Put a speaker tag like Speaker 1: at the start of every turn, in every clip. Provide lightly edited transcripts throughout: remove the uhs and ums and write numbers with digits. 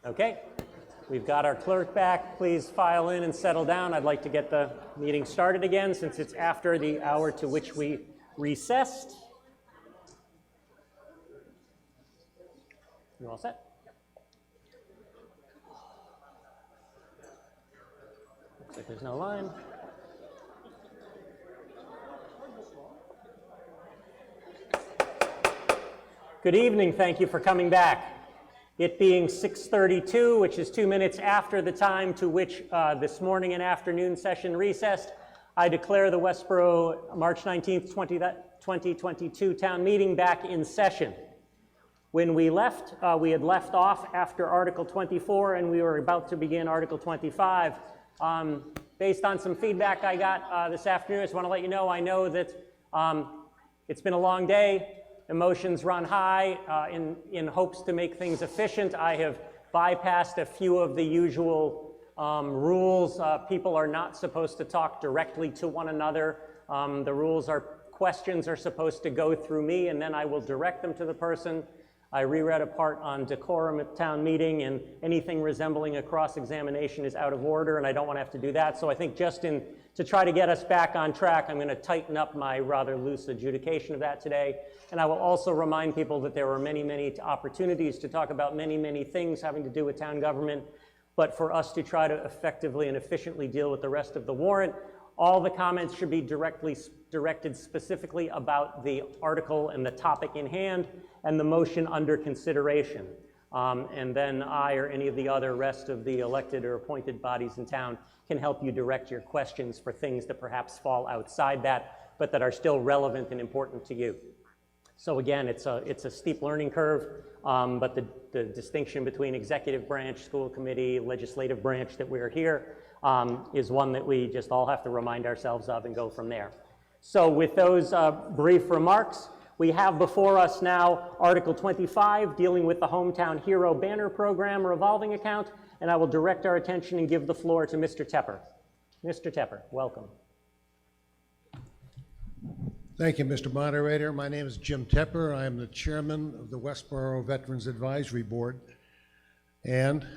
Speaker 1: Okay, we've got our clerk back. Please file in and settle down. I'd like to get the meeting started again since it's after the hour to which we recessed. You all set? Looks like there's no line. Good evening. Thank you for coming back. It being 6:32, which is 2 minutes after the time to which this morning and afternoon session recessed, I declare the Westborough March 19th, 2022 town meeting back in session. When we left, we had left off after Article 24 and we were about to begin Article 25. Based on some feedback I got this afternoon, I just want to let you know, I know that it's been a long day. Emotions run high in hopes to make things efficient. I have bypassed a few of the usual rules. People are not supposed to talk directly to one another. The rules are questions are supposed to go through me and then I will direct them to the person. I reread a part on decorum at town meeting, and anything resembling a cross-examination is out of order, and I don't want to have to do that. So I think just to try to get us back on track, I'm going to tighten up my rather loose adjudication of that today. And I will also remind people that there were many, many opportunities to talk about many, many things having to do with town government, but for us to try to effectively and efficiently deal with the rest of the warrant, all the comments should be directed specifically about the article and the topic in hand and the motion under consideration. And then I or any of the other rest of the elected or appointed bodies in town can help you direct your questions for things that perhaps fall outside that, but that are still relevant and important to you. So again, it's a steep learning curve, but the distinction between executive branch, school committee, legislative branch that we're here is one that we just all have to remind ourselves of and go from there. So with those brief remarks, we have before us now Article 25, dealing with the Hometown Hero Banner Program revolving account, and I will direct our attention and give the floor to Mr. Tepper. Mr. Tepper, welcome.
Speaker 2: Thank you, Mr. Moderator. My name is Jim Tepper. I am the chairman of the Westborough Veterans Advisory Board, and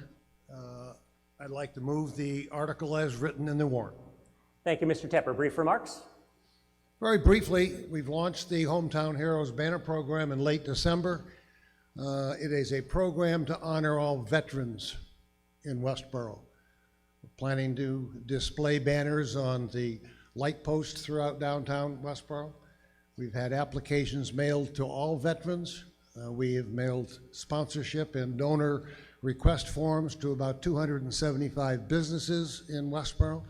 Speaker 2: I'd like to move the article as written in the warrant.
Speaker 1: Thank you, Mr. Tepper. Brief remarks?
Speaker 2: Very briefly, we've launched the Hometown Heroes Banner Program in late December. It is a program to honor all veterans in Westborough. We're planning to display banners on the light posts throughout downtown Westborough. We've had applications mailed to all veterans. We have mailed sponsorship and donor request forms to about 275 businesses in Westborough.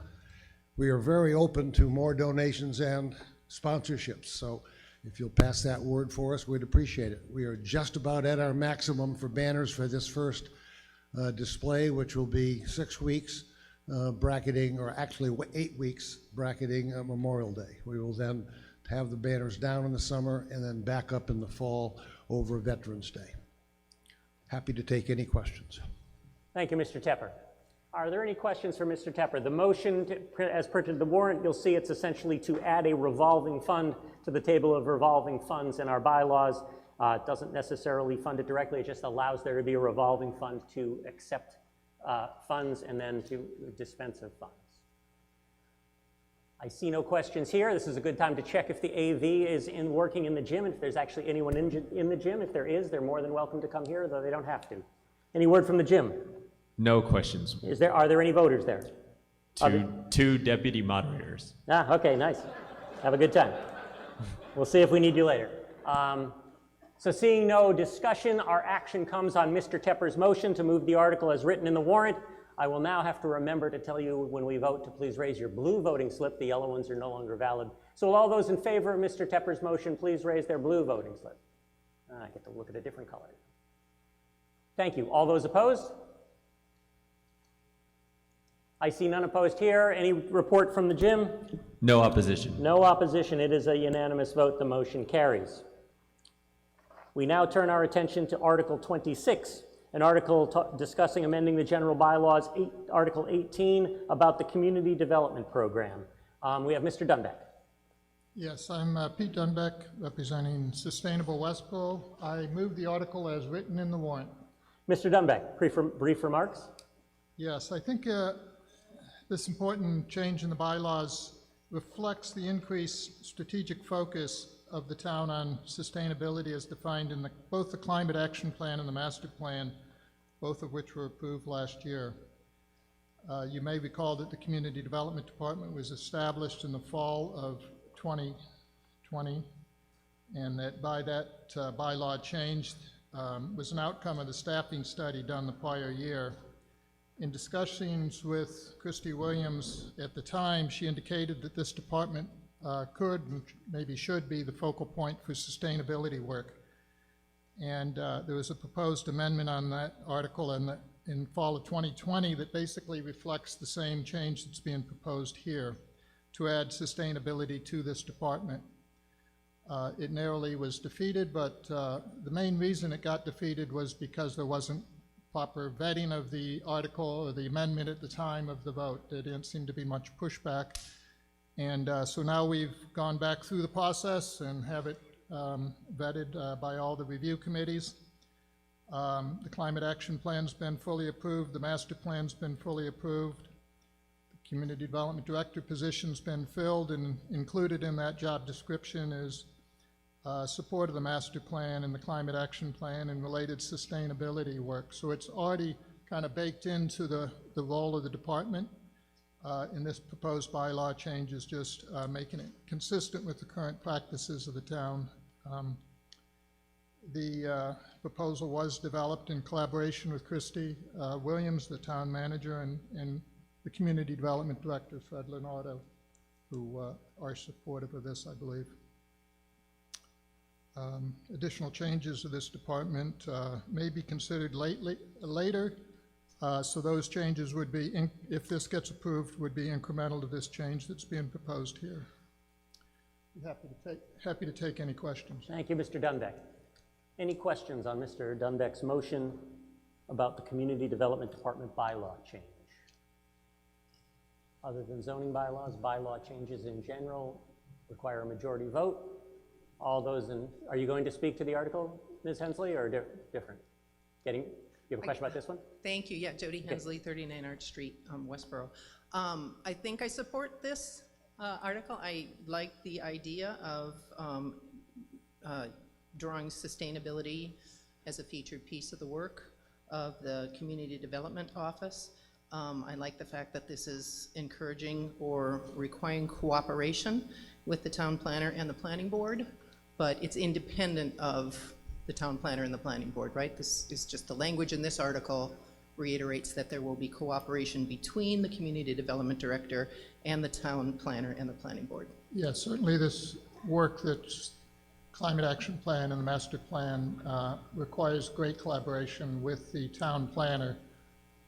Speaker 2: We are very open to more donations and sponsorships, so if you'll pass that word for us, we'd appreciate it. We are just about at our maximum for banners for this first display, which will be 6 weeks, bracketing, or actually 8 weeks, bracketing Memorial Day. We will then have the banners down in the summer and then back up in the fall over Veterans Day. Happy to take any questions.
Speaker 1: Thank you, Mr. Tepper. Are there any questions for Mr. Tepper? The motion, as printed in the warrant, you'll see it's essentially to add a revolving fund to the table of revolving funds in our bylaws. It doesn't necessarily fund it directly, it just allows there to be a revolving fund to accept funds and then to dispense of funds. I see no questions here. This is a good time to check if the AV is working in the gym, if there's actually anyone in the gym. If there is, they're more than welcome to come here, though they don't have to. Any word from the gym?
Speaker 3: No questions.
Speaker 1: Are there any voters there?
Speaker 3: Two deputy moderators.
Speaker 1: Okay, nice. Have a good time. We'll see if we need you later. So seeing no discussion, our action comes on Mr. Tepper's motion to move the article as written in the warrant. I will now have to remember to tell you when we vote to please raise your blue voting slip. The yellow ones are no longer valid. So will all those in favor of Mr. Tepper's motion please raise their blue voting slip? I get to look at a different color. Thank you. All those opposed? I see none opposed here. Any report from the gym?
Speaker 3: No opposition.
Speaker 1: No opposition. It is a unanimous vote. The motion carries. We now turn our attention to Article 26, an article discussing amending the general bylaws, Article 18, about the Community Development Program. We have Mr. Dunbeck.
Speaker 4: Yes, I'm Pete Dunbeck, representing Sustainable Westborough. I move the article as written in the warrant.
Speaker 1: Mr. Dunbeck, brief remarks?
Speaker 4: Yes, I think this important change in the bylaws reflects the increased strategic focus of the town on sustainability as defined in both the Climate Action Plan and the Master Plan, both of which were approved last year. You may recall that the Community Development Department was established in the fall of 2020, and that by that bylaw change was an outcome of the staffing study done the prior year. In discussions with Christy Williams at the time, she indicated that this department could and maybe should be the focal point for sustainability work. And there was a proposed amendment on that article in fall of 2020 that basically reflects the same change that's being proposed here to add sustainability to this department. It narrowly was defeated, but the main reason it got defeated was because there wasn't proper vetting of the article or the amendment at the time of the vote. There didn't seem to be much pushback. And so now we've gone back through the process and have it vetted by all the review committees. The Climate Action Plan's been fully approved. The Master Plan's been fully approved. The Community Development Director position's been filled, and included in that job description is support of the Master Plan and the Climate Action Plan and related sustainability work. So it's already kind of baked into the role of the department. And this proposed bylaw change is just making it consistent with the current practices of the town. The proposal was developed in collaboration with Christy Williams, the town manager, and the Community Development Director, Fred Leonardo, who are supportive of this, I believe. Additional changes to this department may be considered later, so those changes would be, if this gets approved, would be incremental to this change that's being proposed here. Happy to take any questions.
Speaker 1: Thank you, Mr. Dunbeck. Any questions on Mr. Dunbeck's motion about the Community Development Department bylaw change? Other than zoning bylaws, bylaw changes in general require a majority vote. All those in, are you going to speak to the article, Ms. Hensley, or different? You have a question about this one?
Speaker 5: Thank you. Yeah, Jody Hensley, 39 Arch Street, Westborough. I think I support this article. I like the idea of drawing sustainability as a featured piece of the work of the Community Development Office. I like the fact that this is encouraging or requiring cooperation with the town planner and the planning board, but it's independent of the town planner and the planning board, right? This is just the language in this article reiterates that there will be cooperation between the Community Development Director and the town planner and the planning board.
Speaker 4: Yeah, certainly this work that's Climate Action Plan and the Master Plan requires great collaboration with the town planner.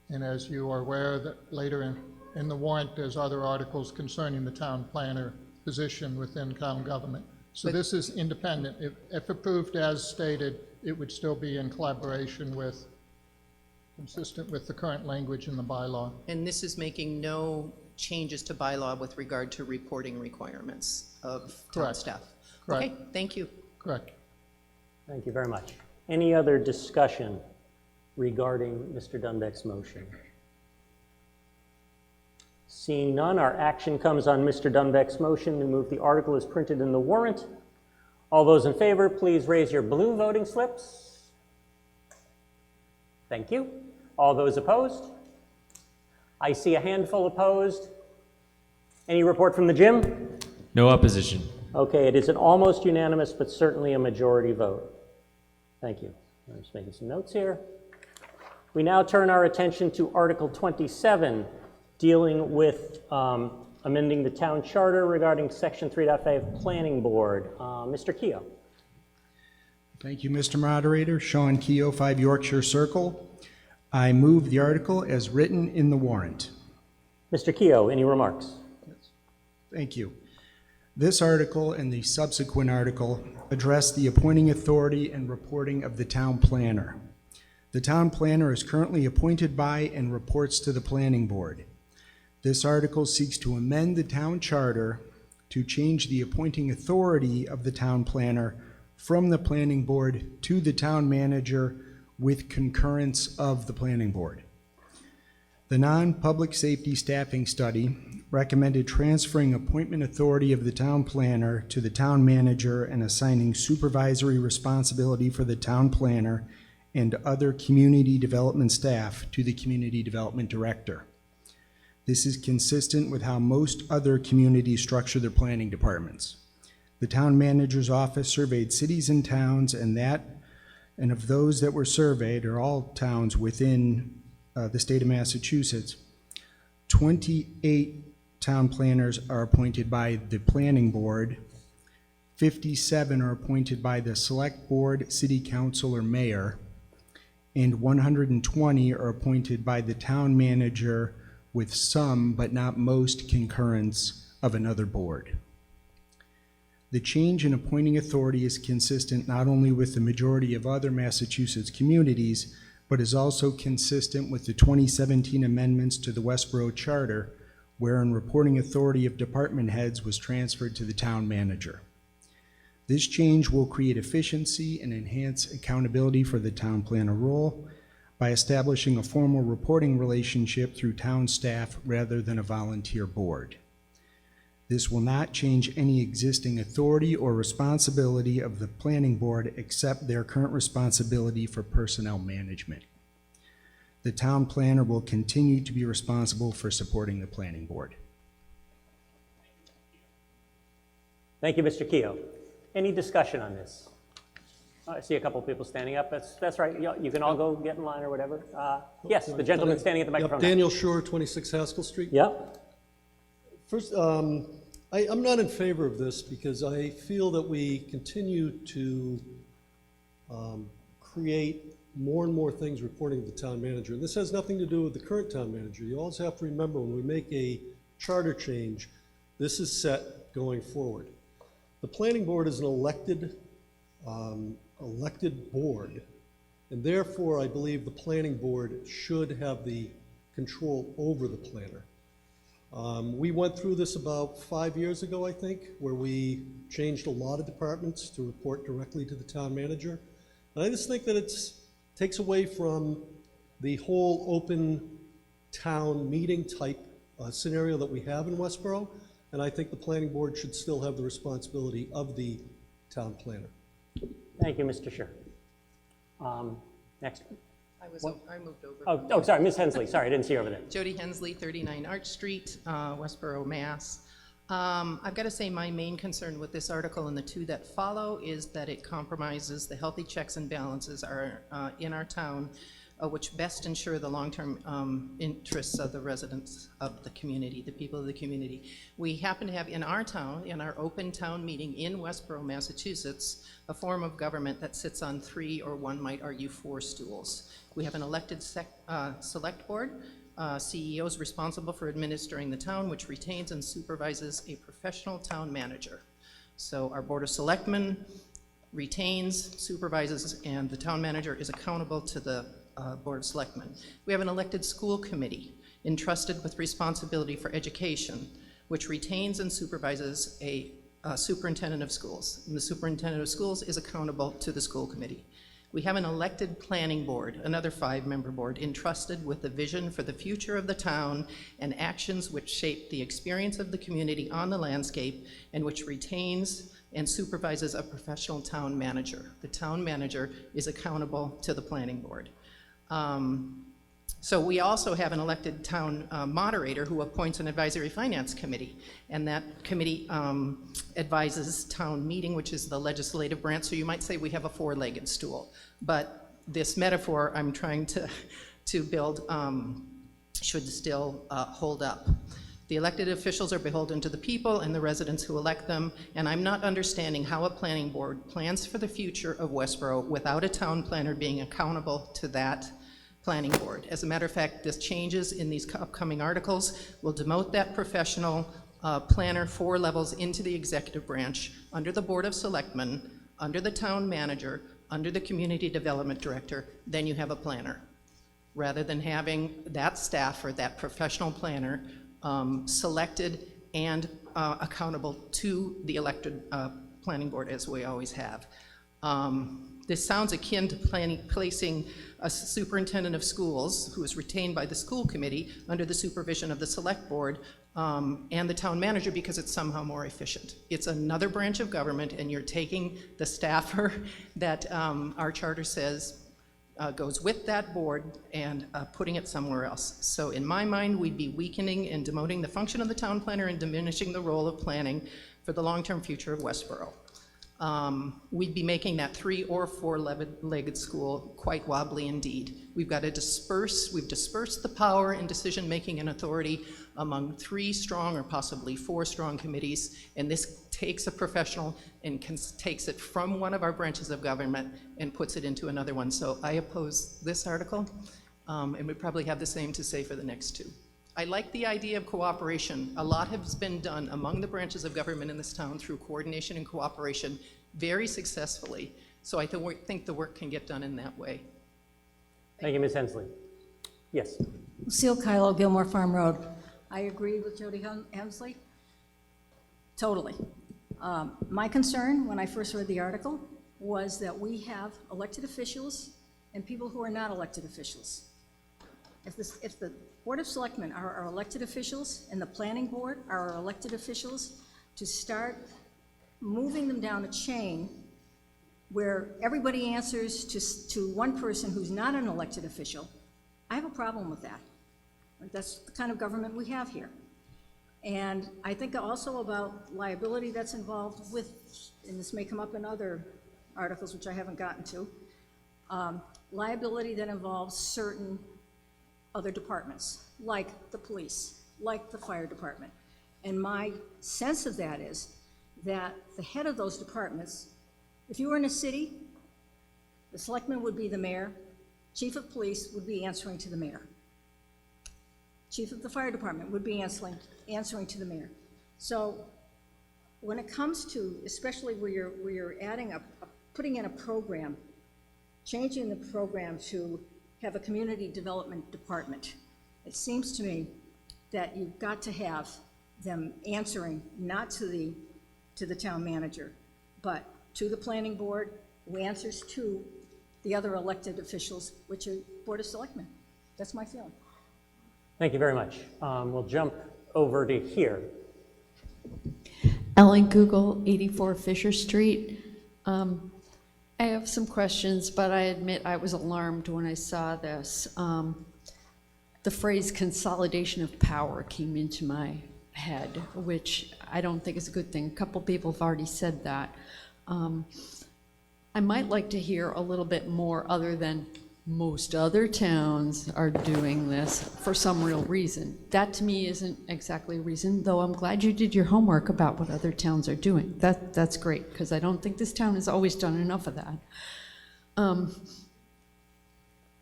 Speaker 4: And as you are aware, that later in the warrant, there's other articles concerning the town planner position within town government. So this is independent. If approved as stated, it would still be in collaboration with, consistent with the current language in the bylaw.
Speaker 5: And this is making no changes to bylaw with regard to reporting requirements of town
Speaker 4: Correct.
Speaker 5: staff.
Speaker 4: Correct.
Speaker 5: Okay, thank you.
Speaker 4: Correct.
Speaker 1: Thank you very much. Any other discussion regarding Mr. Dunbeck's motion? Seeing none, our action comes on Mr. Dunbeck's motion to move the article as printed in the warrant. All those in favor, please raise your blue voting slips. Thank you. All those opposed? I see a handful opposed. Any report from the gym?
Speaker 3: No opposition.
Speaker 1: Okay, it is an almost unanimous, but certainly a majority vote. Thank you. I'm just making some notes here. We now turn our attention to Article 27, dealing with amending the town charter regarding Section 3.5 Planning Board. Mr. Keogh.
Speaker 6: Thank you, Mr. Moderator. Sean Keogh, 5 Yorkshire Circle. I move the article as written in the warrant.
Speaker 1: Mr. Keogh, any remarks?
Speaker 6: Thank you. This article and the subsequent article address the appointing authority and reporting of the town planner. The town planner is currently appointed by and reports to the planning board. This article seeks to amend the town charter to change the appointing authority of the town planner from the planning board to the town manager with concurrence of the planning board. The non-public safety staffing study recommended transferring appointment authority of the town planner to the town manager and assigning supervisory responsibility for the town planner and other community development staff to the community development director. This is consistent with how most other communities structure their planning departments. The town manager's office surveyed cities and towns, and of those that were surveyed, are all towns within the state of Massachusetts, 28 town planners are appointed by the planning board, 57 are appointed by the select board, city council, or mayor, and 120 are appointed by the town manager with some, but not most, concurrence of another board. The change in appointing authority is consistent not only with the majority of other Massachusetts communities, but is also consistent with the 2017 amendments to the Westborough Charter, wherein reporting authority of department heads was transferred to the town manager. This change will create efficiency and enhance accountability for the town planner role by establishing a formal reporting relationship through town staff rather than a volunteer board. This will not change any existing authority or responsibility of the planning board except their current responsibility for personnel management. The town planner will continue to be responsible for supporting the planning board.
Speaker 1: Thank you, Mr. Keough. Any discussion on this? I see a couple people standing up. That's right. You can all go get in line or whatever. Yes, the gentleman standing at the microphone.
Speaker 7: Yep, Daniel Shore, 26 Haskell Street.
Speaker 1: Yep.
Speaker 7: First, I'm not in favor of this because I feel that we continue to create more and more things reporting to the town manager. And this has nothing to do with the current town manager. You always have to remember when we make a charter change, this is set going forward. The planning board is an elected board, and therefore I believe the planning board should have the control over the planner. We went through this about 5 years ago, I think, where we changed a lot of departments to report directly to the town manager. And I just think that it takes away from the whole open town meeting type scenario that we have in Westborough. And I think the planning board should still have the responsibility of the town planner.
Speaker 1: Thank you, Mr. Scher. Next.
Speaker 5: I moved over.
Speaker 1: Oh, sorry, Ms. Hensley. Sorry, I didn't see you over there.
Speaker 5: Jody Hensley, 39 Arch Street, Westborough, Mass. I've got to say my main concern with this article and the two that follow is that it compromises the healthy checks and balances in our town, which best ensure the long-term interests of the residents of the community, the people of the community. We happen to have in our town, in our open town meeting in Westborough, Massachusetts, a form of government that sits on 3, or one might argue 4 stools. We have an elected select board, CEOs responsible for administering the town, which retains and supervises a professional town manager. So our Board of Selectmen retains, supervises, and the town manager is accountable to the Board of Selectmen. We have an elected school committee entrusted with responsibility for education, which retains and supervises a superintendent of schools. And the superintendent of schools is accountable to the school committee. We have an elected planning board, another 5-member board, entrusted with the vision for the future of the town and actions which shape the experience of the community on the landscape, and which retains and supervises a professional town manager. The town manager is accountable to the planning board. So we also have an elected town moderator who appoints an advisory finance committee, and that committee advises town meeting, which is the legislative branch. So you might say we have a 4-legged stool, but this metaphor I'm trying to build should still hold up. The elected officials are beholden to the people and the residents who elect them, and I'm not understanding how a planning board plans for the future of Westborough without a town planner being accountable to that planning board. As a matter of fact, this changes in these upcoming articles will demote that professional planner 4 levels into the executive branch under the Board of Selectmen, under the town manager, under the community development director. Then you have a planner, rather than having that staff or that professional planner selected and accountable to the elected planning board, as we always have. This sounds akin to placing a superintendent of schools who is retained by the school committee under the supervision of the select board and the town manager because it's somehow more efficient. It's another branch of government, and you're taking the staffer that our charter says goes with that board and putting it somewhere else. So in my mind, we'd be weakening and demoting the function of the town planner and diminishing the role of planning for the long-term future of Westborough. We'd be making that 3 or 4-legged school quite wobbly indeed. We've dispersed the power and decision-making and authority among 3 strong or possibly 4 strong committees, and this takes a professional and takes it from one of our branches of government and puts it into another one. So I oppose this article, and we probably have the same to say for the next 2. I like the idea of cooperation. A lot has been done among the branches of government in this town through coordination and cooperation very successfully. So I think the work can get done in that way.
Speaker 1: Thank you, Ms. Hensley. Yes.
Speaker 8: Lucille Kylo, Gilmore Farm Road. I agree with Jody Hensley. Totally. My concern when I first read the article was that we have elected officials and people who are not elected officials. If the Board of Selectmen are our elected officials and the Planning Board are our elected officials, to start moving them down a chain where everybody answers to one person who's not an elected official, I have a problem with that. That's the kind of government we have here. And I think also about liability that's involved with, and this may come up in other articles which I haven't gotten to, liability that involves certain other departments, like the police, like the fire department. And my sense of that is that the head of those departments, if you were in a city, the selectman would be the mayor, chief of police would be answering to the mayor. Chief of the fire department would be answering to the mayor. So when it comes to, especially where you're adding putting in a program, changing the program to have a community development department, it seems to me that you've got to have them answering not to the town manager, but to the planning board, who answers to the other elected officials, which are Board of Selectmen. That's my feeling.
Speaker 1: Thank you very much. We'll jump over to here.
Speaker 9: Ellen Google, 84 Fisher Street. I have some questions, but I admit I was alarmed when I saw this. The phrase consolidation of power came into my head, which I don't think is a good thing. A couple people have already said that. I might like to hear a little bit more other than most other towns are doing this for some real reason. That to me isn't exactly a reason, though I'm glad you did your homework about what other towns are doing. That's great, because I don't think this town has always done enough of that.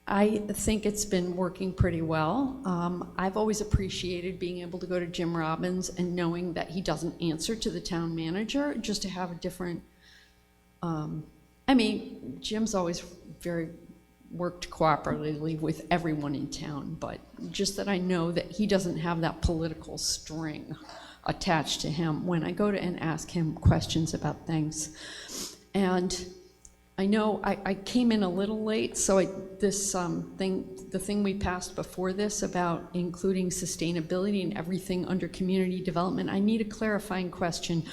Speaker 9: I think it's been working pretty well. I've always appreciated being able to go to Jim Robbins and knowing that he doesn't answer to the town manager, just to have a different, I mean, Jim's always worked cooperatively with everyone in town, but just that I know that he doesn't have that political string attached to him when I go to and ask him questions about things. And I know I came in a little late, so the thing we passed before this about including sustainability and everything under community development, I need a clarifying question.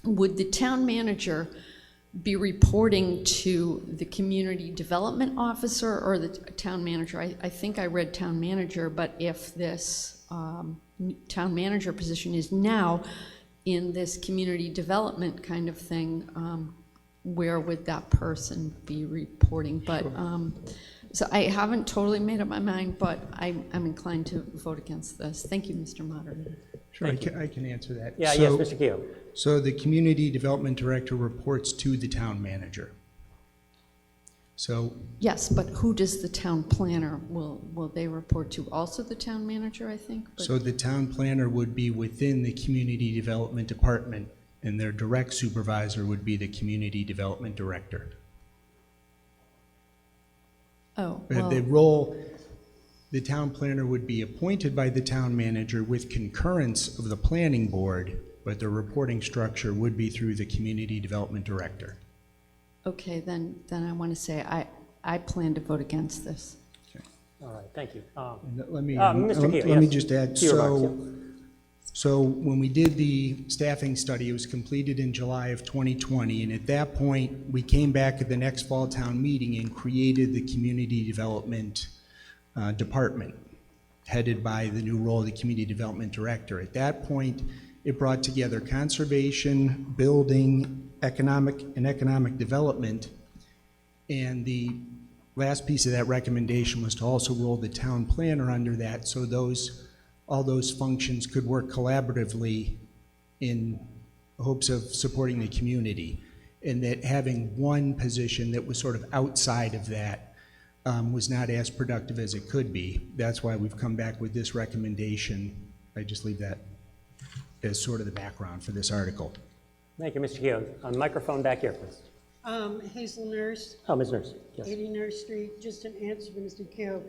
Speaker 9: Would the town manager be reporting to the community development officer or the town manager? I think I read town manager, but if this town manager position is now in this community development kind of thing, where would that person be reporting? But so I haven't totally made up my mind, but I'm inclined to vote against this. Thank you, Mr. Moderator.
Speaker 6: Sure, I can answer that.
Speaker 1: Yeah, yes, Mr. Keogh.
Speaker 6: So the community development director reports to the town manager. So
Speaker 9: Yes, but who does the town planner, will they report to? Also the town manager, I think? But
Speaker 6: so the town planner would be within the community development department, and their direct supervisor would be the community development director.
Speaker 9: Oh,
Speaker 6: The
Speaker 9: well,
Speaker 6: role, the town planner would be appointed by the town manager with concurrence of the planning board, but the reporting structure would be through the community development director.
Speaker 9: Okay, then I want to say I plan to vote against this.
Speaker 1: All right, thank you.
Speaker 6: Let me,
Speaker 1: Mr. Keel,
Speaker 6: let me
Speaker 1: yes.
Speaker 6: just add,
Speaker 1: Few remarks,
Speaker 6: so when we did the staffing study, it was completed in July of 2020, and at that point, we came back at the next fall town meeting and created the Community Development Department, headed by the new role of the Community Development Director. At that point, it brought together conservation, building, economic development, and the last piece of that recommendation was to also roll the town planner under that, so all those functions could work collaboratively in hopes of supporting the community. And that having one position that was sort of outside of that was not as productive as it could be. That's why we've come back with this recommendation. I just leave that as sort of the background for this article.
Speaker 1: Thank you, Mr. Keel. On the microphone back here, please.
Speaker 10: Hazel Nurse,
Speaker 1: Oh, Ms. Nurse, yes.
Speaker 10: 80 Nurse Street, just an answer for Mr. Keel.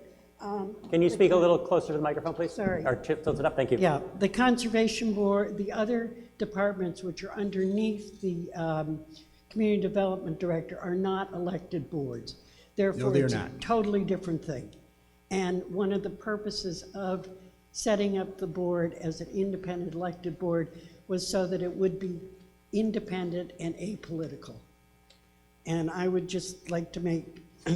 Speaker 1: Can you speak a little closer to the microphone, please?
Speaker 10: Sorry.
Speaker 1: Or tilt it up, thank you.
Speaker 10: Yeah, the Conservation Board, the other departments which are underneath the Community Development Director are not elected boards. Therefore,
Speaker 6: they're
Speaker 10: it's
Speaker 6: not.
Speaker 10: a totally different thing. And one of the purposes of setting up the board as an independent elected board was so that it would be independent and apolitical. And I would just like to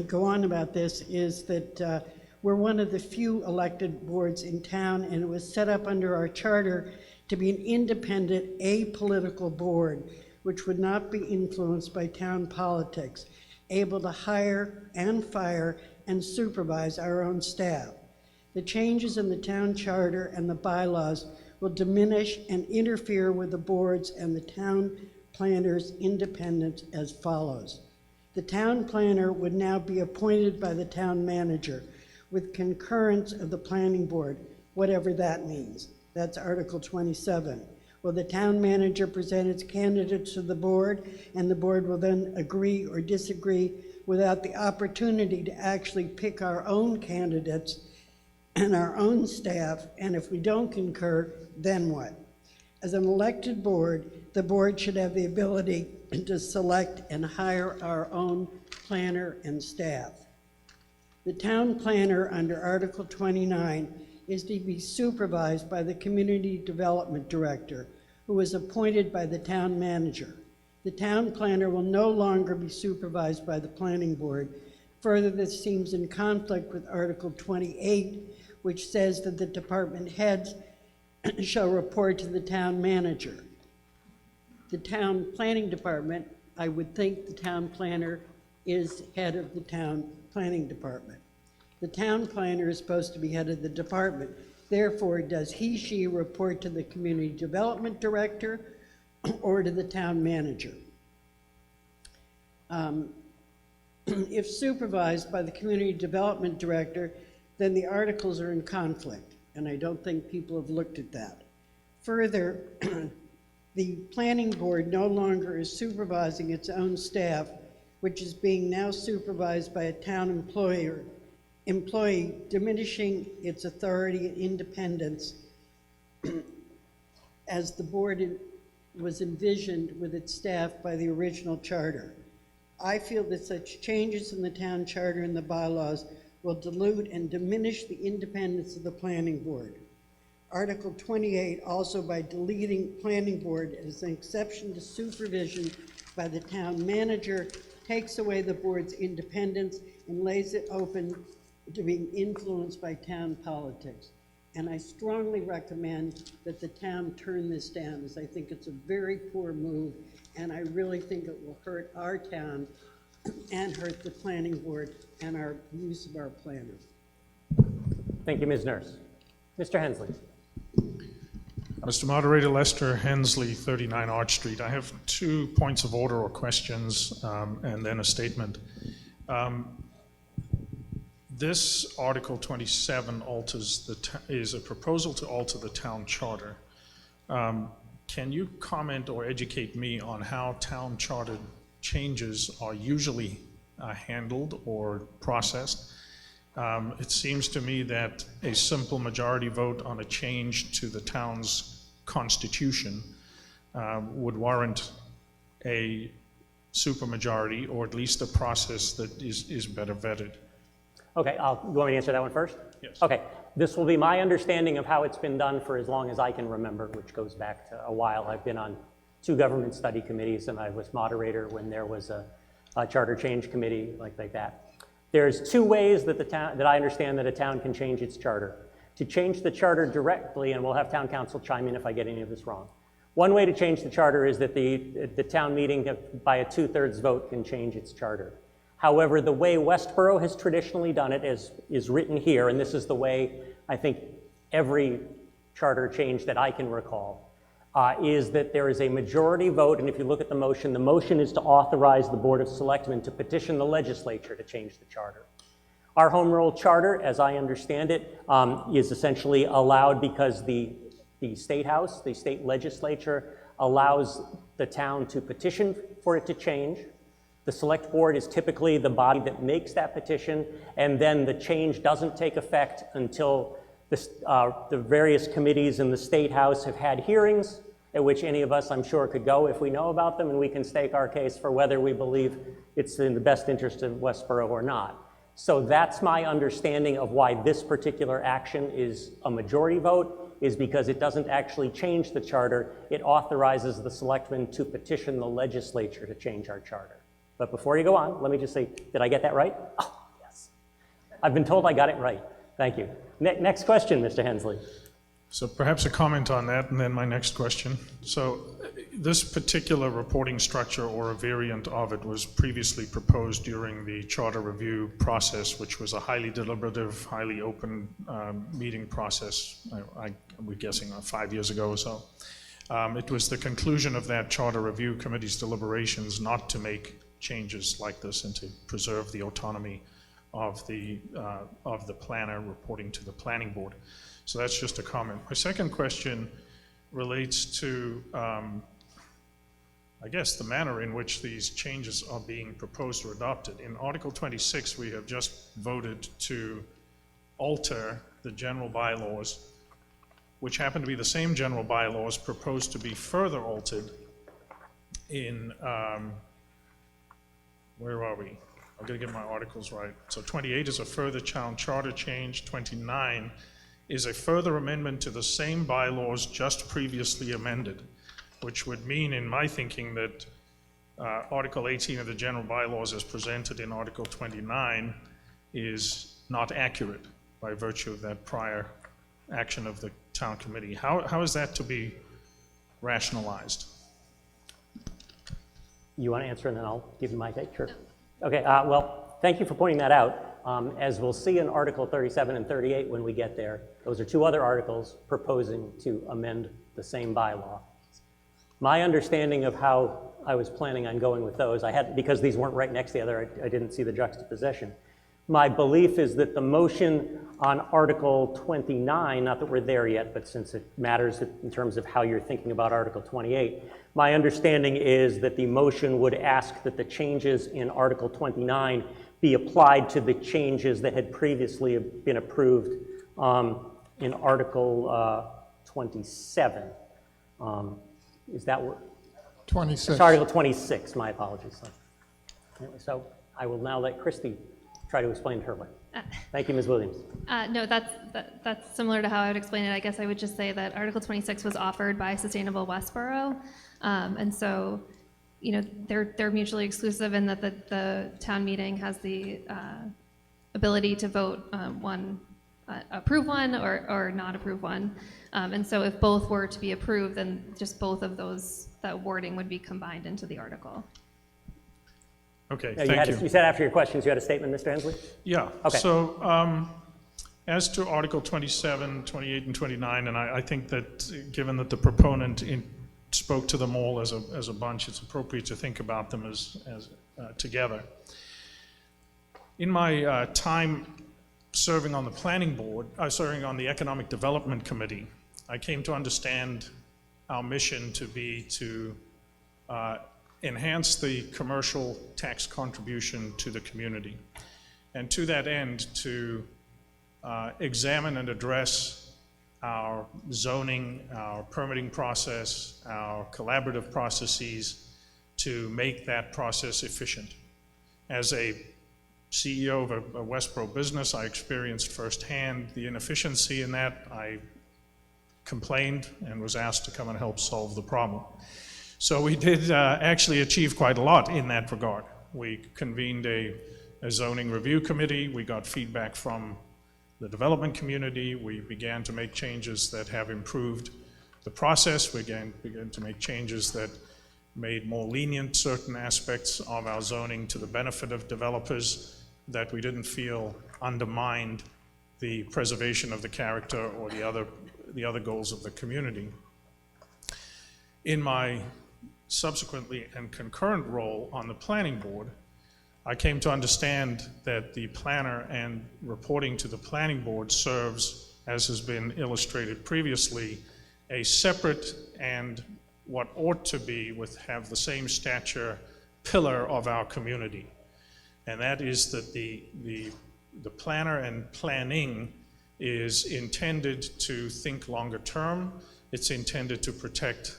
Speaker 10: go on about this, is that we're one of the few elected boards in town, and it was set up under our charter to be an independent, apolitical board, which would not be influenced by town politics, able to hire and fire and supervise our own staff. The changes in the town charter and the bylaws will diminish and interfere with the board's and the town planner's independence as follows. The town planner would now be appointed by the town manager with concurrence of the planning board, whatever that means. That's Article 27. Will the town manager present its candidates to the board, and the board will then agree or disagree without the opportunity to actually pick our own candidates and our own staff, and if we don't concur, then what? As an elected board, the board should have the ability to select and hire our own planner and staff. The town planner under Article 29 is to be supervised by the Community Development Director, who is appointed by the town manager. The town planner will no longer be supervised by the planning board. Further, this seems in conflict with Article 28, which says that the department heads shall report to the town manager. The town planning department, I would think the town planner is head of the town planning department. The town planner is supposed to be head of the department. Therefore, does he, she report to the community development director or to the town manager? If supervised by the community development director, then the articles are in conflict, and I don't think people have looked at that. Further, the planning board no longer is supervising its own staff, which is being now supervised by a town employee, diminishing its authority and independence as the board was envisioned with its staff by the original charter. I feel that such changes in the town charter and the bylaws will dilute and diminish the independence of the planning board. Article 28, also by deleting planning board as an exception to supervision by the town manager, takes away the board's independence and lays it open to being influenced by town politics. And I strongly recommend that the town turn this down, as I think it's a very poor move, and I really think it will hurt our town and hurt the planning board and our use of our planners.
Speaker 1: Thank you, Ms. Nurse. Mr. Hensley.
Speaker 11: Mr. Moderator, Lester Hensley, 39 Arch Street. I have 2 points of order or questions and then a statement. This Article 27 is a proposal to alter the town charter. Can you comment or educate me on how town charter changes are usually handled or processed? It seems to me that a simple majority vote on a change to the town's constitution would warrant a supermajority, or at least a process that is better vetted.
Speaker 1: Okay, you want me to answer that one first?
Speaker 11: Yes.
Speaker 1: Okay, this will be my understanding of how it's been done for as long as I can remember, which goes back to a while. I've been on 2 government study committees, and I was moderator when there was a charter change committee like that. There's 2 ways that that I understand that a town can change its charter. To change the charter directly, and we'll have town council chime in if I get any of this wrong. One way to change the charter is that the town meeting by a 2/3 vote can change its charter. However, the way Westborough has traditionally done it is written here, and this is the way I think every charter change that I can recall, is that there is a majority vote, and if you look at the motion is to authorize the Board of Selectmen to petition the legislature to change the charter. Our home rule charter, as I understand it, is essentially allowed because the State House, the state legislature, allows the town to petition for it to change. The select board is typically the body that makes that petition, and then the change doesn't take effect until the various committees in the State House have had hearings at which any of us, I'm sure, could go if we know about them, and we can stake our case for whether we believe it's in the best interest of Westborough or not. So that's my understanding of why this particular action is a majority vote, is because it doesn't actually change the charter. It authorizes the selectmen to petition the legislature to change our charter. But before you go on, let me just say, did I get that right? Oh, yes. I've been told I got it right. Thank you. Next question, Mr. Hensley.
Speaker 11: So perhaps a comment on that, and then my next question. So this particular reporting structure, or a variant of it, was previously proposed during the charter review process, which was a highly deliberative, highly open meeting process, we're guessing 5 years ago or so. It was the conclusion of that charter review committee's deliberations not to make changes like this and to preserve the autonomy of the planner reporting to the planning board. So that's just a comment. My second question relates to, I guess, the manner in which these changes are being proposed or adopted. In Article 26, we have just voted to alter the general bylaws, which happen to be the same general bylaws proposed to be further altered in, where are we? I've got to get my articles right. So 28 is a further town charter change. 29 is a further amendment to the same bylaws just previously amended, which would mean, in my thinking, that Article 18 of the general bylaws as presented in Article 29 is not accurate by virtue of that prior action of the town committee. How is that to be rationalized?
Speaker 1: You want to answer, and then I'll give you my take? Sure. Okay, well, thank you for pointing that out. As we'll see in Article 37 and 38 when we get there, those are 2 other articles proposing to amend the same bylaw. My understanding of how I was planning on going with those, because these weren't right next to the other, I didn't see the juxtaposition. My belief is that the motion on Article 29, not that we're there yet, but since it matters in terms of how you're thinking about Article 28, my understanding is that the motion would ask that the changes in Article 29 be applied to the changes that had previously been approved in Article 27. Is that what?
Speaker 4: 26.
Speaker 1: It's Article 26, my apologies. So I will now let Christy try to explain it her way. Thank you, Ms. Williams.
Speaker 12: No, that's similar to how I would explain it. I guess I would just say that Article 26 was offered by Sustainable Westborough, and so, you know, they're mutually exclusive in that the town meeting has the ability to vote approve one or not approve one, and so if both were to be approved, then just both of those, that wording would be combined into the article.
Speaker 11: Okay,
Speaker 1: Yeah,
Speaker 11: thank you.
Speaker 1: You said after your questions you had a statement, Mr. Hensley?
Speaker 11: Yeah,
Speaker 1: Okay.
Speaker 11: so as to Article 27, 28, and 29, and I think that given that the proponent spoke to them all as a bunch, it's appropriate to think about them as together. In my time serving on the planning board, serving on the Economic Development Committee, I came to understand our mission to be to enhance the commercial tax contribution to the community. And to that end, to examine and address our zoning, our permitting process, our collaborative processes, to make that process efficient. As a CEO of a Westborough business, I experienced firsthand the inefficiency in that. I complained and was asked to come and help solve the problem. So we did actually achieve quite a lot in that regard. We convened a zoning review committee. We got feedback from the development community. We began to make changes that have improved the process. We began to make changes that made more lenient certain aspects of our zoning to the benefit of developers that we didn't feel undermined the preservation of the character or the other goals of the community. In my subsequently and concurrent role on the planning board, I came to understand that the planner and reporting to the planning board serves, as has been illustrated previously, a separate and what ought to be have the same stature pillar of our community. And that is that the planner and planning is intended to think longer term. It's intended to protect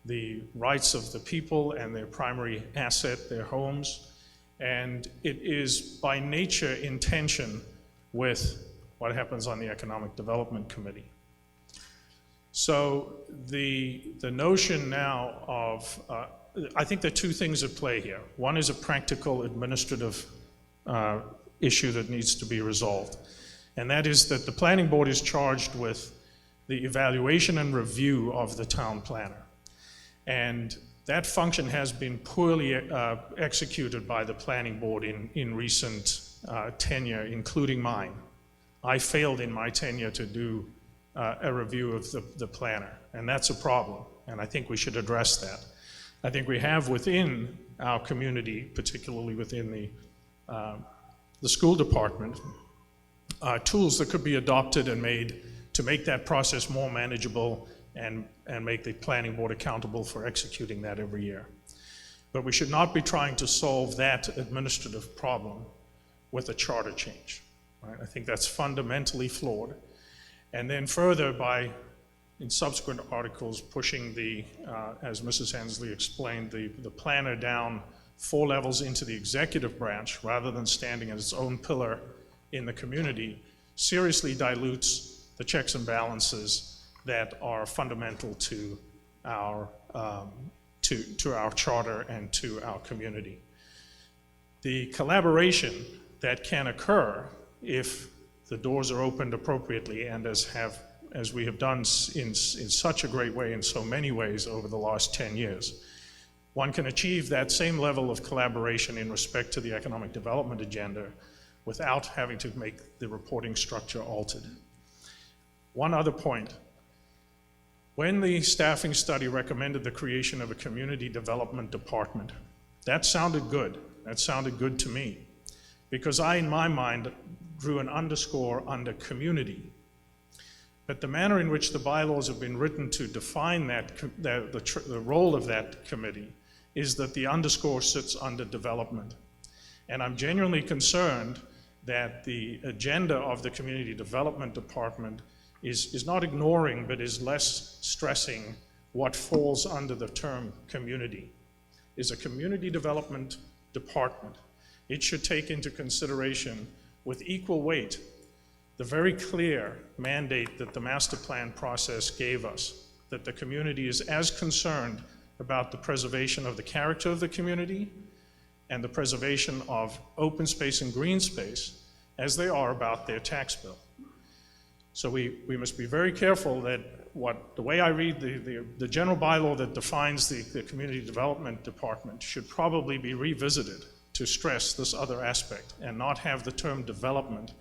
Speaker 11: the rights of the people and their primary asset, their homes. And it is by nature in tension with what happens on the Economic Development Committee. So the notion now of, I think there are two things at play here. One is a practical administrative issue that needs to be resolved. And that is that the planning board is charged with the evaluation and review of the town planner. And that function has been poorly executed by the planning board in recent tenure, including mine. I failed in my tenure to do a review of the planner, and that's a problem, and I think we should address that. I think we have within our community, particularly within the school department, tools that could be adopted and made to make that process more manageable and make the planning board accountable for executing that every year. But we should not be trying to solve that administrative problem with a charter change. Right? I think that's fundamentally flawed. And then further by, in subsequent articles, pushing as Mrs. Hensley explained, the planner down 4 levels into the executive branch rather than standing as its own pillar in the community seriously dilutes the checks and balances that are fundamental to our charter and to our community. The collaboration that can occur if the doors are opened appropriately and as we have done in such a great way in so many ways over the last 10 years, one can achieve that same level of collaboration in respect to the economic development agenda without having to make the reporting structure altered. One other point. When the staffing study recommended the creation of a community development department, that sounded good. That sounded good to me. Because I, in my mind, drew an underscore under community. But the manner in which the bylaws have been written to define the role of that committee is that the underscore sits under development. And I'm genuinely concerned that the agenda of the community development department is not ignoring, but is less stressing what falls under the term community. Is a community development department. It should take into consideration with equal weight the very clear mandate that the master plan process gave us, that the community is as concerned about the preservation of the character of the community and the preservation of open space and green space as they are about their tax bill. So we must be very careful that the way I read the general bylaw that defines the community development department should probably be revisited to stress this other aspect and not have the term development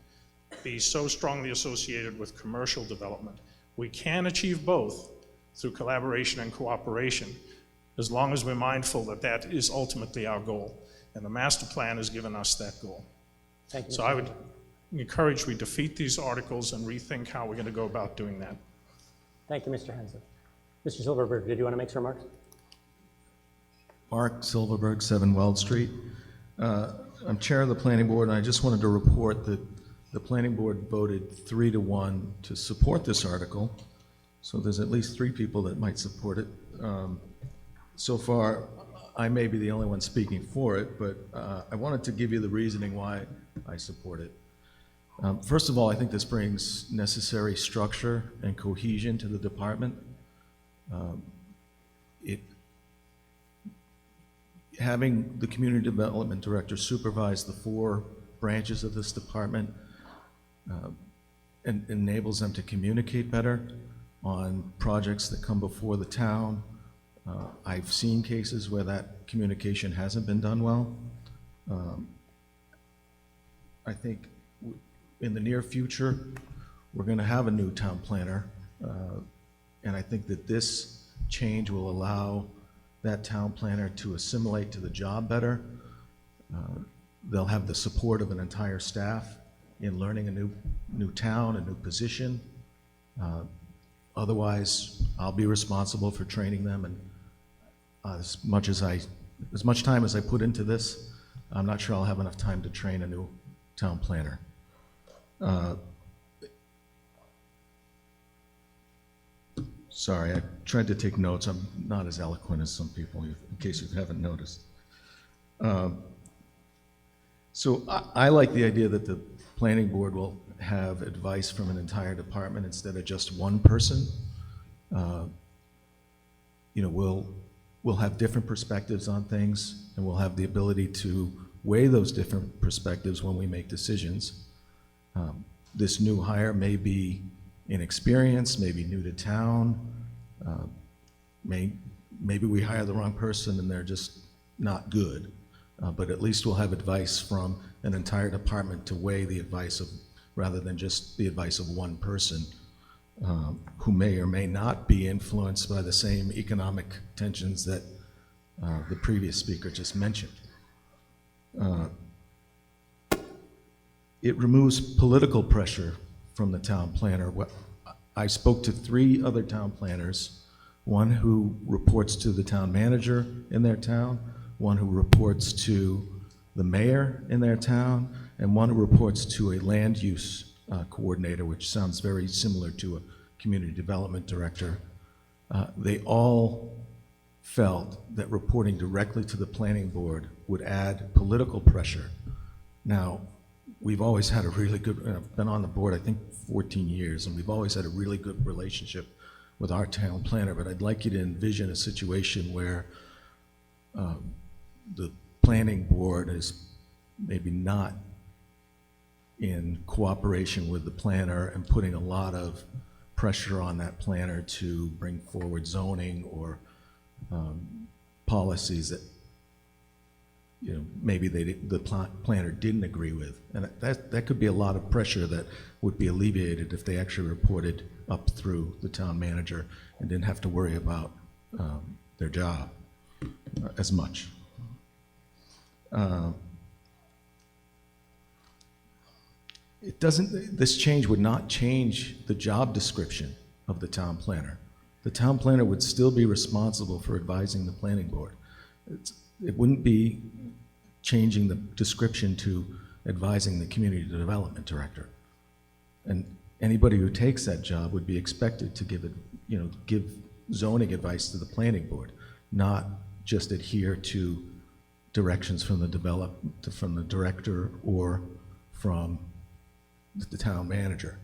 Speaker 11: be so strongly associated with commercial development. We can achieve both through collaboration and cooperation as long as we're mindful that that is ultimately our goal. And the master plan has given us that goal.
Speaker 1: Thank you.
Speaker 11: So I would encourage we defeat these articles and rethink how we're going to go about doing that.
Speaker 1: Thank you, Mr. Hensley. Mr. Silverberg, did you want to make some remarks?
Speaker 13: Mark Silverberg, 7 Weld Street. I'm chair of the planning board, and I just wanted to report that the planning board voted 3-1 to support this article. So there's at least 3 people that might support it. So far, I may be the only one speaking for it, but I wanted to give you the reasoning why I support it. First of all, I think this brings necessary structure and cohesion to the department. Having the community development director supervise the 4 branches of this department and enables them to communicate better on projects that come before the town. I've seen cases where that communication hasn't been done well. I think in the near future, we're going to have a new town planner, and I think that this change will allow that town planner to assimilate to the job better. They'll have the support of an entire staff in learning a new town, a new position. Otherwise, I'll be responsible for training them, and as much time as I put into this, I'm not sure I'll have enough time to train a new town planner. Sorry, I tried to take notes. I'm not as eloquent as some people, in case you haven't noticed. So I like the idea that the planning board will have advice from an entire department instead of just one person. We'll have different perspectives on things, and we'll have the ability to weigh those different perspectives when we make decisions. This new hire may be inexperienced, maybe new to town. Maybe we hire the wrong person and they're just not good. But at least we'll have advice from an entire department to weigh the advice of, rather than just the advice of one person who may or may not be influenced by the same economic tensions that the previous speaker just mentioned. It removes political pressure from the town planner. I spoke to 3 other town planners, one who reports to the town manager in their town, one who reports to the mayor in their town, and one who reports to a land use coordinator, which sounds very similar to a community development director. They all felt that reporting directly to the planning board would add political pressure. Now, we've always had a really good, I've been on the board, I think, 14 years, and we've always had a really good relationship with our town planner, but I'd like you to envision a situation where the planning board is maybe not in cooperation with the planner and putting a lot of pressure on that planner to bring forward zoning or policies that maybe the planner didn't agree with. And that could be a lot of pressure that would be alleviated if they actually reported up through the town manager and didn't have to worry about their job as much. This change would not change the job description of the town planner. The town planner would still be responsible for advising the planning board. It wouldn't be changing the description to advising the community development director. And anybody who takes that job would be expected to give zoning advice to the planning board, not just adhere to directions from the director or from the town manager.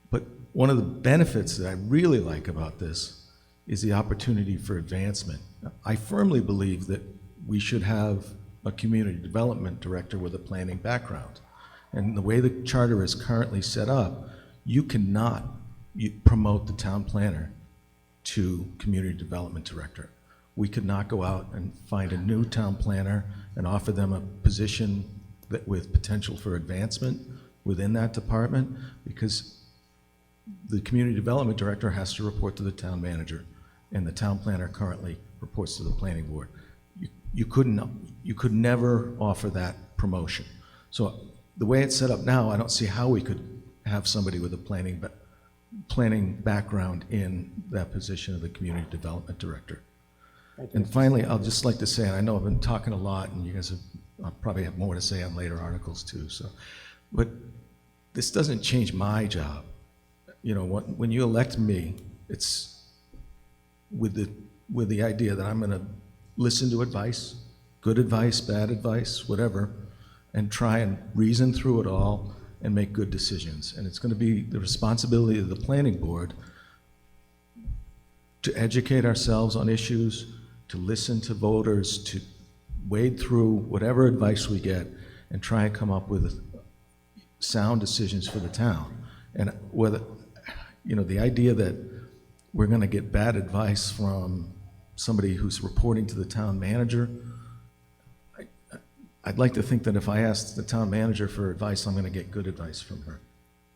Speaker 13: But one of the benefits that I really like about this is the opportunity for advancement. I firmly believe that we should have a community development director with a planning background. And the way the charter is currently set up, you cannot promote the town planner to community development director. We could not go out and find a new town planner and offer them a position with potential for advancement within that department, because the community development director has to report to the town manager, and the town planner currently reports to the planning board. You could never offer that promotion. So the way it's set up now, I don't see how we could have somebody with a planning background in that position of the community development director. And finally, I'll just like to say, and I know I've been talking a lot, and you guys probably have more to say on later articles too. But this doesn't change my job. When you elect me, it's with the idea that I'm going to listen to advice, good advice, bad advice, whatever, and try and reason through it all and make good decisions. And it's going to be the responsibility of the planning board to educate ourselves on issues, to listen to voters, to wade through whatever advice we get and try and come up with sound decisions for the town. And whether, you know, the idea that we're going to get bad advice from somebody who's reporting to the town manager, I'd like to think that if I ask the town manager for advice, I'm going to get good advice from her.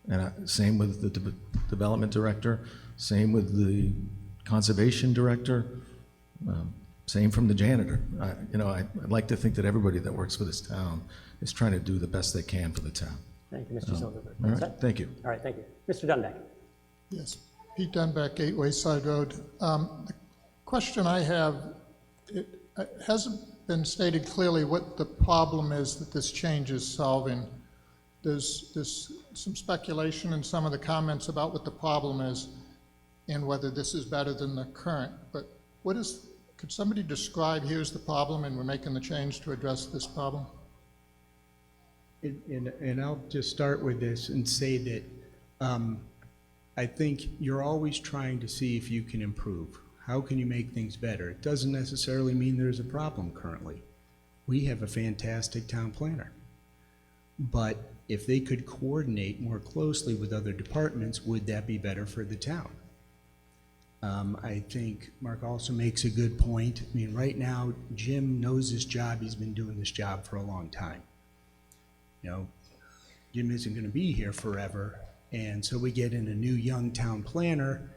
Speaker 13: And same with the development director, same with the conservation director, same from the janitor. I'd like to think that everybody that works for this town is trying to do the best they can for the town.
Speaker 1: Thank you, Mr. Silverberg.
Speaker 13: All right, thank you.
Speaker 1: All right, thank you. Mr. Dunbeck.
Speaker 4: Yes, Pete Dunbeck, 8 Wayside Road. The question I have, it hasn't been stated clearly what the problem is that this change is solving. There's some speculation in some of the comments about what the problem is and whether this is better than the current. But could somebody describe, here's the problem and we're making the change to address this problem?
Speaker 6: And I'll just start with this and say that I think you're always trying to see if you can improve. How can you make things better? It doesn't necessarily mean there's a problem currently. We have a fantastic town planner. But if they could coordinate more closely with other departments, would that be better for the town? I think Mark also makes a good point. I mean, right now, Jim knows his job. He's been doing this job for a long time. You know, Jim isn't going to be here forever. And so we get in a new young town planner,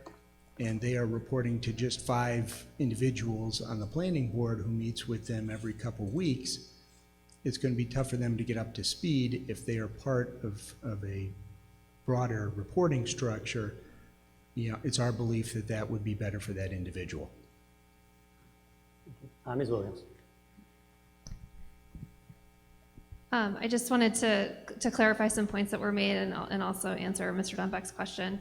Speaker 6: and they are reporting to just 5 individuals on the planning board who meets with them every couple weeks. It's going to be tough for them to get up to speed if they are part of a broader reporting structure. You know, it's our belief that that would be better for that individual.
Speaker 1: Ms. Williams.
Speaker 12: I just wanted to clarify some points that were made and also answer Mr. Dunbeck's question.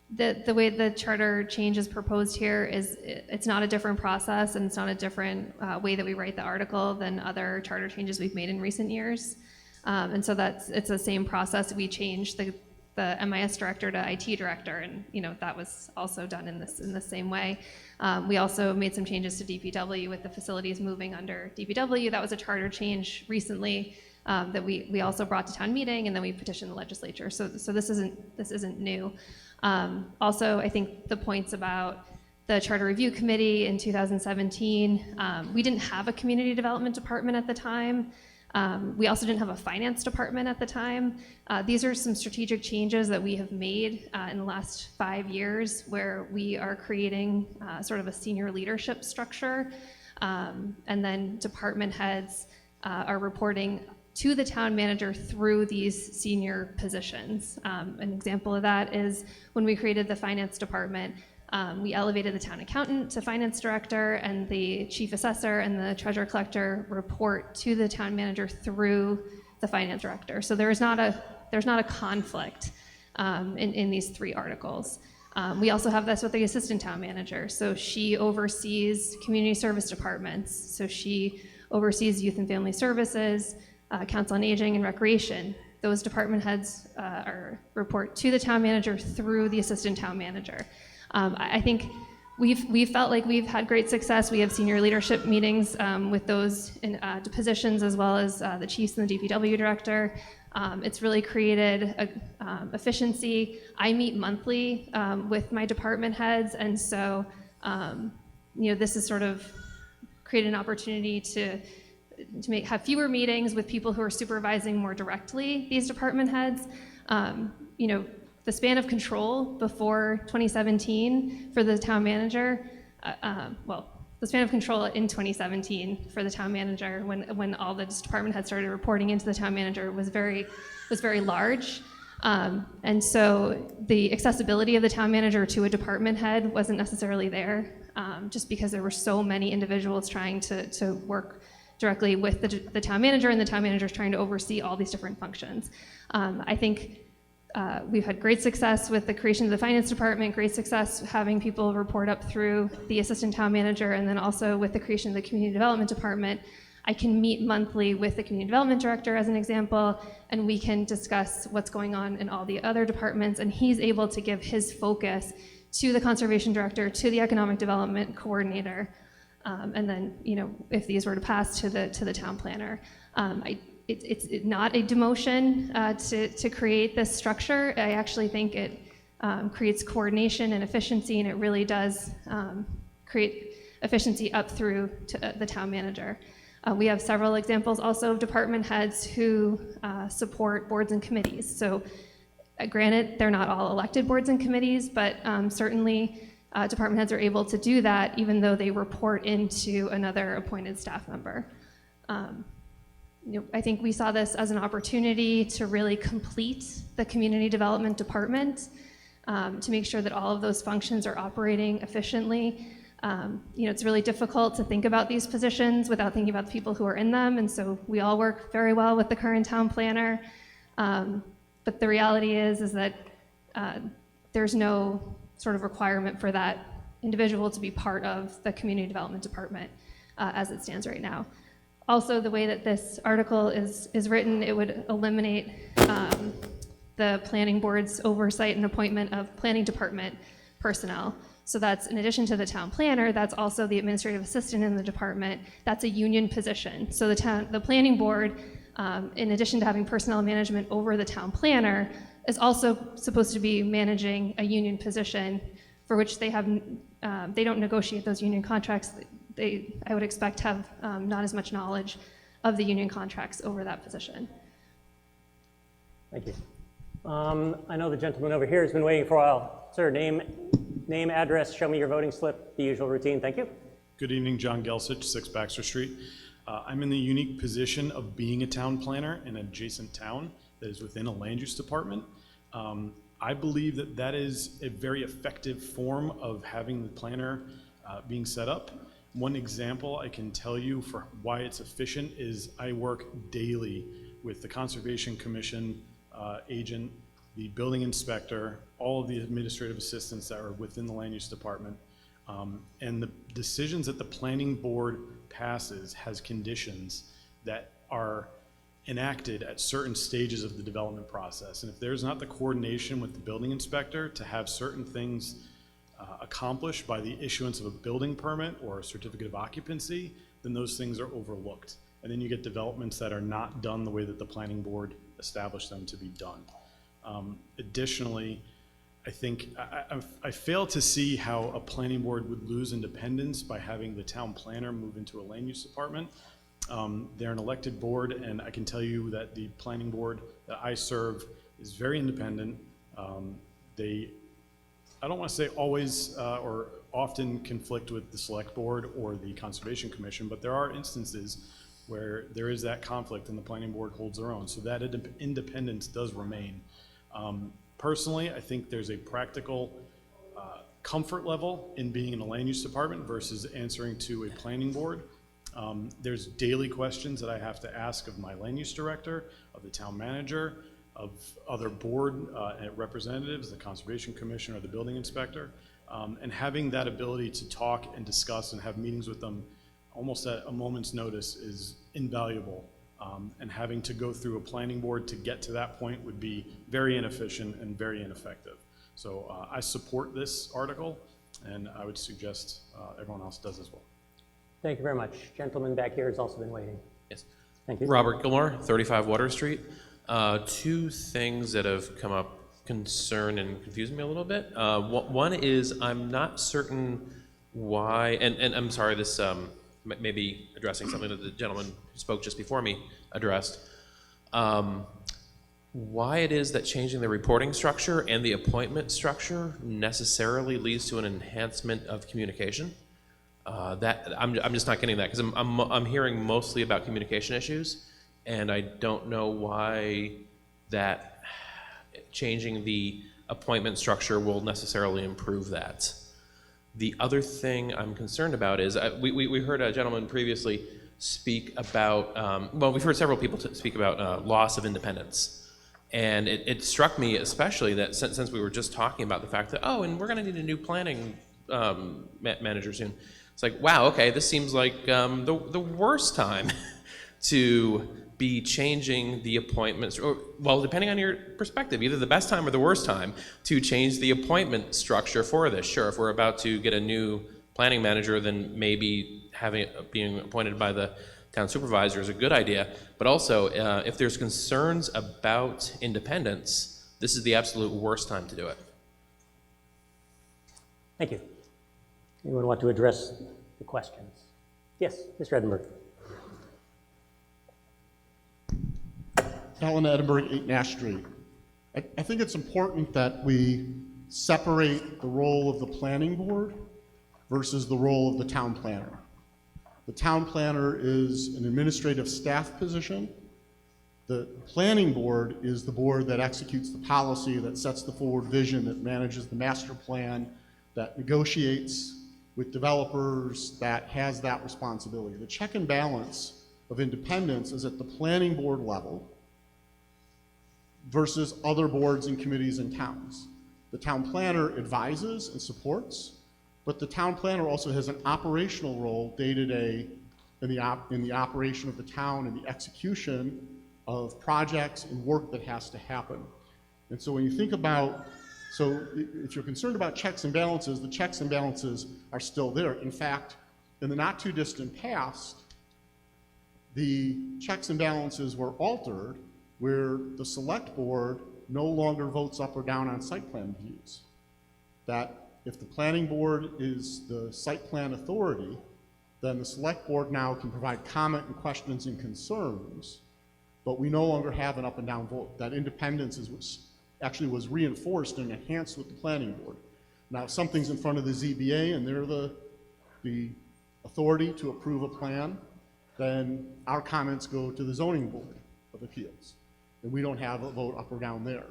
Speaker 12: The way the charter change is proposed here is it's not a different process and it's not a different way that we write the article than other charter changes we've made in recent years. And so it's the same process. We changed the MIS director to IT director, and that was also done in the same way. We also made some changes to DPW with the facilities moving under DPW. That was a charter change recently that we also brought to town meeting, and then we petitioned the legislature. So this isn't new. Also, I think the points about the Charter Review Committee in 2017, we didn't have a community development department at the time. We also didn't have a finance department at the time. These are some strategic changes that we have made in the last 5 years, where we are creating sort of a senior leadership structure, and then department heads are reporting to the town manager through these senior positions. An example of that is when we created the finance department, we elevated the town accountant to finance director, and the chief assessor and the treasurer collector report to the town manager through the finance director. So there's not a conflict in these 3 articles. We also have this with the assistant town manager. So she oversees community service departments. So she oversees youth and family services, council on aging, and recreation. Those department heads report to the town manager through the assistant town manager. I think we've felt like we've had great success. We have senior leadership meetings with those positions, as well as the chiefs and the DPW director. It's really created efficiency. I meet monthly with my department heads, and so this has sort of created an opportunity to have fewer meetings with people who are supervising more directly these department heads. The span of control before 2017 for the town manager, the span of control in 2017 for the town manager, when all the department heads started reporting into the town manager, was very large. And so the accessibility of the town manager to a department head wasn't necessarily there, just because there were so many individuals trying to work directly with the town manager, and the town manager is trying to oversee all these different functions. I think we've had great success with the creation of the finance department, great success having people report up through the assistant town manager, and then also with the creation of the community development department. I can meet monthly with the community development director as an example, and we can discuss what's going on in all the other departments, and he's able to give his focus to the conservation director, to the economic development coordinator, and then, if these were to pass, to the town planner. It's not a demotion to create this structure. I actually think it creates coordination and efficiency, and it really does create efficiency up through to the town manager. We have several examples also of department heads who support boards and committees. So granted, they're not all elected boards and committees, but certainly department heads are able to do that even though they report into another appointed staff member. I think we saw this as an opportunity to really complete the community development department, to make sure that all of those functions are operating efficiently. It's really difficult to think about these positions without thinking about the people who are in them, and so we all work very well with the current town planner. But the reality is that there's no sort of requirement for that individual to be part of the community development department as it stands right now. Also, the way that this article is written, it would eliminate the planning board's oversight and appointment of planning department personnel. So that's, in addition to the town planner, that's also the administrative assistant in the department. That's a union position. So the planning board, in addition to having personnel management over the town planner, is also supposed to be managing a union position for which they don't negotiate those union contracts. I would expect, have not as much knowledge of the union contracts over that position.
Speaker 1: Thank you. I know the gentleman over here has been waiting for a while. Sir, name, address, show me your voting slip, the usual routine. Thank you.
Speaker 14: Good evening, John Gelsich, 6 Baxter Street. I'm in the unique position of being a town planner in an adjacent town that is within a land use department. I believe that is a very effective form of having the planner being set up. One example I can tell you for why it's efficient is I work daily with the Conservation Commission agent, the building inspector, all of the administrative assistants that are within the land use department. And the decisions that the planning board passes has conditions that are enacted at certain stages of the development process. And if there's not the coordination with the building inspector to have certain things accomplished by the issuance of a building permit or a certificate of occupancy, then those things are overlooked. And then you get developments that are not done the way that the planning board established them to be done. Additionally, I think I fail to see how a planning board would lose independence by having the town planner move into a land use department. They're an elected board, and I can tell you that the planning board that I serve is very independent. I don't want to say always or often conflict with the select board or the Conservation Commission, but there are instances where there is that conflict and the planning board holds their own. So that independence does remain. Personally, I think there's a practical comfort level in being in a land use department versus answering to a planning board. There's daily questions that I have to ask of my land use director, of the town manager, of other board representatives, the Conservation Commission or the building inspector, and having that ability to talk and discuss and have meetings with them almost at a moment's notice is invaluable. And having to go through a planning board to get to that point would be very inefficient and very ineffective. So I support this article, and I would suggest everyone else does as well.
Speaker 1: Thank you very much. Gentleman back here has also been waiting.
Speaker 15: Yes.
Speaker 1: Thank you.
Speaker 15: Robert Gilmore, 35 Water Street. 2 things that have come up concern and confuse me a little bit. One is I'm not certain why, and I'm sorry, this may be addressing something that the gentleman who spoke just before me addressed. Why it is that changing the reporting structure and the appointment structure necessarily leads to an enhancement of communication. That I'm just not getting that, because I'm hearing mostly about communication issues, and I don't know why that changing the appointment structure will necessarily improve that. The other thing I'm concerned about is we heard a gentleman previously speak about, well, we've heard several people speak about loss of independence. And it struck me especially that since we were just talking about the fact that, oh, and we're going to need a new planning manager soon. It's like, wow, okay, this seems like the worst time to be changing the appointments, or, well, depending on your perspective, either the best time or the worst time to change the appointment structure for this. Sure, if we're about to get a new planning manager, then maybe being appointed by the town supervisor is a good idea. But also, if there's concerns about independence, this is the absolute worst time to do it.
Speaker 1: Thank you. Anyone want to address the questions? Yes, Mr. Edinburgh.
Speaker 16: Alan Edinburgh, 8 Nash Street. I think it's important that we separate the role of the planning board versus the role of the town planner. The town planner is an administrative staff position. The planning board is the board that executes the policy, that sets the forward vision, that manages the master plan, that negotiates with developers, that has that responsibility. The check and balance of independence is at the planning board level versus other boards and committees in towns. The town planner advises and supports, but the town planner also has an operational role day-to-day in the operation of the town and the execution of projects and work that has to happen. And so when you think about, so if you're concerned about checks and balances, the checks and balances are still there. In fact, in the not too distant past, the checks and balances were altered where the select board no longer votes up or down on site plan reviews. That if the planning board is the site plan authority, then the select board now can provide comment and questions and concerns, but we no longer have an up and down vote. That independence actually was reinforced and enhanced with the planning board. Now, if something's in front of the ZBA and they're the authority to approve a plan, then our comments go to the zoning board of appeals. And we don't have a vote up or down there.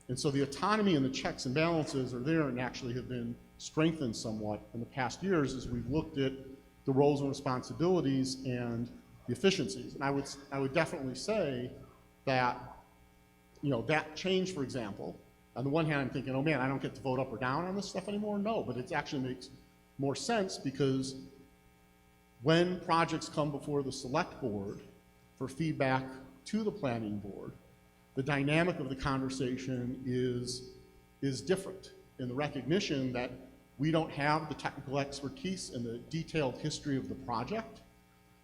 Speaker 16: And so the autonomy and the checks and balances are there and actually have been strengthened somewhat in the past years as we've looked at the roles and responsibilities and the efficiencies. And I would definitely say that, that change, for example, on the one hand, I'm thinking, oh man, I don't get to vote up or down on this stuff anymore. No, but it actually makes more sense because when projects come before the select board for feedback to the planning board, the dynamic of the conversation is different in the recognition that we don't have the technical expertise and the detailed history of the project.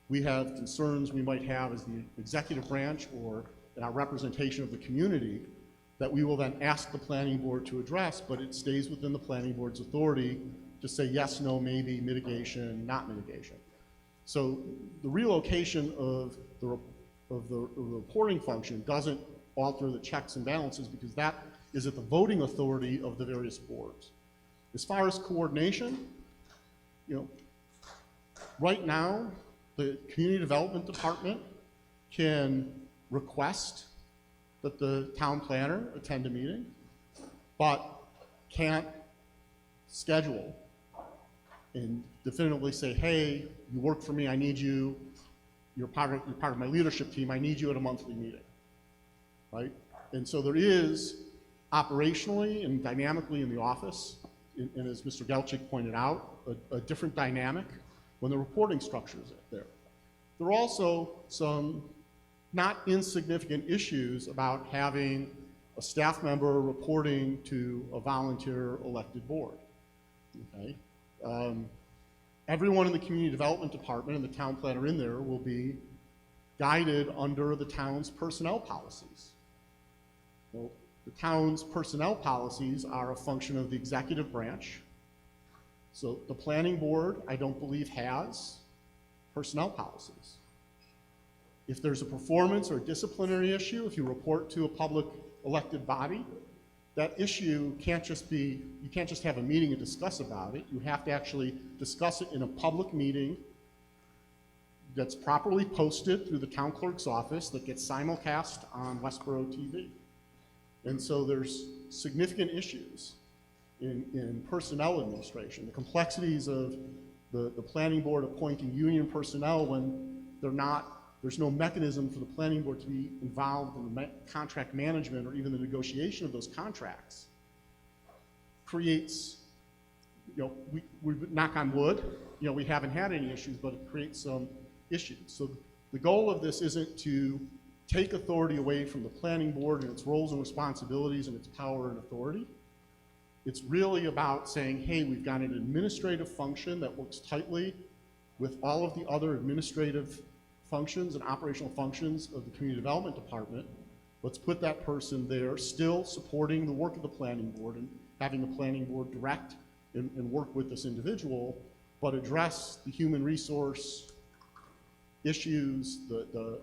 Speaker 16: We have concerns we might have as the executive branch or in our representation of the community that we will then ask the planning board to address, but it stays within the planning board's authority to say yes, no, maybe, mitigation, not mitigation. So the relocation of the reporting function doesn't alter the checks and balances because that is at the voting authority of the various boards. As far as coordination, right now, the Community Development Department can request that the town planner attend a meeting, but can't schedule and definitively say, hey, you work for me, I need you, you're part of my leadership team, I need you at a monthly meeting, right? And so there is operationally and dynamically in the office, and as Mr. Gelchik pointed out, a different dynamic when the reporting structure is there. There are also some not insignificant issues about having a staff member reporting to a volunteer elected board, okay? Everyone in the Community Development Department and the town planner in there will be guided under the town's personnel policies. Well, the town's personnel policies are a function of the executive branch. So the planning board, I don't believe, has personnel policies. If there's a performance or disciplinary issue, if you report to a public elected body, that issue can't just be, you can't just have a meeting and discuss about it. You have to actually discuss it in a public meeting that's properly posted through the town clerk's office that gets simulcast on Westborough TV. And so there's significant issues in personnel administration. The complexities of the planning board appointing union personnel when they're not there's no mechanism for the planning board to be involved in the contract management or even the negotiation of those contracts, creates, we knock on wood, we haven't had any issues, but it creates some issues. So the goal of this isn't to take authority away from the planning board and its roles and responsibilities and its power and authority. It's really about saying, hey, we've got an administrative function that works tightly with all of the other administrative functions and operational functions of the community development department. Let's put that person there, still supporting the work of the planning board and having the planning board direct and work with this individual, but address the human resource issues, the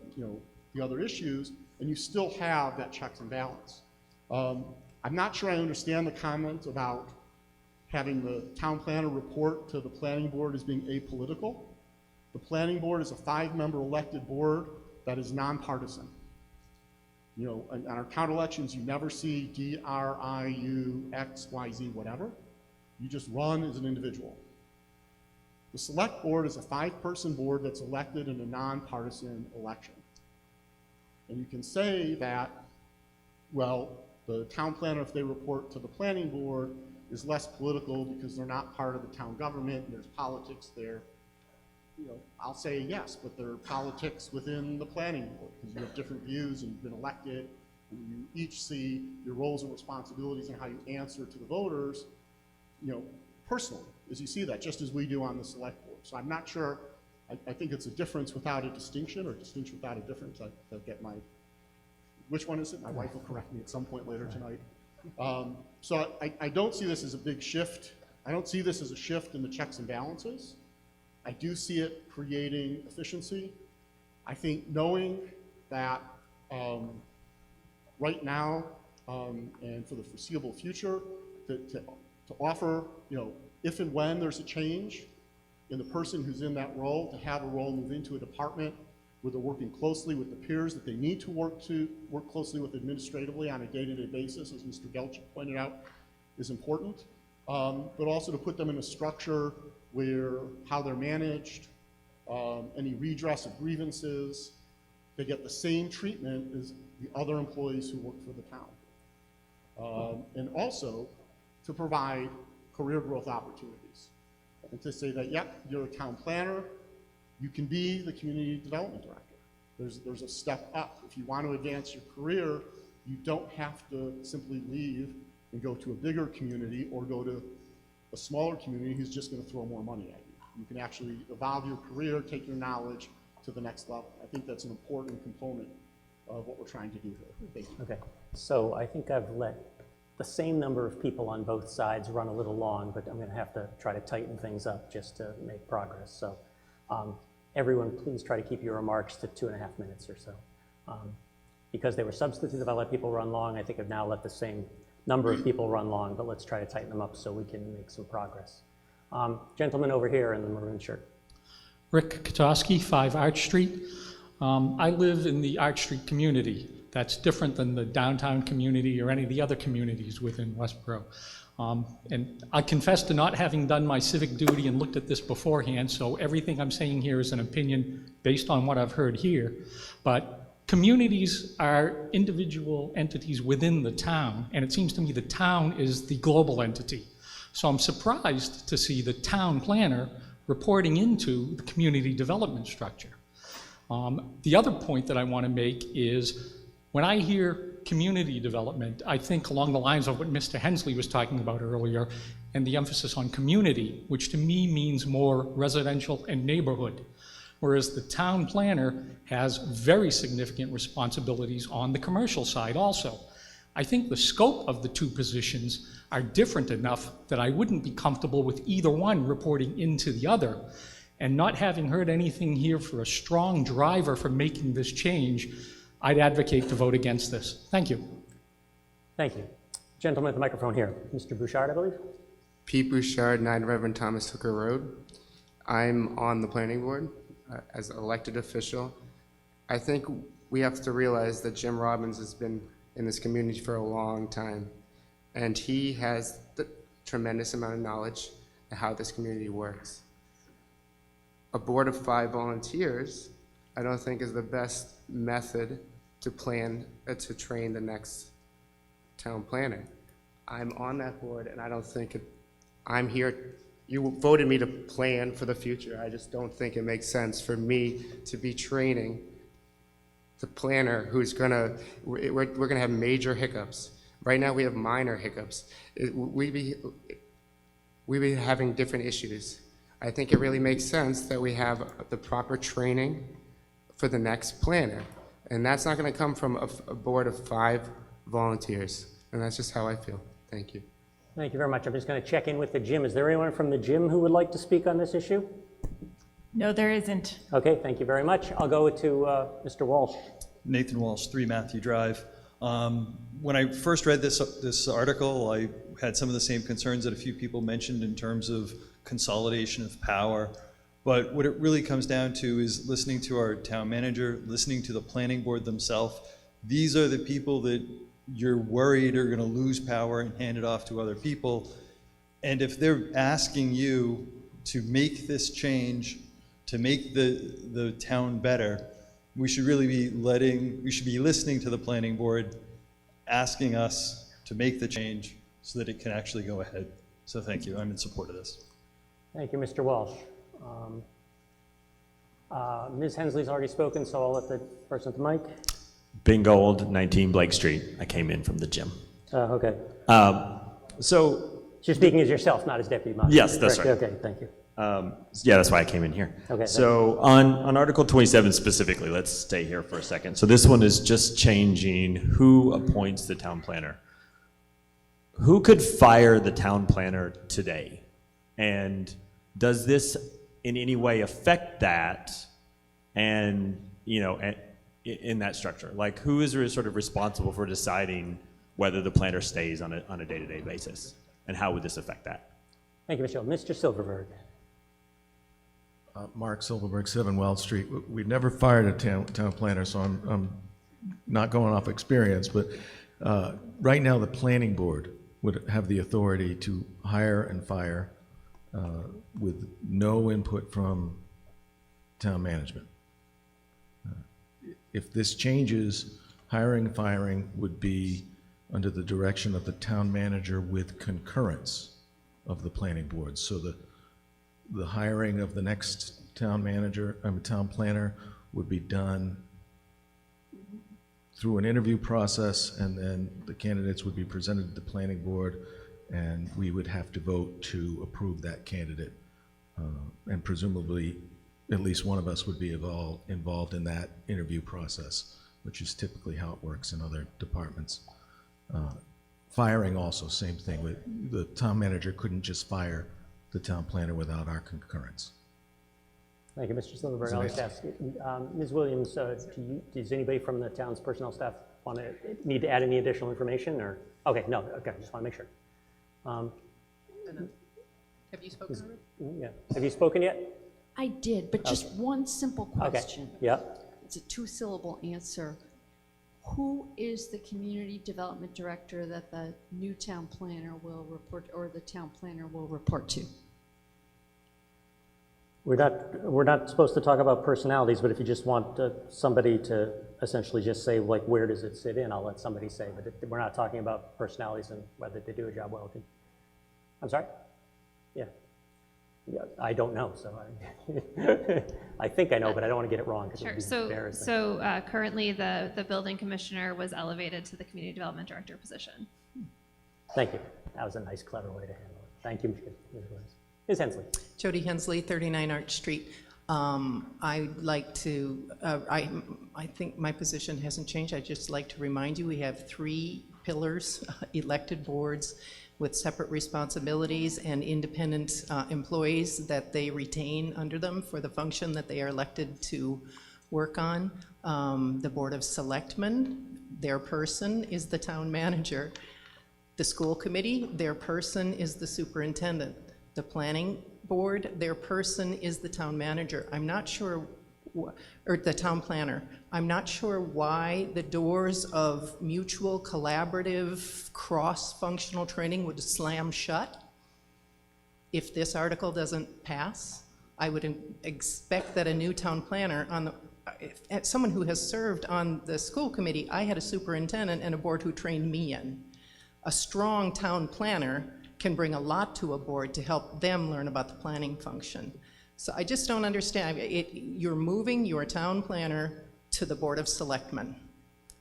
Speaker 16: other issues, and you still have that checks and balance. I'm not sure I understand the comment about having the town planner report to the planning board as being apolitical. The planning board is a 5-member elected board that is nonpartisan. On our town elections, you never see D-R-I-U, X, Y, Z, whatever. You just run as an individual. The select board is a 5-person board that's elected in a nonpartisan election. And you can say that, well, the town planner, if they report to the planning board, is less political because they're not part of the town government and there's politics there. I'll say yes, but there are politics within the planning board because you have different views and you've been elected and you each see your roles and responsibilities and how you answer to the voters, personally, as you see that, just as we do on the select board. So I'm not sure, I think it's a difference without a distinction or a distinction without a difference. I get my, which one is it? My wife will correct me at some point later tonight. So I don't see this as a big shift. I don't see this as a shift in the checks and balances. I do see it creating efficiency. I think knowing that right now and for the foreseeable future, to offer, if and when there's a change in the person who's in that role, to have a role move into a department where they're working closely with the peers that they need to work closely with administratively on a day-to-day basis, as Mr. Gelch pointed out, is important. But also to put them in a structure where how they're managed, any redress of grievances, they get the same treatment as the other employees who work for the town. And also to provide career growth opportunities. And to say that, yep, you're a town planner, you can be the community development director. There's a step up. If you want to advance your career, you don't have to simply leave and go to a bigger community or go to a smaller community who's just going to throw more money at you. You can actually evolve your career, take your knowledge to the next level. I think that's an important component of what we're trying to do here. Thank you.
Speaker 1: Okay, so I think I've let the same number of people on both sides run a little long, but I'm going to have to try to tighten things up just to make progress. So everyone, please try to keep your remarks to 2.5 minutes or so. Because they were substitutive, I let people run long. I think I've now let the same number of people run long, but let's try to tighten them up so we can make some progress. Gentleman over here in the maroon shirt.
Speaker 17: Rick Kotowski, 5 Arch Street. I live in the Arch Street community. That's different than the downtown community or any of the other communities within Westborough. And I confess to not having done my civic duty and looked at this beforehand, so everything I'm saying here is an opinion based on what I've heard here. But communities are individual entities within the town, and it seems to me the town is the global entity. So I'm surprised to see the town planner reporting into the community development structure. The other point that I want to make is when I hear community development, I think along the lines of what Mr. Hensley was talking about earlier and the emphasis on community, which to me means more residential and neighborhood, whereas the town planner has very significant responsibilities on the commercial side also. I think the scope of the two positions are different enough that I wouldn't be comfortable with either one reporting into the other. And not having heard anything here for a strong driver for making this change, I'd advocate to vote against this. Thank you.
Speaker 1: Thank you. Gentleman at the microphone here, Mr. Bouchard, I believe.
Speaker 18: Pete Bouchard, 9 Reverend Thomas Hooker Road. I'm on the planning board as an elected official. I think we have to realize that Jim Robbins has been in this community for a long time, and he has the tremendous amount of knowledge of how this community works. A board of 5 volunteers I don't think is the best method to plan, to train the next town planner. I'm on that board, and I don't think I'm here, you voted me to plan for the future. I just don't think it makes sense for me to be training the planner who's we're gonna have major hiccups. Right now, we have minor hiccups. We'd be having different issues. I think it really makes sense that we have the proper training for the next planner. And that's not gonna come from a board of 5 volunteers. And that's just how I feel. Thank you.
Speaker 1: Thank you very much. I'm just going to check in with the gym. Is there anyone from the gym who would like to speak on this issue?
Speaker 19: No, there isn't.
Speaker 1: Okay, thank you very much. I'll go to Mr. Walsh.
Speaker 20: Nathan Walsh, 3 Matthew Drive. When I first read this article, I had some of the same concerns that a few people mentioned in terms of consolidation of power. But what it really comes down to is listening to our town manager, listening to the planning board themselves. These are the people that you're worried are going to lose power and hand it off to other people. And if they're asking you to make this change, to make the town better, we should really be listening to the planning board, asking us to make the change so that it can actually go ahead. So thank you. I'm in support of this.
Speaker 1: Thank you, Mr. Walsh. Ms. Hensley's already spoken, so I'll let the person at the mic.
Speaker 3: Ben Gold, 19 Blake Street. I came in from the gym.
Speaker 1: Okay.
Speaker 3: So
Speaker 1: you're speaking as yourself, not as deputy moderator.
Speaker 3: Yes, that's
Speaker 1: correct?
Speaker 3: right.
Speaker 1: Okay, thank you.
Speaker 3: Yeah, that's why I came in here.
Speaker 1: Okay.
Speaker 3: So on Article 27 specifically, let's stay here for a second. So this one is just changing who appoints the town planner. Who could fire the town planner today? And does this in any way affect that? And, you know, in that structure, like who is sort of responsible for deciding whether the planner stays on a day-to-day basis? And how would this affect that?
Speaker 1: Thank you, Michelle. Mr. Silverberg.
Speaker 13: Mark Silverberg, 7 Wells Street. We've never fired a town planner, so I'm not going off experience, but right now the planning board would have the authority to hire and fire with no input from town management. If this changes, hiring and firing would be under the direction of the town manager with concurrence of the planning board. So the hiring of the next town planner would be done through an interview process, and then the candidates would be presented to the planning board, and we would have to vote to approve that candidate. And presumably, at least one of us would be involved in that interview process, which is typically how it works in other departments. Firing also, same thing. The town manager couldn't just fire the town planner without our concurrence.
Speaker 1: Thank you, Mr. Silverberg. I'll just ask, Ms. Williams, does anybody from the town's personnel staff need to add any additional information, or? Okay, no, okay, just want to make sure.
Speaker 5: Have you spoken already?
Speaker 1: Yeah, have you spoken yet?
Speaker 9: I did, but just one simple question.
Speaker 1: Okay, yep.
Speaker 9: It's a 2-syllable answer. Who is the community development director that the new town planner will report, or the town planner will report to?
Speaker 1: We're not supposed to talk about personalities, but if you just want somebody to essentially just say, like, where does it sit in, I'll let somebody say, but we're not talking about personalities and whether they do a job well. I'm sorry? Yeah. I don't know, so I think I know, but I don't want to get it wrong because it would be embarrassing.
Speaker 12: So currently the building commissioner was elevated to the community development director position.
Speaker 1: Thank you. That was a nice, clever way to handle it. Thank you, Ms. Williams. Ms. Hensley.
Speaker 5: Jody Hensley, 39 Arch Street. I'd like to, I think my position hasn't changed. I'd just like to remind you, we have 3 pillars, elected boards with separate responsibilities and independent employees that they retain under them for the function that they are elected to work on. The Board of Selectmen, their person is the town manager. The school committee, their person is the superintendent. The planning board, their person is the town manager. I'm not sure, or the town planner. I'm not sure why the doors of mutual, collaborative, cross-functional training would slam shut. If this article doesn't pass, I would expect that a new town planner as someone who has served on the school committee, I had a superintendent and a board who trained me in. A strong town planner can bring a lot to a board to help them learn about the planning function. So I just don't understand. You're moving your town planner to the Board of Selectmen,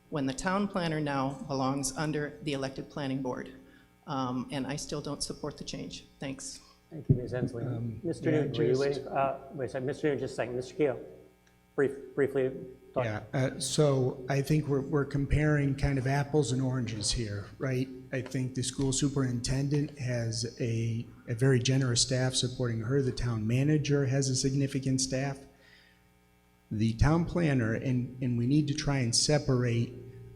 Speaker 5: when the town planner now belongs under the elected planning board. And I still don't support the change. Thanks.
Speaker 1: Thank you, Ms. Hensley. Mr. Newton, were you waiting? Wait a second, Mr. Newton, just a second. Mr. Keough, briefly talk.
Speaker 6: Yeah, so I think we're comparing kind of apples and oranges here, right? I think the school superintendent has a very generous staff supporting her. The town manager has a significant staff. The town planner, and we need to try and separate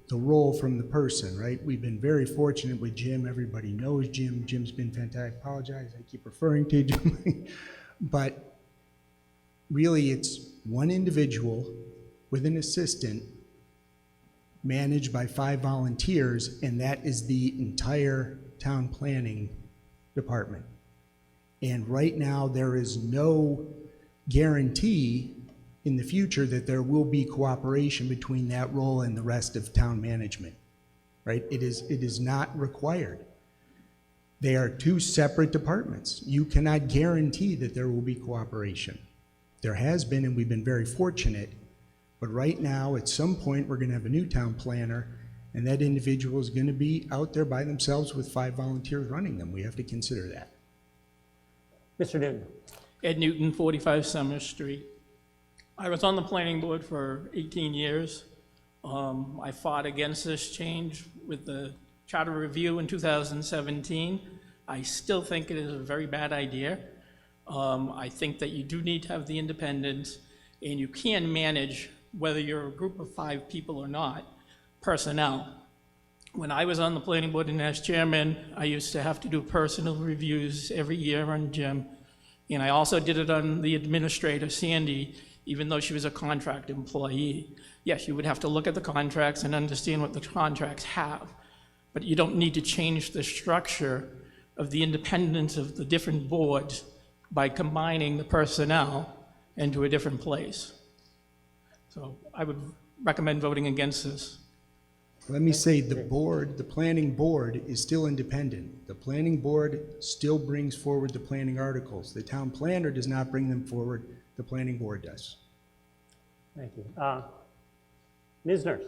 Speaker 6: the role from the person, right? We've been very fortunate with Jim. Everybody knows Jim. Jim's been fantastic. I apologize, I keep referring to Jim. But really, it's one individual with an assistant managed by 5 volunteers, and that is the entire town planning department. And right now, there is no guarantee in the future that there will be cooperation between that role and the rest of town management, right? It is not required. They are 2 separate departments. You cannot guarantee that there will be cooperation. There has been, and we've been very fortunate, but right now, at some point, we're gonna have a new town planner, and that individual is gonna be out there by themselves with 5 volunteers running them. We have to consider that.
Speaker 1: Mr. Newton.
Speaker 21: Ed Newton, 45 Summer Street. I was on the planning board for 18 years. I fought against this change with the charter review in 2017. I still think it is a very bad idea. I think that you do need to have the independence, and you can manage, whether you're a group of 5 people or not, personnel. When I was on the planning board and as chairman, I used to have to do personal reviews every year on Jim. And I also did it on the administrator, Sandy, even though she was a contract employee. Yes, you would have to look at the contracts and understand what the contracts have, but you don't need to change the structure of the independence of the different boards by combining the personnel into a different place. So I would recommend voting against this.
Speaker 6: Let me say, the board, the planning board is still independent. The planning board still brings forward the planning articles. The town planner does not bring them forward. The planning board does.
Speaker 1: Thank you. Ms. Nurse.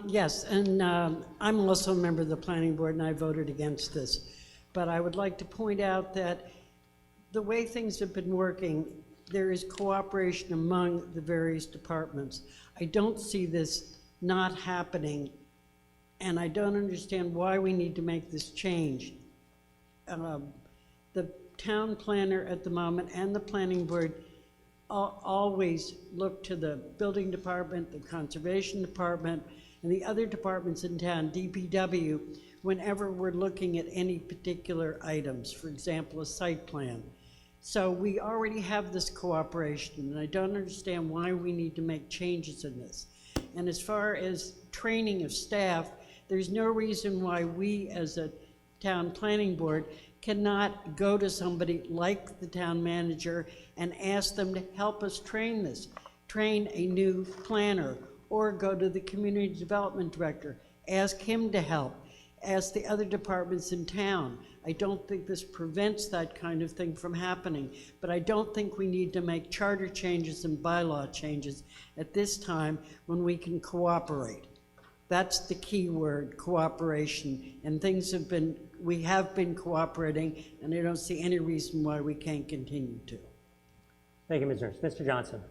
Speaker 10: Yes, and I'm also a member of the planning board, and I voted against this. But I would like to point out that the way things have been working, there is cooperation among the various departments. I don't see this not happening, and I don't understand why we need to make this change. The town planner at the moment and the planning board always look to the building department, the conservation department, and the other departments in town, DPW, whenever we're looking at any particular items, for example, a site plan. So we already have this cooperation, and I don't understand why we need to make changes in this. And as far as training of staff, there's no reason why we as a town planning board cannot go to somebody like the town manager and ask them to help us train this, train a new planner, or go to the community development director, ask him to help, ask the other departments in town. I don't think this prevents that kind of thing from happening, but I don't think we need to make charter changes and bylaw changes at this time when we can cooperate. That's the key word, cooperation, and we have been cooperating, and I don't see any reason why we can't continue to.
Speaker 1: Thank you, Ms. Nurse. Mr. Johnson.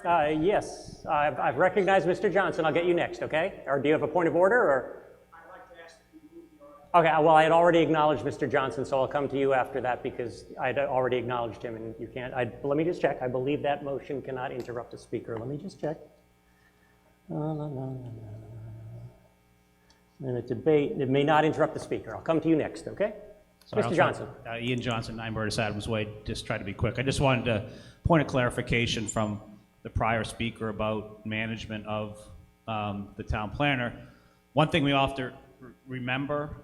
Speaker 1: Yes, I've recognized Mr. Johnson. I'll get you next, okay? Or do you have a point of order, or? I'd like to ask that you move the order. Okay, well, I had already acknowledged Mr. Johnson, so I'll come to you after that because I'd already acknowledged him, and you can't. Let me just check. I believe that motion cannot interrupt the speaker. Let me just check. In a debate, it may not interrupt the speaker. I'll come to you next, okay?
Speaker 22: Sorry,
Speaker 1: Mr. Johnson.
Speaker 22: Ian Johnson, 9 Burtis Adams Way. Just try to be quick. I just wanted to point of clarification from the prior speaker about management of the town planner. One thing we often remember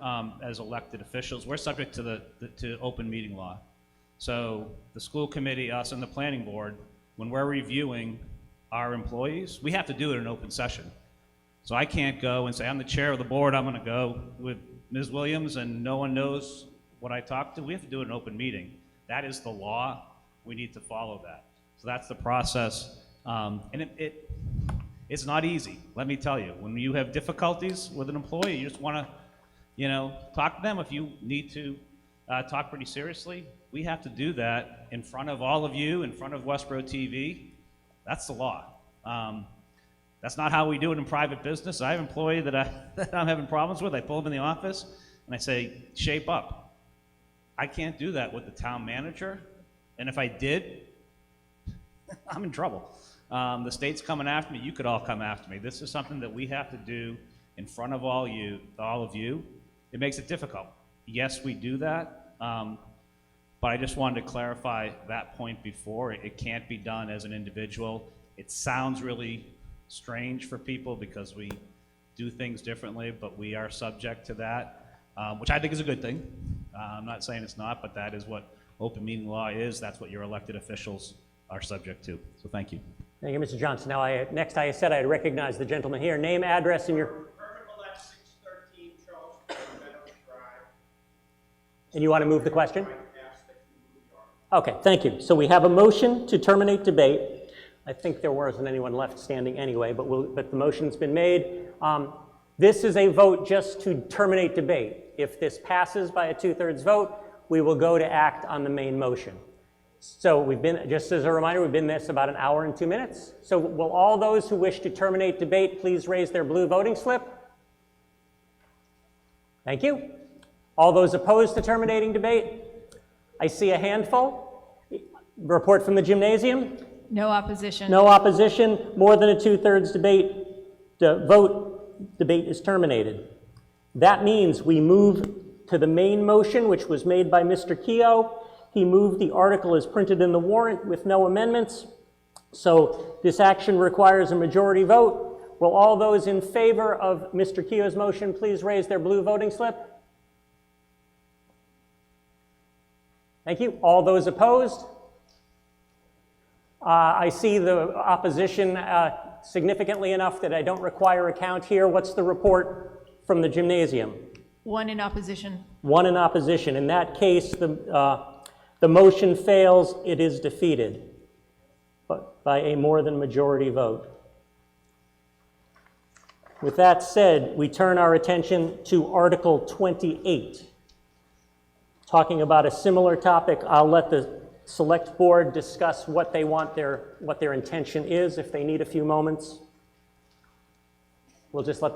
Speaker 22: as elected officials, we're subject to to open meeting law. So the school committee, us and the planning board, when we're reviewing our employees, we have to do it in open session. So I can't go and say, I'm the chair of the board, I'm gonna go with Ms. Williams, and no one knows what I talked to. We have to do it in an open meeting. That is the law. We need to follow that. So that's the process. And it's not easy, let me tell you. When you have difficulties with an employee, you just wanna, talk to them. If you need to talk pretty seriously, we have to do that in front of all of you, in front of Westborough TV. That's the law. That's not how we do it in private business. I have an employee that I'm having problems with. I pull them in the office and I say, shape up. I can't do that with the town manager. And if I did, I'm in trouble. The state's coming after me. You could all come after me. This is something that we have to do in front of all of you. It makes it difficult. Yes, we do that. But I just wanted to clarify that point before. It can't be done as an individual. It sounds really strange for people because we do things differently, but we are subject to that, which I think is a good thing. I'm not saying it's not, but that is what open meeting law is. That's what your elected officials are subject to. So thank you.
Speaker 1: Thank you, Mr. Johnson. Now, next I said I'd recognize the gentleman here. Name, address, and your... And you want to move the question? Okay, thank you. So we have a motion to terminate debate. I think there wasn't anyone left standing anyway, but the motion's been made. This is a vote just to terminate debate. If this passes by a 2/3 vote, we will go to act on the main motion. So just as a reminder, we've been this about an hour and 2 minutes. So will all those who wish to terminate debate please raise their blue voting slip? Thank you. All those opposed to terminating debate? I see a handful. Report from the gymnasium?
Speaker 19: No opposition.
Speaker 1: No opposition. More than a 2/3 vote, debate is terminated. That means we move to the main motion, which was made by Mr. Keogh. He moved the article as printed in the warrant with no amendments. So this action requires a majority vote. Will all those in favor of Mr. Keogh's motion please raise their blue voting slip? Thank you. All those opposed? I see the opposition significantly enough that I don't require a count here. What's the report from the gymnasium?
Speaker 19: 1 in opposition.
Speaker 1: 1 in opposition. In that case, the motion fails. It is defeated but by a more than majority vote. With that said, we turn our attention to Article 28. Talking about a similar topic, I'll let the Select Board discuss what they want what their intention is if they need a few moments. We'll just let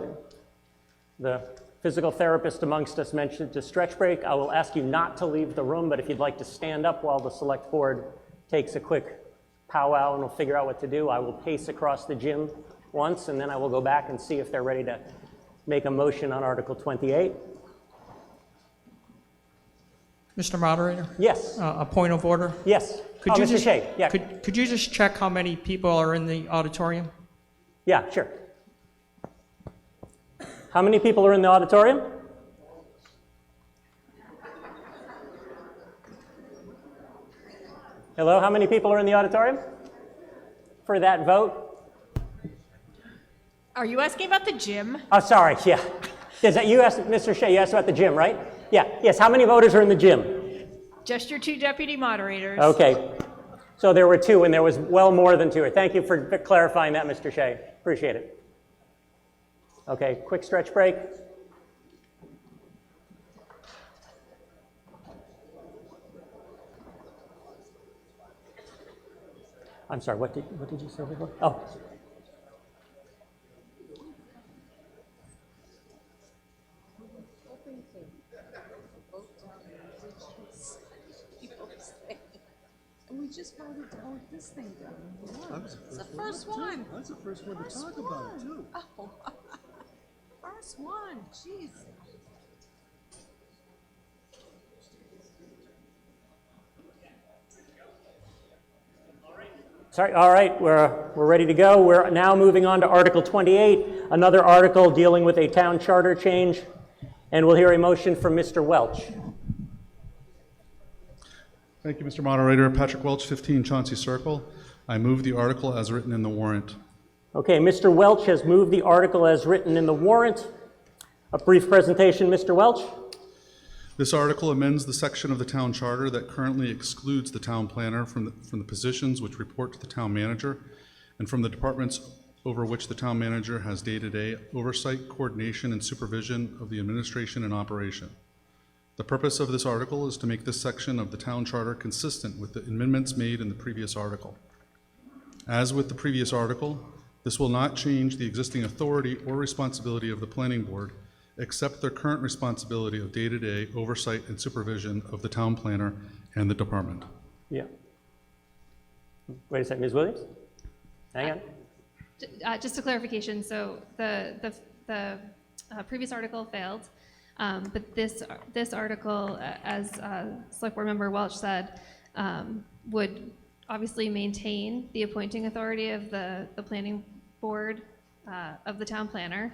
Speaker 1: the physical therapist amongst us mention to stretch break. I will ask you not to leave the room, but if you'd like to stand up while the Select Board takes a quick powwow and we'll figure out what to do, I will pace across the gym once and then I will go back and see if they're ready to make a motion on Article 28.
Speaker 2: Mr. Moderator?
Speaker 1: Yes.
Speaker 2: A point of order?
Speaker 1: Yes.
Speaker 2: Could you
Speaker 1: Mr.
Speaker 2: just,
Speaker 1: Shea, yeah.
Speaker 2: Could you just check how many people are in the auditorium?
Speaker 1: Yeah, sure. How many people are in the auditorium? Hello, how many people are in the auditorium for that vote?
Speaker 19: Are you asking about the gym?
Speaker 1: Oh, sorry, yeah. You asked, Mr. Shea, you asked about the gym, right? Yeah, yes, how many voters are in the gym?
Speaker 19: Just your 2 deputy moderators.
Speaker 1: Okay, so there were 2 and there was well more than 2. Thank you for clarifying that, Mr. Shea. Appreciate it. Okay, quick stretch break. I'm sorry, what did you say before? Oh.
Speaker 7: We just voted to vote this thing down. It's the first one.
Speaker 23: That's the first one to talk about it, too.
Speaker 7: Oh, first one, jeez.
Speaker 1: Sorry, all right, we're ready to go. We're now moving on to Article 28, another article dealing with a town charter change, and we'll hear a motion from Mr. Welch.
Speaker 23: Thank you, Mr. Moderator. Patrick Welch, 15 Chauncey Circle.
Speaker 4: I move the article as written in the warrant.
Speaker 1: Okay, Mr. Welch has moved the article as written in the warrant. A brief presentation, Mr. Welch.
Speaker 4: This article amends the section of the town charter that currently excludes the town planner from the positions which report to the town manager and from the departments over which the town manager has day-to-day oversight, coordination, and supervision of the administration and operation. The purpose of this article is to make this section of the town charter consistent with the amendments made in the previous article. As with the previous article, this will not change the existing authority or responsibility of the planning board, except their current responsibility of day-to-day oversight and supervision of the town planner and the department.
Speaker 1: Yeah. Wait a second, Ms. Williams? Hang on.
Speaker 12: Just a clarification, so the previous article failed, but this article, as Select Board Member Welch said, would obviously maintain the appointing authority of the planning board of the town planner.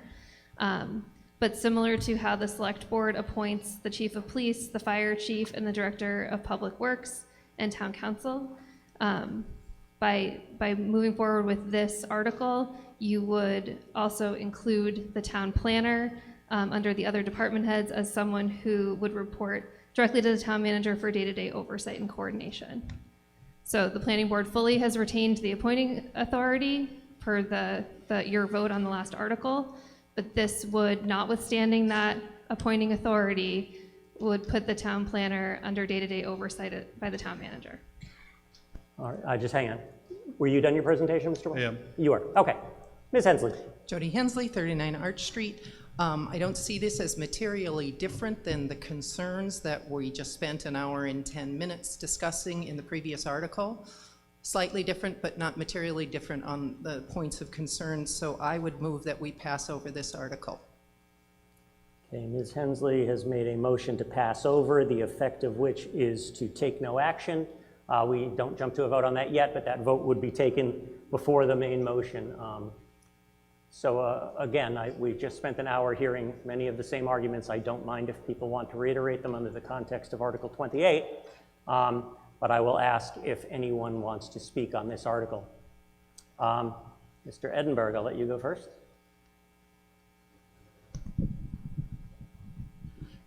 Speaker 12: But similar to how the select board appoints the chief of police, the fire chief, and the director of public works and town council, by moving forward with this article, you would also include the town planner under the other department heads as someone who would report directly to the town manager for day-to-day oversight and coordination. So the planning board fully has retained the appointing authority per your vote on the last article, but this would, notwithstanding that appointing authority, would put the town planner under day-to-day oversight by the town manager.
Speaker 1: All right, just hang on. Were you done your presentation, Mr. Welch?
Speaker 4: I am.
Speaker 1: You are, okay. Ms. Hensley.
Speaker 5: Jody Hensley, 39 Arch Street. I don't see this as materially different than the concerns that we just spent an hour and 10 minutes discussing in the previous article. Slightly different, but not materially different on the points of concern, so I would move that we pass over this article.
Speaker 1: Okay, Ms. Hensley has made a motion to pass over, the effect of which is to take no action. We don't jump to a vote on that yet, but that vote would be taken before the main motion. Again, we've just spent an hour hearing many of the same arguments. I don't mind if people want to reiterate them under the context of Article 28, but I will ask if anyone wants to speak on this article. Mr. Edinburgh, I'll let you go first.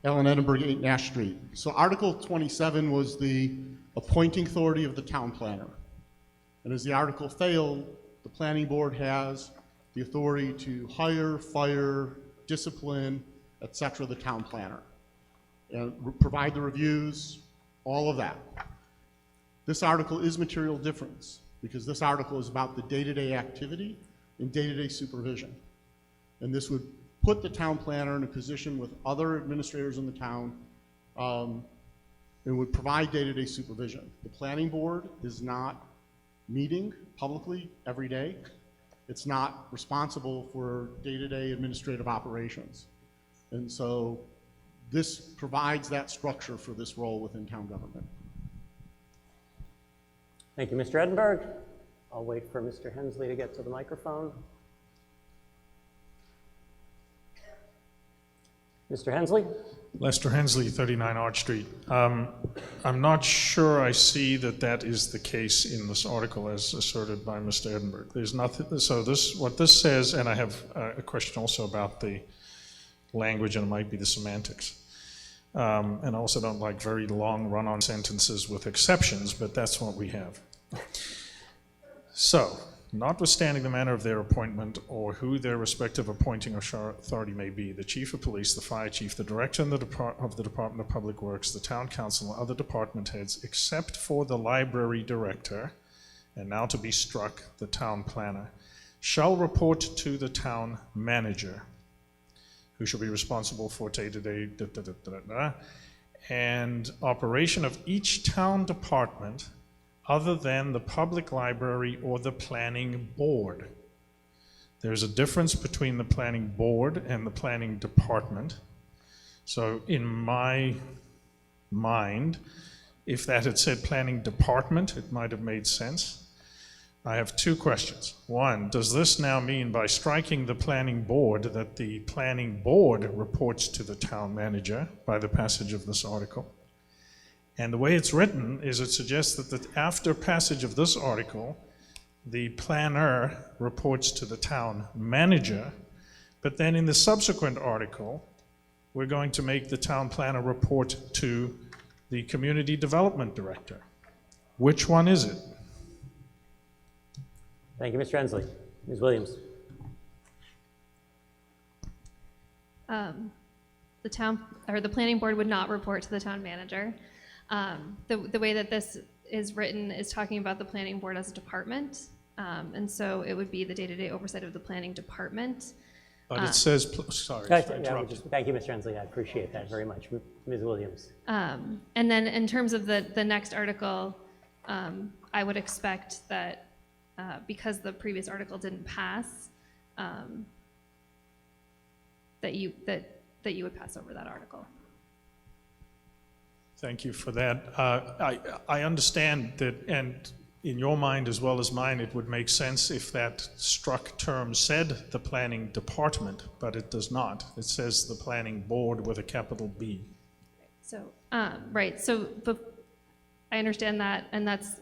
Speaker 16: Alan Edinburgh, 8 Nash Street. So Article 27 was the appointing authority of the town planner. And as the article failed, the planning board has the authority to hire, fire, discipline, etc. the town planner, and provide the reviews, all of that. This article is material difference because this article is about the day-to-day activity and day-to-day supervision. And this would put the town planner in a position with other administrators in the town and would provide day-to-day supervision. The planning board is not meeting publicly every day. It's not responsible for day-to-day administrative operations. And so this provides that structure for this role within town government.
Speaker 1: Thank you, Mr. Edinburgh. I'll wait for Mr. Hensley to get to the microphone. Mr. Hensley?
Speaker 8: Lester Hensley, 39 Arch Street. I'm not sure I see that is the case in this article as asserted by Mr. Edinburgh. There's nothing, so what this says, and I have a question also about the language, and it might be the semantics. And I also don't like very long run-on sentences with exceptions, but that's what we have. So, notwithstanding the manner of their appointment or who their respective appointing authority may be, the chief of police, the fire chief, the director of the Department of Public Works, the town council, and other department heads, except for the library director, and now to be struck, the town planner, shall report to the town manager, who shall be responsible for day-to-day and operation of each town department other than the public library or the planning board. There's a difference between the planning board and the planning department. So in my mind, if that had said planning department, it might have made sense. I have two questions. One, does this now mean by striking the planning board that the planning board reports to the town manager by the passage of this article? And the way it's written is it suggests that after passage of this article, the planner reports to the town manager, but then in the subsequent article, we're going to make the town planner report to the community development director. Which one is it?
Speaker 1: Thank you, Mr. Hensley. Ms. Williams.
Speaker 12: The town, or the planning board would not report to the town manager. The way that this is written is talking about the planning board as a department. And so it would be the day-to-day oversight of the planning department.
Speaker 8: But it says, sorry,
Speaker 1: Yeah,
Speaker 8: interrupt.
Speaker 1: thank you, Mr. Hensley. I appreciate that very much. Ms. Williams.
Speaker 12: And then in terms of the next article, I would expect that because the previous article didn't pass, that you would pass over that article.
Speaker 8: Thank you for that. I understand that, and in your mind as well as mine, it would make sense if that struck term said the planning department, but it does not. It says the planning board with a capital B.
Speaker 12: So, right, so I understand that, and that's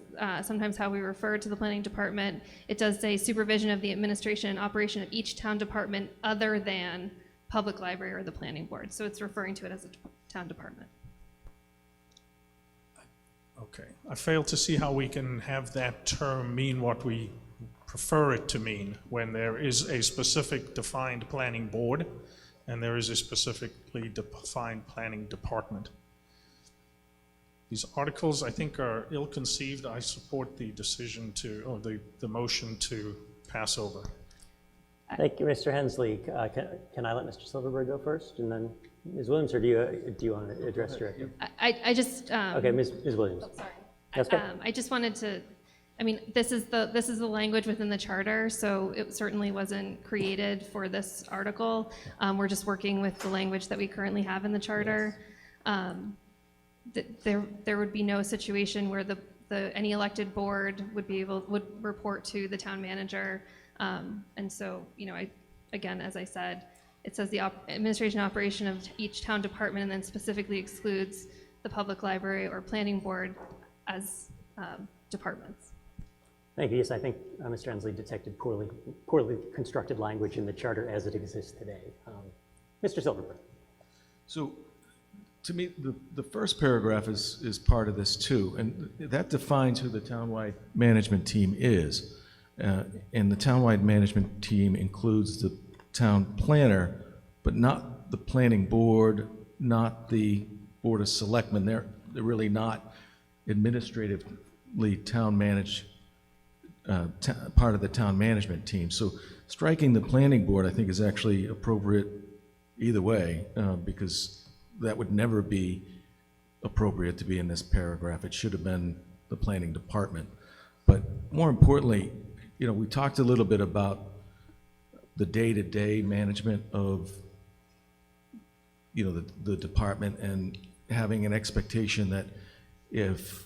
Speaker 12: sometimes how we refer to the planning department. It does say supervision of the administration and operation of each town department other than public library or the planning board. So it's referring to it as a town department.
Speaker 8: Okay, I fail to see how we can have that term mean what we prefer it to mean when there is a specific defined planning board and there is a specifically defined planning department. These articles, I think, are ill-conceived. I support the decision to, or the motion to pass over.
Speaker 1: Thank you, Mr. Hensley. Can I let Mr. Silverberg go first, and then Ms. Williams, or do you want to address directly?
Speaker 12: I just
Speaker 1: Okay, Ms. Williams.
Speaker 12: Oh, sorry.
Speaker 1: That's good.
Speaker 12: I just wanted to, I mean, this is the language within the charter, so it certainly wasn't created for this article. We're just working with the language that we currently have in the charter. There would be no situation where any elected board would report to the town manager. And so, you know, again, as I said, it says the administration and operation of each town department, and then specifically excludes the public library or planning board as departments.
Speaker 1: Thank you. Yes, I think Mr. Hensley detected poorly constructed language in the charter as it exists today. Mr. Silverberg.
Speaker 13: So, to me, the first paragraph is part of this too, and that defines who the townwide management team is. And the townwide management team includes the town planner, but not the planning board, not the board of selectmen. They're really not administratively town managed, part of the town management team. So striking the planning board, I think, is actually appropriate either way, because that would never be appropriate to be in this paragraph. It should have been the planning department. But more importantly, you know, we talked a little bit about the day-to-day management of, you know, the department, and having an expectation that if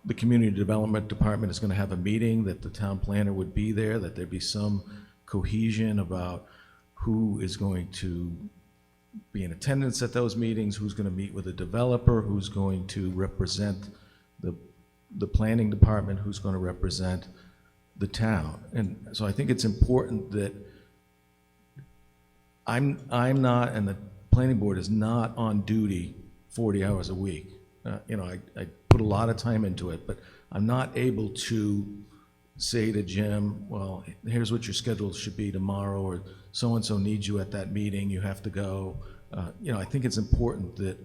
Speaker 13: the community development department is going to have a meeting, that the town planner would be there, that there'd be some cohesion about who is going to be in attendance at those meetings, who's going to meet with a developer, who's going to represent the planning department, who's going to represent the town. And so I think it's important that I'm not, and the planning board is not on duty 40 hours a week. You know, I put a lot of time into it, but I'm not able to say to Jim, well, here's what your schedule should be tomorrow, or so-and-so needs you at that meeting, you have to go. You know, I think it's important that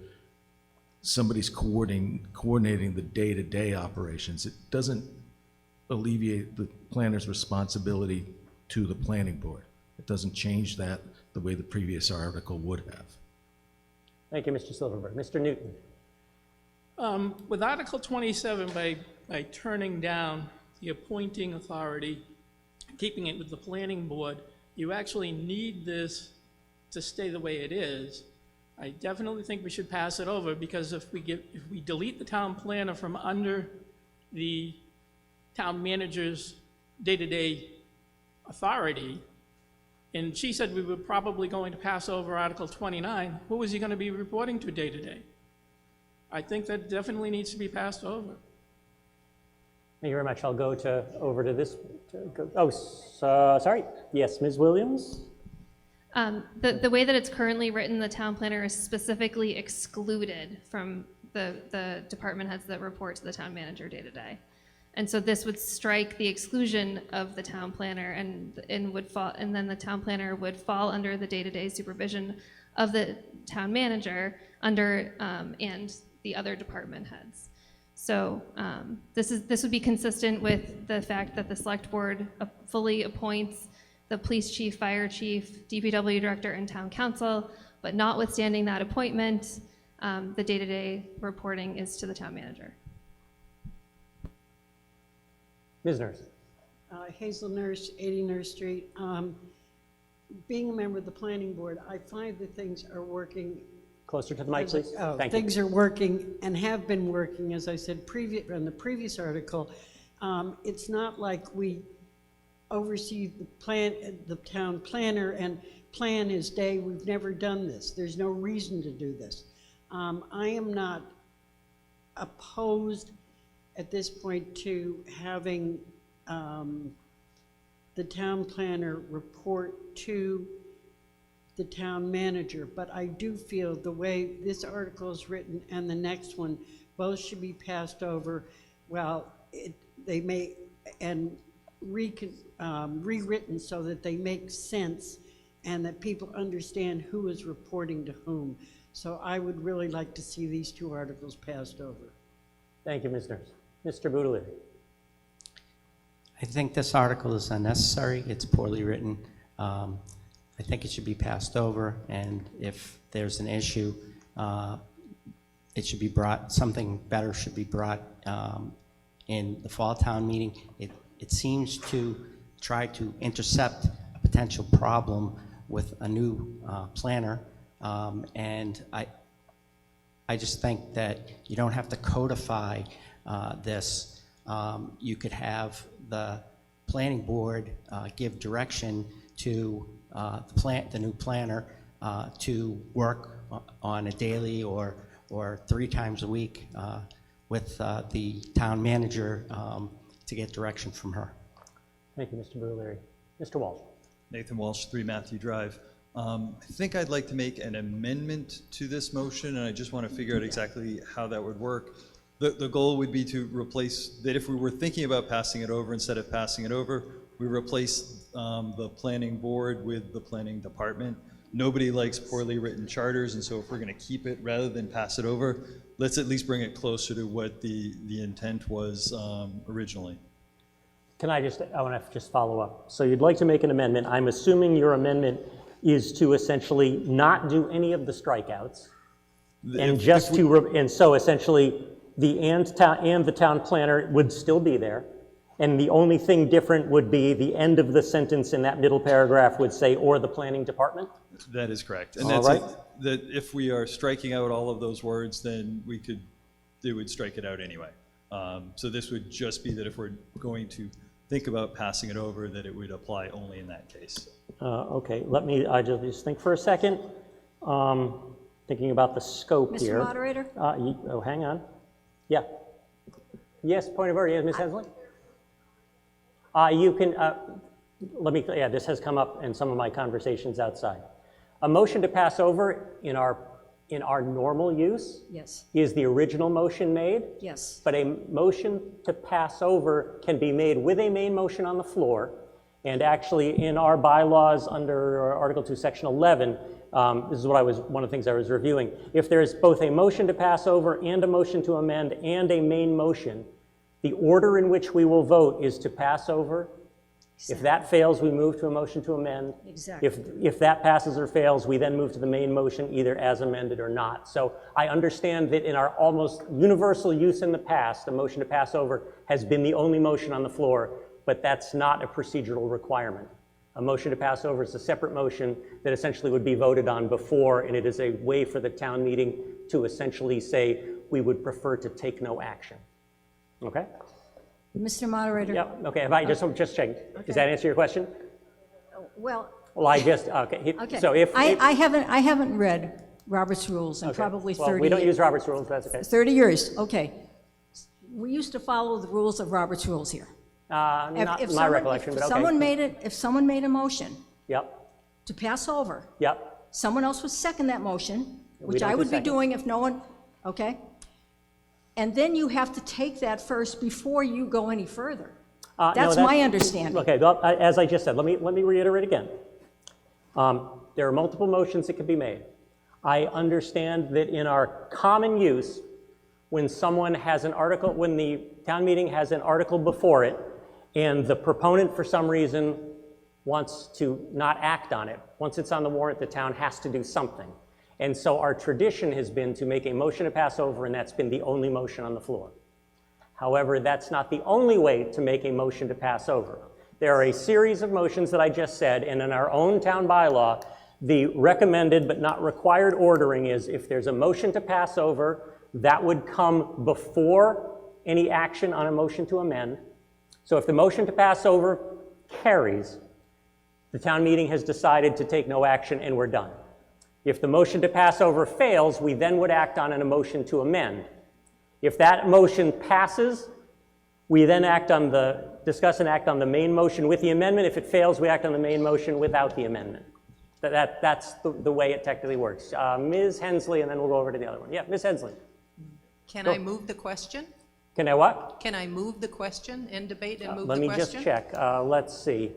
Speaker 13: somebody's coordinating the day-to-day operations. It doesn't alleviate the planner's responsibility to the planning board. It doesn't change that the way the previous article would have.
Speaker 1: Thank you, Mr. Silverberg. Mr. Newton.
Speaker 21: With Article 27, by turning down the appointing authority, keeping it with the planning board, you actually need this to stay the way it is. I definitely think we should pass it over, because if we delete the town planner from under the town manager's day-to-day authority, and she said we were probably going to pass over Article 29, who is he going to be reporting to day-to-day? I think that definitely needs to be passed over.
Speaker 1: Thank you very much. I'll go over to this. Sorry. Yes, Ms. Williams?
Speaker 12: The way that it's currently written, the town planner is specifically excluded from the department heads that report to the town manager day to day. And so this would strike the exclusion of the town planner and then the town planner would fall under the day-to-day supervision of the town manager under and the other department heads. So this would be consistent with the fact that the select board fully appoints the police chief, fire chief, DPW director, and town council, but notwithstanding that appointment, the day-to-day reporting is to the town manager.
Speaker 1: Ms. Nurse.
Speaker 10: Hazel Nurse, 80 Nurse Street. Being a member of the planning board, I find that things are working.
Speaker 1: Closer to the mic, please. Thank
Speaker 10: Things
Speaker 1: you.
Speaker 10: are working and have been working, as I said in the previous article. It's not like we oversee the town planner and plan his day. We've never done this. There's no reason to do this. I am not opposed at this point to having the town planner report to the town manager, but I do feel the way this article is written and the next one both should be passed over. Well, they may and rewritten so that they make sense and that people understand who is reporting to whom. So I would really like to see these two articles passed over.
Speaker 1: Thank you, Ms. Nurse. Mr. Boudelier.
Speaker 11: I think this article is unnecessary. It's poorly written. I think it should be passed over, and if there's an issue, it should be brought, something better should be brought in the fall town meeting. It seems to try to intercept a potential problem with a new planner, and I just think that you don't have to codify this. You could have the planning board give direction to the new planner to work on a daily or 3 times a week with the town manager to get direction from her.
Speaker 1: Thank you, Mr. Boudelier. Mr. Walsh.
Speaker 20: Nathan Walsh, 3 Matthew Drive. I think I'd like to make an amendment to this motion, and I just want to figure out exactly how that would work. The goal would be to replace that. If we were thinking about passing it over, instead of passing it over, we replace the planning board with the planning department. Nobody likes poorly written charters, and so if we're going to keep it rather than pass it over, let's at least bring it closer to what the intent was originally.
Speaker 1: I want to just follow up. So you'd like to make an amendment. I'm assuming your amendment is to essentially not do any of the strikeouts, and so essentially the town planner would still be there, and the only thing different would be the end of the sentence in that middle paragraph would say, or the planning department?
Speaker 20: That is correct. And
Speaker 1: all
Speaker 20: that's
Speaker 1: right.
Speaker 20: That if we are striking out all of those words, then they would strike it out anyway. So this would just be that if we're going to think about passing it over, that it would apply only in that case.
Speaker 1: Okay, I just think for a second. Thinking about the scope here.
Speaker 7: Mr. Moderator?
Speaker 1: Hang on. Yeah. Yes, point of order. Yes, Ms. Hensley? You can, this has come up in some of my conversations outside. A motion to pass over in our normal use
Speaker 7: Yes.
Speaker 1: is the original motion made.
Speaker 7: Yes.
Speaker 1: But a motion to pass over can be made with a main motion on the floor. And actually in our bylaws under Article 2, Section 11, this is one of the things I was reviewing. If there's both a motion to pass over and a motion to amend and a main motion, the order in which we will vote is to pass over. Exactly. If that fails, we move to a motion to amend.
Speaker 7: Exactly.
Speaker 1: If that passes or fails, we then move to the main motion, either as amended or not. So I understand that in our almost universal use in the past, a motion to pass over has been the only motion on the floor, but that's not a procedural requirement. A motion to pass over is a separate motion that essentially would be voted on before, and it is a way for the town meeting to essentially say, we would prefer to take no action. Okay?
Speaker 7: Mr. Moderator?
Speaker 1: Yeah, okay, if I just checking.
Speaker 7: Okay.
Speaker 1: Does that answer your question?
Speaker 7: Well,
Speaker 1: okay.
Speaker 7: okay.
Speaker 1: So
Speaker 7: I haven't read Robert's rules in probably 30 years.
Speaker 1: We don't use Robert's rules, that's okay.
Speaker 7: 30 years, okay. We used to follow the rules of Robert's Rules here.
Speaker 1: Not
Speaker 7: If
Speaker 1: my
Speaker 7: someone-
Speaker 1: recollection,
Speaker 7: if
Speaker 1: but okay.
Speaker 7: If someone made a motion
Speaker 1: Yep,
Speaker 7: to pass over,
Speaker 1: yep.
Speaker 7: someone else would second that motion,
Speaker 1: We
Speaker 7: which
Speaker 1: don't
Speaker 7: I
Speaker 1: do
Speaker 7: would be
Speaker 1: seconds.
Speaker 7: doing if no one, okay? And then you have to take that first before you go any further.
Speaker 1: No,
Speaker 7: That's my understanding.
Speaker 1: Okay, well, as I just said, let me reiterate again. There are multiple motions that could be made. I understand that in our common use, when someone has an article, when the town meeting has an article before it, and the proponent for some reason wants to not act on it, once it's on the warrant, the town has to do something. And so our tradition has been to make a motion to pass over, and that's been the only motion on the floor. However, that's not the only way to make a motion to pass over. There are a series of motions that I just said, and in our own town bylaw, the recommended but not required ordering is if there's a motion to pass over, that would come before any action on a motion to amend. So if the motion to pass over carries, the town meeting has decided to take no action and we're done. If the motion to pass over fails, we then would act on a motion to amend. If that motion passes, we then discuss and act on the main motion with the amendment. If it fails, we act on the main motion without the amendment. That's the way it technically works. Ms. Hensley, and then we'll go over to the other one. Yeah, Ms. Hensley.
Speaker 5: Can
Speaker 1: Go.
Speaker 5: I move the question?
Speaker 1: Can I what?
Speaker 5: Can I move the question and debate and move the
Speaker 1: Let me
Speaker 5: question?
Speaker 1: just check. Let's see.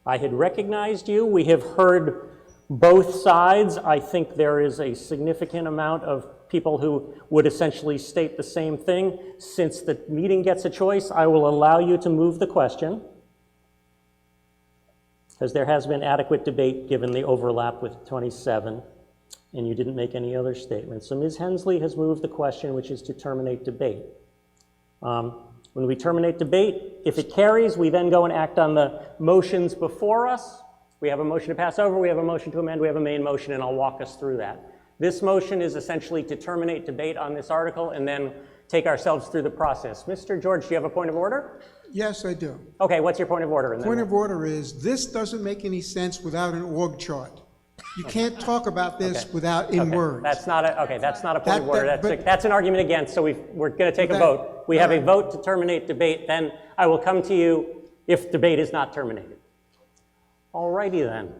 Speaker 1: I had recognized you. We have heard both sides. I think there is a significant amount of people who would essentially state the same thing. Since the meeting gets a choice, I will allow you to move the question, because there has been adequate debate given the overlap with 27, and you didn't make any other statements. So Ms. Hensley has moved the question, which is to terminate debate. When we terminate debate, if it carries, we then go and act on the motions before us. We have a motion to pass over, we have a motion to amend, we have a main motion, and I'll walk us through that. This motion is essentially to terminate debate on this article and then take ourselves through the process. Mr. George, do you have a point of order?
Speaker 14: Yes, I do.
Speaker 1: Okay, what's your point of order? And then
Speaker 14: Point of order is, this doesn't make any sense without an org chart. You can't talk about this without in words.
Speaker 1: That's not a point of order.
Speaker 14: but-
Speaker 1: That's an argument against, so we're going to take a vote. We have a vote to terminate debate, then I will come to you if debate is not terminated. All righty then.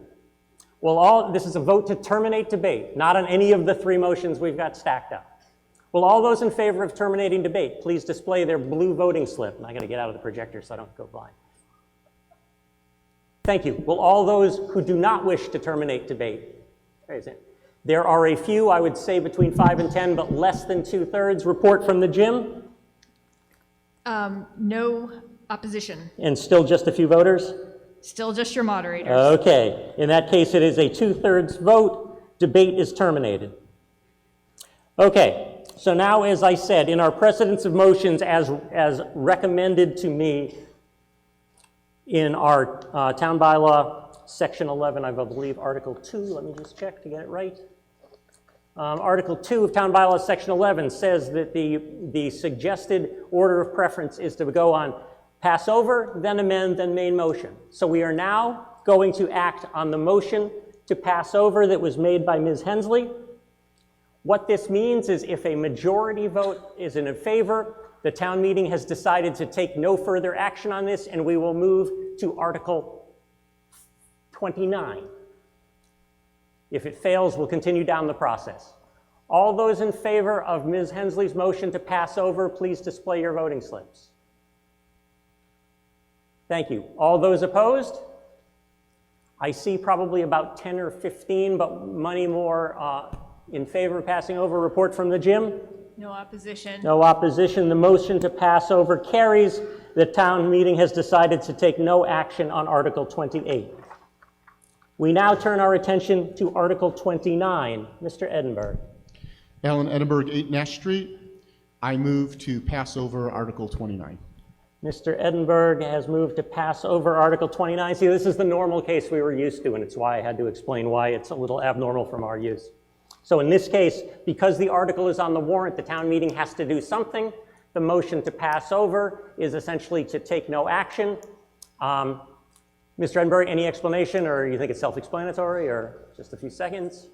Speaker 1: Well, this is a vote to terminate debate, not on any of the three motions we've got stacked up. Will all those in favor of terminating debate please display their blue voting slip? And I got to get out of the projector so I don't go blind. Thank you. Will all those who do not wish to terminate debate raise it? There are a few, I would say between 5 and 10, but less than 2/3. Report from the gym.
Speaker 19: No opposition.
Speaker 1: And still just a few voters?
Speaker 19: Still just your moderators.
Speaker 1: Okay. In that case, it is a 2/3 vote. Debate is terminated. Okay. So now, as I said, in our precedence of motions as recommended to me in our town bylaw, section 11, I believe, article 2, let me just check to get it right. Article 2 of town bylaws, section 11, says that the suggested order of preference is to go on pass over, then amend, then main motion. So we are now going to act on the motion to pass over that was made by Ms. Hensley. What this means is if a majority vote is in favor, the town meeting has decided to take no further action on this, and we will move to Article 29. If it fails, we'll continue down the process. All those in favor of Ms. Hensley's motion to pass over, please display your voting slips. Thank you. All those opposed? I see probably about 10 or 15, but many more in favor of passing over. Report from the gym.
Speaker 19: No opposition.
Speaker 1: No opposition. The motion to pass over carries. The town meeting has decided to take no action on Article 28. We now turn our attention to Article 29. Mr. Edinburgh.
Speaker 16: Alan Edinburgh, 8 Nash Street. I move to pass over Article 29.
Speaker 1: Mr. Edinburgh has moved to pass over Article 29. See, this is the normal case we were used to, and it's why I had to explain why it's a little abnormal from our use. So in this case, because the article is on the warrant, the town meeting has to do something. The motion to pass over is essentially to take no action. Mr. Edinburgh, any explanation, or you think it's self-explanatory, or just a few seconds?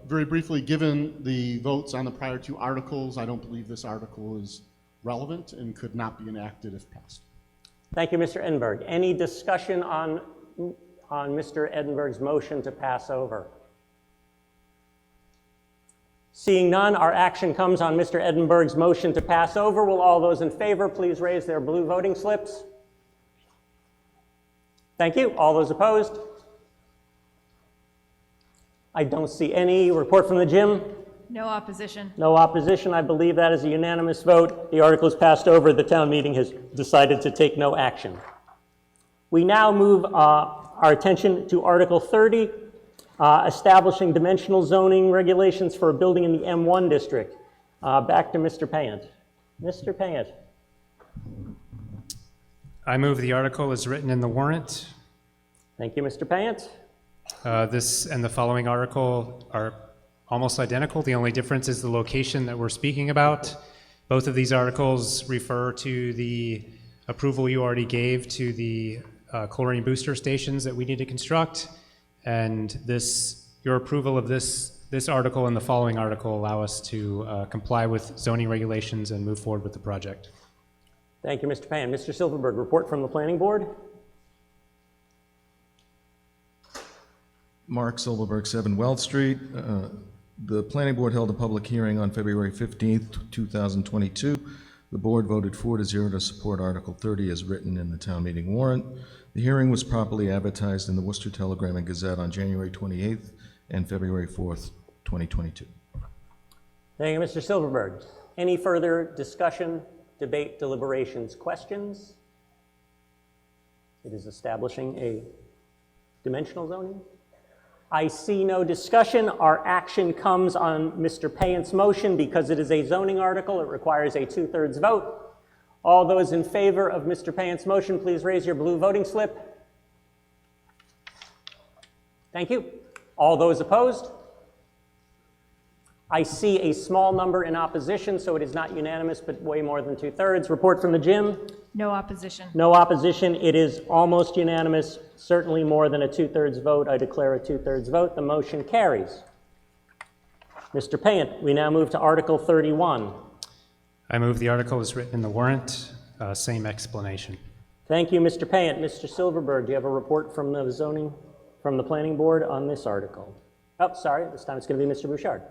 Speaker 16: Very briefly, given the votes on the prior two articles, I don't believe this article is relevant and could not be enacted if passed.
Speaker 1: Thank you, Mr. Edinburgh. Any discussion on Mr. Edinburgh's motion to pass over? Seeing none, our action comes on Mr. Edinburgh's motion to pass over. Will all those in favor please raise their blue voting slips? Thank you. All those opposed? I don't see any. Report from the Jim?
Speaker 19: No opposition.
Speaker 1: No opposition. I believe that is a unanimous vote. The article is passed over. The town meeting has decided to take no action. We now move our attention to Article 30, establishing dimensional zoning regulations for a building in the M1 district. Back to Mr. Payant. Mr. Payant.
Speaker 15: I move the article as written in the warrant.
Speaker 1: Thank you, Mr. Payant.
Speaker 15: This and the following article are almost identical. The only difference is the location that we're speaking about. Both of these articles refer to the approval you already gave to the chlorine booster stations that we need to construct. And your approval of this article and the following article allow us to comply with zoning regulations and move forward with the project.
Speaker 1: Thank you, Mr. Payant. Mr. Silverberg, report from the Planning Board.
Speaker 13: Mark Silverberg, 7 Wells Street. The Planning Board held a public hearing on February 15th, 2022. The board voted 4-0 to support Article 30 as written in the town meeting warrant. The hearing was properly advertised in the Worcester Telegram and Gazette on January 28th and February 4th, 2022.
Speaker 1: Thank you, Mr. Silverberg. Any further discussion, debate, deliberations, questions? It is establishing a dimensional zoning. I see no discussion. Our action comes on Mr. Payant's motion. Because it is a zoning article, it requires a 2/3 vote. All those in favor of Mr. Payant's motion, please raise your blue voting slip. Thank you. All those opposed? I see a small number in opposition, so it is not unanimous, but way more than 2/3. Report from the Jim?
Speaker 19: No opposition.
Speaker 1: No opposition. It is almost unanimous, certainly more than a 2/3 vote. I declare a 2/3 vote. The motion carries. Mr. Payant, we now move to Article 31.
Speaker 15: I move the article as written in the warrant. Same explanation.
Speaker 1: Thank you, Mr. Payant. Mr. Silverberg, do you have a report from the zoning, from the Planning Board on this article? Oh, sorry, this time it's going to be Mr. Bouchard.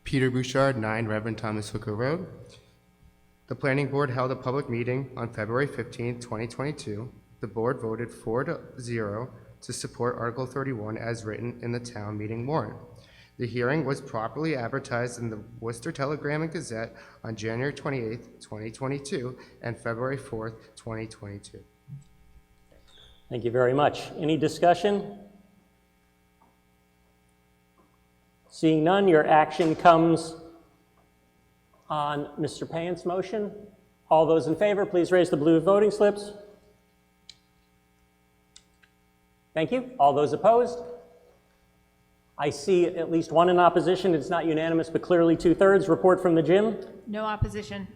Speaker 17: Peter Bouchard, 9 Reverend Thomas Hooker Road. The Planning Board held a public meeting on February 15, 2022. The board voted 4-0 to support Article 31 as written in the town meeting warrant. The hearing was properly advertised in the Worcester Telegram and Gazette on January 28, 2022 and February 4th, 2022.
Speaker 1: Thank you very much. Any discussion? Seeing none, your action comes on Mr. Payant's motion. All those in favor, please raise the blue voting slips. Thank you. All those opposed? I see at least one in opposition. It's not unanimous, but clearly 2/3. Report from the Jim?
Speaker 19: No opposition.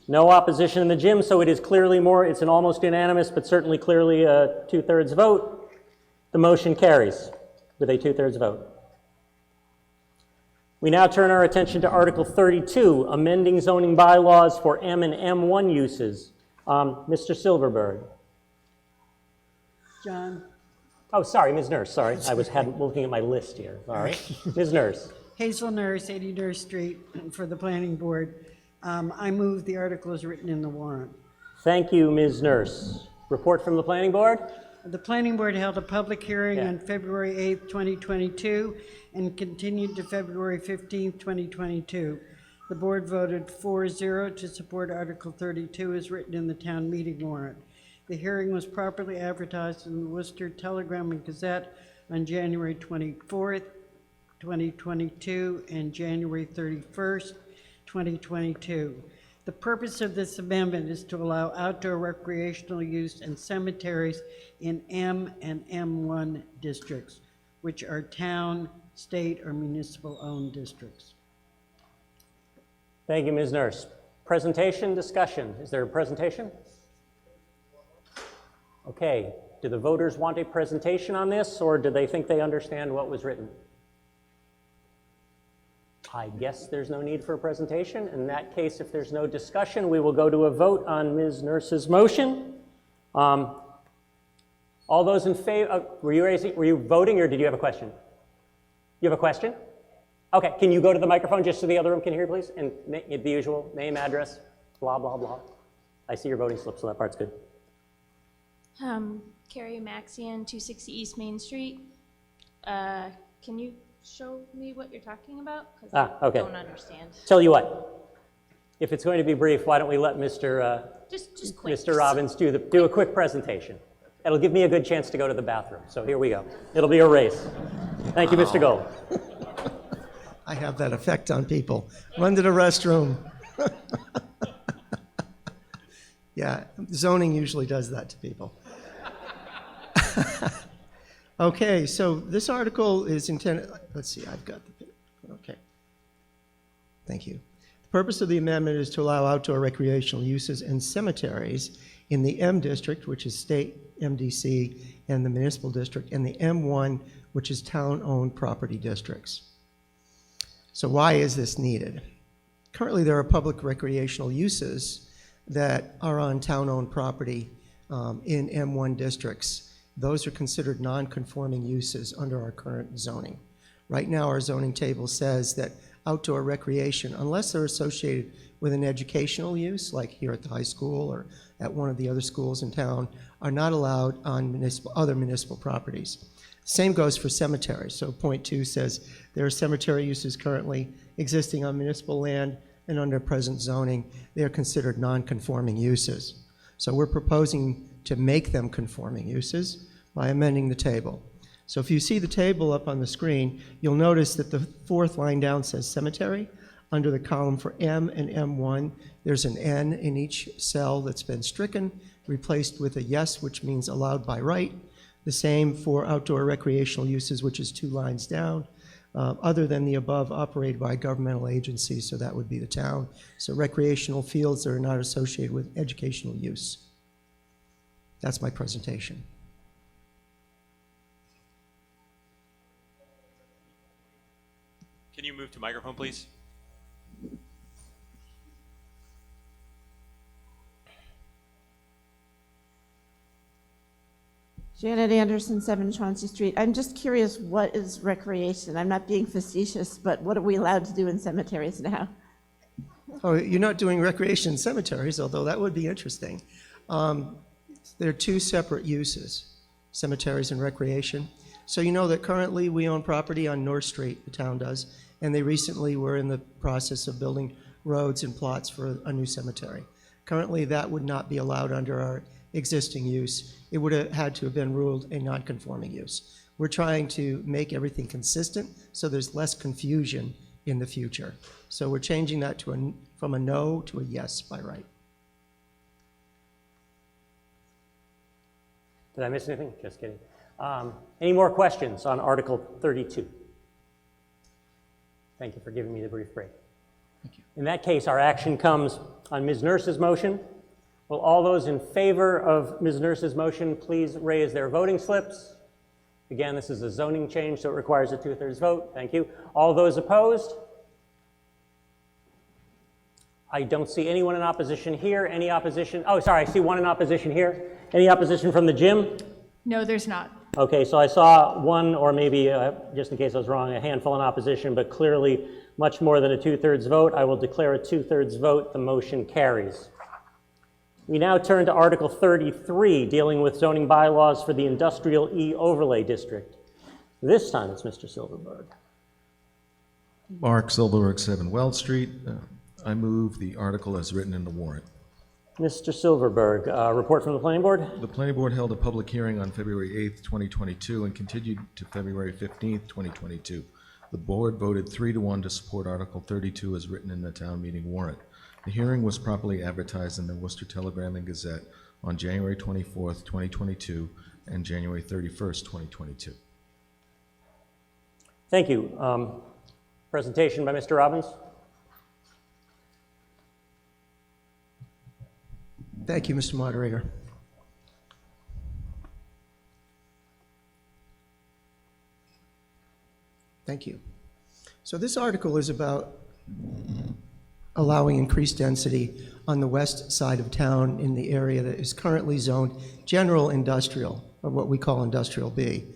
Speaker 1: No opposition in the Jim, so it is clearly more. It's an almost unanimous, but certainly clearly a 2/3 vote. The motion carries with a 2/3 vote. We now turn our attention to Article 32, amending zoning bylaws for M and M1 uses. Mr. Silverberg.
Speaker 10: John?
Speaker 1: Oh, sorry, Ms. Nurse, sorry. I was looking at my list here. Sorry. Ms. Nurse.
Speaker 10: Hazel Nurse, 80 Nurse Street, for the Planning Board. I move the article as written in the warrant.
Speaker 1: Thank you, Ms. Nurse. Report from the Planning Board?
Speaker 10: The Planning Board held a public hearing on February 8th, 2022, and continued to February 15th, 2022. The board voted 4-0 to support Article 32 as written in the town meeting warrant. The hearing was properly advertised in the Worcester Telegram and Gazette on January 24th, 2022, and January 31st, 2022. The purpose of this amendment is to allow outdoor recreational use in cemeteries in M and M1 districts, which are town, state, or municipal-owned districts.
Speaker 1: Thank you, Ms. Nurse. Presentation, discussion. Is there a presentation? Okay. Do the voters want a presentation on this, or do they think they understand what was written? I guess there's no need for a presentation. In that case, if there's no discussion, we will go to a vote on Ms. Nurse's motion. All those in favor, were you voting, or did you have a question? You have a question? Okay, can you go to the microphone just so the other room can hear, please? And the usual name, address, blah, blah, blah. I see your voting slip, so that part's good.
Speaker 3: Carrie Maxian, 260 East Main Street. Can you show me what you're talking about? Because
Speaker 1: Okay.
Speaker 3: I don't understand.
Speaker 1: Tell you what, if it's going to be brief, why don't we let
Speaker 3: Just quick.
Speaker 1: Mr. Robbins do a quick presentation. It'll give me a good chance to go to the bathroom. So here we go. It'll be a race. Thank you, Mr. Gold.
Speaker 9: I have that effect on people. Run to the restroom. Yeah, zoning usually does that to people. Okay, so this article is intended, let's see, I've got the, okay. Thank you. The purpose of the amendment is to allow outdoor recreational uses in cemeteries in the M district, which is state MDC, and the municipal district, and the M1, which is town-owned property districts. So why is this needed? Currently, there are public recreational uses that are on town-owned property in M1 districts. Those are considered non-conforming uses under our current zoning. Right now, our zoning table says that outdoor recreation, unless they're associated with an educational use, like here at the high school or at one of the other schools in town, are not allowed on other municipal properties. Same goes for cemeteries. So point 2 says there are cemetery uses currently existing on municipal land, and under present zoning, they are considered non-conforming uses. So we're proposing to make them conforming uses by amending the table. So if you see the table up on the screen, you'll notice that the 4th line down says cemetery. Under the column for M and M1, there's an N in each cell that's been stricken, replaced with a yes, which means allowed by right. The same for outdoor recreational uses, which is 2 lines down. Other than the above, operated by governmental agencies, so that would be the town. So recreational fields that are not associated with educational use. That's my presentation.
Speaker 18: Can you move to microphone, please?
Speaker 24: Janet Anderson, 7 Chauncey Street. I'm just curious, what is recreation? I'm not being facetious, but what are we allowed to do in cemeteries now?
Speaker 9: Oh, you're not doing recreation in cemeteries, although that would be interesting. There are 2 separate uses, cemeteries and recreation. So you know that currently we own property on North Street, the town does, and they recently were in the process of building roads and plots for a new cemetery. Currently, that would not be allowed under our existing use. It would have had to have been ruled a non-conforming use. We're trying to make everything consistent so there's less confusion in the future. So we're changing that to from a no to a yes by right.
Speaker 1: Did I miss anything? Just kidding. Any more questions on Article 32? Thank you for giving me the brief break.
Speaker 9: Thank you.
Speaker 1: In that case, our action comes on Ms. Nurse's motion. Will all those in favor of Ms. Nurse's motion please raise their voting slips? Again, this is a zoning change, so it requires a 2/3 vote. Thank you. All those opposed? I don't see anyone in opposition here. Any opposition? Oh, sorry, I see one in opposition here. Any opposition from the gym?
Speaker 19: No, there's not.
Speaker 1: Okay, so I saw one, or maybe, just in case I was wrong, a handful in opposition, but clearly much more than a 2/3 vote. I will declare a 2/3 vote. The motion carries. We now turn to Article 33, dealing with zoning bylaws for the Industrial E Overlay District. This time it's Mr. Silverberg.
Speaker 13: Mark Silverberg, 7 Weld Street. I move the article as written in the warrant.
Speaker 1: Mr. Silverberg, report from the Planning Board.
Speaker 13: The Planning Board held a public hearing on February 8th, 2022, and continued to February 15th, 2022. The board voted 3-1 to support Article 32 as written in the town meeting warrant. The hearing was properly advertised in the Worcester Telegram and Gazette on January 24th, 2022, and January 31st, 2022.
Speaker 1: Thank you. Presentation by Mr. Robbins.
Speaker 9: Thank you, Mr. Moderator. Thank you. So this article is about allowing increased density on the west side of town in the area that is currently zoned general industrial, or what we call industrial B.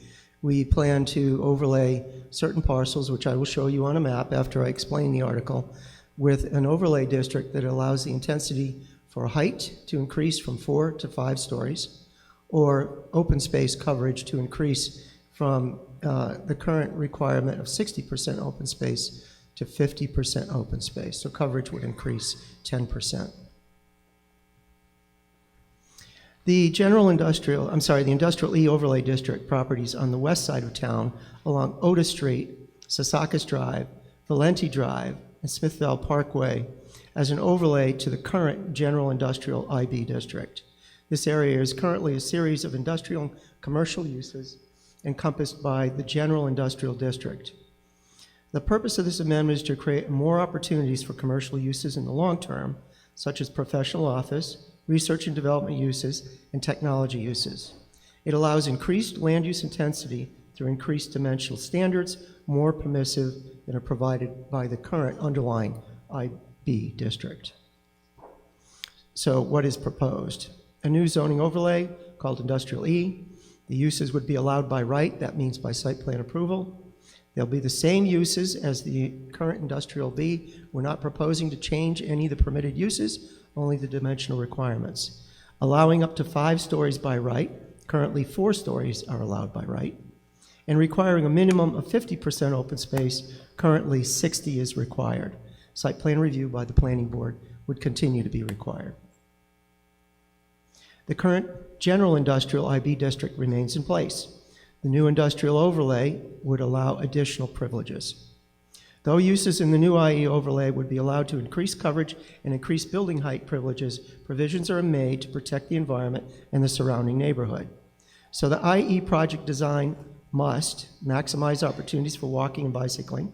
Speaker 9: We plan to overlay certain parcels, which I will show you on a map after I explain the article, with an overlay district that allows the intensity for height to increase from 4 to 5 stories, or open space coverage to increase from the current requirement of 60% open space to 50% open space. So coverage would increase 10%. The the Industrial E Overlay District properties on the west side of town along Otis Street, Secaucus Drive, Valenti Drive, and Smithville Parkway as an overlay to the current General Industrial IB District. This area is currently a series of industrial and commercial uses encompassed by the General Industrial District. The purpose of this amendment is to create more opportunities for commercial uses in the long term, such as professional office, research and development uses, and technology uses. It allows increased land use intensity through increased dimensional standards, more permissive than are provided by the current underlying IB district. So what is proposed? A new zoning overlay called Industrial E. The uses would be allowed by right, that means by site plan approval. They'll be the same uses as the current Industrial B. We're not proposing to change any of the permitted uses, only the dimensional requirements. Allowing up to 5 stories by right, currently 4 stories are allowed by right, and requiring a minimum of 50% open space, currently 60 is required. Site plan review by the planning board would continue to be required. The current general industrial IB district remains in place. The new industrial overlay would allow additional privileges. Though uses in the new IE overlay would be allowed to increase coverage and increase building height privileges, provisions are made to protect the environment and the surrounding neighborhood. So the IE project design must maximize opportunities for walking and bicycling,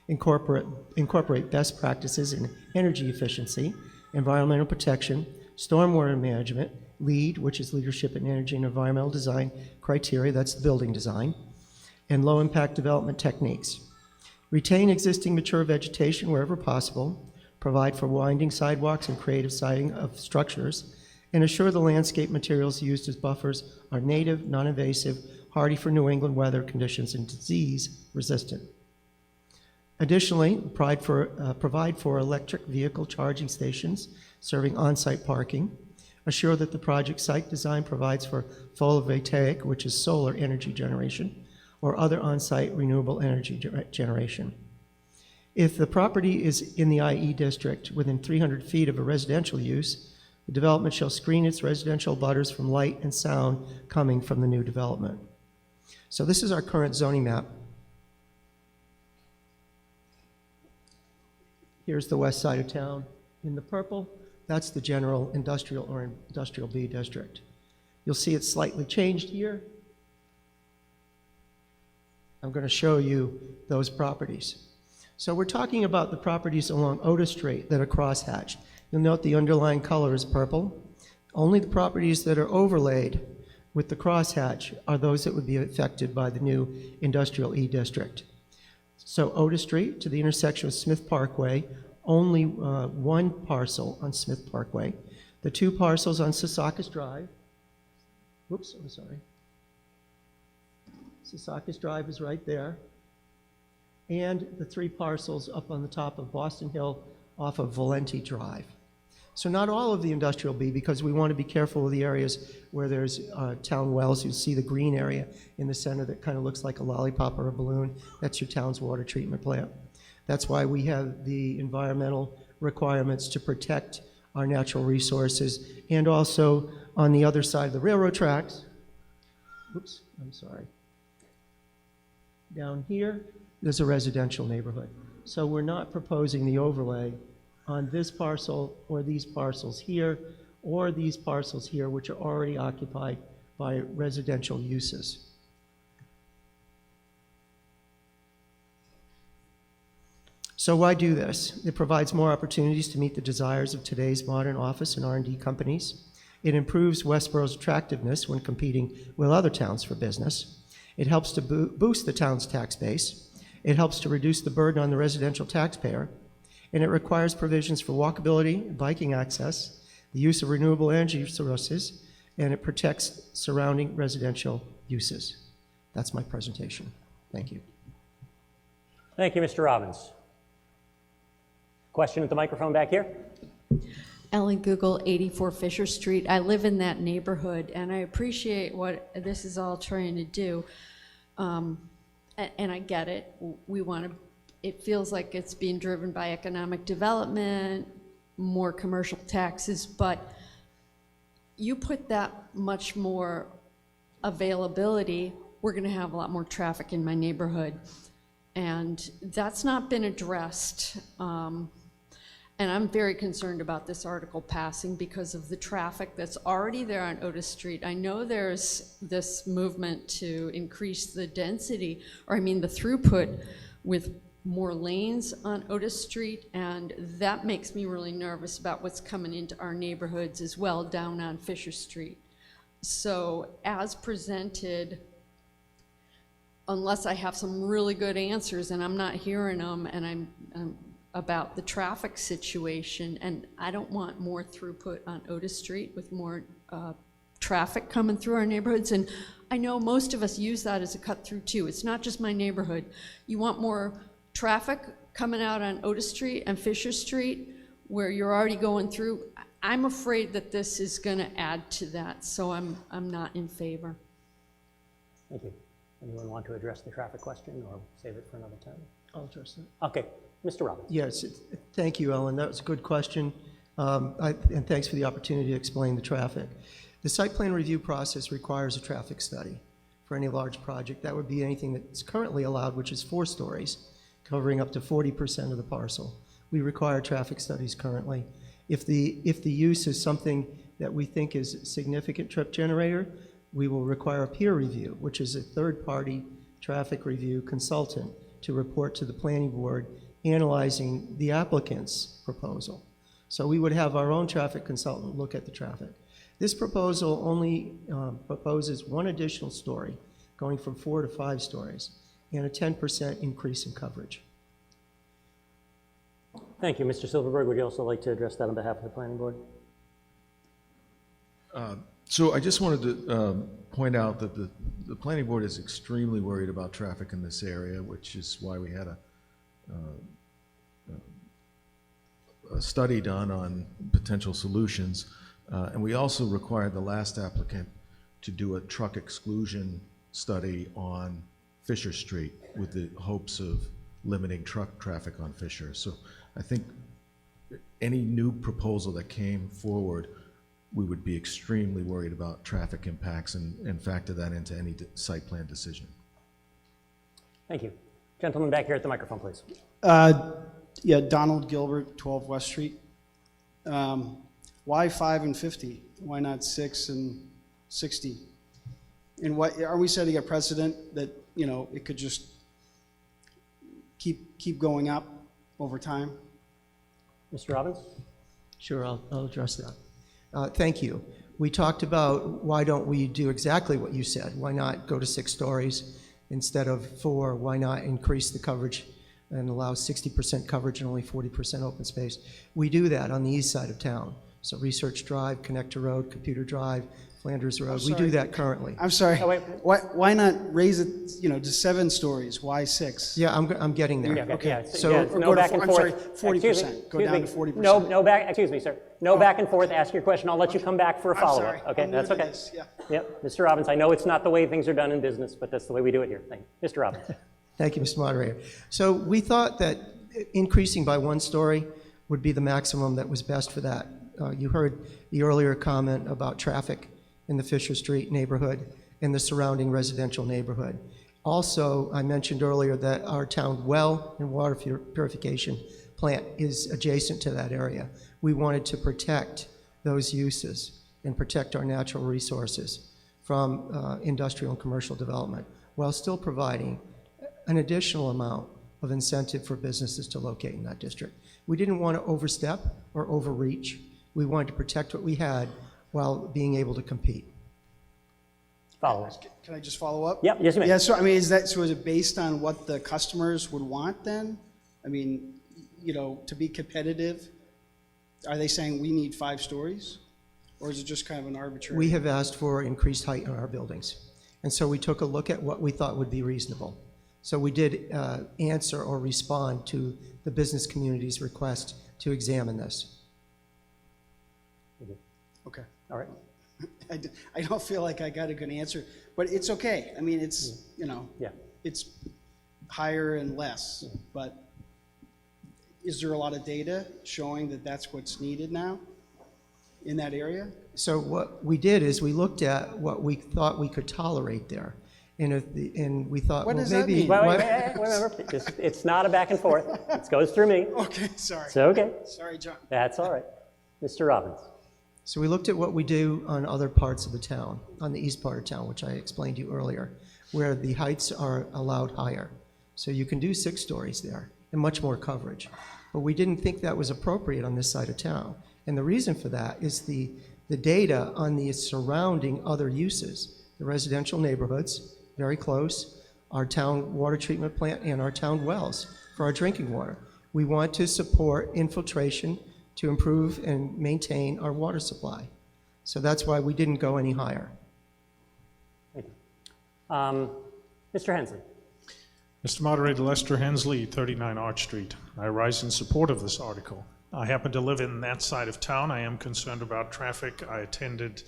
Speaker 9: incorporate best practices in energy efficiency, environmental protection, stormwater management, LEED, which is Leadership in Energy and Environmental Design criteria, that's the building design, and low-impact development techniques. Retain existing mature vegetation wherever possible, provide for winding sidewalks and creative siding of structures, and assure the landscape materials used as buffers are native, non-invasive, hardy for New England weather conditions, and disease-resistant. Additionally, provide for electric vehicle charging stations serving on-site parking. Assure that the project site design provides for photovoltaic, which is solar energy generation, or other on-site renewable energy generation. If the property is in the IE district within 300 feet of a residential use, the development shall screen its residential butters from light and sound coming from the new development. So this is our current zoning map. Here's the west side of town. In the purple, that's the general industrial or industrial B district. You'll see it's slightly changed here. I'm going to show you those properties. So we're talking about the properties along Otis Street that are crosshatched. You'll note the underlying color is purple. Only the properties that are overlaid with the crosshatch are those that would be affected by the new Industrial E district. So Otis Street to the intersection with Smith Parkway, only one parcel on Smith Parkway. The 2 parcels on Secaucus Drive. Whoops, I'm sorry. Secaucus Drive is right there. And the 3 parcels up on the top of Boston Hill off of Valenti Drive. So not all of the Industrial B, because we want to be careful of the areas where there's town wells. You'll see the green area in the center that kind of looks like a lollipop or a balloon. That's your town's water treatment plant. That's why we have the environmental requirements to protect our natural resources. And also on the other side of the railroad tracks, oops, I'm sorry. Down here, there's a residential neighborhood. So we're not proposing the overlay on this parcel or these parcels here or these parcels here, which are already occupied by residential uses. So why do this? It provides more opportunities to meet the desires of today's modern office and R&D companies. It improves Westborough's attractiveness when competing with other towns for business. It helps to boost the town's tax base, It helps to reduce the burden on the residential taxpayer, and it requires provisions for walkability, biking access, the use of renewable energy sources, and it protects surrounding residential uses. That's my presentation. Thank you.
Speaker 1: Thank you, Mr. Robbins. Question at the microphone back here.
Speaker 2: Ellen Google, 84 Fisher Street. I live in that neighborhood, and I appreciate what this is all trying to do. And I get it. We want to, it feels like it's being driven by economic development, more commercial taxes, but you put that much more availability, we're going to have a lot more traffic in my neighborhood. And that's not been addressed. And I'm very concerned about this article passing because of the traffic that's already there on Otis Street. I know there's this movement to increase the density, or I mean the throughput with more lanes on Otis Street, and that makes me really nervous about what's coming into our neighborhoods as well down on Fisher Street. So as presented, unless I have some really good answers, and I'm not hearing them, and I'm about the traffic situation, and I don't want more throughput on Otis Street with more traffic coming through our neighborhoods. And I know most of us use that as a cut through too. It's not just my neighborhood. You want more traffic coming out on Otis Street and Fisher Street where you're already going through. I'm afraid that this is going to add to that, so I'm not in favor.
Speaker 1: Thank you. Anyone want to address the traffic question or save it for another time?
Speaker 9: I'll address that.
Speaker 1: Okay, Mr. Robbins.
Speaker 9: Yes, thank you, Ellen. That was a good question. And thanks for the opportunity to explain the traffic. The site plan review process requires a traffic study for any large project. That would be anything that's currently allowed, which is 4 stories, covering up to 40% of the parcel. We require traffic studies currently. If the use is something that we think is a significant trip generator, we will require a peer review, which is a third-party traffic review consultant to report to the planning board analyzing the applicant's proposal. So we would have our own traffic consultant look at the traffic. This proposal only proposes 1 additional story, going from 4 to 5 stories, and a 10% increase in coverage.
Speaker 1: Thank you. Mr. Silverberg, would you also like to address that on behalf of the planning board?
Speaker 13: So I just wanted to point out that the planning board is extremely worried about traffic in this area, which is why we had a study done on potential solutions. And we also required the last applicant to do a truck exclusion study on Fisher Street with the hopes of limiting truck traffic on Fisher. So I think any new proposal that came forward, we would be extremely worried about traffic impacts and factor that into any site plan decision.
Speaker 1: Thank you. Gentleman back here at the microphone, please.
Speaker 6: Yeah, Donald Gilbert, 12 West Street. Why 5 and 50? Why not 6 and 60? And what are we setting a precedent that, you know, it could just keep going up over time?
Speaker 1: Mr. Robbins?
Speaker 9: Sure, I'll address that. Thank you. We talked about why don't we do exactly what you said? Why not go to 6 stories instead of 4? Why not increase the coverage and allow 60% coverage and only 40% open space? We do that on the east side of town. So Research Drive, Connector Road, Computer Drive, Flanders Road. We do that currently.
Speaker 6: I'm sorry.
Speaker 1: Oh, wait.
Speaker 6: Why not raise it, you know, to 7 stories? Why 6?
Speaker 9: Yeah, I'm getting there.
Speaker 1: Yeah,
Speaker 6: Okay.
Speaker 1: yeah,
Speaker 6: So
Speaker 1: yeah,
Speaker 6: or
Speaker 1: no
Speaker 6: go to
Speaker 1: back and
Speaker 6: I'm
Speaker 1: forth.
Speaker 6: sorry, 40%.
Speaker 1: Excuse me,
Speaker 6: Go
Speaker 1: excuse
Speaker 6: down
Speaker 1: me.
Speaker 6: to 40%.
Speaker 1: No back, excuse me, sir. No back and forth. Ask your question. I'll let you come back for a
Speaker 6: I'm
Speaker 1: follow-up.
Speaker 6: sorry.
Speaker 1: Okay,
Speaker 6: I'm new
Speaker 1: that's
Speaker 6: to
Speaker 1: okay.
Speaker 6: this, yeah.
Speaker 1: Yep, Mr. Robbins, I know it's not the way things are done in business, but that's the way we do it here. Thank you. Mr. Robbins.
Speaker 9: Thank you, Mr. Moderator. So we thought that increasing by 1 story would be the maximum that was best for that. You heard the earlier comment about traffic in the Fisher Street neighborhood and the surrounding residential neighborhood. Also, I mentioned earlier that our town well and water purification plant is adjacent to that area. We wanted to protect those uses and protect our natural resources from industrial and commercial development while still providing an additional amount of incentive for businesses to locate in that district. We didn't want to overstep or overreach. We wanted to protect what we had while being able to compete.
Speaker 1: follow up.
Speaker 6: Can I just follow up?
Speaker 1: Yep, yes, you may.
Speaker 6: Yeah, so I mean, is it based on what the customers would want then? I mean, you know, to be competitive, are they saying we need 5 stories? Or is it just kind of an arbitrary?
Speaker 9: We have asked for increased height in our buildings. And so we took a look at what we thought would be reasonable. So we did answer or respond to the business community's request to examine this.
Speaker 6: Okay.
Speaker 1: All right.
Speaker 6: I don't feel like I got a good answer, but it's okay. I mean, it's, you know, it's higher and less, but is there a lot of data showing that that's what's needed now in that area?
Speaker 9: So what we did is we looked at what we thought we could tolerate there. And we thought,
Speaker 6: What
Speaker 9: well,
Speaker 6: does that
Speaker 9: maybe...
Speaker 6: mean?
Speaker 1: Wait, it's not a back and forth. It goes through me.
Speaker 6: Okay, sorry.
Speaker 1: It's okay.
Speaker 6: Sorry, John.
Speaker 1: That's all right. Mr. Robbins.
Speaker 9: So we looked at what we do on other parts of the town, on the east part of town, which I explained to you earlier, where the heights are allowed higher. So you can do 6 stories there and much more coverage. But we didn't think that was appropriate on this side of town. And the reason for that is the data on the surrounding other uses, the residential neighborhoods, very close, our town water treatment plant and our town wells for our drinking water. We want to support infiltration to improve and maintain our water supply. So that's why we didn't go any higher.
Speaker 1: Thank you. Mr. Hensley.
Speaker 8: Mr. Moderator, Lester Hensley, 39 Arch Street. I rise in support of this article. I happen to live in that side of town. I am concerned about traffic. I attended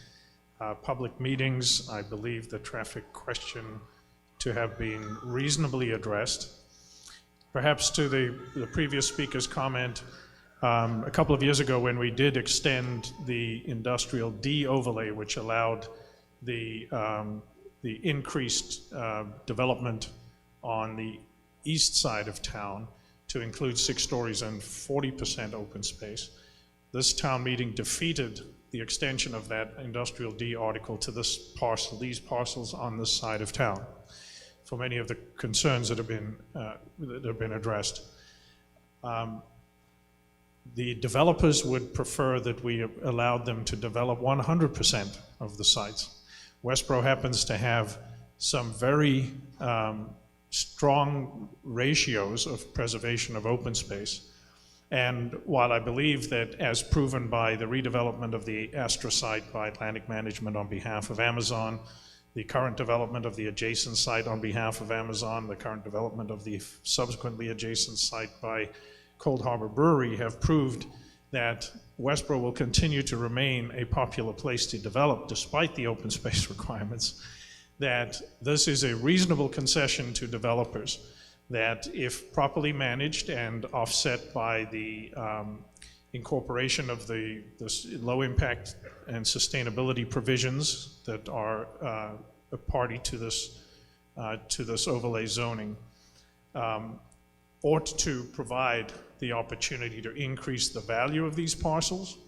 Speaker 8: public meetings. I believe the traffic question to have been reasonably addressed. Perhaps to the previous speaker's comment, a couple of years ago when we did extend the industrial D overlay, which allowed the increased development on the east side of town to include 6 stories and 40% open space. This town meeting defeated the extension of that industrial D article to this parcel, these parcels on this side of town, for many of the concerns that have been addressed. The developers would prefer that we allowed them to develop 100% of the sites. Westborough happens to have some very strong ratios of preservation of open space. And while I believe that, as proven by the redevelopment of the Astra site by Atlantic Management on behalf of Amazon, the current development of the adjacent site on behalf of Amazon, the current development of the subsequently adjacent site by Cold Harbor Brewery, have proved that Westborough will continue to remain a popular place to develop despite the open space requirements, that this is a reasonable concession to developers, that if properly managed and offset by the incorporation of the low impact and sustainability provisions that are a party to this overlay zoning, ought to provide the opportunity to increase the value of these parcels.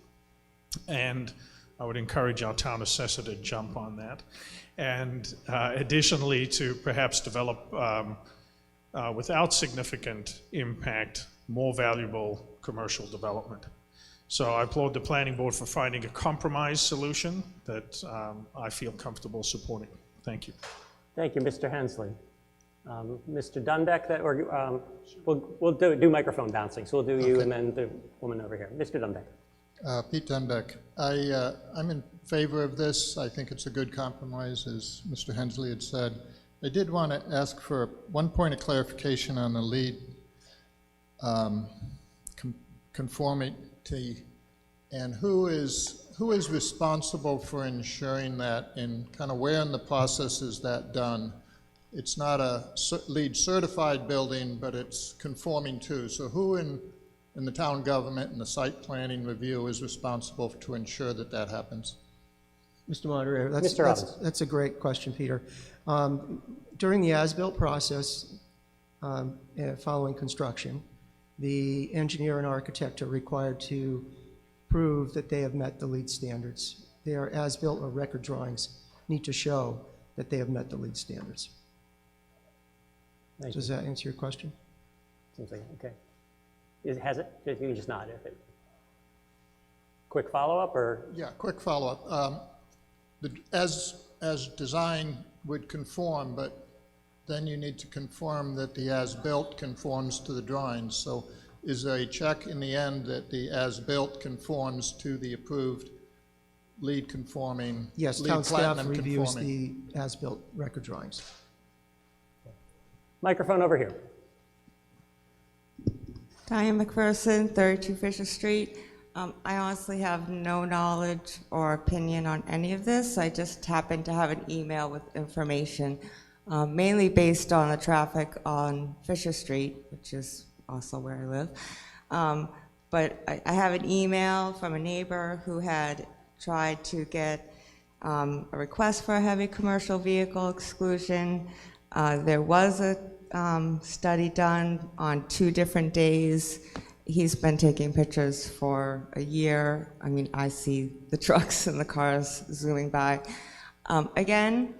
Speaker 8: And I would encourage our town assessor to jump on that. And additionally, to perhaps develop, without significant impact, more valuable commercial development. So I applaud the planning board for finding a compromise solution that I feel comfortable supporting. Thank you.
Speaker 1: Thank you, Mr. Hensley. Mr. Dunbeck, we'll do microphone bouncing. So we'll do you and then the woman over here. Mr. Dunbeck.
Speaker 4: Pete Dunbeck. I'm in favor of this. I think it's a good compromise, as Mr. Hensley had said. I did want to ask for one point of clarification on the lead conformity, and who is responsible for ensuring that, and kind of where in the process is that done? It's not a LEED certified building, but it's conforming to. So who in the town government and the site planning review is responsible to ensure that that happens?
Speaker 9: Mr. Moderator, that's a great question, Peter. During the as-built process, following construction, the engineer and architect are required to prove that they have met the LEED standards. Their as-built or record drawings need to show that they have met the LEED standards. Does that answer your question?
Speaker 1: Seems like, okay. Has it? You can just nod. Quick follow-up, or?
Speaker 4: Yeah, quick follow-up. As as design would conform, but then you need to confirm that the as-built conforms to the drawings. So is there a check in the end that the as-built conforms to the approved lead conforming?
Speaker 9: Yes,
Speaker 4: lead
Speaker 9: town staff
Speaker 4: platinum
Speaker 9: reviews
Speaker 4: conforming?
Speaker 9: the as-built record drawings.
Speaker 1: Microphone over here.
Speaker 18: Diane McPherson, 32 Fisher Street. I honestly have no knowledge or opinion on any of this. I just happened to have an email with information, mainly based on the traffic on Fisher Street, which is also where I live. But I have an email from a neighbor who had tried to get a request for a heavy commercial vehicle exclusion. There was a study done on 2 different days. He's been taking pictures for a year. I mean, I see the trucks and the cars zooming by. Again,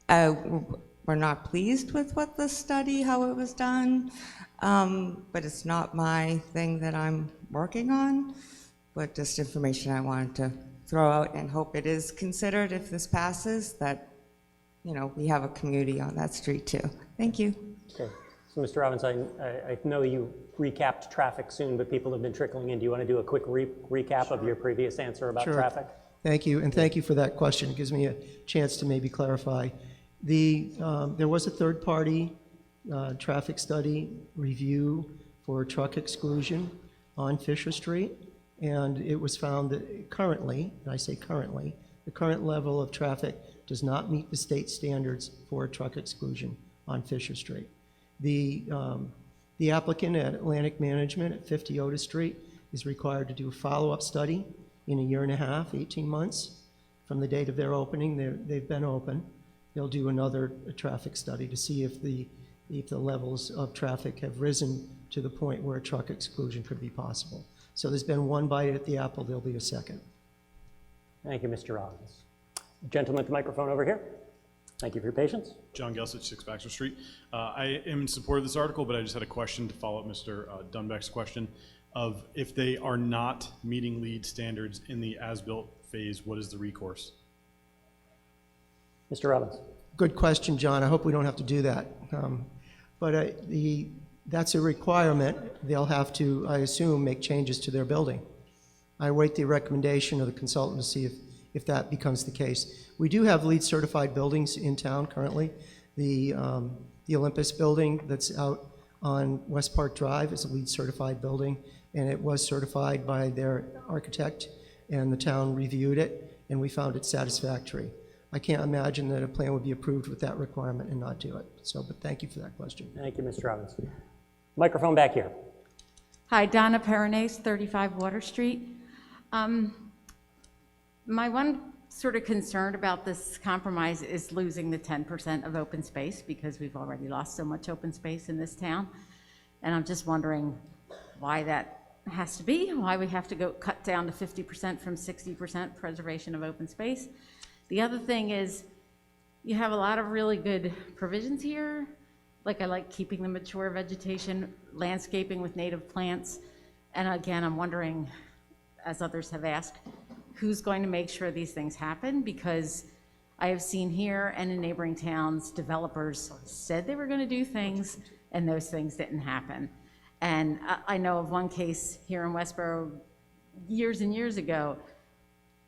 Speaker 18: we're not pleased with what the study, how it was done, but it's not my thing that I'm working on, but just information I wanted to throw out and hope it is considered if this passes, that, you know, we have a community on that street too. Thank you.
Speaker 1: Okay. So, Mr. Robbins, I know you recapped traffic soon, but people have been trickling in. Do you want to do a quick recap of your previous answer about
Speaker 9: Sure.
Speaker 1: traffic?
Speaker 9: Thank you, and thank you for that question. It gives me a chance to maybe clarify. There was a third-party traffic study review for truck exclusion on Fisher Street, and it was found that currently, and I say currently, the current level of traffic does not meet the state standards for truck exclusion on Fisher Street. The applicant at Atlantic Management at 50 Otis Street is required to do a follow-up study in a year and a half, 18 months from the date of their opening. They've been open. They'll do another traffic study to see if the levels of traffic have risen to the point where a truck exclusion could be possible. So there's been one bite at the apple. There'll be a second.
Speaker 1: Thank you, Mr. Robbins. Gentleman at the microphone over here. Thank you for your patience.
Speaker 21: John Gelsich, 6 Baxter Street. I am in support of this article, but I just had a question to follow up Mr. Dunbeck's question of if they are not meeting lead standards in the as-built phase, what is the recourse?
Speaker 1: Mr. Robbins.
Speaker 9: Good question, John. I hope we don't have to do that. But that's a requirement. They'll have to, I assume, make changes to their building. I await the recommendation of the consultant to see if that becomes the case. We do have LEED certified buildings in town currently. The Olympus building that's out on West Park Drive is a LEED certified building, and it was certified by their architect, and the town reviewed it, and we found it satisfactory. I can't imagine that a plan would be approved with that requirement and not do it. So, but thank you for that question.
Speaker 1: Thank you, Mr. Robbins. Microphone back here.
Speaker 22: Hi, Donna Peronese, 35 Water Street. My one sort of concern about this compromise is losing the 10% of open space, because we've already lost so much open space in this town. And I'm just wondering why that has to be, why we have to go cut down to 50% from 60% preservation of open space. The other thing is, you have a lot of really good provisions here. Like, I like keeping the mature vegetation, landscaping with native plants. And again, I'm wondering, as others have asked, who's going to make sure these things happen? Because I have seen here and in neighboring towns, developers said they were going to do things, and those things didn't happen. And I know of one case here in Westborough years and years ago.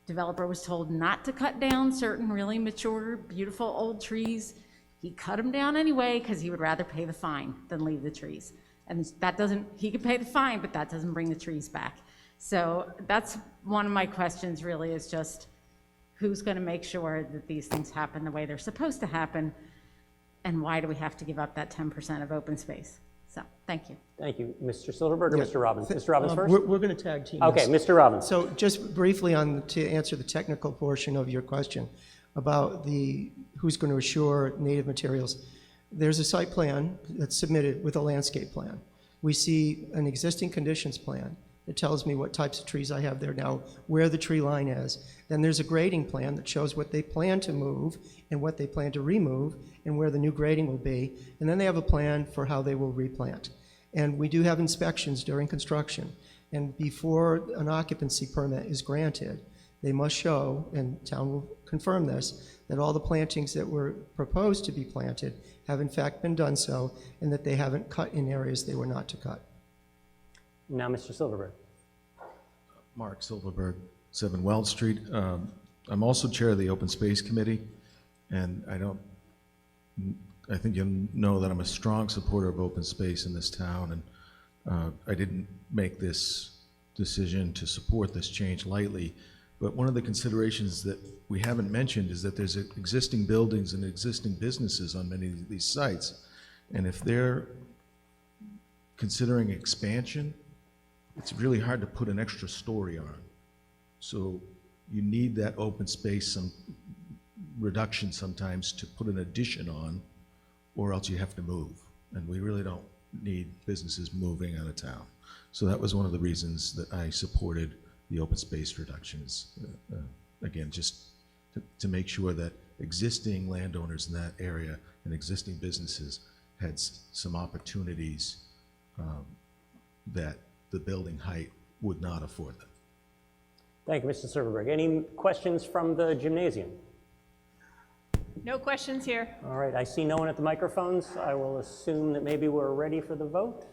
Speaker 22: Developer was told not to cut down certain really mature, beautiful old trees. He cut them down anyway because he would rather pay the fine than leave the trees. And that doesn't, he could pay the fine, but that doesn't bring the trees back. So that's one of my questions really, is just who's going to make sure that these things happen the way they're supposed to happen, and why do we have to give up that 10% of open space? So, thank you.
Speaker 1: Thank you. Mr. Silverberg or Mr. Robbins? Mr. Robbins first?
Speaker 9: We're going to tag team
Speaker 1: Okay,
Speaker 9: this.
Speaker 1: Mr. Robbins.
Speaker 9: So just briefly to answer the technical portion of your question about who's going to assure native materials. There's a site plan that's submitted with a landscape plan. We see an existing conditions plan that tells me what types of trees I have there now, where the tree line is. Then there's a grading plan that shows what they plan to move and what they plan to remove and where the new grading will be. And then they have a plan for how they will replant. And we do have inspections during construction. And before an occupancy permit is granted, they must show, and town will confirm this, that all the plantings that were proposed to be planted have in fact been done so, and that they haven't cut in areas they were not to cut.
Speaker 1: Now, Mr. Silverberg.
Speaker 13: Mark Silverberg, 7 Weld Street. I'm also chair of the Open Space Committee, and I think you know that I'm a strong supporter of open space in this town, and I didn't make this decision to support this change lightly, but one of the considerations that we haven't mentioned is that there's existing buildings and existing businesses on many of these sites, and if they're considering expansion, it's really hard to put an extra story on. So you need that open space, some reduction sometimes to put an addition on, or else you have to move. And we really don't need businesses moving out of town. So that was one of the reasons that I supported the open space reductions. Again, just to make sure that existing landowners in that area and existing businesses had some opportunities that the building height would not afford them.
Speaker 1: Thank you, Mr. Silverberg. Any questions from the gymnasium?
Speaker 19: No questions here.
Speaker 1: All right, I see no one at the microphones. I will assume that maybe we're ready for the vote.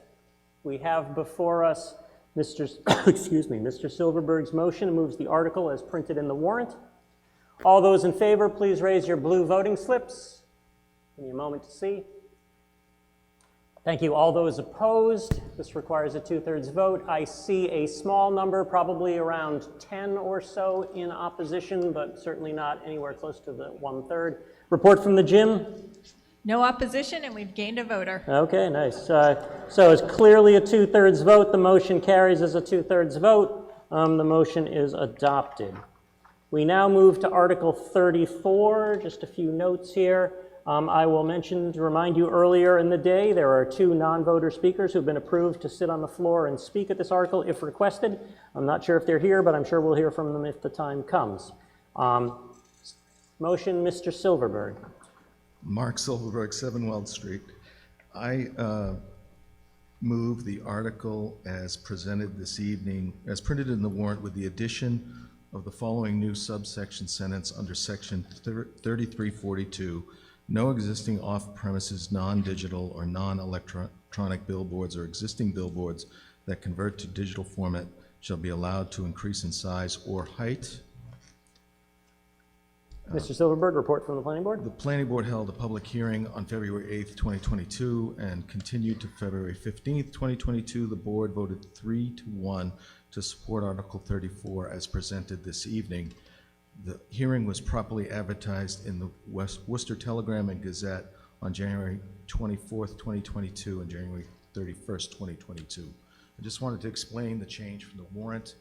Speaker 1: We have before us Mr. Silverberg's motion moves the article as printed in the warrant. All those in favor, please raise your blue voting slips. Give me a moment to see. Thank you. All those opposed, this requires a 2/3 vote. I see a small number, probably around 10 or so in opposition, but certainly not anywhere close to the 1/3. Report from the gym.
Speaker 19: No opposition, and we've gained a voter.
Speaker 1: Okay, nice. So it's clearly a 2/3 vote. The motion carries as a 2/3 vote. The motion is adopted. We now move to Article 34. Just a few notes here. I will mention, to remind you, earlier in the day, there are 2 non-voter speakers who've been approved to sit on the floor and speak at this article if requested. I'm not sure if they're here, but I'm sure we'll hear from them if the time comes. Motion, Mr. Silverberg.
Speaker 13: Mark Silverberg, 7 Weld Street. I move the article as presented this evening, as printed in the warrant, with the addition of the following new subsection sentence under section 3342. No existing off-premises, non-digital, or non-electronic billboards or existing billboards that convert to digital format shall be allowed to increase in size or height.
Speaker 1: Mr. Silverberg, report from the Planning Board.
Speaker 13: The Planning Board held a public hearing on February 8th, 2022, and continued to February 15th, 2022. The Board voted 3-1 to support Article 34 as presented this evening. The hearing was properly advertised in the Worcester Telegram and Gazette on January 24th, 2022 and January 31st, 2022. I just wanted to explain the change from the warrant.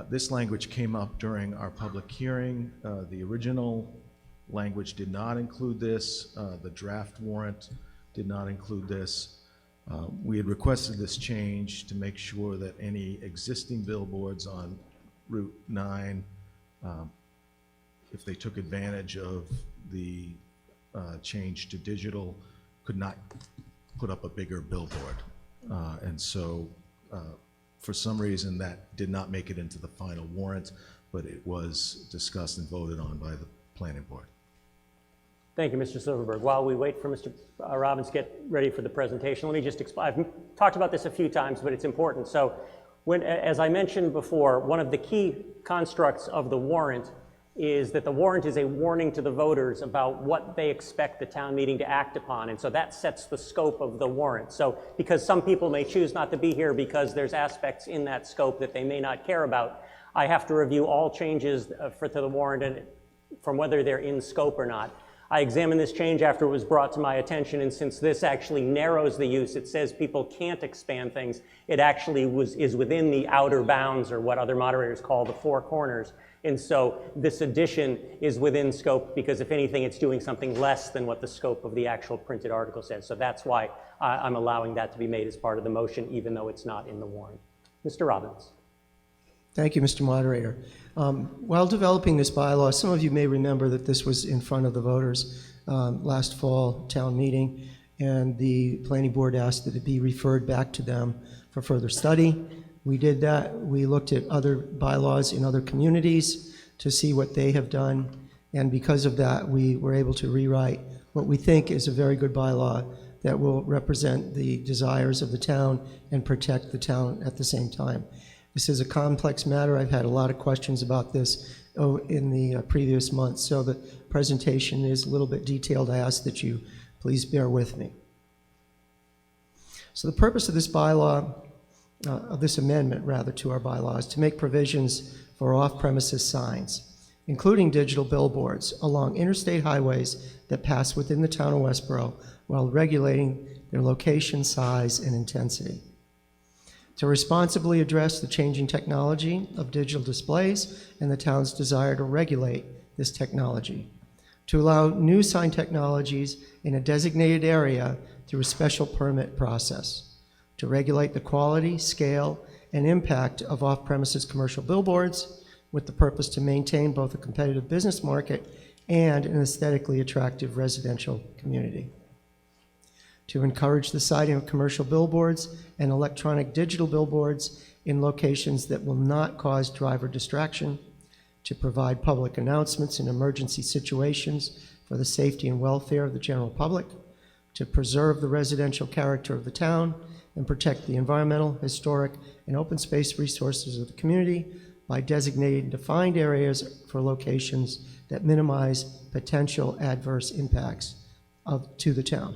Speaker 13: This language came up during our public hearing. The original language did not include this. The draft warrant did not include this. We had requested this change to make sure that any existing billboards on Route 9, if they took advantage of the change to digital, could not put up a bigger billboard. And so for some reason that did not make it into the final warrant, but it was discussed and voted on by the Planning Board.
Speaker 1: Thank you, Mr. Silverberg. While we wait for Mr. Robbins to get ready for the presentation, let me just explain. I've talked about this a few times, but it's important. So as I mentioned before, one of the key constructs of the warrant is that the warrant is a warning to the voters about what they expect the town meeting to act upon. And so that sets the scope of the warrant. So because some people may choose not to be here because there's aspects in that scope that they may not care about, I have to review all changes to the warrant and from whether they're in scope or not. I examined this change after it was brought to my attention, and since this actually narrows the use, it says people can't expand things, it actually is within the outer bounds, or what other moderators call the 4 corners. And so this addition is within scope because if anything, it's doing something less than what the scope of the actual printed article says. So that's why I'm allowing that to be made as part of the motion, even though it's not in the warrant. Mr. Robbins.
Speaker 9: Thank you, Mr. Moderator. While developing this bylaw, some of you may remember that this was in front of the voters last fall town meeting, and the Planning Board asked that it be referred back to them for further study. We did that. We looked at other bylaws in other communities to see what they have done. And because of that, we were able to rewrite what we think is a very good bylaw that will represent the desires of the town and protect the town at the same time. This is a complex matter. I've had a lot of questions about this in the previous months, so the presentation is a little bit detailed. I ask that you please bear with me. So the purpose of this bylaw, of this amendment rather to our bylaw, is to make provisions for off-premises signs, including digital billboards along interstate highways that pass within the town of Westborough, while regulating their location, size, and intensity. To responsibly address the changing technology of digital displays and the town's desire to regulate this technology. To allow new sign technologies in a designated area through a special permit process. To regulate the quality, scale, and impact of off-premises commercial billboards with the purpose to maintain both a competitive business market and an aesthetically attractive residential community. To encourage the siting of commercial billboards and electronic digital billboards in locations that will not cause driver distraction. To provide public announcements in emergency situations for the safety and welfare of the general public. To preserve the residential character of the town and protect the environmental, historic, and open space resources of the community by designating defined areas for locations that minimize potential adverse impacts to the town.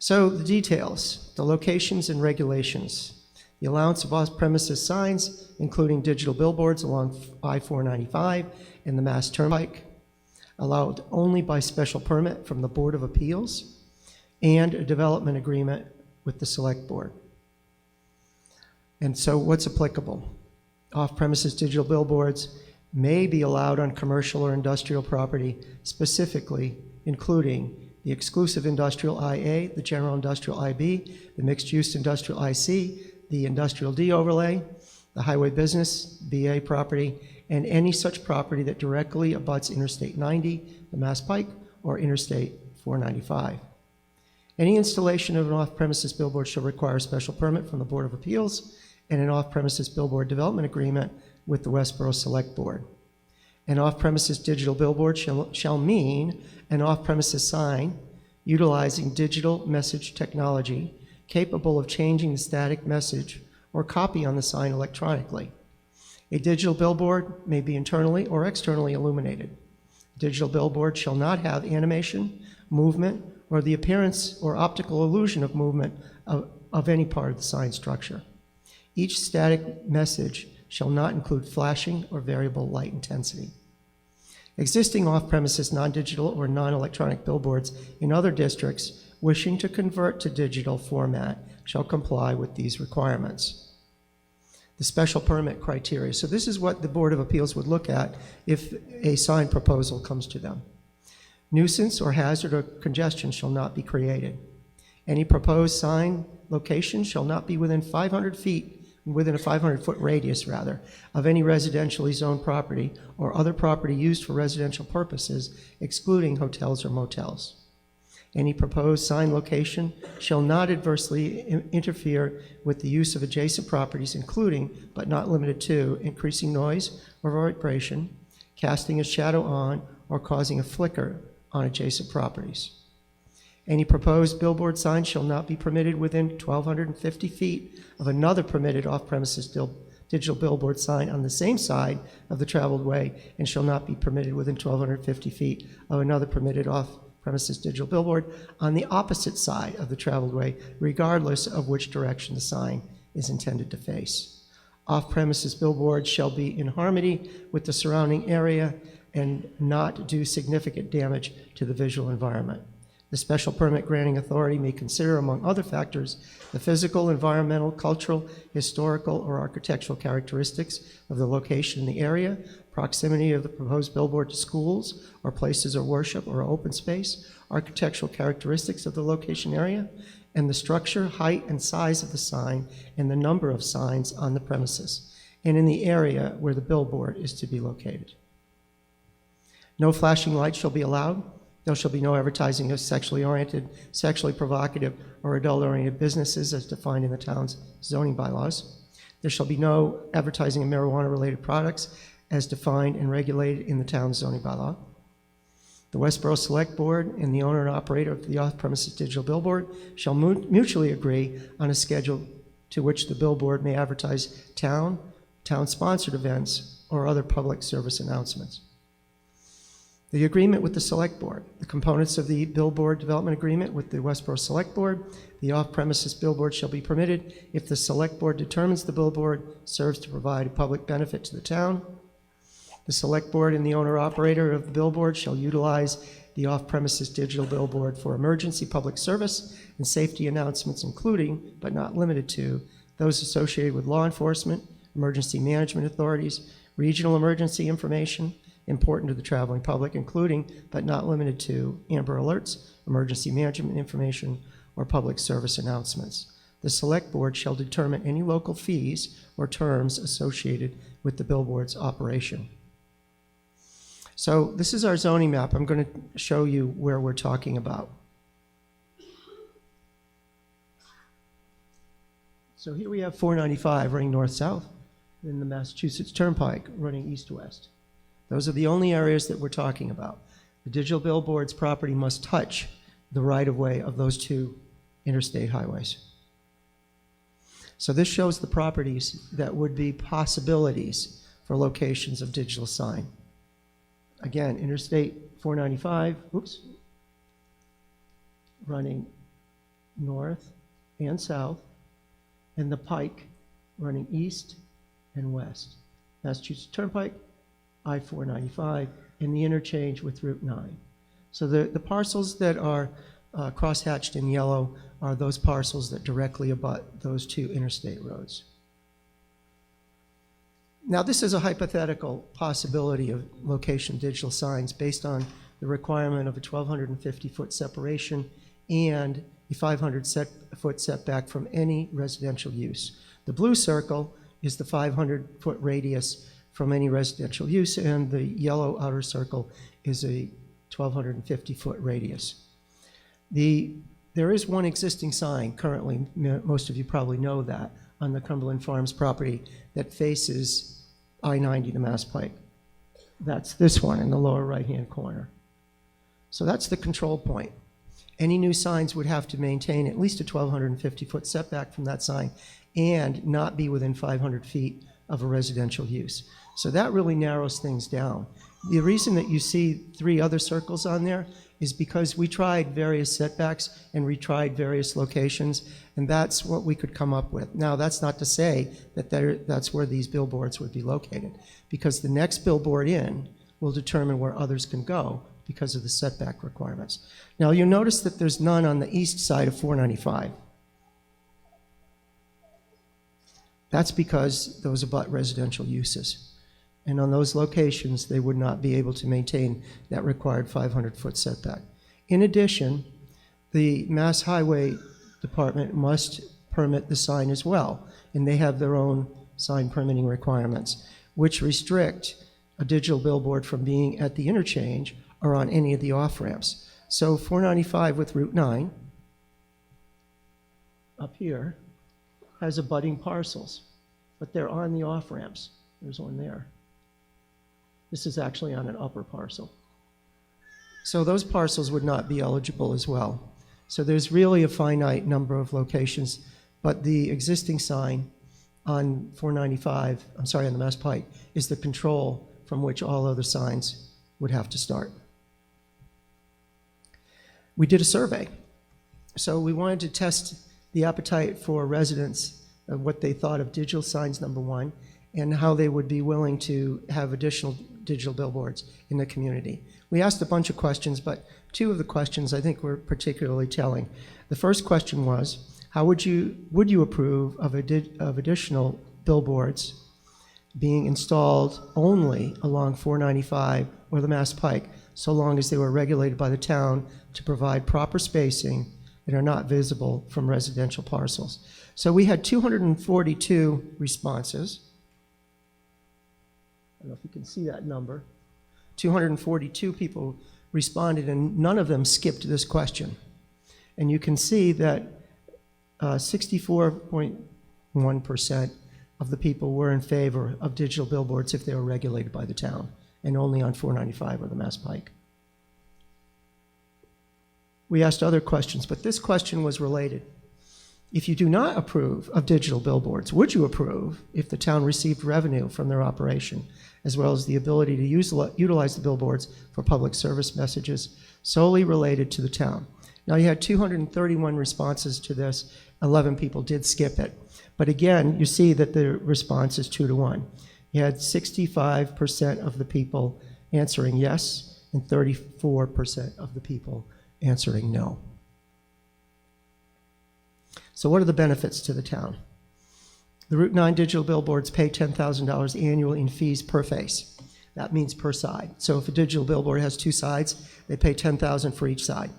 Speaker 9: So the details, the locations and regulations. The allowance of off-premises signs, including digital billboards along I-495 and the Mass Turnpike, allowed only by special permit from the Board of Appeals and a development agreement with the Select Board. And so what's applicable? Off-premises digital billboards may be allowed on commercial or industrial property, specifically including the exclusive industrial IA, the general industrial IB, the mixed-use industrial IC, the industrial D overlay, the highway business BA property, and any such property that directly abuts Interstate 90, the Mass Pike, or Interstate 495. Any installation of an off-premises billboard shall require a special permit from the Board of Appeals and an off-premises billboard development agreement with the Westborough Select Board. An off-premises digital billboard shall mean an off-premises sign utilizing digital message technology capable of changing the static message or copy on the sign electronically. A digital billboard may be internally or externally illuminated. A digital billboard shall not have animation, movement, or the appearance or optical illusion of movement of any part of the sign structure. Each static message shall not include flashing or variable light intensity. Existing off-premises non-digital or non-electronic billboards in other districts wishing to convert to digital format shall comply with these requirements. The special permit criteria. So this is what the Board of Appeals would look at if a sign proposal comes to them. Nuisance or hazard or congestion shall not be created. Any proposed sign location shall not be within 500 feet, within a 500-foot radius, rather, of any residentially zoned property or other property used for residential purposes, excluding hotels or motels. Any proposed sign location shall not adversely interfere with the use of adjacent properties, including, but not limited to, increasing noise or vibration, casting a shadow on, or causing a flicker on adjacent properties. Any proposed billboard sign shall not be permitted within 1,250 feet of another permitted off-premises digital billboard sign on the same side of the traveled way, and shall not be permitted within 1,250 feet of another permitted off-premises digital billboard on the opposite side of the traveled way, regardless of which direction the sign is intended to face. Off-premises billboards shall be in harmony with the surrounding area and not do significant damage to the visual environment. The special permit granting authority may consider, among other factors, the physical, environmental, cultural, historical, or architectural characteristics of the location in the area, proximity of the proposed billboard to schools or places of worship or open space, architectural characteristics of the location area, and the structure, height, and size of the sign and the number of signs on the premises, and in the area where the billboard is to be located. No flashing lights shall be allowed. There shall be no advertising of sexually oriented, sexually provocative, or adult-oriented businesses as defined in the town's zoning bylaws. There shall be no advertising of marijuana-related products as defined and regulated in the town's zoning bylaw. The Westborough Select Board and the owner and operator of the off-premises digital billboard shall mutually agree on a schedule to which the billboard may advertise town-sponsored events, or other public service announcements. The agreement with the Select Board. The components of the billboard development agreement with the Westborough Select Board. The off-premises billboard shall be permitted if the Select Board determines the billboard serves to provide a public benefit to the town. The Select Board and the owner-operator of the billboard shall utilize the off-premises digital billboard for emergency public service and safety announcements, including, but not limited to, those associated with law enforcement, emergency management authorities, regional emergency information important to the traveling public, including, but not limited to, Amber Alerts, emergency management information, or public service announcements. The Select Board shall determine any local fees or terms associated with the billboard's operation. So this is our zoning map. I'm going to show you where we're talking about. So here we have 495 running north-south, and the Massachusetts Turnpike running east-west. Those are the only areas that we're talking about. The digital billboard's property must touch the right-of-way of those two interstate highways. So this shows the properties that would be possibilities for locations of digital sign. Again, Interstate 495, running north and south, and the Pike running east and west. Massachusetts Turnpike, I-495, and the interchange with Route 9. So the parcels that are cross-hatched in yellow are those parcels that directly abut those two interstate roads. Now, this is a hypothetical possibility of location digital signs based on the requirement of a 1,250-foot separation and a 500-foot setback from any residential use. The blue circle is the 500-foot radius from any residential use, and the yellow outer circle is a 1,250-foot radius. There is one existing sign currently, most of you probably know that, on the Cumberland Farms property that faces I-90 to Mass Pike. That's this one in the lower right-hand corner. So that's the control point. Any new signs would have to maintain at least a 1,250-foot setback from that sign and not be within 500 feet of a residential use. So that really narrows things down. The reason that you see 3 other circles on there is because we tried various setbacks and we tried various locations, and that's what we could come up with. Now, that's not to say that that's where these billboards would be located, because the next billboard in will determine where others can go because of the setback requirements. Now, you'll notice that there's none on the east side of 495. That's because those abut residential uses. And on those locations, they would not be able to maintain that required 500-foot setback. In addition, the Mass Highway Department must permit the sign as well, and they have their own sign permitting requirements, which restrict a digital billboard from being at the interchange or on any of the off-ramps. So 495 with Route 9 up here has abutting parcels, but they're on the off-ramps. There's one there. This is actually on an upper parcel. So those parcels would not be eligible as well. So there's really a finite number of locations, but the existing sign on 495, I'm sorry, on the Mass Pike, is the control from which all other signs would have to start. We did a survey. So we wanted to test the appetite for residents of what they thought of digital signs, number one, and how they would be willing to have additional digital billboards in the community. We asked a bunch of questions, but 2 of the questions I think were particularly telling. The first question was, how would you approve of additional billboards being installed only along 495 or the Mass Pike, so long as they were regulated by the town to provide proper spacing and are not visible from residential parcels? So we had 242 responses. I don't know if you can see that number. 242 people responded, and none of them skipped this question. And you can see that 64.1% of the people were in favor of digital billboards if they were regulated by the town, and only on 495 or the Mass Pike. We asked other questions, but this question was related. If you do not approve of digital billboards, would you approve if the town received revenue from their operation, as well as the ability to utilize the billboards for public service messages solely related to the town? Now, you had 231 responses to this. 11 people did skip it. But again, you see that the response is 2 to 1. You had 65% of the people answering yes, and 34% of the people answering no. So what are the benefits to the town? The Route 9 digital billboards pay $10,000 annually in fees per face. That means per side. So if a digital billboard has 2 sides, they pay $10,000 for each side.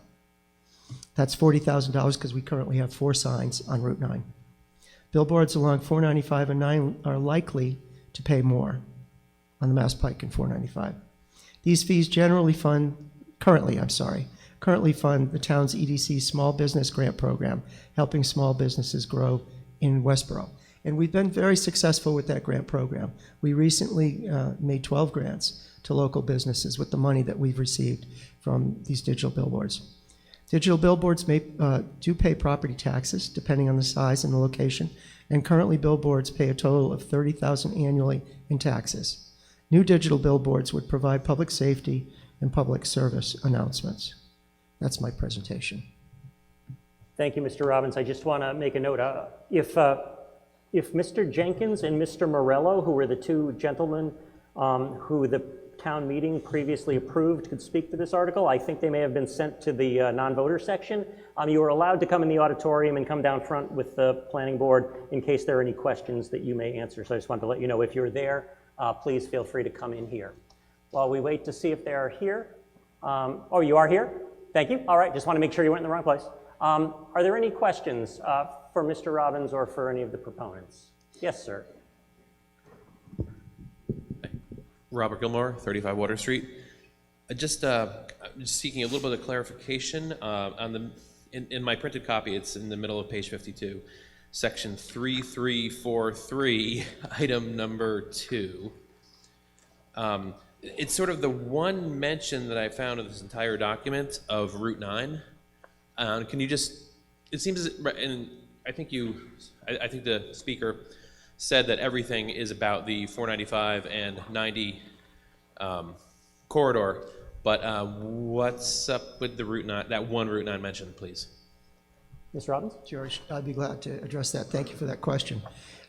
Speaker 9: That's $40,000 because we currently have 4 signs on Route 9. Billboards along 495 and 9 are likely to pay more on the Mass Pike and 495. These fees currently fund the town's EDC Small Business Grant Program, helping small businesses grow in Westborough. And we've been very successful with that grant program. We recently made 12 grants to local businesses with the money that we've received from these digital billboards. Digital billboards do pay property taxes, depending on the size and the location, and currently billboards pay a total of $30,000 annually in taxes. New digital billboards would provide public safety and public service announcements. That's my presentation.
Speaker 1: Thank you, Mr. Robbins. I just want to make a note. If Mr. Jenkins and Mr. Morello, who were the 2 gentlemen who the town meeting previously approved, could speak to this article, I think they may have been sent to the non-voter section. You are allowed to come in the auditorium and come down front with the planning board in case there are any questions that you may answer. So I just wanted to let you know, if you're there, please feel free to come in here. While we wait to see if they are here. Oh, you are here? Thank you. All right, just want to make sure you weren't in the wrong place. Are there any questions for Mr. Robbins or for any of the proponents? Yes, sir.
Speaker 11: Robert Gilmore, 35 Water Street. I'm just seeking a little bit of clarification on in my printed copy. It's in the middle of page 52, section 3343, item number 2. It's sort of the one mention that I found of this entire document of Route 9. Can you just? It seems, and I think the speaker said that everything is about the 495 and 90 corridor, but what's up with the Route 9, that one Route 9 mentioned, please?
Speaker 1: Mr. Robbins?
Speaker 9: George, I'd be glad to address that. Thank you for that question.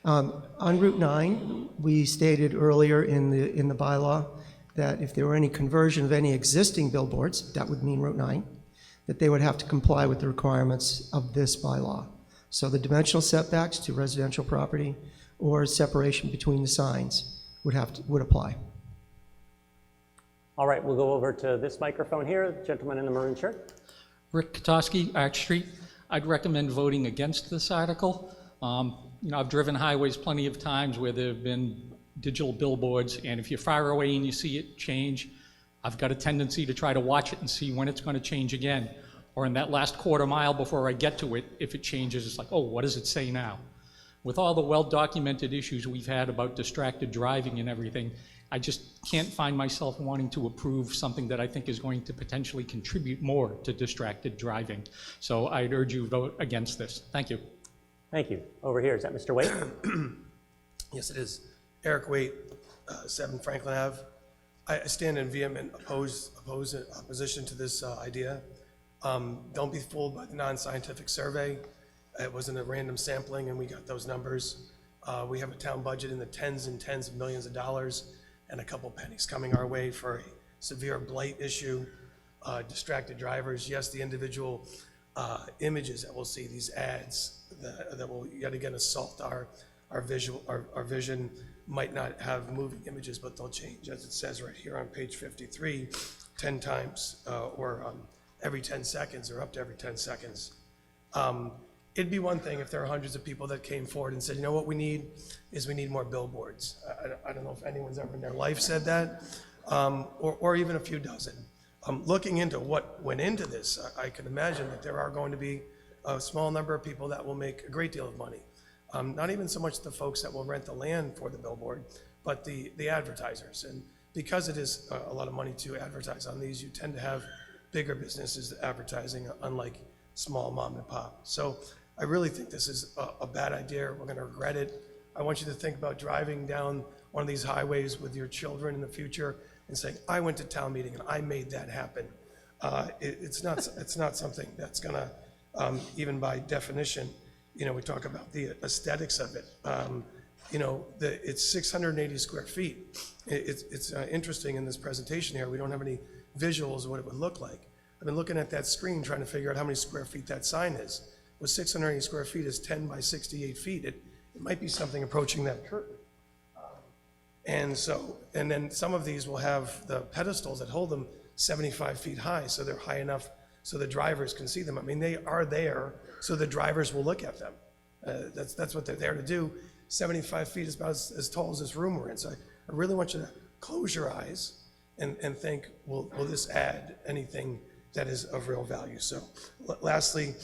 Speaker 9: On Route 9, we stated earlier in the bylaw that if there were any conversion of any existing billboards, that would mean Route 9, that they would have to comply with the requirements of this bylaw. So the dimensional setbacks to residential property or separation between the signs would apply.
Speaker 1: All right, we'll go over to this microphone here, the gentleman in the maroon shirt.
Speaker 12: Rick Kotowski, Arch Street. I'd recommend voting against this article. I've driven highways plenty of times where there have been digital billboards, and if you're far away and you see it change, I've got a tendency to try to watch it and see when it's going to change again. Or in that last quarter mile before I get to it, if it changes, it's like, oh, what does it say now? With all the well-documented issues we've had about distracted driving and everything, I just can't find myself wanting to approve something that I think is going to potentially contribute more to distracted driving. So I'd urge you to vote against this. Thank you.
Speaker 1: Thank you. Over here, is that Mr. Waite?
Speaker 20: Yes, it is. Eric Waite, 7 Franklin Ave. I stand in vehement opposition to this idea. Don't be fooled by the non-scientific survey. It wasn't a random sampling, and we got those numbers. We have a town budget in the tens and tens of millions of dollars, and a couple pennies coming our way for a severe blight issue, distracted drivers. Yes, the individual images that we'll see, these ads that will yet again assault our vision, might not have moving images, but they'll change, as it says right here on page 53, 10 times or every 10 seconds or up to every 10 seconds. It'd be one thing if there are hundreds of people that came forward and said, you know what we need more billboards. I don't know if anyone's ever in their life said that, or even a few dozen. Looking into what went into this, I can imagine that there are going to be a small number of people that will make a great deal of money. Not even so much the folks that will rent the land for the billboard, but the advertisers. And because it is a lot of money to advertise on these, you tend to have bigger businesses advertising, unlike small mom and pop. So I really think this is a bad idea. We're gonna regret it. I want you to think about driving down one of these highways with your children in the future and saying, I went to town meeting and I made that happen. It's not something that's gonna, even by definition, you know, we talk about the aesthetics of it. You know, it's 680 square feet. It's interesting in this presentation here, we don't have any visuals of what it would look like. I've been looking at that screen trying to figure out how many square feet that sign is. With 680 square feet is 10 by 68 feet. It might be something approaching that curtain. And then some of these will have the pedestals that hold them 75 feet high, so they're high enough so the drivers can see them. I mean, they are there so the drivers will look at them. That's what they're there to do. 75 feet is about as tall as this room we're in. So I really want you to close your eyes and think, will this add anything that is of real value? So lastly,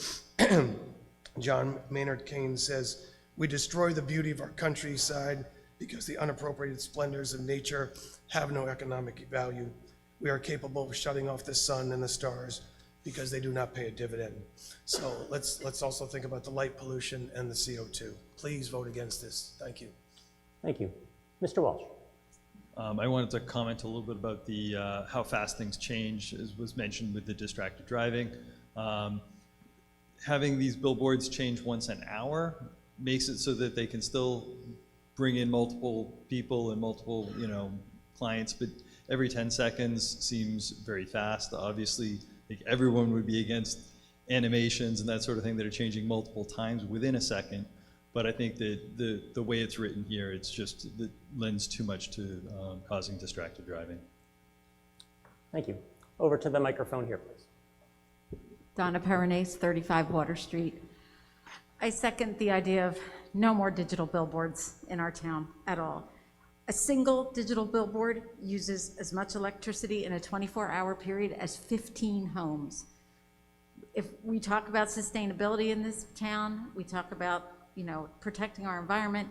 Speaker 20: John Maynard Keynes says, we destroy the beauty of our countryside because the unappropriated splendors of nature have no economic value. We are capable of shutting off the sun and the stars because they do not pay a dividend. So let's also think about the light pollution and the CO2. Please vote against this. Thank you.
Speaker 1: Thank you. Mr. Walsh.
Speaker 5: I wanted to comment a little bit about the how fast things change, as was mentioned with the distracted driving. Having these billboards change once an hour makes it so that they can still bring in multiple people and multiple, you know, clients, but every 10 seconds seems very fast. Obviously, like, everyone would be against animations and that sort of thing that are changing multiple times within a second. But I think that the way it's written here, it's just, it lends too much to causing distracted driving.
Speaker 1: Thank you. Over to the microphone here, please.
Speaker 22: Donna Peronace, 35 Water Street. I second the idea of no more digital billboards in our town at all. A single digital billboard uses as much electricity in a 24-hour period as 15 homes. If we talk about sustainability in this town, we talk about, you know, protecting our environment,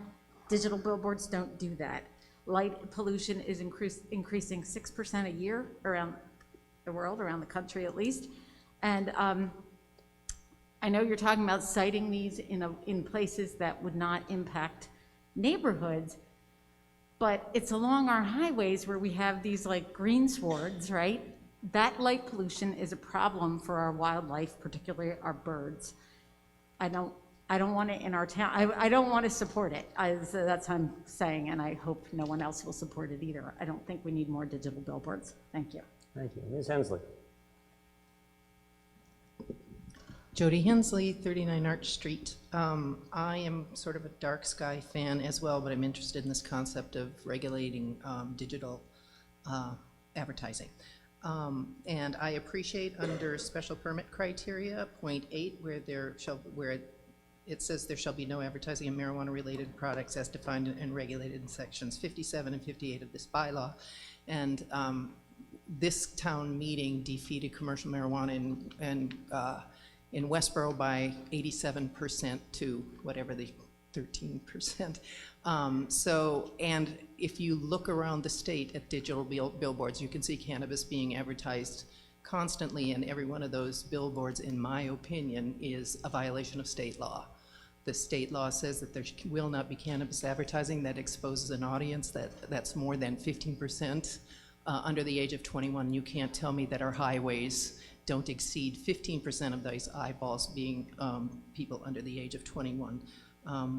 Speaker 22: digital billboards don't do that. Light pollution is increasing 6% a year around the world, around the country at least. And I know you're talking about citing these in places that would not impact neighborhoods, but it's along our highways where we have these like greenswards, right? That light pollution is a problem for our wildlife, particularly our birds. I don't want it in our town. I don't want to support it. So that's what I'm saying, and I hope no one else will support it either. I don't think we need more digital billboards. Thank you.
Speaker 1: Thank you. Ms. Hensley.
Speaker 7: Jody Hensley, 39 Arch Street. I am sort of a dark sky fan as well, but I'm interested in this concept of regulating digital advertising. And I appreciate under special permit criteria, point 8, where it says there shall be no advertising of marijuana-related products as defined and regulated in sections 57 and 58 of this bylaw. And this town meeting defeated commercial marijuana in Westborough by 87% to whatever the 13%. And if you look around the state at digital billboards, you can see cannabis being advertised constantly, and every one of those billboards, in my opinion, is a violation of state law. The state law says that there will not be cannabis advertising that exposes an audience that's more than 15% under the age of 21. You can't tell me that our highways don't exceed 15% of those eyeballs being people under the age of 21.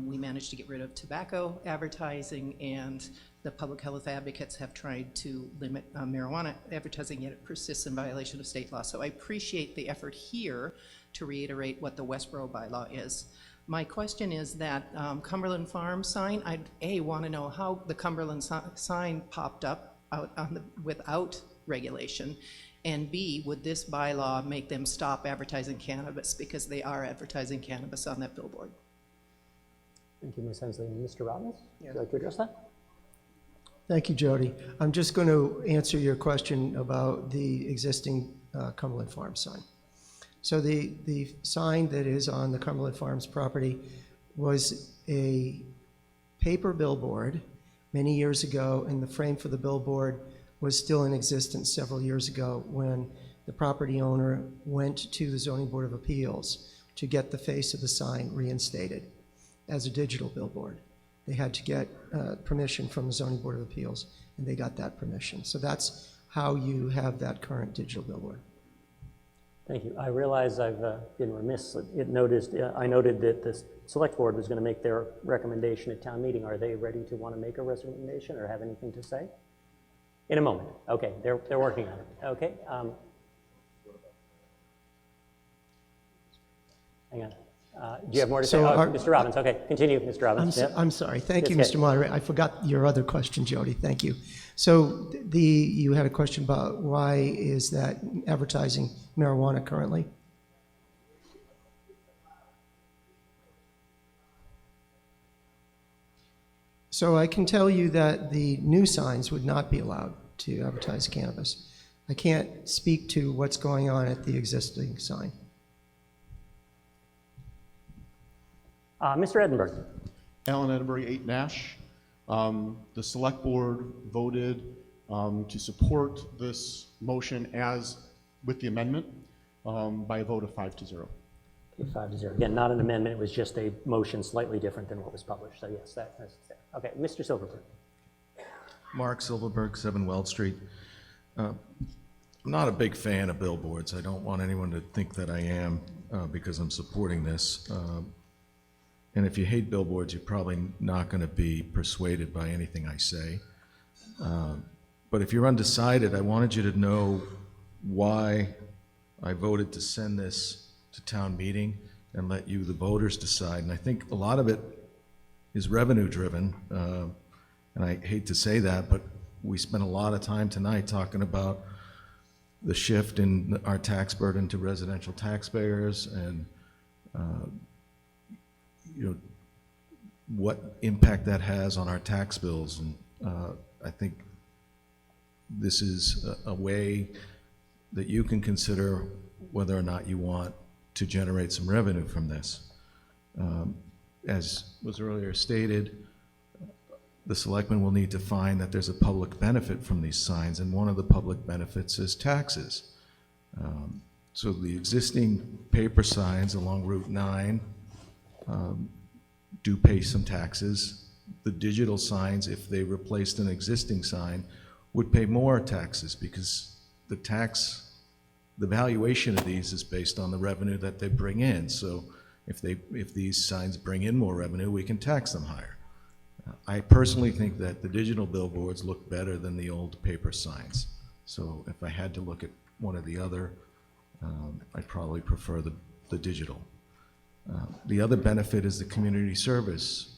Speaker 7: We managed to get rid of tobacco advertising, and the public health advocates have tried to limit marijuana advertising, yet it persists in violation of state law. So I appreciate the effort here to reiterate what the Westborough bylaw is. My question is that Cumberland Farm sign, I'd want to know how the Cumberland sign popped up out without regulation, and B, would this bylaw make them stop advertising cannabis because they are advertising cannabis on that billboard?
Speaker 1: Thank you, Ms. Hensley. Mr. Robbins, would you like to address that?
Speaker 9: Thank you, Jody. I'm just going to answer your question about the existing Cumberland Farms sign. So the sign that is on the Cumberland Farms property was a paper billboard many years ago, and the frame for the billboard was still in existence several years ago when the property owner went to the Zoning Board of Appeals to get the face of the sign reinstated as a digital billboard. They had to get permission from the Zoning Board of Appeals, and they got that permission. So that's how you have that current digital billboard.
Speaker 1: Thank you. I realize I've been remiss. I noted that the select board was going to make their recommendation at town meeting. Are they ready to want to make a recommendation or have anything to say? In a moment. Okay, they're working on it. Okay. Hang on. Do you have more to say? Mr. Robbins. Okay, continue, Mr. Robbins.
Speaker 9: I'm sorry. Thank you, Mr. Moderator. I forgot your other question, Jody. Thank you. So you had a question about why is that advertising marijuana currently? So I can tell you that the new signs would not be allowed to advertise cannabis. I can't speak to what's going on at the existing sign.
Speaker 1: Mr. Edinburgh.
Speaker 14: Alan Edinburgh, 8 Nash. The select board voted to support this motion as with the amendment by a vote of 5-0.
Speaker 1: Okay, 5-0. Again, not an amendment. It was just a motion slightly different than what was published. So yes, that's there. Okay, Mr. Silverberg.
Speaker 13: Mark Silverberg, 7 Weld Street. I'm not a big fan of billboards. I don't want anyone to think that I am because I'm supporting this. And if you hate billboards, you're probably not going to be persuaded by anything I say. But if you're undecided, I wanted you to know why I voted to send this to town meeting and let you, the voters, decide. And I think a lot of it is revenue driven. And I hate to say that, but we spent a lot of time tonight talking about the shift in our tax burden to residential taxpayers and what impact that has on our tax bills. And I think this is a way that you can consider whether or not you want to generate some revenue from this. As was earlier stated, the selectmen will need to find that there's a public benefit from these signs, and one of the public benefits is taxes. So the existing paper signs along Route 9 do pay some taxes. The digital signs, if they replaced an existing sign, would pay more taxes because the valuation of these is based on the revenue that they bring in. So if these signs bring in more revenue, we can tax them higher. I personally think that the digital billboards look better than the old paper signs. So if I had to look at one or the other, I'd probably prefer the digital. The other benefit is the community service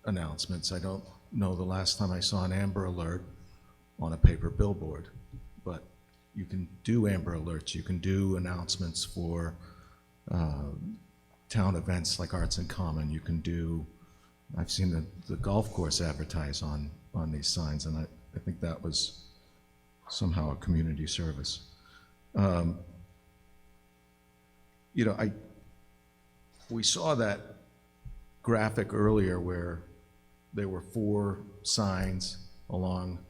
Speaker 13: announcements. I don't know the last time I saw an Amber Alert on a paper billboard, but you can do Amber Alerts. You can do announcements for town events like Arts in Common. You can do, I've seen the golf course advertise on these signs, and I think that was somehow a community service. We saw that graphic earlier where there were 4 signs along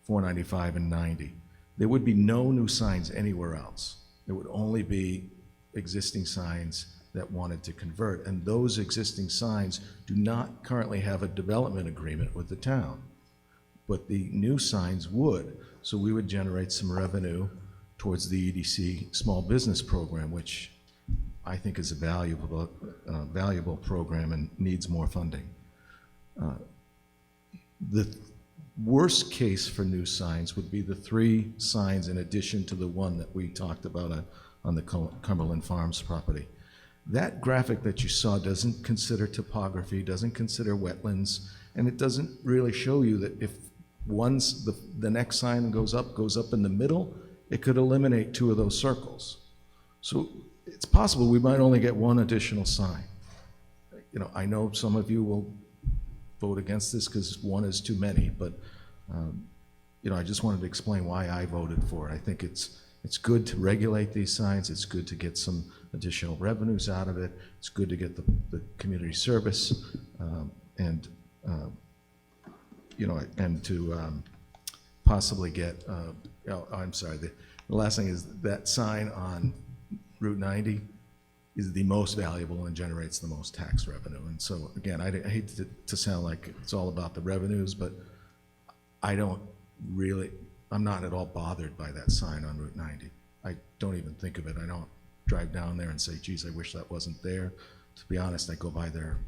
Speaker 13: 495 and 90. There would be no new signs anywhere else. There would only be existing signs that wanted to convert, and those existing signs do not currently have a development agreement with the town, but the new signs would. So we would generate some revenue towards the EDC small business program, which I think is a valuable program and needs more funding. The worst case for new signs would be the 3 signs in addition to the one that we talked about on the Cumberland Farms property. That graphic that you saw doesn't consider topography, doesn't consider wetlands, and it doesn't really show you that if the next sign goes up in the middle, it could eliminate 2 of those circles. So it's possible we might only get 1 additional sign. I know some of you will vote against this because 1 is too many, but I just wanted to explain why I voted for it. I think it's good to regulate these signs. It's good to get some additional revenues out of it. It's good to get the community service, and to possibly get, I'm sorry, the last thing is that sign on Route 90 is the most valuable and generates the most tax revenue. And so, again, I hate to sound like it's all about the revenues, but I'm not at all bothered by that sign on Route 90. I don't even think of it. I don't drive down there and say, geez, I wish that wasn't there. To be honest, I go by there,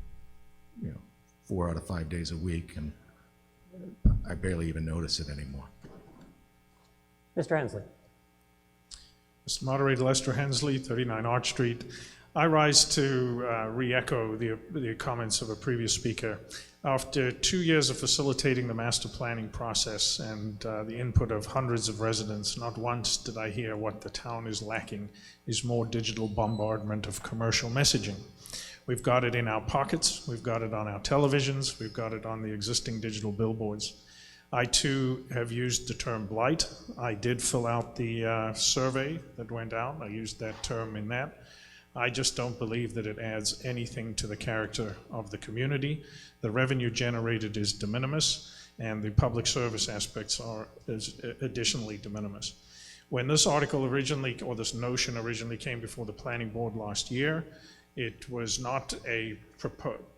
Speaker 13: 4 out of 5 days a week, and I barely even notice it anymore.
Speaker 1: Mr. Hensley.
Speaker 8: Mr. Moderator, Lester Hensley, 39 Arch Street. I rise to re-echo the comments of a previous speaker. After 2 years of facilitating the master planning process and the input of hundreds of residents, not once did I hear what the town is lacking is more digital bombardment of commercial messaging. We've got it in our pockets, we've got it on our televisions, we've got it on the existing digital billboards. I too have used the term blight. I did fill out the survey that went out. I used that term in that. I just don't believe that it adds anything to the character of the community. The revenue generated is de minimis, and the public service aspects are additionally de minimis. When this article originally, or this notion originally came before the planning board last year, it was not a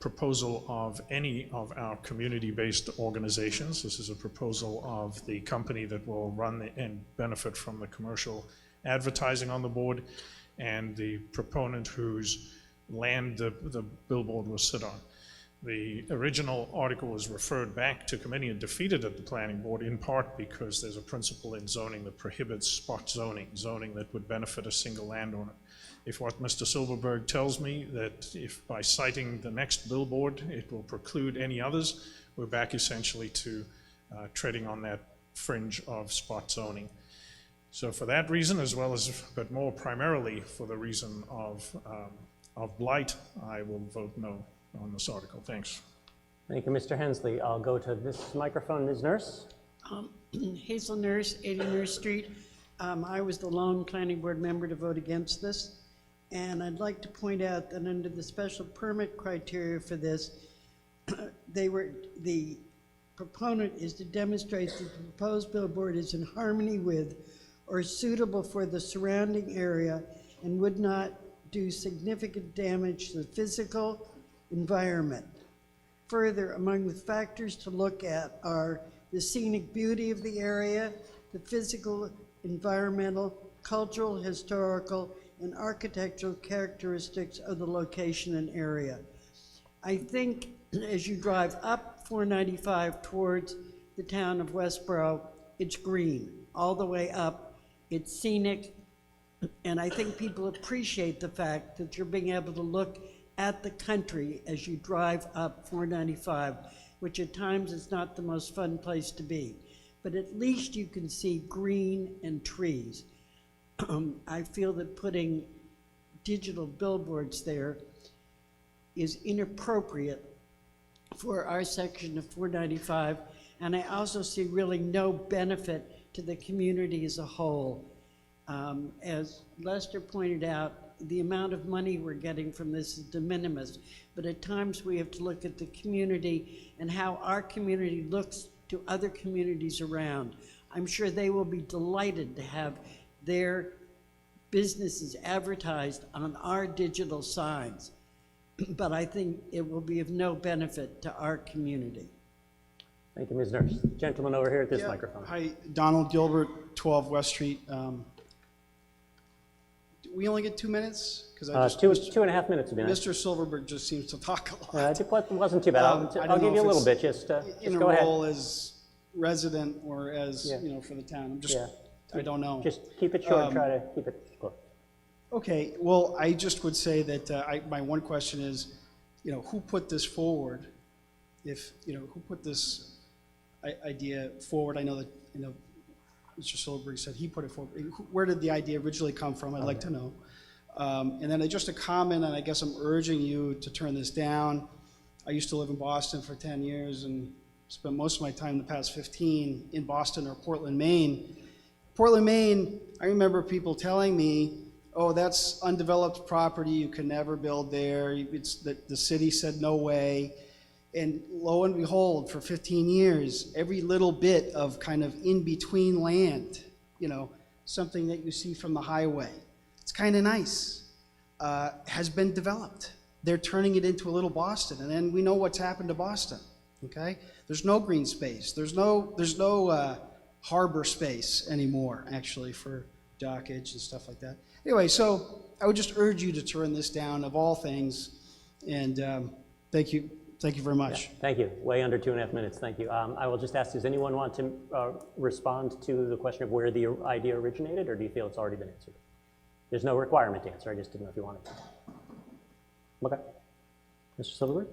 Speaker 8: proposal of any of our community-based organizations. This is a proposal of the company that will run and benefit from the commercial advertising on the board, and the proponent whose land the billboard will sit on. The original article was referred back to committee and defeated at the planning board, in part because there's a principle in zoning that prohibits spot zoning that would benefit a single landowner. If what Mr. Silverberg tells me, that if by citing the next billboard it will preclude any others, we're back essentially to treading on that fringe of spot zoning. So for that reason, as well as, but more primarily for the reason of blight, I will vote no on this article. Thanks.
Speaker 1: Thank you, Mr. Hensley. I'll go to this microphone. Ms. Nurse.
Speaker 10: Hazel Nurse, 80 Nurse Street. I was the lone planning board member to vote against this. And I'd like to point out that under the special permit criteria for this, the proponent is to demonstrate that the proposed billboard is in harmony with or suitable for the surrounding area and would not do significant damage to the physical environment. Further, among the factors to look at are the scenic beauty of the area, the physical, environmental, cultural, historical, and architectural characteristics of the location and area. I think as you drive up 495 towards the town of Westborough, it's green all the way up. It's scenic, and I think people appreciate the fact that you're being able to look at the country as you drive up 495, which at times is not the most fun place to be. But at least you can see green and trees. I feel that putting digital billboards there is inappropriate for our section of 495, and I also see really no benefit to the community as a whole. As Lester pointed out, the amount of money we're getting from this is de minimis, but at times we have to look at the community and how our community looks to other communities around. I'm sure they will be delighted to have their businesses advertised on our digital signs, but I think it will be of no benefit to our community.
Speaker 1: Thank you, Ms. Nurse. Gentleman over here at this microphone.
Speaker 6: Hi, Donald Gilbert, 12 West Street. We only get 2 minutes? Because
Speaker 1: two and a half minutes, to be honest.
Speaker 6: Mr. Silverberg just seems to talk a lot.
Speaker 1: It wasn't too bad. I'll give you a little bit. Just go ahead.
Speaker 6: Role as resident or as, for the town. I don't know.
Speaker 1: Just keep it short and try to keep it close.
Speaker 6: Okay, well, I just would say that my one question is, who put this forward? Who put this idea forward? I know that, Mr. Silverberg said he put it forward. Where did the idea originally come from? I'd like to know. And then just a comment, and I guess I'm urging you to turn this down. I used to live in Boston for 10 years and spent most of my time the past 15 in Boston or Portland, Maine. Portland, Maine, I remember people telling me, oh, that's undeveloped property, you can never build there, it's, the city said no way. And lo and behold, for 15 years, every little bit of kind of in-between land, you know, something that you see from the highway, it's kind of nice, has been developed. They're turning it into a little Boston, and then we know what's happened to Boston, okay? There's no green space. There's no harbor space anymore, actually, for dockage and stuff like that. Anyway, so I would just urge you to turn this down of all things, and thank you. Thank you very much.
Speaker 1: Yeah, thank you. Way under 2.5 minutes. Thank you. I will just ask, does anyone want to respond to the question of where the idea originated, or do you feel it's already been answered? There's no requirement to answer. I just didn't know if you wanted to. Okay. Mr. Silverberg?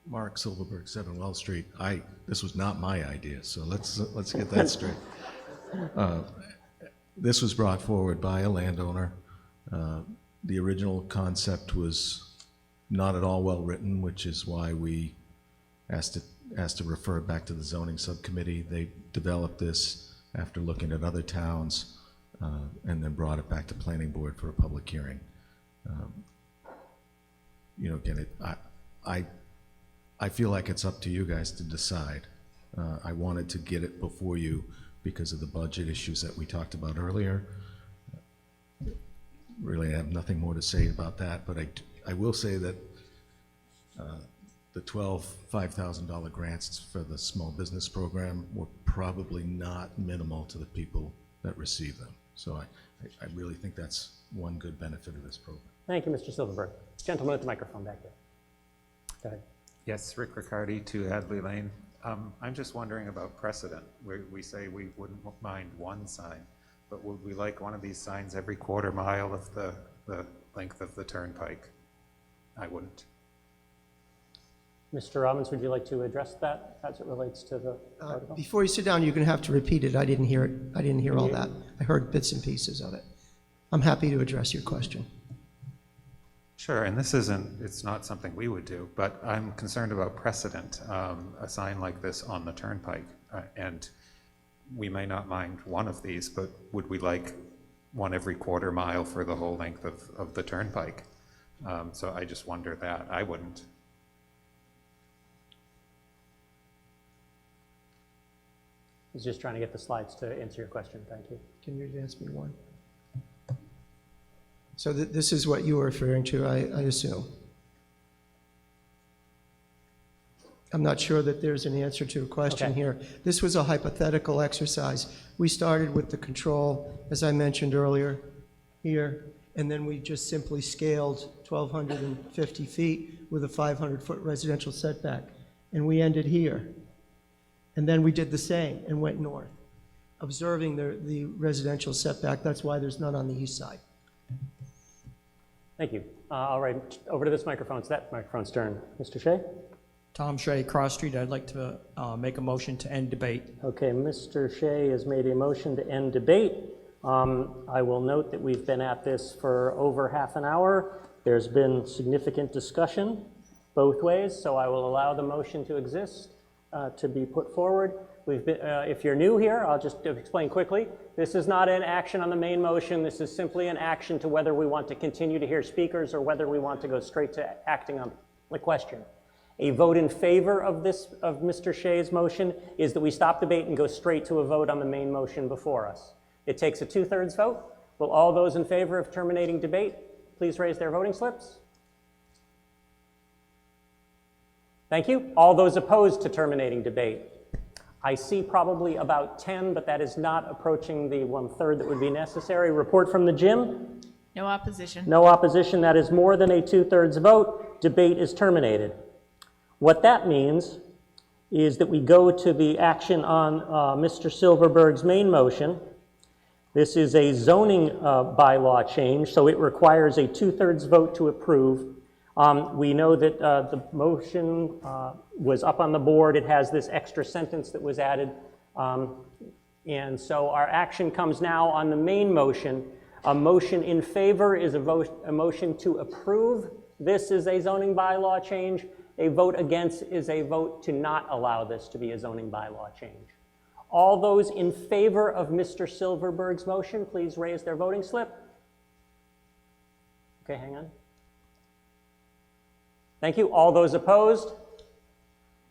Speaker 13: Mark Silverberg, 7 Wells Street. This was not my idea, so let's get that straight. This was brought forward by a landowner. The original concept was not at all well written, which is why we asked to refer it back to the zoning subcommittee. They developed this after looking at other towns, and then brought it back to planning board for a public hearing. You know, again, I feel like it's up to you guys to decide. I wanted to get it before you because of the budget issues that we talked about earlier. Really, I have nothing more to say about that, but I will say that the 12 $5,000 grants for the small business program were probably not minimal to the people that receive them. So I really think that's one good benefit of this program.
Speaker 1: Thank you, Mr. Silverberg. Gentleman at the microphone back there. Go ahead.
Speaker 15: Yes, Rick Riccardi, 2 Hadley Lane. I'm just wondering about precedent. We say we wouldn't mind one sign, but would we like one of these signs every quarter mile of the length of the turnpike? I wouldn't.
Speaker 1: Mr. Robbins, would you like to address that as it relates to the article?
Speaker 9: Before you sit down, you're going to have to repeat it. I didn't hear it. I didn't hear all that. I heard bits and pieces of it. I'm happy to address your question.
Speaker 15: Sure, and it's not something we would do, but I'm concerned about precedent, a sign like this on the turnpike. And we may not mind one of these, but would we like one every quarter mile for the whole length of the turnpike? So I just wonder that. I wouldn't.
Speaker 1: I was just trying to get the slides to answer your question. Thank you.
Speaker 9: Can you advance me one? So this is what you were referring to, I assume. I'm not sure that there's an answer to a question here. This was a hypothetical exercise. We started with the control, as I mentioned earlier, here, and then we just simply scaled 1,250 feet with a 500-foot residential setback, and we ended here. And then we did the same and went north, observing the residential setback. That's why there's none on the east side.
Speaker 1: Thank you. All right, over to this microphone. It's that microphone's turn. Mr. Shea?
Speaker 16: Tom Shea, Cross Street. I'd like to make a motion to end debate.
Speaker 1: Okay, Mr. Shea has made a motion to end debate. I will note that we've been at this for over half an hour. There's been significant discussion both ways, so I will allow the motion to exist, to be put forward. If you're new here, I'll just explain quickly. This is not an action on the main motion. This is simply an action to whether we want to continue to hear speakers or whether we want to go straight to acting on the question. A vote in favor of Mr. Shea's motion is that we stop debate and go straight to a vote on the main motion before us. It takes a 2/3 vote. Will all those in favor of terminating debate please raise their voting slips? Thank you. All those opposed to terminating debate? I see probably about 10, but that is not approaching the 1/3 that would be necessary. Report from the gym?
Speaker 19: No opposition.
Speaker 1: No opposition. That is more than a 2/3 vote. Debate is terminated. What that means is that we go to the action on Mr. Silverberg's main motion. This is a zoning bylaw change, so it requires a 2/3 vote to approve. We know that the motion was up on the board. It has this extra sentence that was added. And so our action comes now on the main motion. A motion in favor is a motion to approve. This is a zoning bylaw change. A vote against is a vote to not allow this to be a zoning bylaw change. All those in favor of Mr. Silverberg's motion, please raise their voting slip. Okay, hang on. Thank you. All those opposed?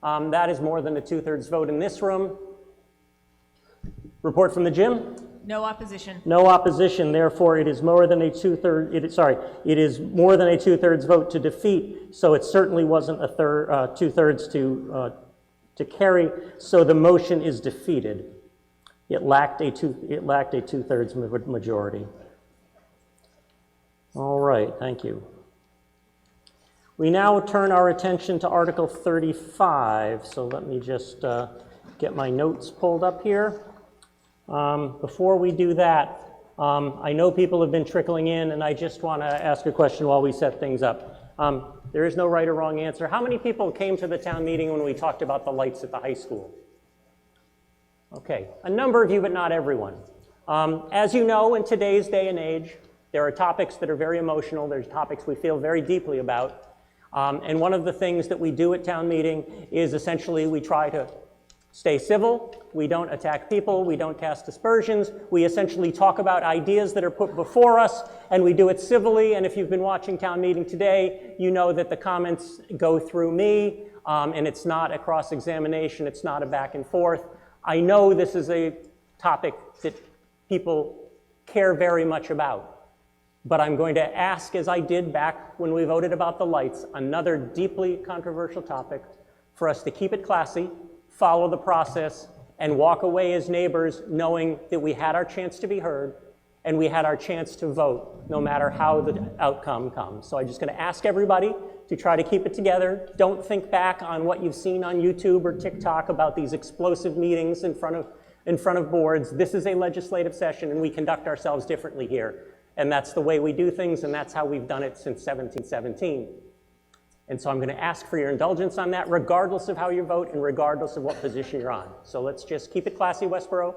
Speaker 1: That is more than a 2/3 vote in this room. Report from the gym?
Speaker 19: No opposition.
Speaker 1: No opposition, therefore it is more than a 2/3, it is more than a 2/3 vote to defeat, so it certainly wasn't a 2/3 to carry, so the motion is defeated. It lacked a 2/3 majority. All right, thank you. We now turn our attention to Article 35, so let me just get my notes pulled up here. Before we do that, I know people have been trickling in, and I just want to ask a question while we set things up. There is no right or wrong answer. How many people came to the town meeting when we talked about the lights at the high school? Okay, a number of you, but not everyone. As you know, in today's day and age, there are topics that are very emotional. There's topics we feel very deeply about. And one of the things that we do at town meeting is essentially we try to stay civil, we don't attack people, we don't cast aspersions, we essentially talk about ideas that are put before us, and we do it civilly, and if you've been watching town meeting today, you know that the comments go through me, and it's not a cross-examination, it's not a back and forth. I know this is a topic that people care very much about, but I'm going to ask, as I did back when we voted about the lights, another deeply controversial topic, for us to keep it classy, follow the process, and walk away as neighbors knowing that we had our chance to be heard and we had our chance to vote no matter how the outcome comes. So I'm just going to ask everybody to try to keep it together. Don't think back on what you've seen on YouTube or TikTok about these explosive meetings in front of boards. This is a legislative session and we conduct ourselves differently here. And that's the way we do things, and that's how we've done it since 1717. And so I'm going to ask for your indulgence on that, regardless of how you vote and regardless of what position you're on. So let's just keep it classy, Westborough,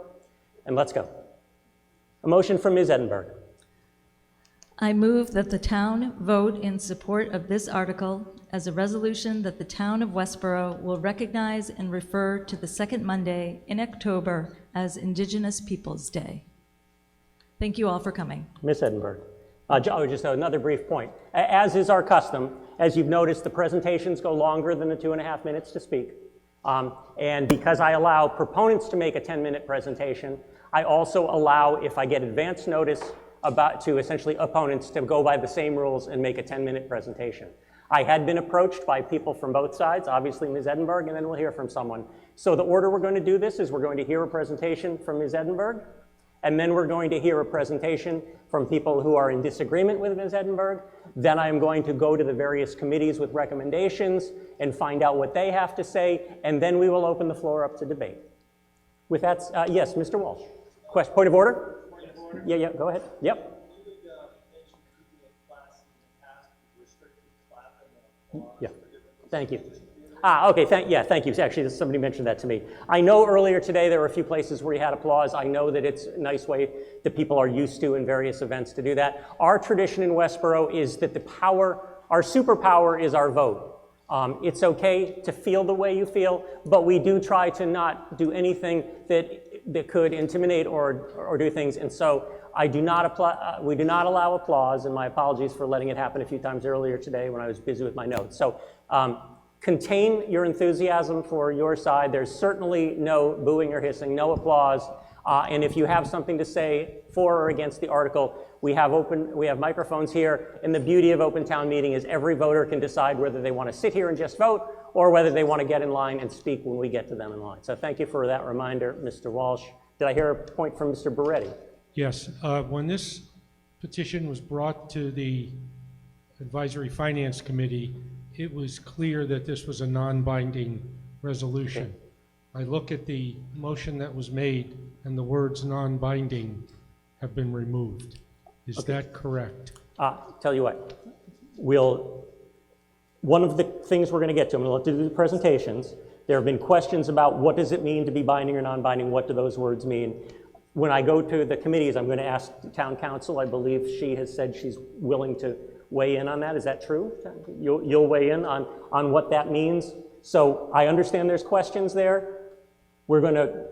Speaker 1: and let's go. A motion from Ms. Edinburgh.
Speaker 3: I move that the town vote in support of this article as a resolution that the town of Westborough will recognize and refer to the second Monday in October as Indigenous Peoples' Day. Thank you all for coming.
Speaker 1: Ms. Edinburgh. Just another brief point. As is our custom, as you've noticed, the presentations go longer than the 2.5 minutes to speak. And because I allow proponents to make a 10-minute presentation, I also allow, if I get advance notice to essentially opponents, to go by the same rules and make a 10-minute presentation. I had been approached by people from both sides, obviously Ms. Edinburgh, and then we'll hear from someone. So the order we're going to do this is we're going to hear a presentation from Ms. Edinburgh, and then we're going to hear a presentation from people who are in disagreement with Ms. Edinburgh. Then I'm going to go to the various committees with recommendations and find out what they have to say, and then we will open the floor up to debate. With that, yes, Mr. Walsh. Point of order? Yeah, go ahead. Yep. Yeah, thank you. Okay, thank you. Actually, somebody mentioned that to me. I know earlier today there were a few places where you had applause. I know that it's a nice way that people are used to in various events to do that. Our tradition in Westborough is that our superpower is our vote. It's okay to feel the way you feel, but we do try to not do anything that could intimidate or do things. And so we do not allow applause, and my apologies for letting it happen a few times earlier today when I was busy with my notes. So contain your enthusiasm for your side. There's certainly no booing or hissing, no applause. And if you have something to say for or against the article, we have microphones here. And the beauty of open town meeting is every voter can decide whether they want to sit here and just vote or whether they want to get in line and speak when we get to them in line. So thank you for that reminder, Mr. Walsh. Did I hear a point from Mr. Beretti?
Speaker 17: Yes. When this petition was brought to the Advisory Finance Committee, it was clear that this was a non-binding resolution. Okay. I look at the motion that was made and the words non-binding have been removed. Is that correct?
Speaker 1: Tell you what, one of the things we're going to get to, I'm going to let do the presentations. There have been questions about what does it mean to be binding or non-binding, what do those words mean? When I go to the committees, I'm going to ask the town council. I believe she has said she's willing to weigh in on that. Is that true? You'll weigh in on what that means. So I understand there's questions there.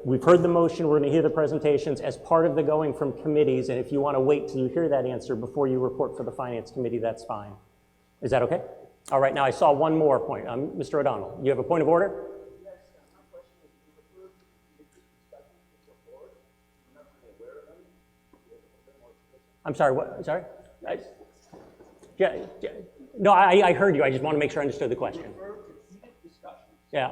Speaker 1: we've heard the motion, we're gonna hear the presentations as part of the going from committees, and if you wanna wait till you hear that answer before you report for the Finance Committee, that's fine. Is that okay? All right, now I saw one more point. Mr. O'Donnell, you have a point of order? I'm sorry, what, sorry? No, I heard you, I just want to make sure I understood the question. Yeah.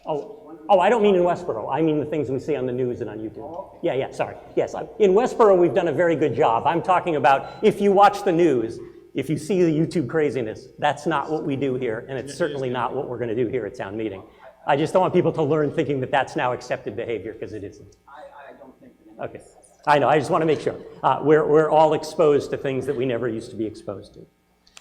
Speaker 1: Oh, I don't mean in Westborough. I mean the things we see on the news and on YouTube. Yeah, sorry. Yes, in Westborough, we've done a very good job. I'm talking about if you watch the news, if you see the YouTube craziness, that's not what we do here, and it's certainly not what we're going to do here at town meeting. I just don't want people to learn thinking that that's now accepted behavior, because it isn't.
Speaker 6: I don't think that.
Speaker 1: Okay. I know, I just want to make sure. We're all exposed to things that we never used to be exposed to.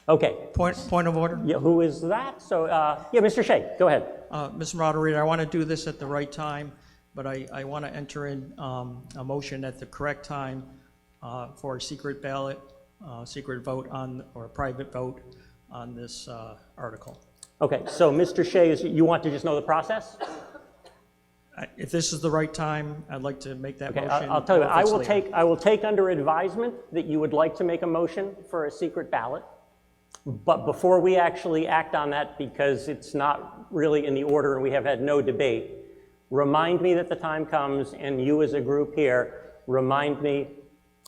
Speaker 1: Okay.
Speaker 16: Point of order?
Speaker 1: Yeah, who is that? So, yeah, Mr. Shea, go ahead.
Speaker 16: Mr. Moderator, I want to do this at the right time, but I want to enter in a motion at the correct time for a secret ballot, secret vote on, or a private vote on this article.
Speaker 1: Okay, so Mr. Shea, you want to just know the process?
Speaker 16: If this is the right time, I'd like to make that
Speaker 1: Okay,
Speaker 16: motion.
Speaker 1: I'll tell you, I will take under advisement that you would like to make a motion for a secret ballot. But before we actually act on that, because it's not really in the order and we have had no debate, remind me that the time comes, and you as a group here, remind me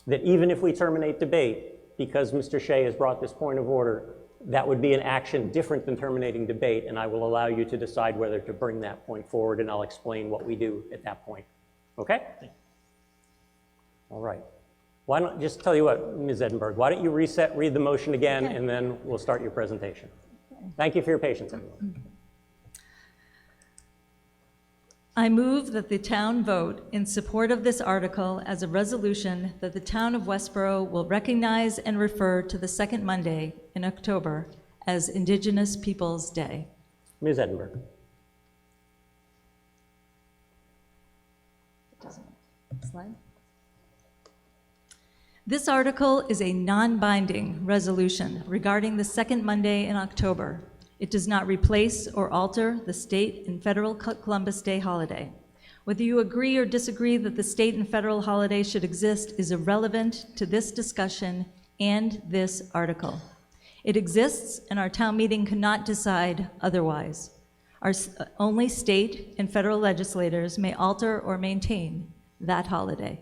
Speaker 1: that even if we terminate debate, because Mr. Shea has brought this point of order, that would be an action different than terminating debate, and I will allow you to decide whether to bring that point forward, and I'll explain what we do at that point. Okay? All right. Why don't, just tell you what, Ms. Edinburgh, why don't you read the motion again, and then we'll start your presentation. Thank you for your patience, everyone.
Speaker 3: I move that the town vote in support of this article as a resolution that the town of Westborough will recognize and refer to the second Monday in October as Indigenous Peoples' Day.
Speaker 1: Ms. Edinburgh.
Speaker 3: Slide. This article is a non-binding resolution regarding the second Monday in October. It does not replace or alter the state and federal Columbus Day holiday. Whether you agree or disagree that the state and federal holiday should exist is irrelevant to this discussion and this article. It exists, and our town meeting cannot decide otherwise. Only state and federal legislators may alter or maintain that holiday.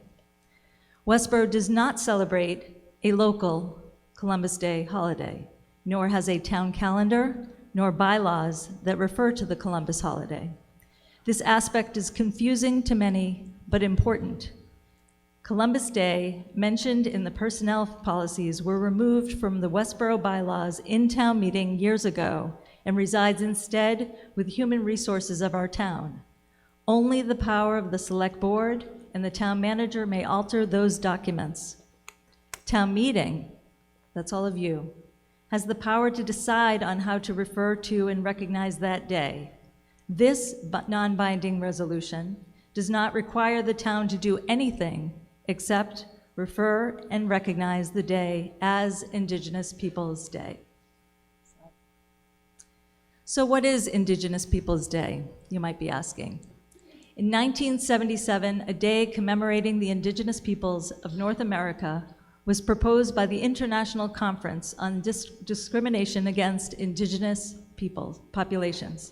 Speaker 3: Westborough does not celebrate a local Columbus Day holiday, nor has a town calendar, nor bylaws that refer to the Columbus holiday. This aspect is confusing to many, but important. Columbus Day, mentioned in the personnel policies, were removed from the Westborough bylaws in town meeting years ago and resides instead with human resources of our town. Only the power of the select board and the town manager may alter those documents. Town meeting, that's all of you, has the power to decide on how to refer to and recognize that day. This non-binding resolution does not require the town to do anything except refer and recognize the day as Indigenous Peoples' Day. So what is Indigenous Peoples' Day, you might be asking? In 1977, a day commemorating the indigenous peoples of North America was proposed by the International Conference on Discrimination Against Indigenous Populations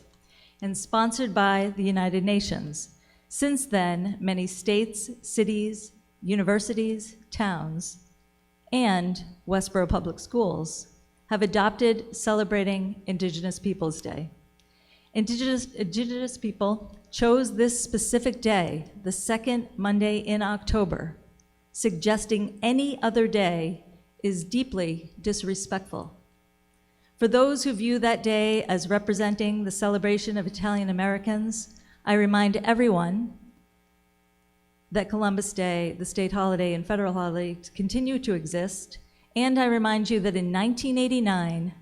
Speaker 3: and sponsored by the United Nations. Since then, many states, cities, universities, towns, and Westborough Public Schools have adopted celebrating Indigenous Peoples' Day. Indigenous people chose this specific day, the second Monday in October. Suggesting any other day is deeply disrespectful. For those who view that day as representing the celebration of Italian Americans, I remind everyone that Columbus Day, the state holiday and federal holiday, continue to exist, and I remind you that in 1989,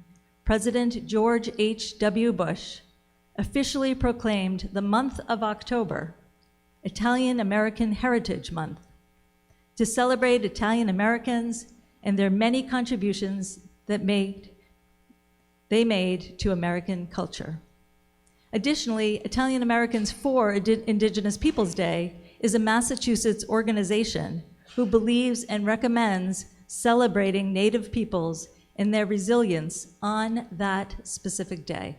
Speaker 3: President George H.W. Bush officially proclaimed the month of October Italian American Heritage Month to celebrate Italian Americans and their many contributions that they made to American culture. Additionally, Italian Americans for Indigenous Peoples Day is a Massachusetts organization who believes and recommends celebrating Native peoples and their resilience on that specific day.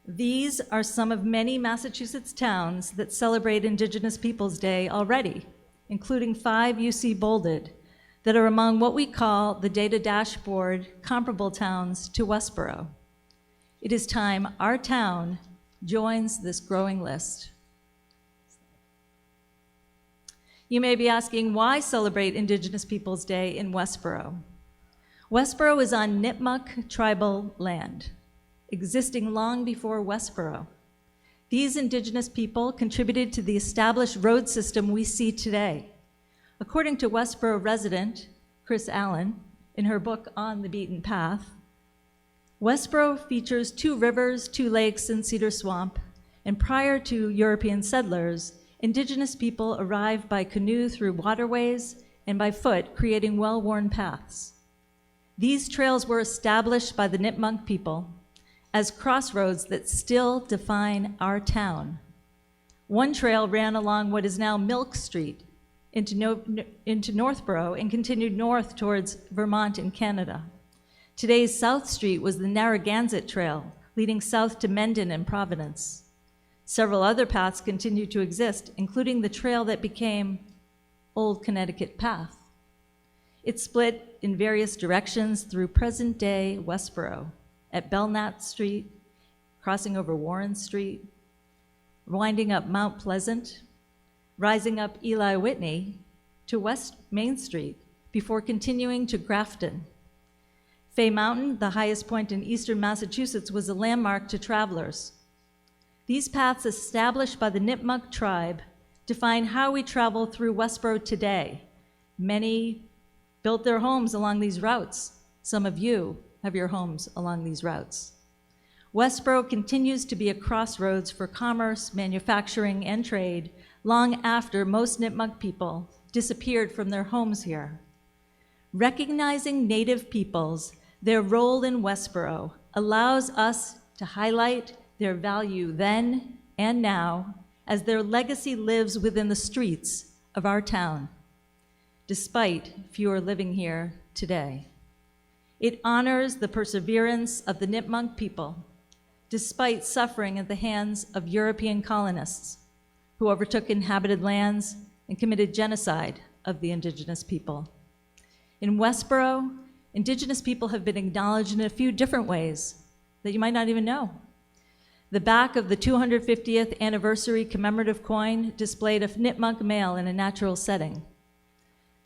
Speaker 3: These are some of many Massachusetts towns that celebrate Indigenous Peoples Day already, including 5 UC bolded that are among what we call the data dashboard comparable towns to Westborough. It is time our town joins this growing list. You may be asking, why celebrate Indigenous Peoples Day in Westborough? Westborough is on Nipmuc tribal land, existing long before Westborough. These Indigenous people contributed to the established road system we see today. According to Westborough resident Chris Allen, in her book On the Beaten Path, Westborough features 2 rivers, 2 lakes, and cedar swamp, and prior to European settlers, Indigenous people arrived by canoe through waterways and by foot, creating well-worn paths. These trails were established by the Nipmuc people as crossroads that still define our town. One trail ran along what is now Milk Street into Northborough and continued north towards Vermont and Canada. Today's South Street was the Narragansett Trail, leading south to Mendon and Providence. Several other paths continue to exist, including the trail that became Old Connecticut Path. It split in various directions through present-day Westborough, at Belknap Street, crossing over Warren Street, winding up Mount Pleasant, rising up Eli Whitney to West Main Street before continuing to Grafton. Fay Mountain, the highest point in eastern Massachusetts, was a landmark to travelers. These paths established by the Nipmuc tribe define how we travel through Westborough today. Many built their homes along these routes. Some of you have your homes along these routes. Westborough continues to be a crossroads for commerce, manufacturing, and trade long after most Nipmuc people disappeared from their homes here. Recognizing Native peoples, their role in Westborough allows us to highlight their value then and now as their legacy lives within the streets of our town, despite fewer living here today. It honors the perseverance of the Nipmuc people, despite suffering at the hands of European colonists who overtook inhabited lands and committed genocide of the Indigenous people. In Westborough, Indigenous people have been acknowledged in a few different ways that you might not even know. The back of the 250th anniversary commemorative coin displayed a Nipmuc male in a natural setting.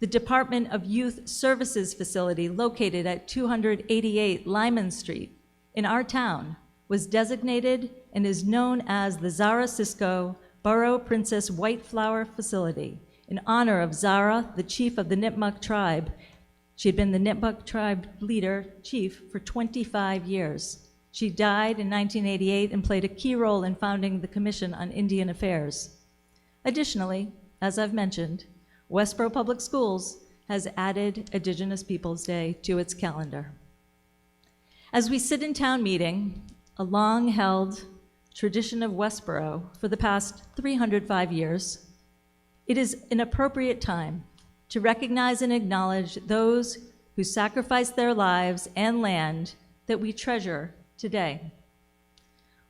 Speaker 3: The Department of Youth Services facility located at 288 Lyman Street in our town was designated and is known as the Zara Cisco Borough Princess White Flower Facility in honor of Zara, the chief of the Nipmuc tribe. She had been the Nipmuc tribe leader, chief, for 25 years. She died in 1988 and played a key role in founding the Commission on Indian Affairs. Additionally, as I've mentioned, Westborough Public Schools has added Indigenous Peoples Day to its calendar. As we sit in town meeting, a long-held tradition of Westborough for the past 305 years, it is an appropriate time to recognize and acknowledge those who sacrificed their lives and land that we treasure today.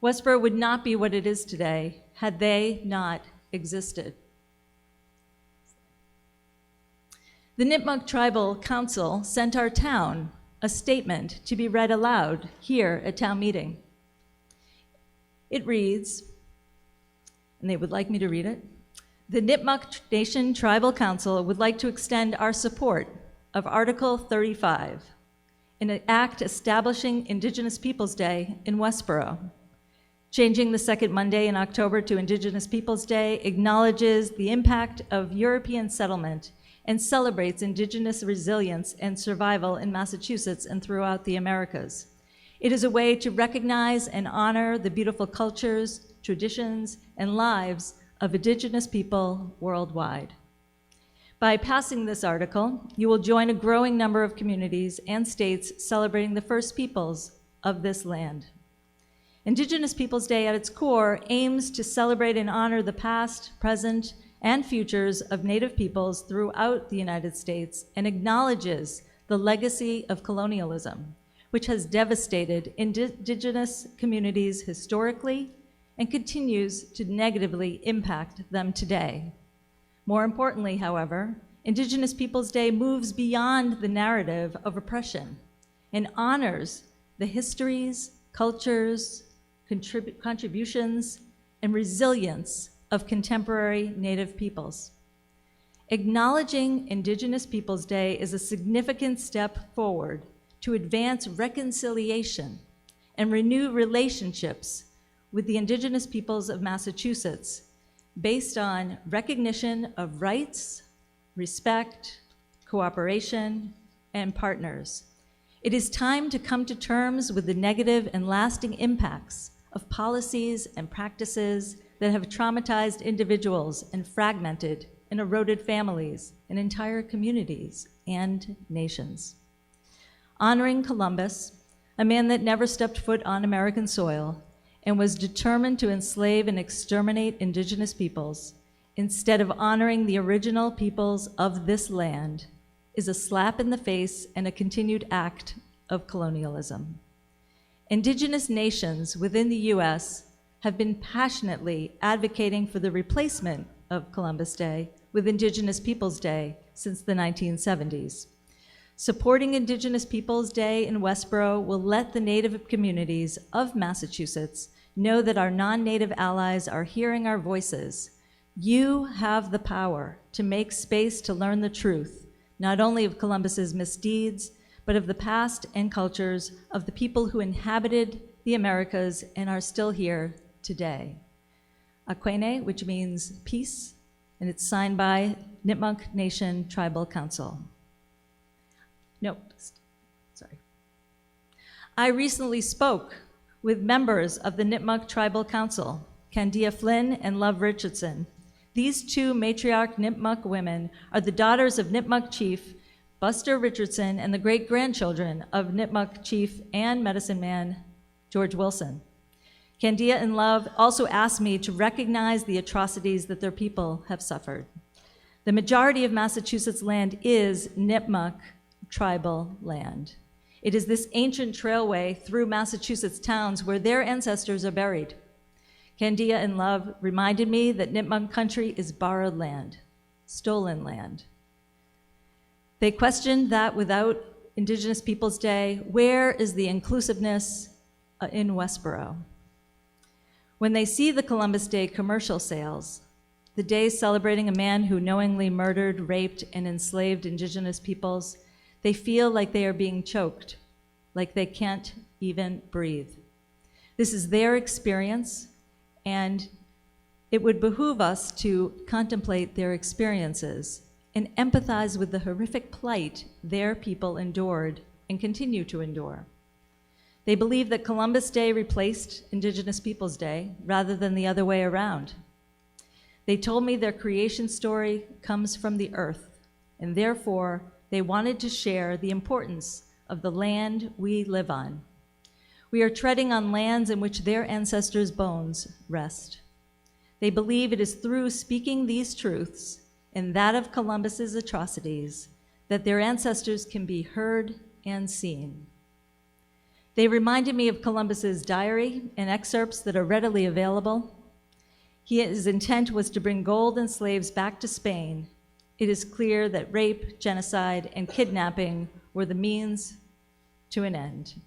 Speaker 3: Westborough would not be what it is today had they not existed. The Nipmuc Tribal Council sent our town a statement to be read aloud here at town meeting. It reads, and they would like me to read it, the Nipmuc Nation Tribal Council would like to extend our support of Article 35, an act establishing Indigenous Peoples Day in Westborough. Changing the second Monday in October to Indigenous Peoples Day acknowledges the impact of European settlement and celebrates Indigenous resilience and survival in Massachusetts and throughout the Americas. It is a way to recognize and honor the beautiful cultures, traditions, and lives of Indigenous people worldwide. By passing this article, you will join a growing number of communities and states celebrating the first peoples of this land. Indigenous Peoples Day at its core aims to celebrate and honor the past, present, and futures of Native peoples throughout the United States and acknowledges the legacy of colonialism, which has devastated Indigenous communities historically and continues to negatively impact them today. More importantly, however, Indigenous Peoples Day moves beyond the narrative of oppression and honors the histories, cultures, contributions, and resilience of contemporary Native peoples. Acknowledging Indigenous Peoples Day is a significant step forward to advance reconciliation and renew relationships with the Indigenous peoples of Massachusetts based on recognition of rights, respect, cooperation, and partners. It is time to come to terms with the negative and lasting impacts of policies and practices that have traumatized individuals and fragmented and eroded families and entire communities and nations. Honoring Columbus, a man that never stepped foot on American soil and was determined to enslave and exterminate Indigenous peoples, instead of honoring the original peoples of this land, is a slap in the face and a continued act of colonialism. Indigenous nations within the U.S. have been passionately advocating for the replacement of Columbus Day with Indigenous Peoples Day since the 1970s. Supporting Indigenous Peoples Day in Westborough will let the Native communities of Massachusetts know that our non-Native allies are hearing our voices. You have the power to make space to learn the truth, not only of Columbus's misdeeds, but of the past and cultures of the people who inhabited the Americas and are still here today. Akwene, which means peace, and it's signed by Nipmuc Nation Tribal Council. No, sorry. I recently spoke with members of the Nipmuc Tribal Council, Candia Flynn and Love Richardson. These two matriarch Nipmuc women are the daughters of Nipmuc Chief Buster Richardson and the great-grandchildren of Nipmuc Chief and medicine man George Wilson. Candia and Love also asked me to recognize the atrocities that their people have suffered. The majority of Massachusetts land is Nipmuc tribal land. It is this ancient trailway through Massachusetts towns where their ancestors are buried. Candia and Love reminded me that Nipmuc country is borrowed land, stolen land. They questioned that without Indigenous Peoples Day, where is the inclusiveness in Westborough? When they see the Columbus Day commercial sales, the day celebrating a man who knowingly murdered, raped, and enslaved Indigenous peoples, they feel like they are being choked, like they can't even breathe. This is their experience, and it would behoove us to contemplate their experiences and empathize with the horrific plight their people endured and continue to endure. They believe that Columbus Day replaced Indigenous Peoples Day rather than the other way around. They told me their creation story comes from the earth, and therefore they wanted to share the importance of the land we live on. We are treading on lands in which their ancestors' bones rest. They believe it is through speaking these truths and that of Columbus's atrocities that their ancestors can be heard and seen. They reminded me of Columbus's diary and excerpts that are readily available. His intent was to bring gold and slaves back to Spain. It is clear that rape, genocide, and kidnapping were the means to an end.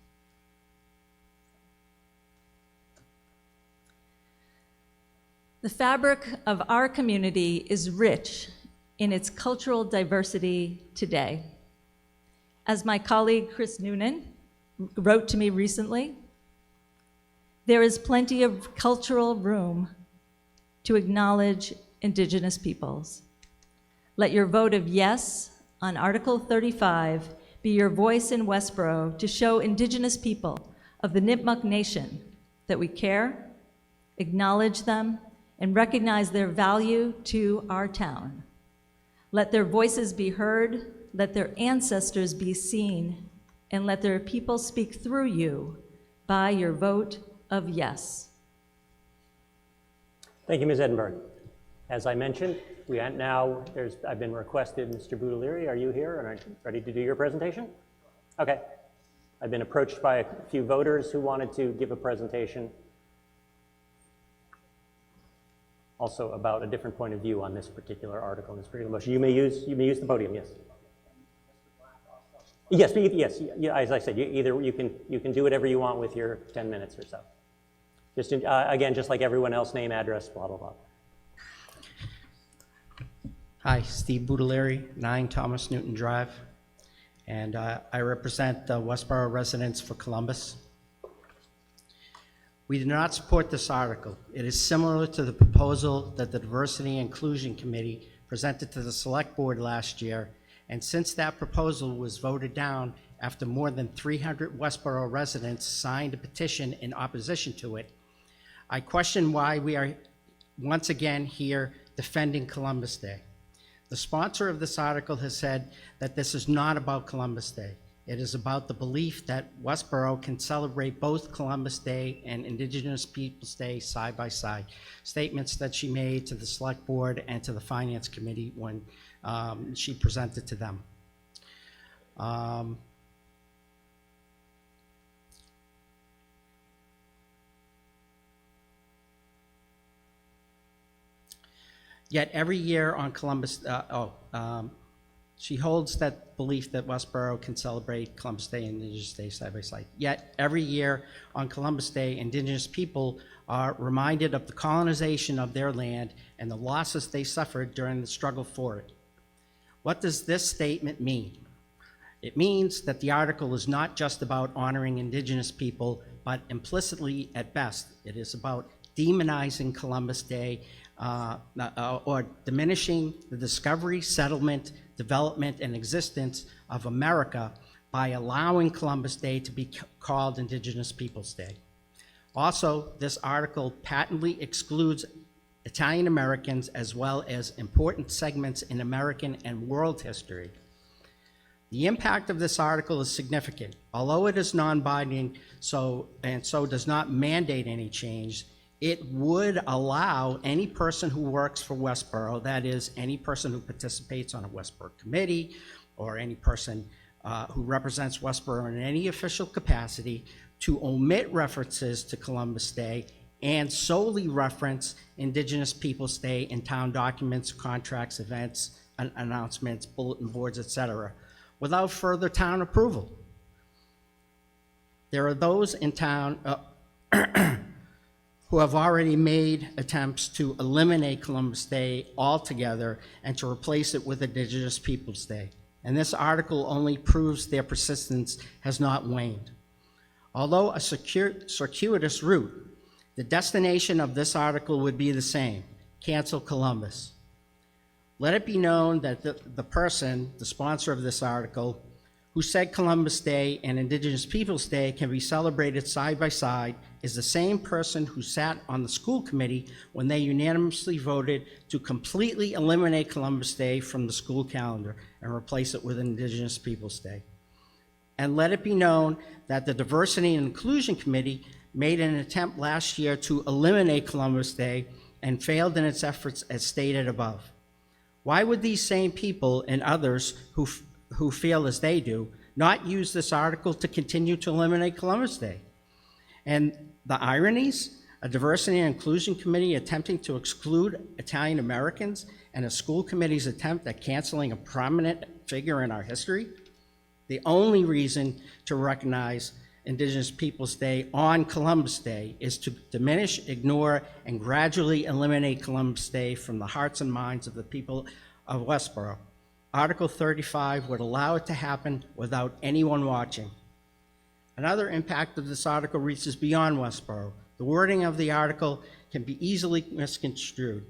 Speaker 3: The fabric of our community is rich in its cultural diversity today. As my colleague Chris Noonan wrote to me recently, there is plenty of cultural room to acknowledge Indigenous peoples. Let your vote of yes on Article 35 be your voice in Westborough to show Indigenous people of the Nipmuc Nation that we care, acknowledge them, and recognize their value to our town. Let their voices be heard, let their ancestors be seen, and let their people speak through you by your vote of yes.
Speaker 1: Thank you, Ms. Edinburgh. As I mentioned, I've been requested, Mr. Boudelieri, are you here and are you ready to do your presentation? Okay. I've been approached by a few voters who wanted to give a presentation also about a different point of view on this particular article, in this particular motion. You may use the podium, yes. Yes, as I said, you can do whatever you want with your 10 minutes or so. Just again, just like everyone else, name, address, blah, blah, blah.
Speaker 2: Hi, Steve Boudelieri, 9 Thomas Newton Drive, and I represent the Westborough residents for Columbus. We do not support this article. It is similar to the proposal that the Diversity and Inclusion Committee presented to the Select Board last year, and since that proposal was voted down after more than 300 Westborough residents signed a petition in opposition to it, I question why we are once again here defending Columbus Day. The sponsor of this article has said that this is not about Columbus Day. It is about the belief that Westborough can celebrate both Columbus Day and Indigenous Peoples Day side by side. Statements that she made to the Select Board and to the Finance Committee when she presented to them. Yet every year on Columbus, she holds that belief that Westborough can celebrate Columbus Day and Indigenous Day side by side. Yet every year on Columbus Day, Indigenous people are reminded of the colonization of their land and the losses they suffered during the struggle for it. What does this statement mean? It means that the article is not just about honoring Indigenous people, but implicitly, at best, it is about demonizing Columbus Day or diminishing the discovery, settlement, development, and existence of America by allowing Columbus Day to be called Indigenous Peoples Day. Also, this article patently excludes Italian Americans as well as important segments in American and world history. The impact of this article is significant. Although it is non-binding so does not mandate any change, it would allow any person who works for Westborough, that is, any person who participates on a Westborough committee or any person who represents Westborough in any official capacity, to omit references to Columbus Day and solely reference Indigenous Peoples Day in town documents, contracts, events, announcements, bulletin boards, etc., without further town approval. There are those in town who have already made attempts to eliminate Columbus Day altogether and to replace it with Indigenous Peoples Day. And this article only proves their persistence has not waned. Although a circuitous route, the destination of this article would be the same: cancel Columbus. Let it be known that the person, the sponsor of this article, who said Columbus Day and Indigenous Peoples Day can be celebrated side by side, is the same person who sat on the school committee when they unanimously voted to completely eliminate Columbus Day from the school calendar and replace it with Indigenous Peoples Day. And let it be known that the Diversity and Inclusion Committee made an attempt last year to eliminate Columbus Day and failed in its efforts as stated above. Why would these same people and others who feel as they do not use this article to continue to eliminate Columbus Day? And the ironies, a Diversity and Inclusion Committee attempting to exclude Italian Americans and a school committee's attempt at canceling a prominent figure in our history. The only reason to recognize Indigenous Peoples Day on Columbus Day is to diminish, ignore, and gradually eliminate Columbus Day from the hearts and minds of the people of Westborough. Article 35 would allow it to happen without anyone watching. Another impact of this article reaches beyond Westborough. The wording of the article can be easily misconstrued.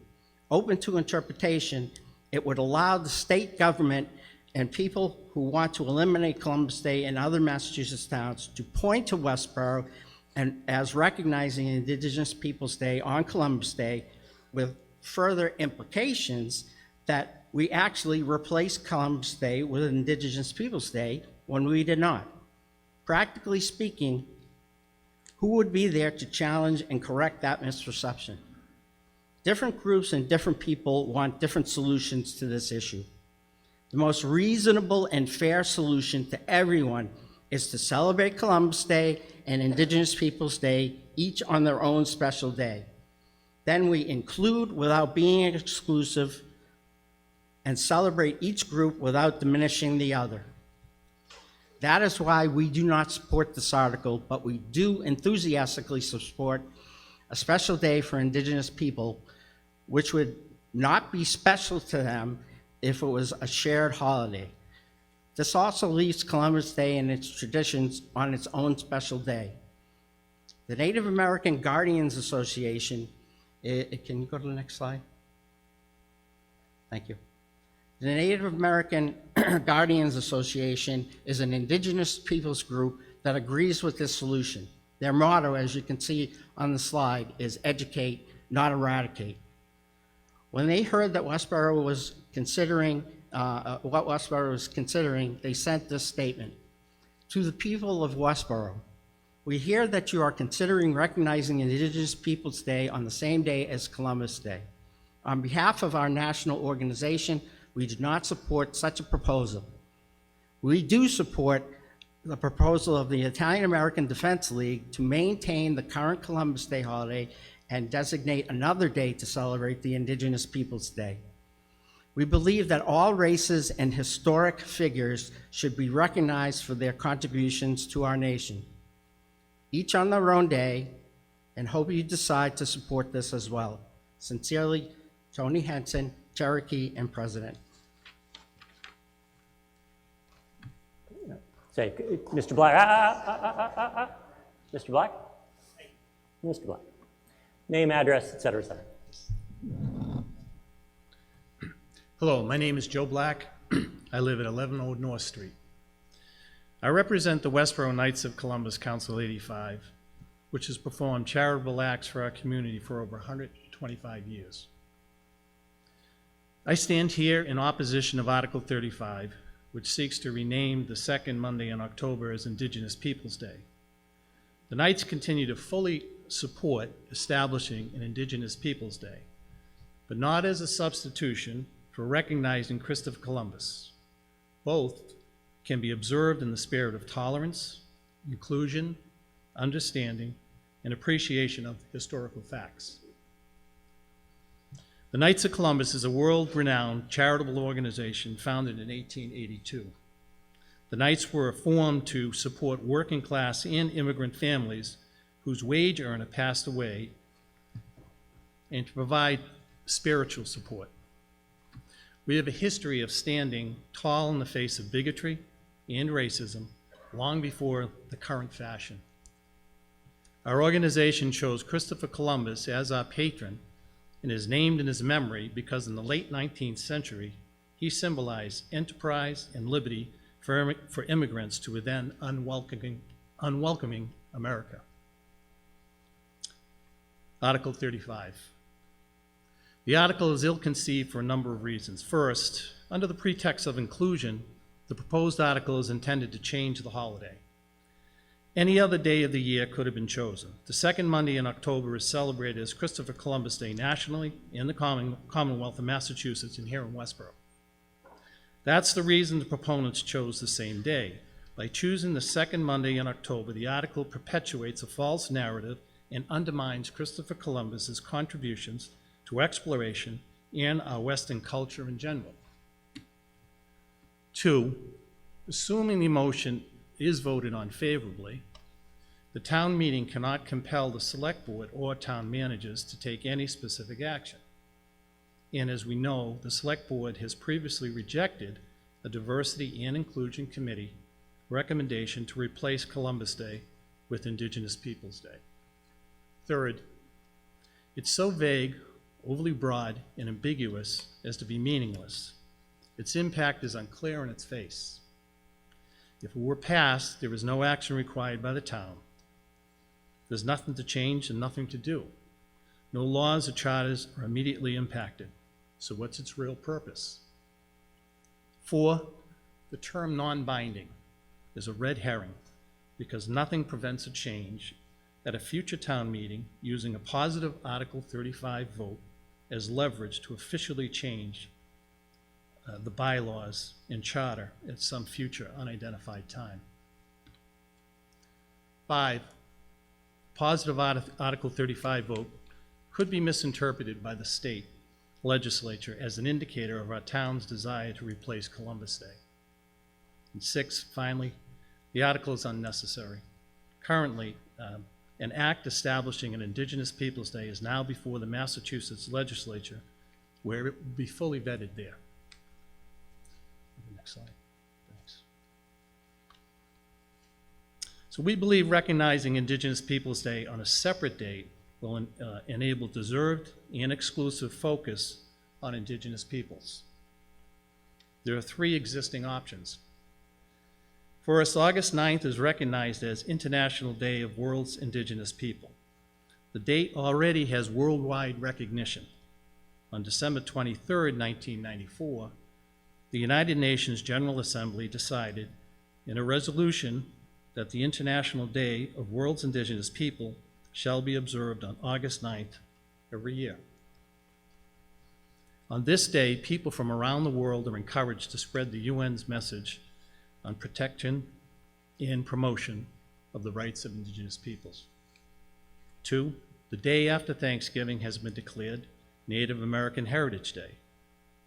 Speaker 2: Open to interpretation, it would allow the state government and people who want to eliminate Columbus Day and other Massachusetts towns to point to Westborough and as recognizing Indigenous Peoples Day on Columbus Day, with further implications that we actually replaced Columbus Day with Indigenous Peoples Day when we did not. Practically speaking, Who would be there to challenge and correct that misperception? Different groups and different people want different solutions to this issue. The most reasonable and fair solution to everyone is to celebrate Columbus Day and Indigenous Peoples Day, each on their own special day. Then we include without being exclusive and celebrate each group without diminishing the other. That is why we do not support this article, but we do enthusiastically support a special day for Indigenous people, which would not be special to them if it was a shared holiday. This also leaves Columbus Day and its traditions on its own special day. The Native American Guardians Association, can you go to the next slide? Thank you. The Native American Guardians Association is an Indigenous peoples group that agrees with this solution. Their motto, as you can see on the slide, is educate, not eradicate. When they heard that Westborough was considering what Westborough was considering, they sent this statement. To the people of Westborough, we hear that you are considering recognizing Indigenous Peoples Day on the same day as Columbus Day. On behalf of our national organization, we do not support such a proposal. We do support the proposal of the Italian American Defense League to maintain the current Columbus Day holiday and designate another day to celebrate the Indigenous Peoples Day. We believe that all races and historic figures should be recognized for their contributions to our nation, each on their own day, and hope you decide to support this as well. Sincerely, Tony Henson, Cherokee and President.
Speaker 1: Say, Mr. Black, Mr. Black? Mr. Black. Name, address, et cetera, et cetera.
Speaker 4: Hello, my name is Joe Black. I live at 11 Old North Street. I represent the Westborough Knights of Columbus Council 85, which has performed charitable acts for our community for over 125 years. I stand here in opposition of Article 35, which seeks to rename the second Monday in October as Indigenous Peoples Day. The Knights continue to fully support establishing an Indigenous Peoples Day, but not as a substitution for recognizing Christopher Columbus. Both can be observed in the spirit of tolerance, inclusion, understanding, and appreciation of historical facts. The Knights of Columbus is a world-renowned charitable organization founded in 1882. The Knights were formed to support working-class and immigrant families whose wage earner passed away and to provide spiritual support. We have a history of standing tall in the face of bigotry and racism long before the current fashion. Our organization chose Christopher Columbus as our patron and is named in his memory because in the late 19th century, he symbolized enterprise and liberty for immigrants to a then unwelcoming America. Article 35. The article is ill-conceived for a number of reasons. First, under the pretext of inclusion, the proposed article is intended to change the holiday. Any other day of the year could have been chosen. The second Monday in October is celebrated as Christopher Columbus Day nationally in the Commonwealth of Massachusetts and here in Westborough. That's the reason the proponents chose the same day. By choosing the second Monday in October, the article perpetuates a false narrative and undermines Christopher Columbus's contributions to exploration and our Western culture in general. Two, assuming the motion is voted on favorably, the town meeting cannot compel the select board or town managers to take any specific action. And as we know, the select board has previously rejected a diversity and inclusion committee recommendation to replace Columbus Day with Indigenous Peoples Day. Third, it's so vague, overly broad, and ambiguous as to be meaningless. Its impact is unclear on its face. If it were passed, there is no action required by the town. There's nothing to change and nothing to do. No laws or charters are immediately impacted. So what's its real purpose? 4, the term non-binding is a red herring because nothing prevents a change at a future town meeting using a positive Article 35 vote as leverage to officially change the bylaws and charter at some future unidentified time. 5, positive Article 35 vote could be misinterpreted by the state legislature as an indicator of our town's desire to replace Columbus Day. And 6, finally, the article is unnecessary. Currently, an act establishing an Indigenous Peoples' Day is now before the Massachusetts legislature, where it will be fully vetted there. Next slide. Thanks. So we believe recognizing Indigenous Peoples' Day on a separate date will enable deserved and exclusive focus on Indigenous peoples. There are 3 existing options. First, August 9th is recognized as International Day of World's Indigenous People. The date already has worldwide recognition. On December 23rd, 1994, the United Nations General Assembly decided in a resolution that the International Day of World's Indigenous People shall be observed on August 9th every year. On this day, people from around the world are encouraged to spread the UN's message on protection and promotion of the rights of Indigenous peoples. 2, the day after Thanksgiving has been declared Native American Heritage Day.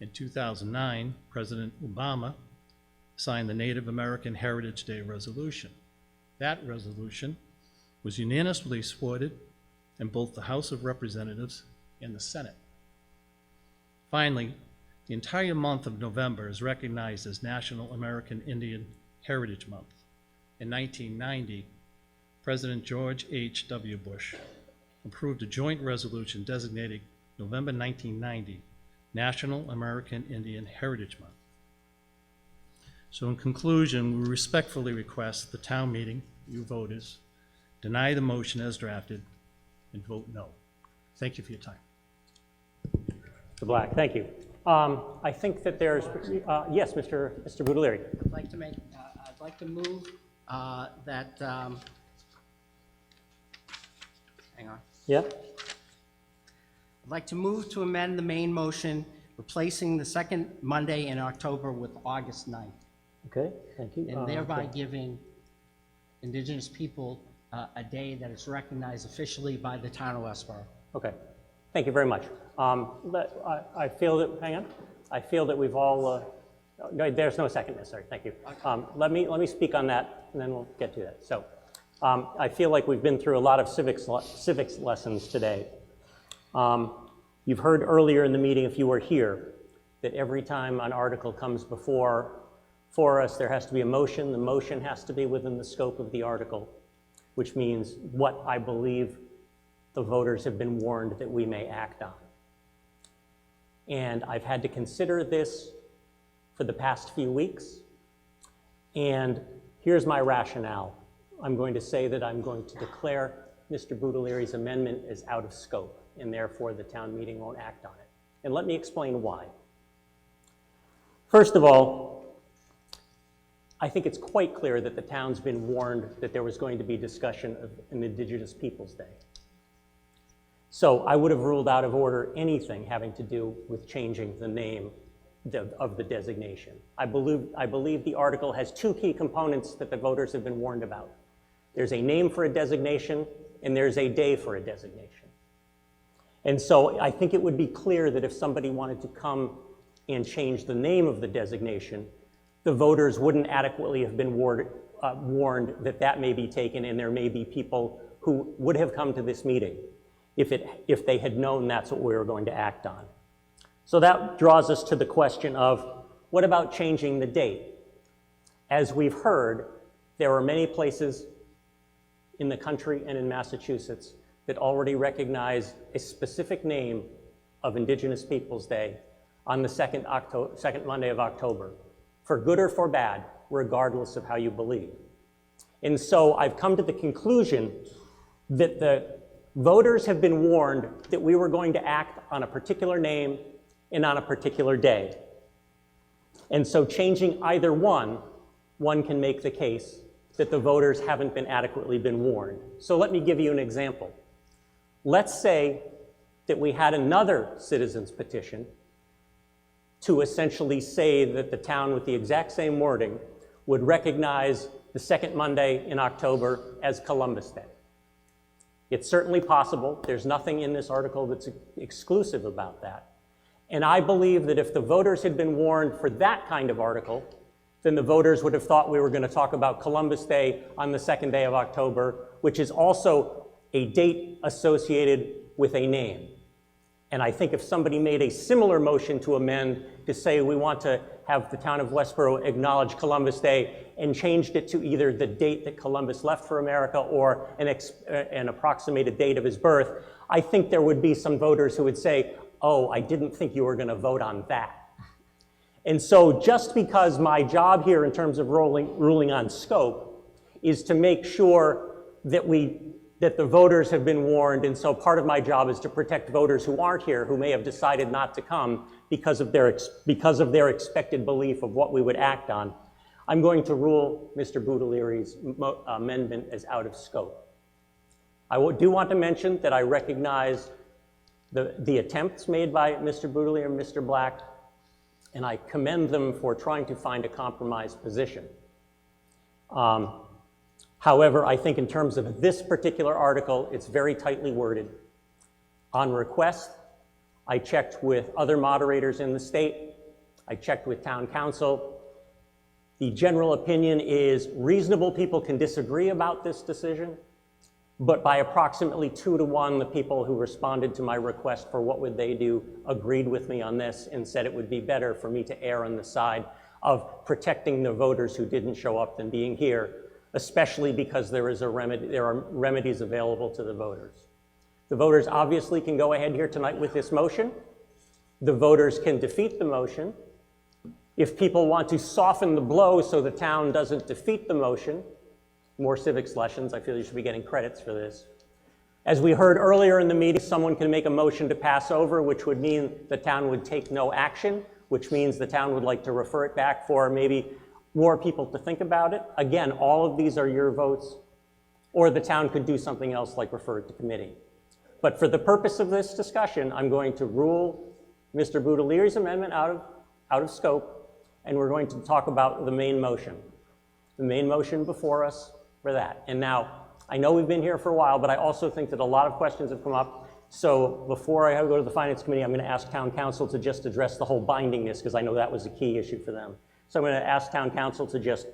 Speaker 4: In 2009, President Obama signed the Native American Heritage Day resolution. That resolution was unanimously supported in both the House of Representatives and the Senate. Finally, the entire month of November is recognized as National American Indian Heritage Month. In 1990, President George H.W. Bush approved a joint resolution designating November 1990 National American Indian Heritage Month. So in conclusion, we respectfully request the town meeting, you voters, deny the motion as drafted and vote no. Thank you for your time.
Speaker 1: Mr. Black, thank you. I think that there's, yes, Mr. Boudelieri.
Speaker 2: I'd like to move that, hang on.
Speaker 1: Yeah.
Speaker 2: I'd like to move to amend the main motion, replacing the second Monday in October with August 9th.
Speaker 1: Okay, thank you.
Speaker 2: And thereby
Speaker 1: okay.
Speaker 2: giving Indigenous people a day that is recognized officially by the town of Westborough.
Speaker 1: Okay, thank you very much. I feel that, hang on, I feel that we've all, no, there's no second necessary, thank you. Let me speak on that and then we'll get to that. So I feel like we've been through a lot of civics lessons today. You've heard earlier in the meeting, if you were here, that every time an article comes before us, there has to be a motion. The motion has to be within the scope of the article, which means what I believe the voters have been warned that we may act on. And I've had to consider this for the past few weeks, and here's my rationale. I'm going to say that I'm going to declare Mr. Boudelieri's amendment as out of scope, and therefore the town meeting won't act on it. And let me explain why. First of all, I think it's quite clear that the town's been warned that there was going to be discussion of an Indigenous Peoples' Day. So I would have ruled out of order anything having to do with changing the name of the designation. I believe the article has 2 key components that the voters have been warned about. There's a name for a designation, and there's a day for a designation. And so I think it would be clear that if somebody wanted to come and change the name of the designation, the voters wouldn't adequately have been warned that that may be taken, and there may be people who would have come to this meeting if they had known that's what we were going to act on. So that draws us to the question of, what about changing the date? As we've heard, there are many places in the country and in Massachusetts that already recognize a specific name of Indigenous Peoples' Day on the second Monday of October, for good or for bad, regardless of how you believe. And so I've come to the conclusion that the voters have been warned that we were going to act on a particular name and on a particular day. And so changing either one can make the case that the voters haven't been adequately been warned. So let me give you an example. Let's say that we had another citizens petition to essentially say that the town with the exact same wording would recognize the second Monday in October as Columbus Day. It's certainly possible. There's nothing in this article that's exclusive about that. And I believe that if the voters had been warned for that kind of article, then the voters would have thought we were going to talk about Columbus Day on the second day of October, which is also a date associated with a name. And I think if somebody made a similar motion to amend to say we want to have the town of Westborough acknowledge Columbus Day and changed it to either the date that Columbus left for America or an approximated date of his birth, I think there would be some voters who would say, oh, I didn't think you were going to vote on that. And so just because my job here in terms of ruling on scope is to make sure that the voters have been warned, and so part of my job is to protect voters who aren't here, who may have decided not to come because of their expected belief of what we would act on. I'm going to rule Mr. Boudelieri's amendment as out of scope. I do want to mention that I recognize the attempts made by Mr. Boudelier and Mr. Black, and I commend them for trying to find a compromise position. However, I think in terms of this particular article, it's very tightly worded. On request, I checked with other moderators in the state. I checked with town council. The general opinion is reasonable people can disagree about this decision, but by approximately 2 to 1, the people who responded to my request for what would they do agreed with me on this and said it would be better for me to err on the side of protecting the voters who didn't show up than being here, especially because there are remedies available to the voters. The voters obviously can go ahead here tonight with this motion. The voters can defeat the motion. If people want to soften the blow so the town doesn't defeat the motion, more civics lessons, I feel you should be getting credits for this. As we heard earlier in the meeting, someone can make a motion to pass over, which would mean the town would take no action, which means the town would like to refer it back for maybe more people to think about it. Again, all of these are your votes, or the town could do something else like refer it to committee. But for the purpose of this discussion, I'm going to rule Mr. Boudelieri's amendment out of scope, and we're going to talk about the main motion. The main motion before us for that. And now, I know we've been here for a while, but I also think that a lot of questions have come up. So before I go to the Finance Committee, I'm going to ask Town Council to just address the whole bindingness, because I know that was a key issue for them. So I'm going to ask Town Council to just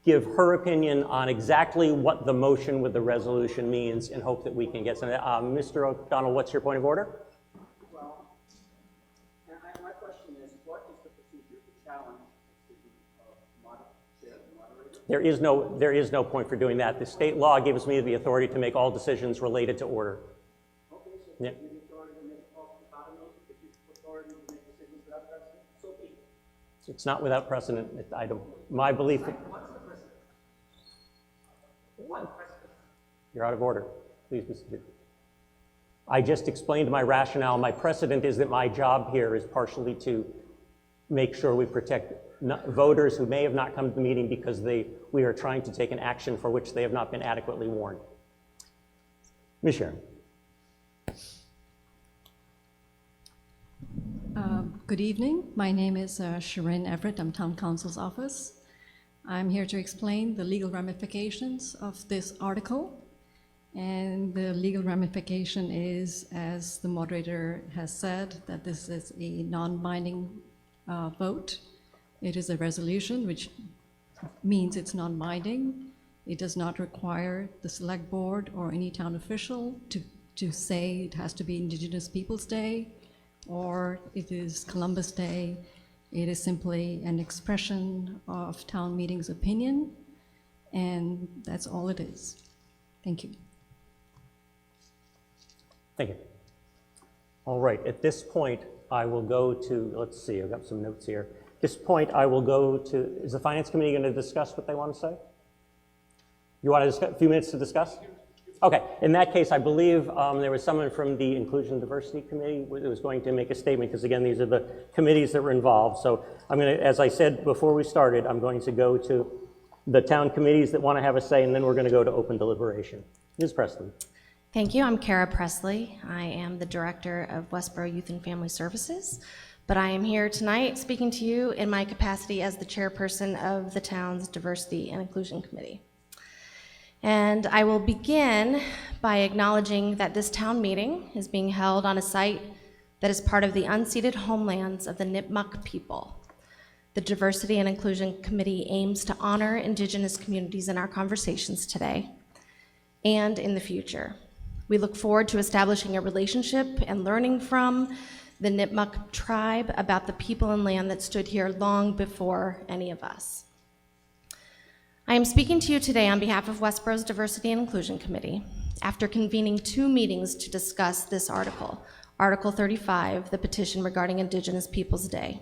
Speaker 1: give her opinion on exactly what the motion with the resolution means and hope that we can get some. Mr. O'Donnell, what's your point of order?
Speaker 18: Well, my question is, what is the procedure to challenge the moderator?
Speaker 1: There is no point for doing that. The state law gives me the authority to make all decisions related to order.
Speaker 18: Okay, so
Speaker 1: Yeah.
Speaker 18: if you have the authority to make if you have authority to make decisions without precedent, so be it.
Speaker 1: It's not without precedent. My belief.
Speaker 18: What's the precedent? What precedent?
Speaker 1: You're out of order. Please be seated. I just explained my rationale. My precedent is that my job here is partially to make sure we protect voters who may have not come to the meeting because we are trying to take an action for which they have not been adequately warned. Ms. Sharon.
Speaker 21: Good evening. My name is Sharon Everett. I'm Town Council's office. I'm here to explain the legal ramifications of this article. And the legal ramification is, as the moderator has said, that this is a non-binding vote. It is a resolution, which means it's non-binding. It does not require the select board or any town official to say it has to be Indigenous Peoples' Day or it is Columbus Day. It is simply an expression of town meeting's opinion, and that's all it is. Thank you.
Speaker 1: Thank you. All right, at this point, I will go to, let's see, I've got some notes here. At this point, I will go to, is the Finance Committee going to discuss what they want to say? You want to discuss, a few minutes to discuss? Okay, in that case, I believe there was someone from the Inclusion and Diversity Committee that was going to make a statement, because again, these are the committees that were involved. So I'm going to, as I said before we started, I'm going to go to the town committees that want to have a say, and then we're going to go to open deliberation. Ms. Presley.
Speaker 11: Thank you. I'm Kara Presley. I am the Director of Westborough Youth and Family Services, but I am here tonight speaking to you in my capacity as the chairperson of the town's Diversity and Inclusion Committee. And I will begin by acknowledging that this town meeting is being held on a site that is part of the unceded homelands of the Nipmuc people. The Diversity and Inclusion Committee aims to honor Indigenous communities in our conversations today and in the future. We look forward to establishing a relationship and learning from the Nipmuc tribe about the people and land that stood here long before any of us. I am speaking to you today on behalf of Westborough's Diversity and Inclusion Committee after convening 2 meetings to discuss this article, Article 35, the petition regarding Indigenous Peoples Day.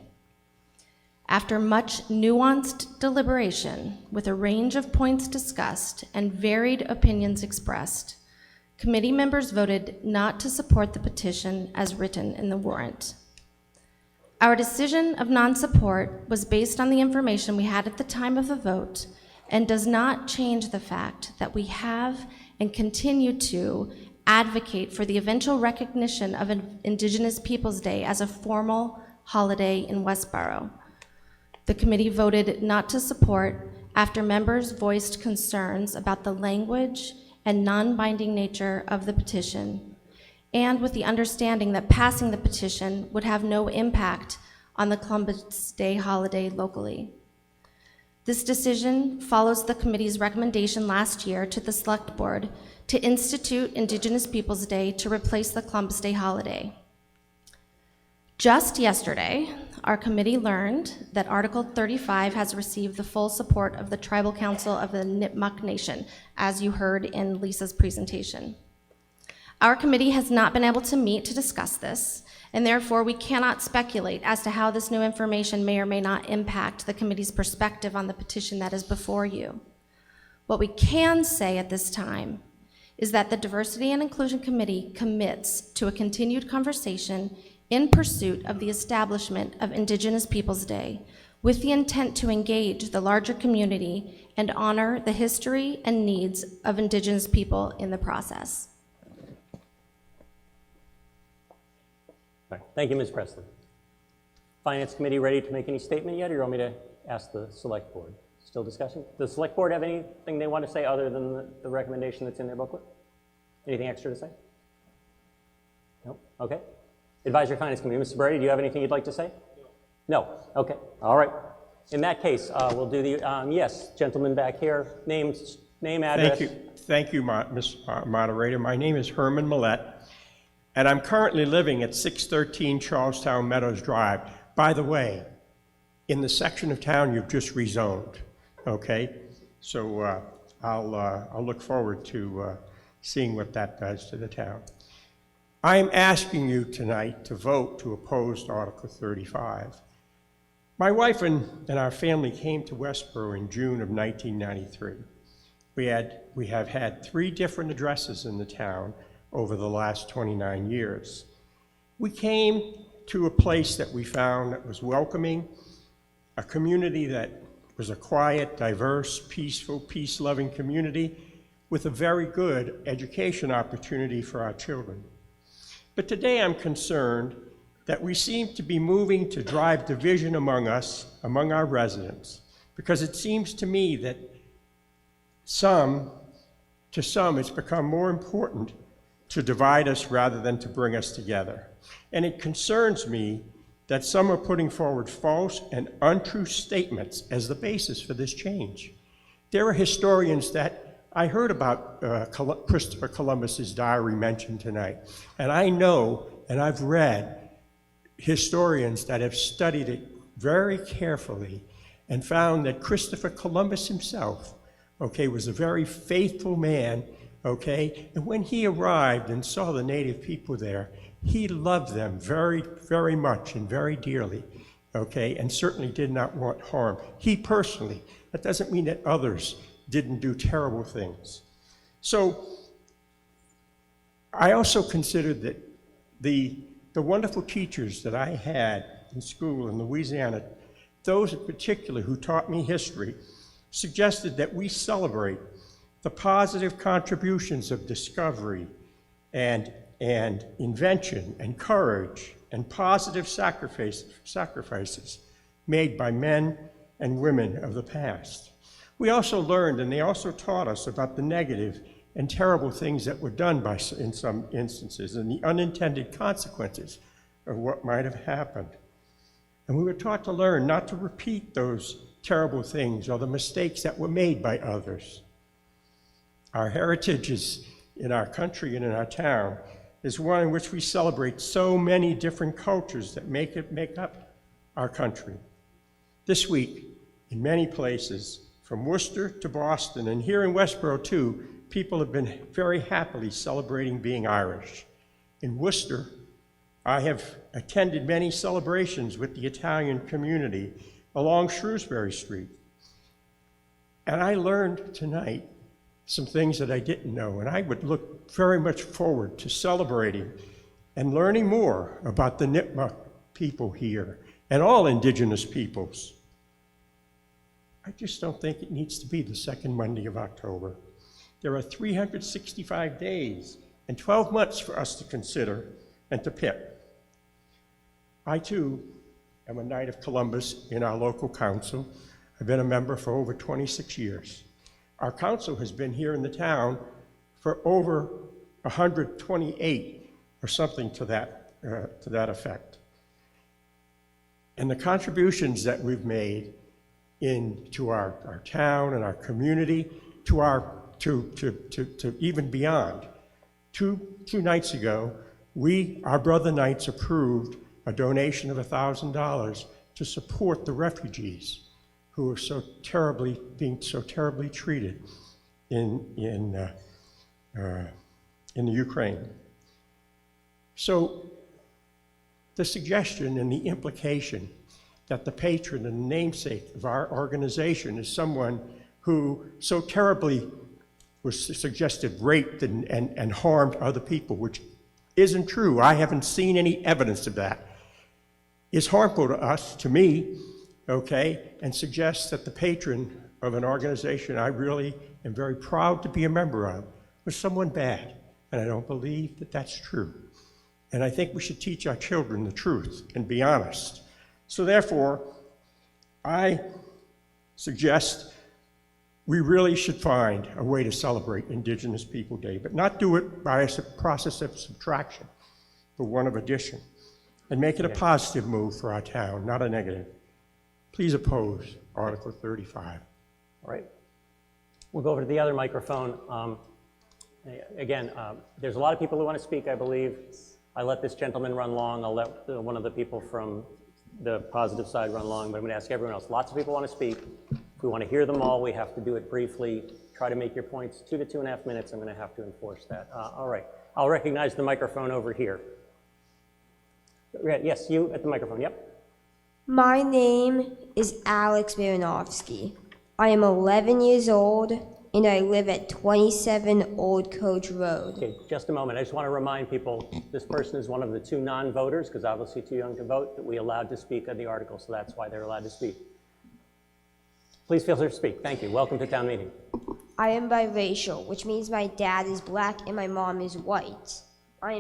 Speaker 11: After much nuanced deliberation, with a range of points discussed and varied opinions expressed, committee members voted not to support the petition as written in the warrant. Our decision of non-support was based on the information we had at the time of the vote and does not change the fact that we have and continue to advocate for the eventual recognition of Indigenous Peoples Day as a formal holiday in Westborough. The committee voted not to support after members voiced concerns about the language and non-binding nature of the petition, and with the understanding that passing the petition would have no impact on the Columbus Day holiday locally. This decision follows the committee's recommendation last year to the Select Board to institute Indigenous Peoples Day to replace the Columbus Day holiday. Just yesterday, our committee learned that Article 35 has received the full support of the Tribal Council of the Nipmuc Nation, as you heard in Lisa's presentation. Our committee has not been able to meet to discuss this, and therefore we cannot speculate as to how this new information may or may not impact the committee's perspective on the petition that is before you. What we can say at this time is that the Diversity and Inclusion Committee commits to a continued conversation in pursuit of the establishment of Indigenous Peoples Day, with the intent to engage the larger community and honor the history and needs of Indigenous people in the process.
Speaker 1: All right. Thank you, Ms. Presley. Finance Committee ready to make any statement yet, or you want me to ask the Select Board? Still discussing? Does the Select Board have anything they want to say other than the recommendation that's in their booklet? Anything extra to say? No? Okay. Advisory Finance Committee, Mr. Brady, do you have anything you'd like to say? No? Okay. All right. In that case, we'll do the, yes, gentleman back here, name, address.
Speaker 12: Thank you, Mr. Moderator. My name is Herman Millette, and I'm currently living at 613 Charlestown Meadows Drive. By the way, in the section of town you've just rezoned, okay? So I'll look forward to seeing what that does to the town. I am asking you tonight to vote to oppose Article 35. My wife and our family came to Westborough in June of 1993. We have had 3 different addresses in the town over the last 29 years. We came to a place that we found that was welcoming, a community that was a quiet, diverse, peaceful, peace-loving community with a very good education opportunity for our children. But today I'm concerned that we seem to be moving to drive division among us, among our residents, because it seems to me that to some it's become more important to divide us rather than to bring us together. And it concerns me that some are putting forward false and untrue statements as the basis for this change. There are historians that I heard about Christopher Columbus's diary mentioned tonight, and I know, and I've read historians that have studied it very carefully and found that Christopher Columbus himself, okay, was a very faithful man, okay, and when he arrived and saw the native people there, he loved them very, very much and very dearly, okay, and certainly did not want harm. He personally, that doesn't mean that others didn't do terrible things. So I also considered that the wonderful teachers that I had in school in Louisiana, those in particular who taught me history, suggested that we celebrate the positive contributions of discovery and invention and courage and positive sacrifices made by men and women of the past. We also learned, and they also taught us about the negative and terrible things that were done in some instances and the unintended consequences of what might have happened. And we were taught to learn not to repeat those terrible things or the mistakes that were made by others. Our heritage is in our country and in our town is one in which we celebrate so many different cultures that make up our country. This week, in many places, from Worcester to Boston, and here in Westborough too, people have been very happily celebrating being Irish. In Worcester, I have attended many celebrations with the Italian community along Shrewsbury Street. And I learned tonight some things that I didn't know, and I would look very much forward to celebrating and learning more about the Nipmuc people here and all Indigenous peoples. I just don't think it needs to be the second Monday of October. There are 365 days and 12 months for us to consider and to pick. I too am a Knight of Columbus in our local council. I've been a member for over 26 years. Our council has been here in the town for over 128 or something to that effect. And the contributions that we've made into our town and our community, to even beyond. Two nights ago, our brother Knights approved a donation of $1,000 to support the refugees who are being so terribly treated in the Ukraine. So the suggestion and the implication that the patron and the namesake of our organization is someone who so terribly was suggested raped and harmed other people, which isn't true. I haven't seen any evidence of that. Is harmful to us, to me, okay, and suggests that the patron of an organization I really am very proud to be a member of was someone bad, and I don't believe that that's true. And I think we should teach our children the truth and be honest. So therefore, I suggest we really should find a way to celebrate Indigenous People Day, but not do it by a process of subtraction, but one of addition, and make it a positive move for our town, not a negative. Please oppose Article 35.
Speaker 1: All right. We'll go over to the other microphone. Again, there's a lot of people who want to speak, I believe. I let this gentleman run long. I'll let one of the people from the positive side run long, but I'm going to ask everyone else. Lots of people want to speak. If we want to hear them all, we have to do it briefly. Try to make your points 2 to 2.5 minutes. I'm going to have to enforce that. All right. I'll recognize the microphone over here. Yes, you at the microphone. Yep.
Speaker 5: My name is Alex Baranovsky. I am 11 years old, and I live at 27 Old Coach Road.
Speaker 1: Okay, just a moment. I just want to remind people, this person is one of the 2 non-voters, because obviously too young to vote, that we allowed to speak on the article, so that's why they're allowed to speak. Please feel free to speak. Thank you. Welcome to town meeting.
Speaker 5: I am biracial, which means my dad is black and my mom is white. I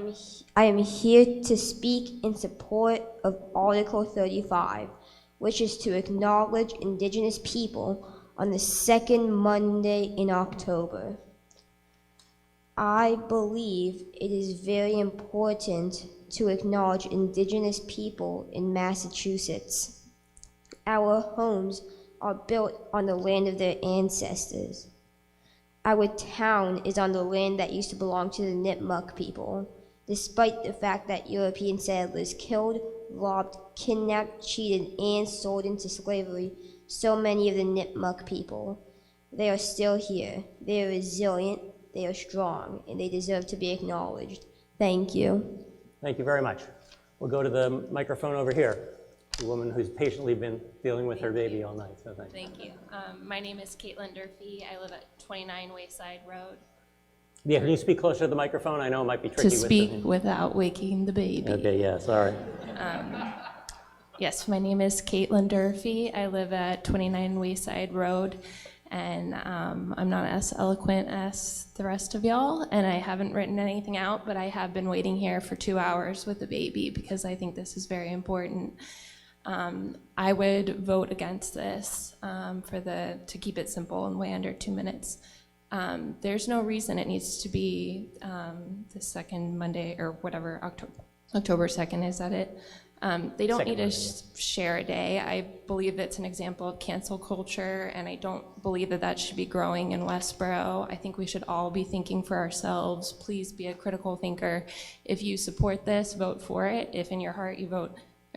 Speaker 5: am here to speak in support of Article 35, which is to acknowledge Indigenous people on the second Monday in October. I believe it is very important to acknowledge Indigenous people in Massachusetts. Our homes are built on the land of their ancestors. Our town is on the land that used to belong to the Nipmuc people, despite the fact that European settlers killed, robbed, kidnapped, cheated, and sold into slavery so many of the Nipmuc people. They are still here. They are resilient, they are strong, and they deserve to be acknowledged. Thank you.
Speaker 1: Thank you very much. We'll go to the microphone over here. The woman who's patiently been dealing with her baby all night, so thank you.
Speaker 20: Thank you. My name is Caitlin Durfee. I live at 29 Wayside Road.
Speaker 1: Yeah, can you speak closer to the microphone? I know it might be tricky.
Speaker 20: To speak without waking the baby.
Speaker 1: Okay, yeah, sorry.
Speaker 20: Yes, my name is Caitlin Durfee. I live at 29 Wayside Road, and I'm not as eloquent as the rest of y'all, and I haven't written anything out, but I have been waiting here for 2 hours with the baby because I think this is very important. I would vote against this to keep it simple and way under 2 minutes. There's no reason it needs to be the second Monday or whatever, October 2nd, is that it? They don't need to share a day. I believe it's an example of cancel culture, and I don't believe that that should be growing in Westborough. I think we should all be thinking for ourselves. Please be a critical thinker. If you support this, vote for it. If in your heart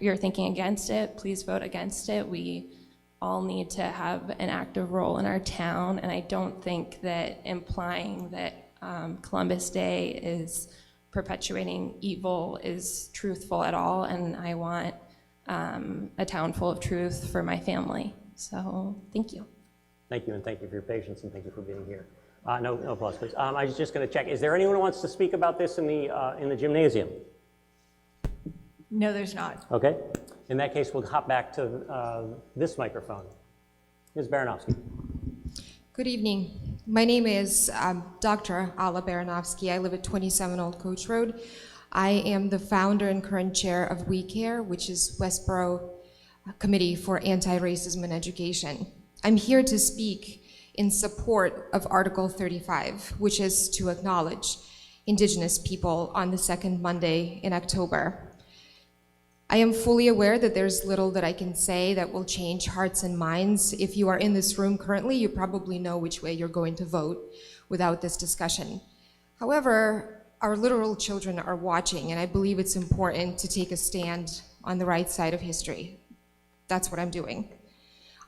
Speaker 20: you're thinking against it, please vote against it. We all need to have an active role in our town, and I don't think that implying that Columbus Day is perpetuating evil is truthful at all, and I want a town full of truth for my family. So thank you.
Speaker 1: Thank you, and thank you for your patience, and thank you for being here. No applause, please. I was just going to check. Is there anyone who wants to speak about this in the gymnasium?
Speaker 19: No, there's not.
Speaker 1: Okay. In that case, we'll hop back to this microphone. Ms. Baranovsky.
Speaker 7: Good evening. My name is Dr. Alla Baranovsky. I live at 27 Old Coach Road. I am the founder and current chair of We Care, which is Westborough Committee for Anti-Racism and Education. I'm here to speak in support of Article 35, which is to acknowledge Indigenous people on the second Monday in October. I am fully aware that there's little that I can say that will change hearts and minds. If you are in this room currently, you probably know which way you're going to vote without this discussion. However, our literal children are watching, and I believe it's important to take a stand on the right side of history. That's what I'm doing.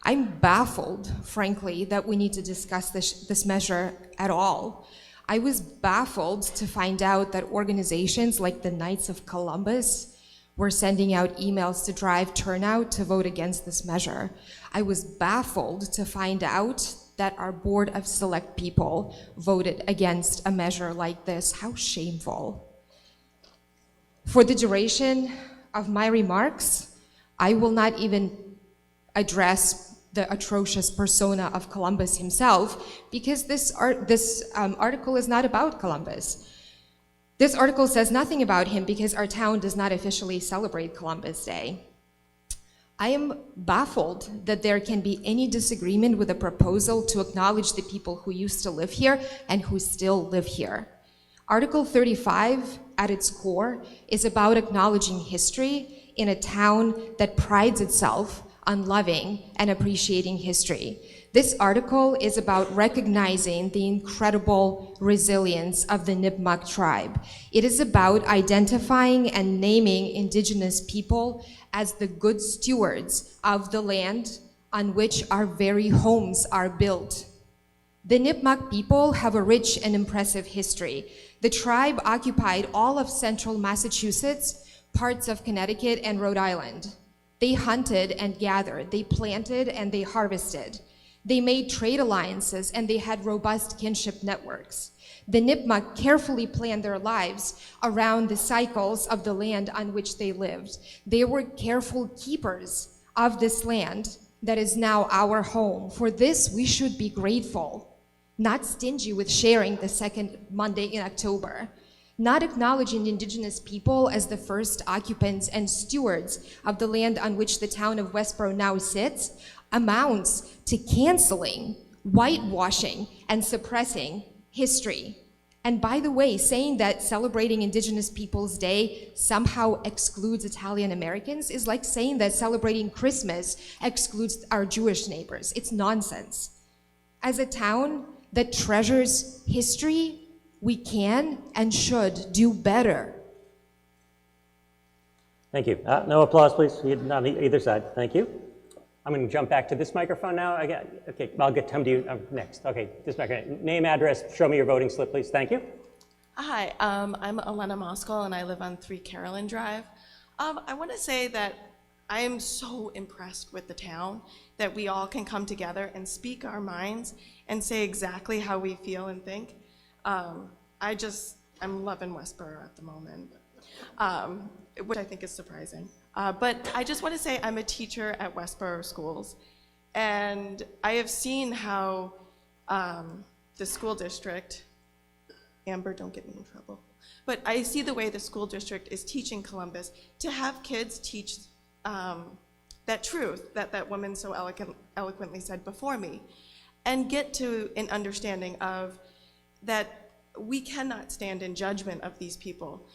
Speaker 7: I'm baffled, frankly, that we need to discuss this measure at all. I was baffled to find out that organizations like the Knights of Columbus were sending out emails to drive turnout to vote against this measure. I was baffled to find out that our Board of Select People voted against a measure like this. How shameful. For the duration of my remarks, I will not even address the atrocious persona of Columbus himself, because this article is not about Columbus. This article says nothing about him because our town does not officially celebrate Columbus Day. I am baffled that there can be any disagreement with a proposal to acknowledge the people who used to live here and who still live here. Article 35, at its core, is about acknowledging history in a town that prides itself on loving and appreciating history. This article is about recognizing the incredible resilience of the Nipmuc tribe. It is about identifying and naming Indigenous people as the good stewards of the land on which our very homes are built. The Nipmuc people have a rich and impressive history. The tribe occupied all of central Massachusetts, parts of Connecticut and Rhode Island. They hunted and gathered, they planted and they harvested. They made trade alliances and they had robust kinship networks. The Nipmuc carefully planned their lives around the cycles of the land on which they lived. They were careful keepers of this land that is now our home. For this, we should be grateful, not stingy with sharing the second Monday in October. Not acknowledging Indigenous people as the first occupants and stewards of the land on which the town of Westborough now sits amounts to canceling, whitewashing, and suppressing history. And by the way, saying that celebrating Indigenous Peoples Day somehow excludes Italian Americans is like saying that celebrating Christmas excludes our Jewish neighbors. It's nonsense. As a town that treasures history, we can and should do better.
Speaker 1: Thank you. No applause, please, on either side. Thank you. I'm going to jump back to this microphone now. Okay, I'll come to you next. Okay, this microphone. Name, address, show me your voting slip, please. Thank you.
Speaker 22: Hi, I'm Elena Moskal, and I live on 3 Carolyn Drive. I want to say that I am so impressed with the town that we all can come together and speak our minds and say exactly how we feel and think. I'm loving Westborough at the moment, which I think is surprising. But I just want to say I'm a teacher at Westborough Schools, And I have seen how the school district, Amber, don't get me in trouble, but I see the way the school district is teaching Columbus to have kids teach that truth that woman so eloquently said before me, and get to an understanding of that we cannot stand in judgment of these people.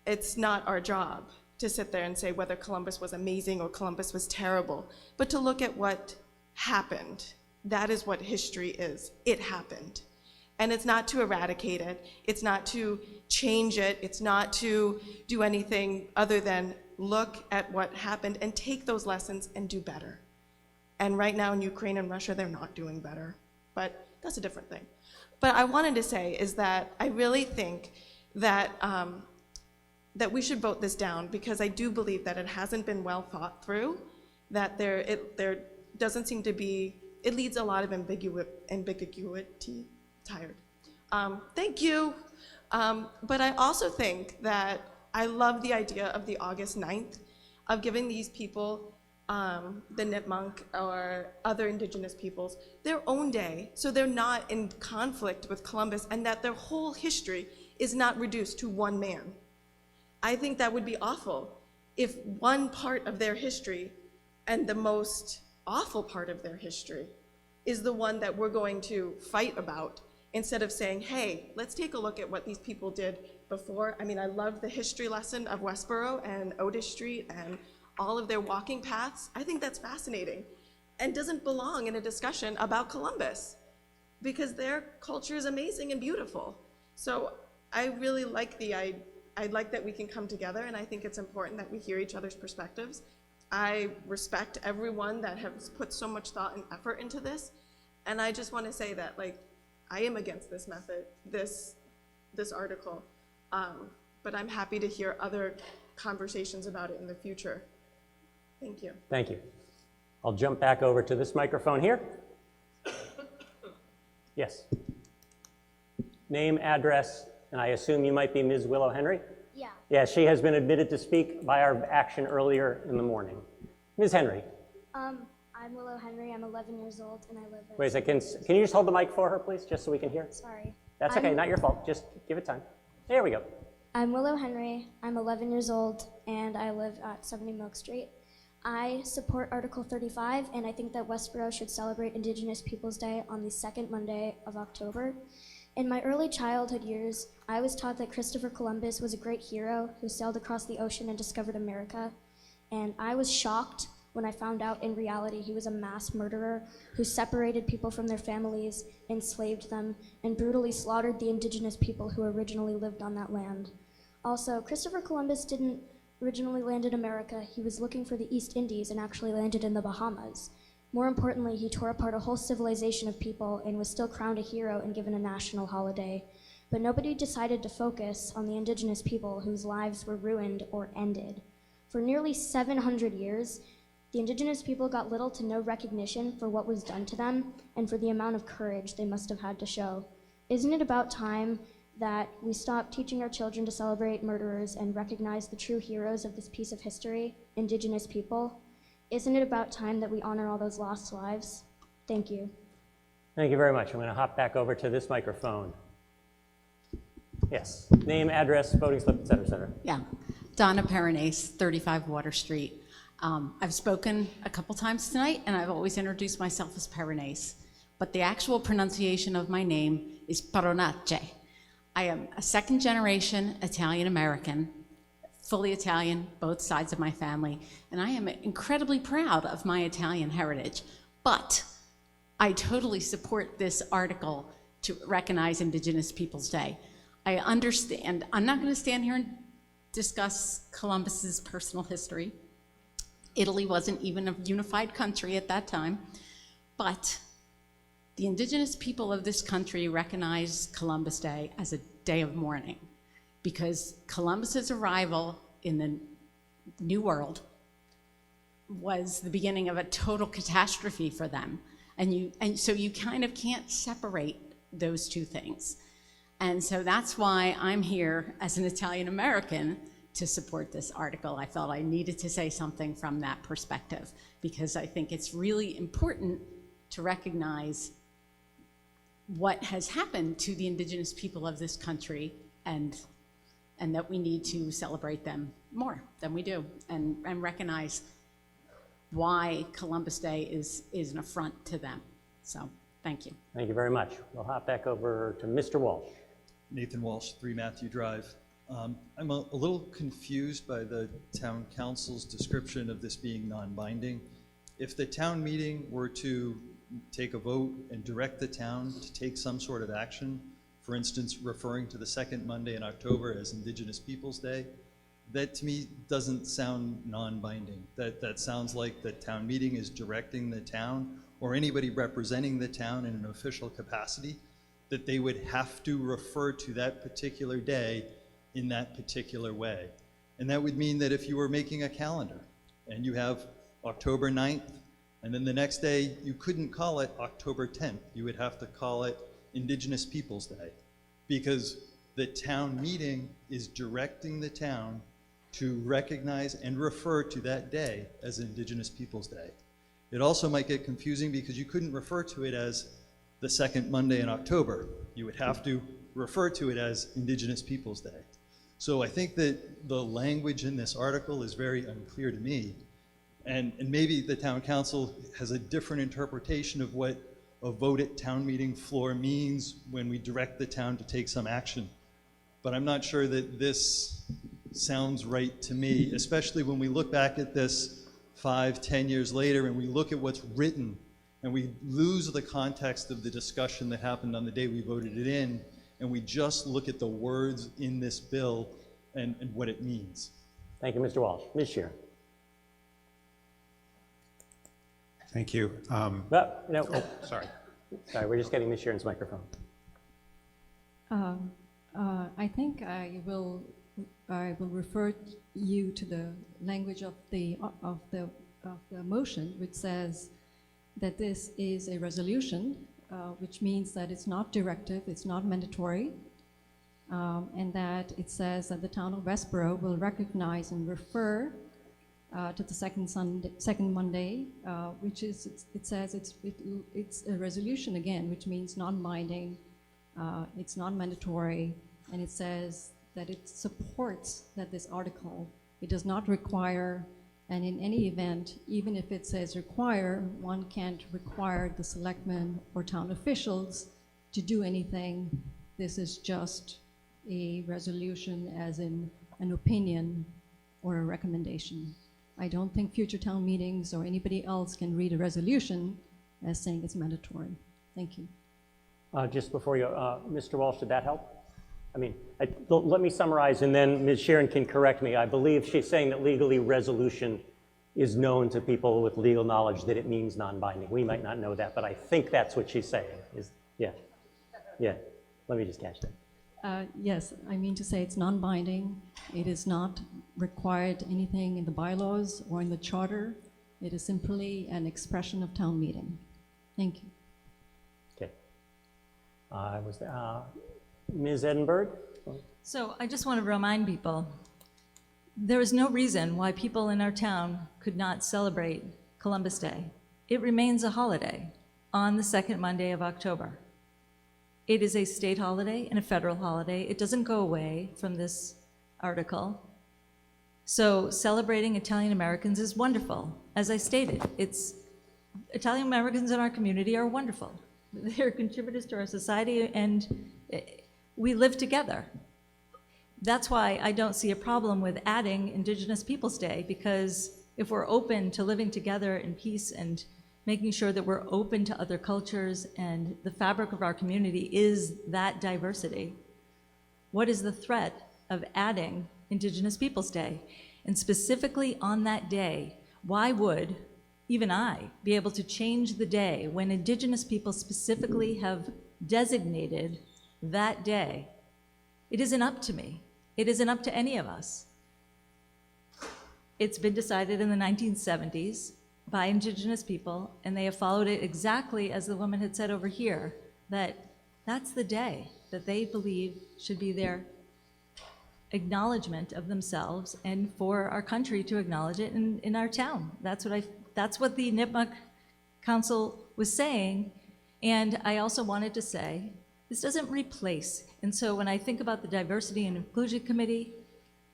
Speaker 22: It's not our job to sit there and say whether Columbus was amazing or Columbus was terrible, but to look at what happened. That is what history is. It happened. And it's not to eradicate it. It's not to change it. It's not to do anything other than look at what happened and take those lessons and do better. And right now in Ukraine and Russia, they're not doing better, but that's a different thing. But I wanted to say is that I really think that that we should vote this down, because I do believe that it hasn't been well thought through, that there doesn't seem to be, it leads a lot of ambiguity, tired. Thank you. But I also think that I love the idea of the August 9th, of giving these people, the Nipmuc or other Indigenous peoples, their own day, so they're not in conflict with Columbus, and that their whole history is not reduced to one man. I think that would be awful if one part of their history, and the most awful part of their history, is the one that we're going to fight about, instead of saying, hey, let's take a look at what these people did before. I mean, I love the history lesson of Westborough and Otis Street and all of their walking paths. I think that's fascinating and doesn't belong in a discussion about Columbus, because their culture is amazing and beautiful. So I really like I like that we can come together, and I think it's important that we hear each other's perspectives. I respect everyone that has put so much thought and effort into this, and I just want to say that, like, I am against this method, this article, but I'm happy to hear other conversations about it in the future. Thank you.
Speaker 1: Thank you. I'll jump back over to this microphone here. Yes. Name, address, and I assume you might be Ms. Willow Henry?
Speaker 8: Yeah.
Speaker 1: Yeah, she has been admitted to speak by our action earlier in the morning. Ms. Henry.
Speaker 8: I'm Willow Henry. I'm 11 years old, and I live in...
Speaker 1: Wait a second. Can you just hold the mic for her, please, just so we can hear?
Speaker 8: Sorry.
Speaker 1: That's okay, not your fault. Just give it time. There we go.
Speaker 8: I'm Willow Henry. I'm 11 years old, and I live at 70 Milk Street. I support Article 35, and I think that Westborough should celebrate Indigenous Peoples Day on the second Monday of October. In my early childhood years, I was taught that Christopher Columbus was a great hero who sailed across the ocean and discovered America. And I was shocked when I found out in reality he was a mass murderer who separated people from their families, enslaved them, and brutally slaughtered the indigenous people who originally lived on that land. Also, Christopher Columbus didn't originally land in America. He was looking for the East Indies and actually landed in the Bahamas. More importantly, he tore apart a whole civilization of people and was still crowned a hero and given a national holiday. But nobody decided to focus on the indigenous people whose lives were ruined or ended. For nearly 700 years, the indigenous people got little to no recognition for what was done to them and for the amount of courage they must have had to show. Isn't it about time that we stop teaching our children to celebrate murderers and recognize the true heroes of this piece of history, indigenous people? Isn't it about time that we honor all those lost lives? Thank you.
Speaker 1: Thank you very much. I'm going to hop back over to this microphone. Yes. Name, address, voting slip, et cetera, et cetera.
Speaker 14: Yeah. Donna Perinace, 35 Water Street. I've spoken a couple times tonight, and I've always introduced myself as Perinace, but the actual pronunciation of my name is Paronace. I am a second-generation Italian-American, fully Italian, both sides of my family, and I am incredibly proud of my Italian heritage. But I totally support this article to recognize Indigenous Peoples Day. I understand, I'm not going to stand here and discuss Columbus's personal history. Italy wasn't even a unified country at that time, but the indigenous people of this country recognize Columbus Day as a day of mourning, because Columbus's arrival in the New World was the beginning of a total catastrophe for them. And so you kind of can't separate those two things. And so that's why I'm here as an Italian American to support this article. I felt I needed to say something from that perspective because I think it's really important to recognize what has happened to the Indigenous people of this country and that we need to celebrate them more than we do and recognize why Columbus Day is an affront to them. So, thank you.
Speaker 1: Thank you very much. We'll hop back over to Mr. Walsh.
Speaker 10: Nathan Walsh, 3 Matthew Drive. I'm a little confused by the town council's description of this being non-binding. If the town meeting were to take a vote and direct the town to take some sort of action, for instance, referring to the second Monday in October as Indigenous Peoples' Day, that to me doesn't sound non-binding. That sounds like the town meeting is directing the town or anybody representing the town in an official capacity that they would have to refer to that particular day in that particular way. And that would mean that if you were making a calendar and you have October 9th, and then the next day you couldn't call it October 10th, you would have to call it Indigenous Peoples' Day, because the town meeting is directing the town to recognize and refer to that day as Indigenous Peoples' Day. It also might get confusing because you couldn't refer to it as the second Monday in October. You would have to refer to it as Indigenous Peoples' Day. So I think that the language in this article is very unclear to me. And maybe the town council has a different interpretation of what a vote at town meeting floor means when we direct the town to take some action. But I'm not sure that this sounds right to me, especially when we look back at this 5-10 years later and we look at what's written and we lose the context of the discussion that happened on the day we voted it in, and we just look at the words in this bill and what it means.
Speaker 1: Thank you, Mr. Walsh. Ms. Sheeran.
Speaker 15: Thank you.
Speaker 1: Sorry, we're just getting Ms. Sheeran's microphone.
Speaker 21: I think I will refer you to the language of the motion, which says that this is a resolution, which means that it's not directive, it's not mandatory, and that it says that the town of Westborough will recognize and refer to the second Monday, which is, it says it's a resolution again, which means non-binding, it's non-mandatory, and it says that it supports that this article, it does not require, and in any event, even if it says require, one can't require the selectmen or town officials to do anything. This is just a resolution as in an opinion or a recommendation. I don't think future town meetings or anybody else can read a resolution as saying it's mandatory. Thank you.
Speaker 1: Just before you, Mr. Walsh, did that help? I mean, let me summarize and then Ms. Sheeran can correct me. I believe she's saying that legally resolution is known to people with legal knowledge that it means non-binding. We might not know that, but I think that's what she's saying. Yeah. Let me just catch that.
Speaker 21: Yes, I mean to say it's non-binding. It is not required anything in the bylaws or in the charter. It is simply an expression of town meeting. Thank you.
Speaker 1: Okay. Ms. Edinburgh?
Speaker 3: So I just want to remind people, there is no reason why people in our town could not celebrate Columbus Day. It remains a holiday on the second Monday of October. It is a state holiday and a federal holiday. It doesn't go away from this article. So celebrating Italian Americans is wonderful. As I stated, Italian Americans in our community are wonderful. They're contributors to our society and we live together. That's why I don't see a problem with adding Indigenous Peoples' Day, because if we're open to living together in peace and making sure that we're open to other cultures and the fabric of our community is that diversity, what is the threat of adding Indigenous Peoples' Day? And specifically on that day, why would even I be able to change the day when Indigenous people specifically have designated that day? It isn't up to me. It isn't up to any of us. It's been decided in the 1970s by Indigenous people, and they have followed it exactly as the woman had said over here, that that's the day that they believe should be their acknowledgement of themselves and for our country to acknowledge it in our town. That's what the Nipmuc Council was saying. And I also wanted to say, this doesn't replace. And so when I think about the Diversity and Inclusion Committee,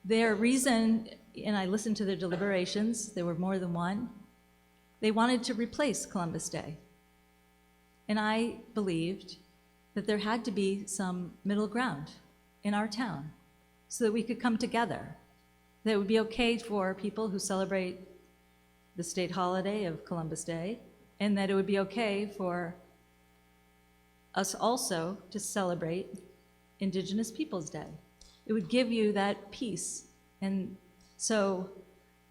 Speaker 3: their reason, and I listened to their deliberations, there were more than one, they wanted to replace Columbus Day. And I believed that there had to be some middle ground in our town so that we could come together. That it would be okay for people who celebrate the state holiday of Columbus Day, and that it would be okay for us also to celebrate Indigenous Peoples Day. It would give you that peace. And so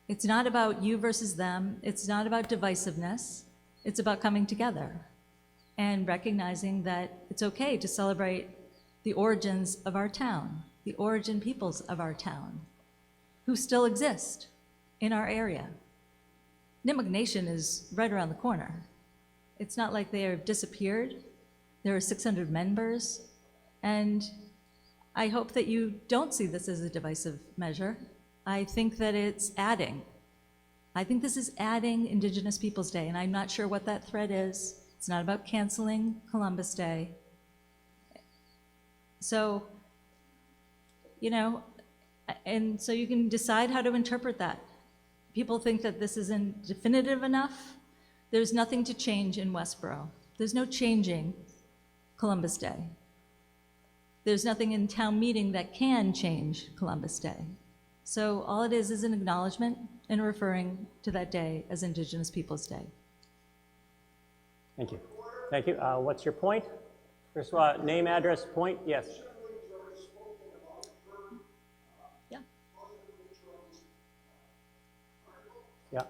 Speaker 3: it's not about you versus them. It's not about divisiveness. It's about coming together and recognizing that it's okay to celebrate the origins of our town, the origin peoples of our town, who still exist in our area. Nipmuc Nation is right around the corner. It's not like they have disappeared. There are 600 members, and I hope that you don't see this as a divisive measure. I think that it's adding. I think this is adding Indigenous Peoples Day, and I'm not sure what that thread is. It's not about canceling Columbus Day. So, and so you can decide how to interpret that. People think that this isn't definitive enough. There's nothing to change in Westborough. There's no changing Columbus Day. There's nothing in town meeting that can change Columbus Day. So all it is an acknowledgement and referring to that day as Indigenous Peoples Day.
Speaker 1: Thank you. Thank you. What's your point? First of all, name, address, point? Yes.
Speaker 3: Yeah.
Speaker 1: Yeah.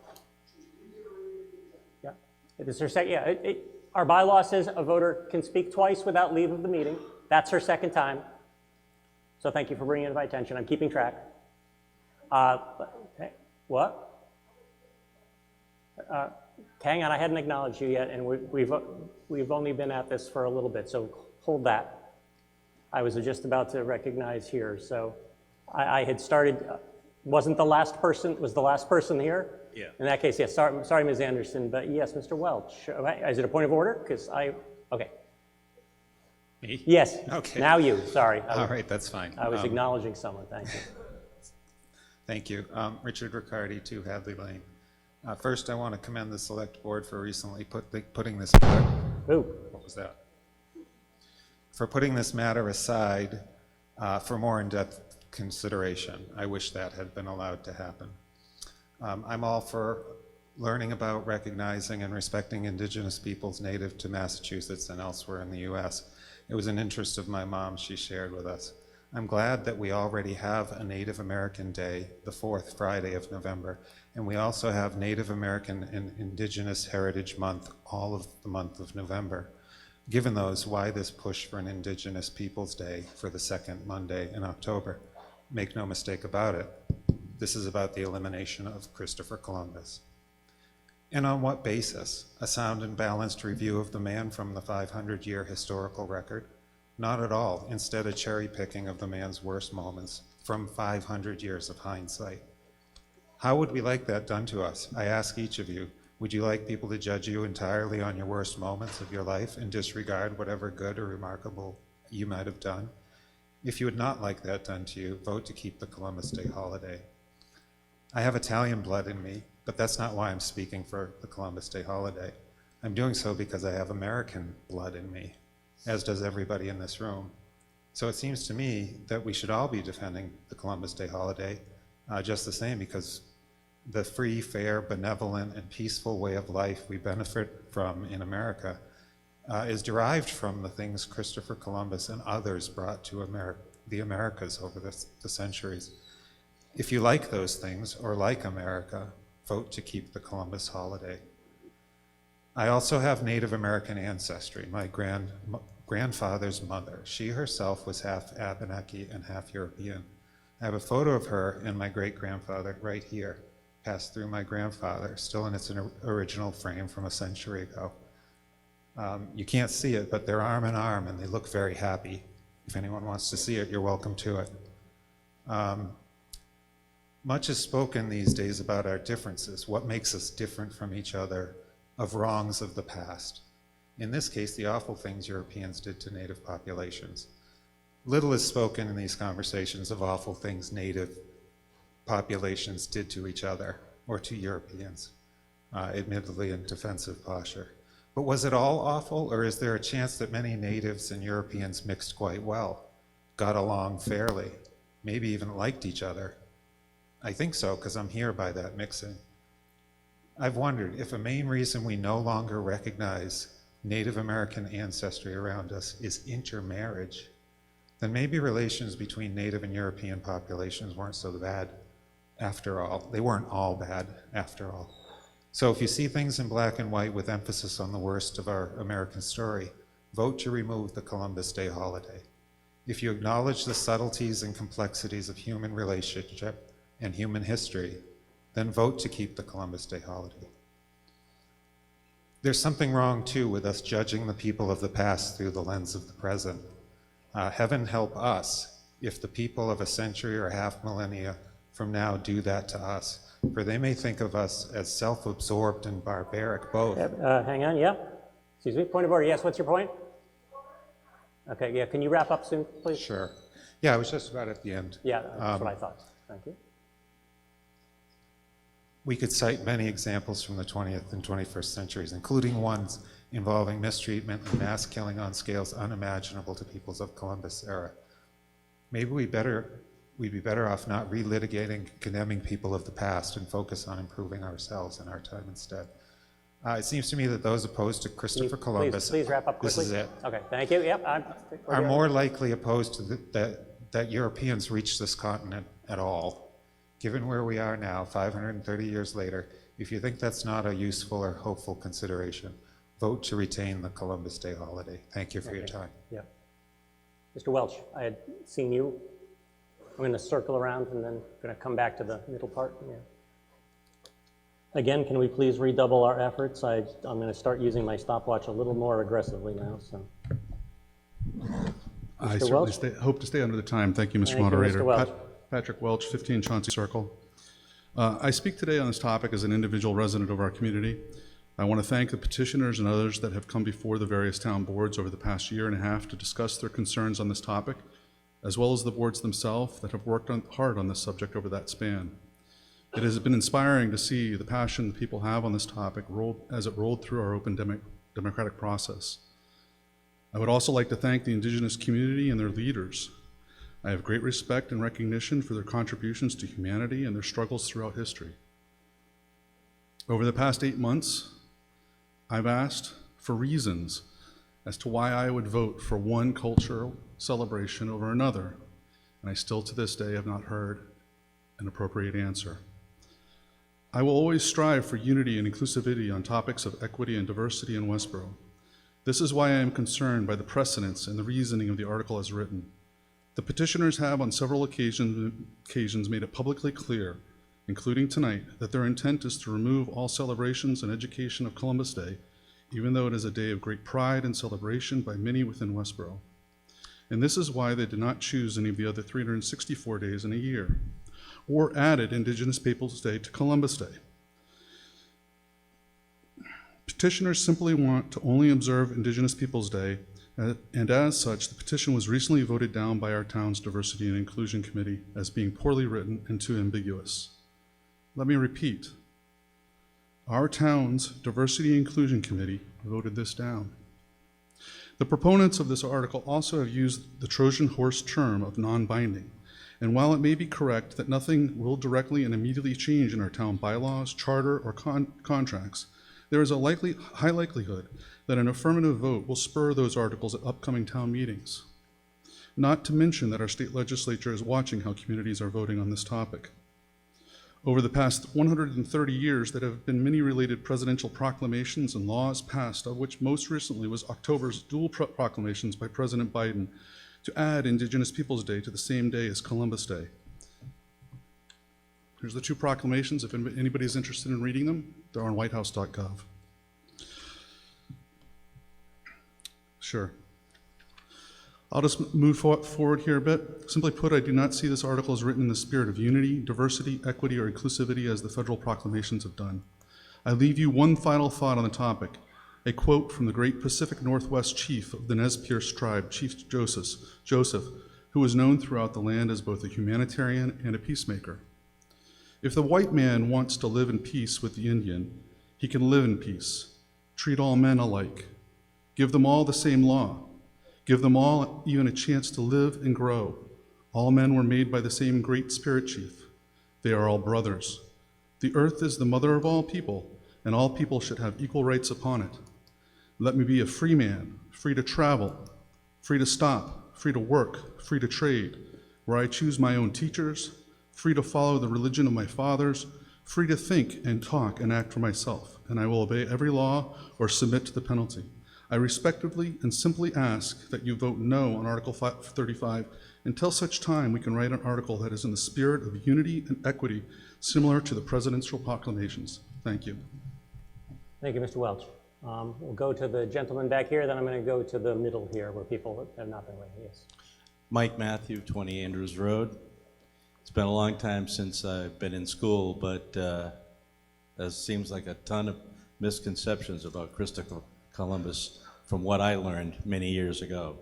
Speaker 1: Yeah. It is her second. Yeah. Our bylaw says a voter can speak twice without leave of the meeting. That's her second time. So thank you for bringing it to my attention. I'm keeping track. What? Hang on, I hadn't acknowledged you yet, and we've only been at this for a little bit, so hold that. I was just about to recognize here, so I had started. Wasn't the last person? Was the last person here?
Speaker 9: Yeah.
Speaker 1: In that case, yes. Sorry, Ms. Anderson, but yes, Mr. Welch. Is it a point of order? Okay.
Speaker 15: Me?
Speaker 1: Yes.
Speaker 15: Okay.
Speaker 1: Now you. Sorry.
Speaker 15: All right, that's fine.
Speaker 1: I was acknowledging someone. Thank you.
Speaker 15: Thank you. Richard Riccardi, 2 Hadley Lane. First, I want to commend the Select Board for recently putting this matter.
Speaker 1: Ooh.
Speaker 15: What was that? For putting this matter aside for more in-depth consideration. I wish that had been allowed to happen. I'm all for learning about, recognizing, and respecting Indigenous peoples native to Massachusetts and elsewhere in the U.S. It was an interest of my mom she shared with us. I'm glad that we already have a Native American Day, the 4th Friday of November, and we also have Native American and Indigenous Heritage Month, all of the month of November. Given those, why this push for an Indigenous Peoples Day for the 2nd Monday in October? Make no mistake about it, this is about the elimination of Christopher Columbus. And on what basis? A sound and balanced review of the man from the 500-year historical record? Not at all. Instead, a cherry picking of the man's worst moments from 500 years of hindsight. How would we like that done to us? I ask each of you, would you like people to judge you entirely on your worst moments of your life and disregard whatever good or remarkable you might have done? If you would not like that done to you, vote to keep the Columbus Day holiday. I have Italian blood in me, but that's not why I'm speaking for the Columbus Day holiday. I'm doing so because I have American blood in me, as does everybody in this room. So it seems to me that we should all be defending the Columbus Day holiday just the same, because the free, fair, benevolent, and peaceful way of life we benefit from in America is derived from the things Christopher Columbus and others brought to the Americas over the centuries. If you like those things, or like America, vote to keep the Columbus holiday. I also have Native American ancestry. My grandfather's mother, she herself was half Abenaki and half European. I have a photo of her and my great-grandfather right here, passed through my grandfather, still in its original frame from a century ago. You can't see it, but they're arm in arm and they look very happy. If anyone wants to see it, you're welcome to it. Much is spoken these days about our differences, what makes us different from each other, of wrongs of the past. In this case, the awful things Europeans did to native populations. Little is spoken in these conversations of awful things native populations did to each other or to Europeans, admittedly in defensive posture. But was it all awful, or is there a chance that many natives and Europeans mixed quite well, got along fairly, maybe even liked each other? I think so, because I'm here by that mixing. I've wondered if a main reason we no longer recognize Native American ancestry around us is intermarriage, then maybe relations between Native and European populations weren't so bad after all. They weren't all bad after all. So if you see things in black and white with emphasis on the worst of our American story, vote to remove the Columbus Day holiday. If you acknowledge the subtleties and complexities of human relationship and human history, then vote to keep the Columbus Day holiday. There's something wrong, too, with us judging the people of the past through the lens of the present. Heaven help us if the people of a century or half millennia from now do that to us, for they may think of us as self-absorbed and barbaric both.
Speaker 1: Hang on, yeah. Excuse me, point of order. Yes, what's your point? Okay, yeah, can you wrap up soon, please?
Speaker 15: Sure. Yeah, I was just about at the end.
Speaker 1: Yeah, that's what I thought. Thank you.
Speaker 15: We could cite many examples from the 20th and 21st centuries, including ones involving mistreatment and mass killing on scales unimaginable to peoples of Columbus era. Maybe we'd be better off not relitigating, condemning people of the past and focus on improving ourselves in our time instead. It seems to me that those opposed to Christopher Columbus,
Speaker 1: please wrap up quickly.
Speaker 15: This is it.
Speaker 1: Okay, thank you. Yep.
Speaker 15: Are more likely opposed to that Europeans reached this continent at all. Given where we are now, 530 years later, if you think that's not a useful or hopeful consideration, vote to retain the Columbus Day holiday. Thank you for your time.
Speaker 1: Yeah. Mr. Welch, I had seen you. I'm going to circle around and then going to come back to the middle part. Yeah. Again, can we please redouble our efforts? I'm going to start using my stopwatch a little more aggressively now. So.
Speaker 9: I certainly hope to stay under the time. Thank you, Mr. Moderator.
Speaker 1: Mr. Welch.
Speaker 9: Patrick Welch, 15 Chauncey Circle. I speak today on this topic as an individual resident of our community. I want to thank the petitioners and others that have come before the various town boards over the past year and a half to discuss their concerns on this topic, as well as the boards themselves that have worked hard on this subject over that span. It has been inspiring to see the passion people have on this topic as it rolled through our open democratic process. I would also like to thank the Indigenous community and their leaders. I have great respect and recognition for their contributions to humanity and their struggles throughout history. Over the past 8 months, I've asked for reasons as to why I would vote for one cultural celebration over another, and I still to this day have not heard an appropriate answer. I will always strive for unity and inclusivity on topics of equity and diversity in Westborough. This is why I am concerned by the precedents and the reasoning of the article as written. The petitioners have on several occasions made it publicly clear, including tonight, that their intent is to remove all celebrations and education of Columbus Day, even though it is a day of great pride and celebration by many within Westborough. And this is why they did not choose any of the other 364 days in a year, or added Indigenous Peoples Day to Columbus Day. Petitioners simply want to only observe Indigenous Peoples Day, and as such, the petition was recently voted down by our town's Diversity and Inclusion Committee as being poorly written and too ambiguous. Let me repeat. Our town's Diversity and Inclusion Committee voted this down. The proponents of this article also have used the Trojan horse term of non-binding, and while it may be correct that nothing will directly and immediately change in our town bylaws, charter, or contracts, there is a high likelihood that an affirmative vote will spur those articles at upcoming town meetings. Not to mention that our state legislature is watching how communities are voting on this topic. Over the past 130 years, there have been many related presidential proclamations and laws passed, of which most recently was October's dual proclamations by President Biden to add Indigenous Peoples Day to the same day as Columbus Day. Here's the two proclamations. If anybody's interested in reading them, they're on whitehouse.gov. Sure. I'll just move forward here a bit. Simply put, I do not see this article as written in the spirit of unity, diversity, equity, or inclusivity as the federal proclamations have done. I leave you one final thought on the topic, a quote from the great Pacific Northwest chief of the Nez Perce tribe, Chief Joseph, who was known throughout the land as both a humanitarian and a peacemaker. If the white man wants to live in peace with the Indian, he can live in peace. Treat all men alike. Give them all the same law. Give them all even a chance to live and grow. All men were made by the same Great Spirit Chief. They are all brothers. The earth is the mother of all people, and all people should have equal rights upon it. Let me be a free man, free to travel, free to stop, free to work, free to trade, where I choose my own teachers, free to follow the religion of my fathers, free to think and talk and act for myself, and I will obey every law or submit to the penalty. I respectfully and simply ask that you vote no on Article 35 until such time we can write an article that is in the spirit of unity and equity, similar to the presidential proclamations. Thank you.
Speaker 1: Thank you, Mr. Welch. We'll go to the gentleman back here, then I'm going to go to the middle here where people have not been waiting. Yes.
Speaker 13: Mike Matthew, 20 Andrews Road. It's been a long time since I've been in school, but there seems like a ton of misconceptions about Christopher Columbus from what I learned many years ago.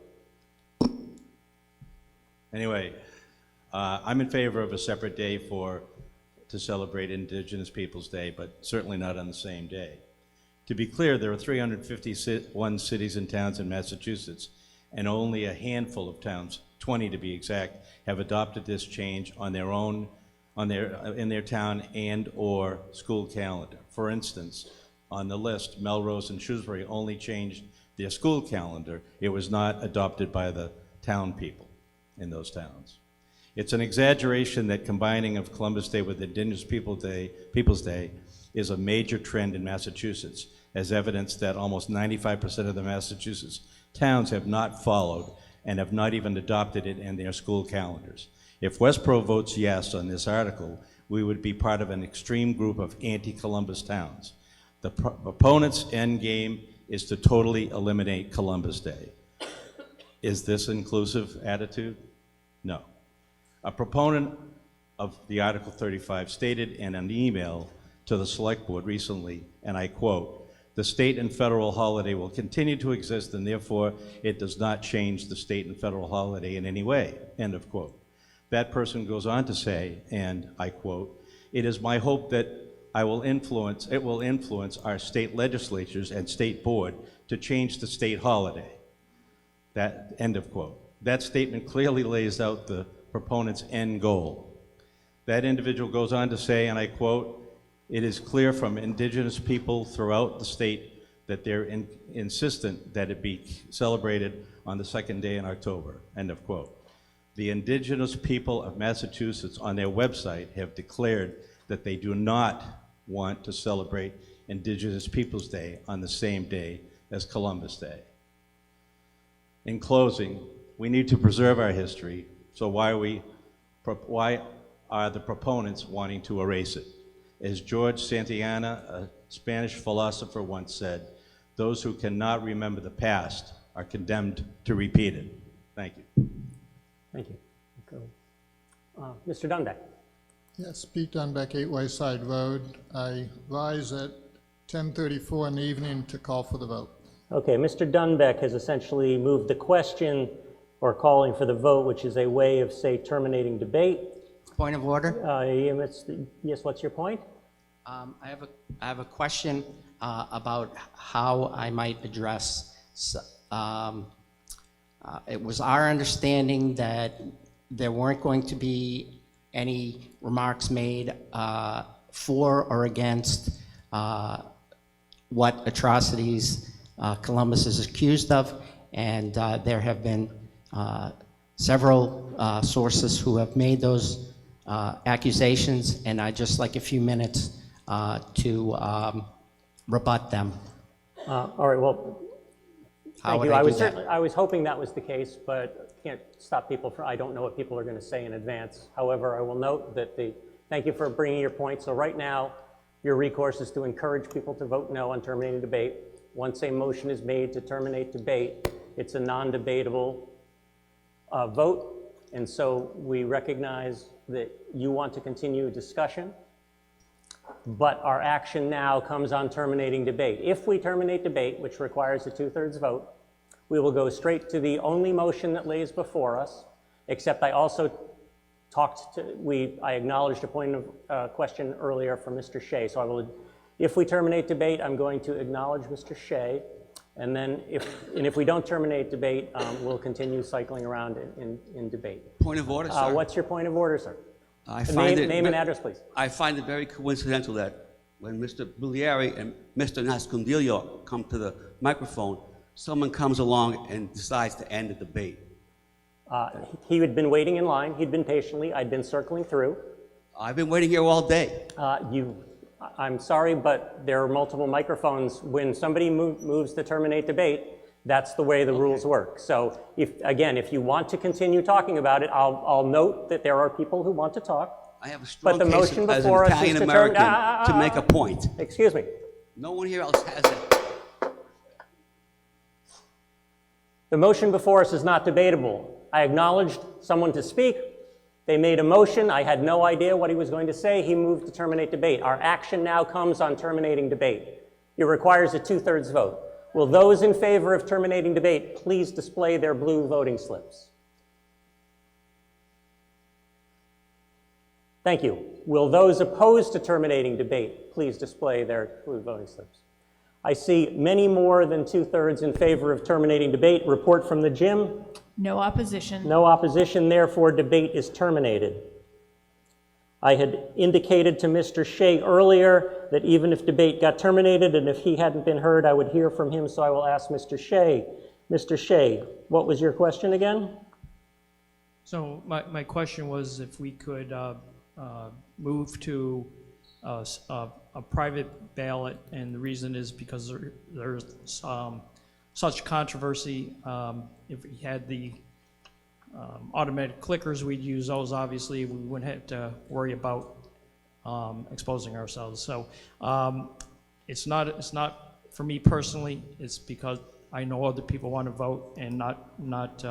Speaker 13: Anyway, I'm in favor of a separate day to celebrate Indigenous Peoples Day, but certainly not on the same day. To be clear, there are 351 cities and towns in Massachusetts, and only a handful of towns, 20 to be exact, have adopted this change on their own, in their town and or school calendar. For instance, on the list, Melrose and Shrewsbury only changed their school calendar. It was not adopted by the town people in those towns. It's an exaggeration that combining of Columbus Day with Indigenous Peoples Day is a major trend in Massachusetts, as evidence that almost 95% of the Massachusetts towns have not followed and have not even adopted it in their school calendars. If Westborough votes yes on this article, we would be part of an extreme group of anti-Columbus towns. The proponent's end game is to totally eliminate Columbus Day. Is this inclusive attitude? No. A proponent of the Article 35 stated in an email to the Select Board recently, and I quote, "The state and federal holiday will continue to exist, and therefore it does not change the state and federal holiday in any way," end of quote. That person goes on to say, and I quote, "It is my hope that it will influence our state legislatures and state board to change the state holiday." That, end of quote. That statement clearly lays out the proponent's end goal. That individual goes on to say, and I quote, "It is clear from Indigenous people throughout the state that they're insistent that it be celebrated on the second day in October," end of quote. The Indigenous people of Massachusetts on their website have declared that they do not want to celebrate Indigenous Peoples Day on the same day as Columbus Day. In closing, we need to preserve our history, so why are the proponents wanting to erase it? As George Santayana, a Spanish philosopher, once said, "Those who cannot remember the past are condemned to repeat it." Thank you.
Speaker 1: Thank you. Mr. Dunbeck.
Speaker 17: Yes, Pete Dunbeck, 8 Wayside Road. I rise at 10:34 in the evening to call for the vote.
Speaker 1: Okay, Mr. Dunbeck has essentially moved the question or calling for the vote, which is a way of, say, terminating debate.
Speaker 2: Point of order?
Speaker 1: Yes, what's your point?
Speaker 2: I have a question about how I might address. It was our understanding that there weren't going to be any remarks made for or against what atrocities Columbus is accused of, and there have been several sources who have made those accusations, and I'd just like a few minutes to rebut them.
Speaker 1: All right, well, thank you. I was hoping that was the case, but can't stop people from, I don't know what people are going to say in advance. However, I will note that thank you for bringing your point. So right now, your recourse is to encourage people to vote no on terminating debate. Once a motion is made to terminate debate, it's a non-debatable vote. And so we recognize that you want to continue discussion, but our action now comes on terminating debate. If we terminate debate, which requires a 2/3 vote, we will go straight to the only motion that lays before us, except I also I acknowledged a point of question earlier from Mr. Shea. So if we terminate debate, I'm going to acknowledge Mr. Shea. And then if we don't terminate debate, we'll continue cycling around in debate.
Speaker 6: Point of order, sir.
Speaker 1: What's your point of order, sir? Name and address, please.
Speaker 6: I find it very coincidental that when Mr. Bugliari and Mr. Nascondillo come to the microphone, someone comes along and decides to end the debate.
Speaker 1: He had been waiting in line. He'd been patiently. I'd been circling through.
Speaker 6: I've been waiting here all day.
Speaker 1: I'm sorry, but there are multiple microphones. When somebody moves to terminate debate, that's the way the rules work. So if you want to continue talking about it, I'll note that there are people who want to talk.
Speaker 6: I have a strong
Speaker 1: but the
Speaker 6: case
Speaker 1: motion
Speaker 6: as an
Speaker 1: before us is
Speaker 6: Italian American to make a point.
Speaker 1: Excuse me.
Speaker 6: No one here else has it.
Speaker 1: The motion before us is not debatable. I acknowledged someone to speak. They made a motion. I had no idea what he was going to say. He moved to terminate debate. Our action now comes on terminating debate. It requires a 2/3 vote. Will those in favor of terminating debate please display their blue voting slips? Thank you. Will those opposed to terminating debate please display their blue voting slips? I see many more than 2/3 in favor of terminating debate. Report from the gym.
Speaker 19: No opposition.
Speaker 1: No opposition, therefore debate is terminated. I had indicated to Mr. Shea earlier that even if debate got terminated and if he hadn't been heard, I would hear from him, so I will ask Mr. Shea. Mr. Shea, what was your question again?
Speaker 16: So my question was if we could move to a private ballot, and the reason is because there's such controversy. If we had the automatic clickers, we'd use those. Obviously, we wouldn't have to worry about exposing ourselves. So it's not for me personally. It's because I know other people want to vote and not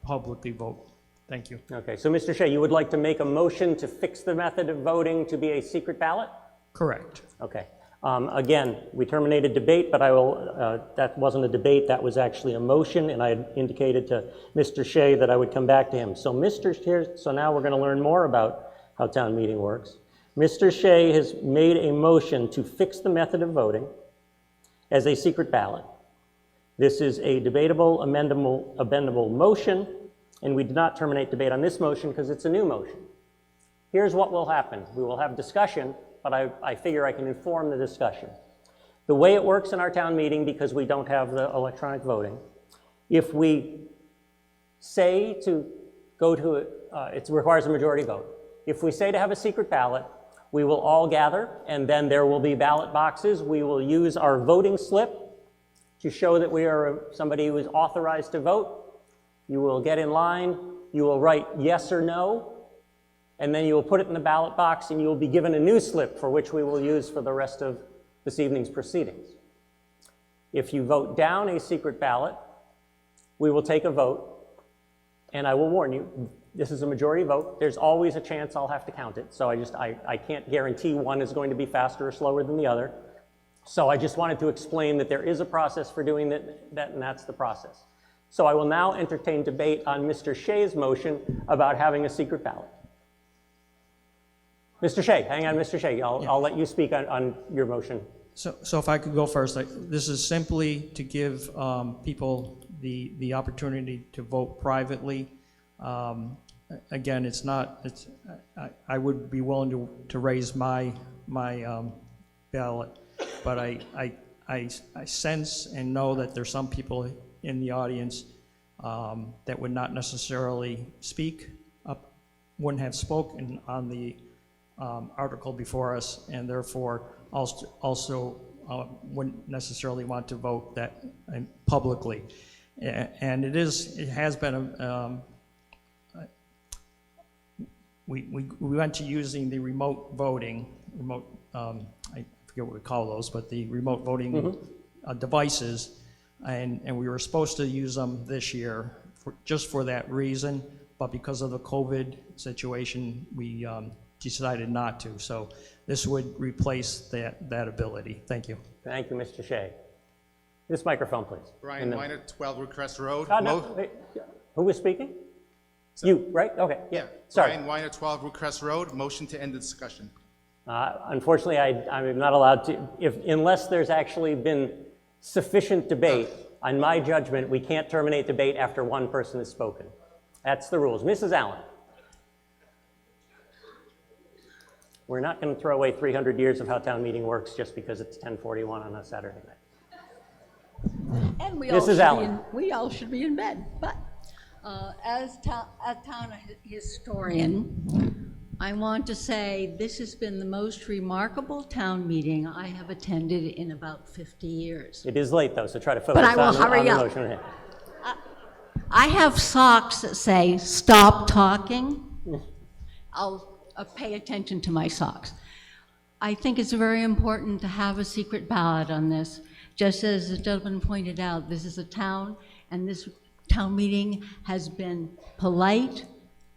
Speaker 16: publicly vote. Thank you.
Speaker 1: Okay, so Mr. Shea, you would like to make a motion to fix the method of voting to be a secret ballot?
Speaker 16: Correct.
Speaker 1: Okay. Again, we terminated debate, but that wasn't a debate, that was actually a motion, and I had indicated to Mr. Shea that I would come back to him. So now we're going to learn more about how town meeting works. Mr. Shea has made a motion to fix the method of voting as a secret ballot. This is a debatable, amendable motion, and we did not terminate debate on this motion because it's a new motion. Here's what will happen. We will have discussion, but I figure I can inform the discussion. The way it works in our town meeting, because we don't have the electronic voting, if we say to go to, it requires a majority vote. If we say to have a secret ballot, we will all gather, and then there will be ballot boxes. We will use our voting slip to show that we are somebody who is authorized to vote. You will get in line, you will write yes or no, and then you will put it in the ballot box, and you will be given a new slip for which we will use for the rest of this evening's proceedings. If you vote down a secret ballot, we will take a vote, and I will warn you, this is a majority vote. There's always a chance I'll have to count it, so I can't guarantee one is going to be faster or slower than the other. So I just wanted to explain that there is a process for doing that, and that's the process. So I will now entertain debate on Mr. Shea's motion about having a secret ballot. Mr. Shea, hang on, Mr. Shea. I'll let you speak on your motion.
Speaker 16: So if I could go first, this is simply to give people the opportunity to vote privately. Again, I would be willing to raise my ballot, but I sense and know that there's some people in the audience that would not necessarily speak up, wouldn't have spoken on the article before us, and therefore also wouldn't necessarily want to vote that publicly. And it has been we went to using the remote voting, I forget what we call those, but the remote voting devices, and we were supposed to use them this year just for that reason, but because of the COVID situation, we decided not to. So this would replace that ability. Thank you.
Speaker 1: Thank you, Mr. Shea. This microphone, please.
Speaker 4: Brian Weiner, 12 Woodcrest Road.
Speaker 1: No, wait, who was speaking? You, right? Okay, yeah, sorry.
Speaker 4: Brian Weiner, 12 Woodcrest Road. Motion to end the discussion.
Speaker 1: Unfortunately, I'm not allowed to, unless there's actually been sufficient debate, on my judgment, we can't terminate debate after one person has spoken. That's the rules. Mrs. Allen. We're not going to throw away 300 years of how town meeting works just because it's 10:41 on a Saturday night.
Speaker 18: And
Speaker 1: Mrs. Allen.
Speaker 18: We all should be in bed. But as town historian, I want to say this has been the most remarkable town meeting I have attended in about 50 years.
Speaker 1: It is late, though, so try to focus
Speaker 18: But I will hurry
Speaker 1: on the
Speaker 18: up.
Speaker 1: motion.
Speaker 18: I have socks that say, "Stop talking." I'll pay attention to my socks. I think it's very important to have a secret ballot on this. Just as the gentleman pointed out, this is a town, and this town meeting has been polite,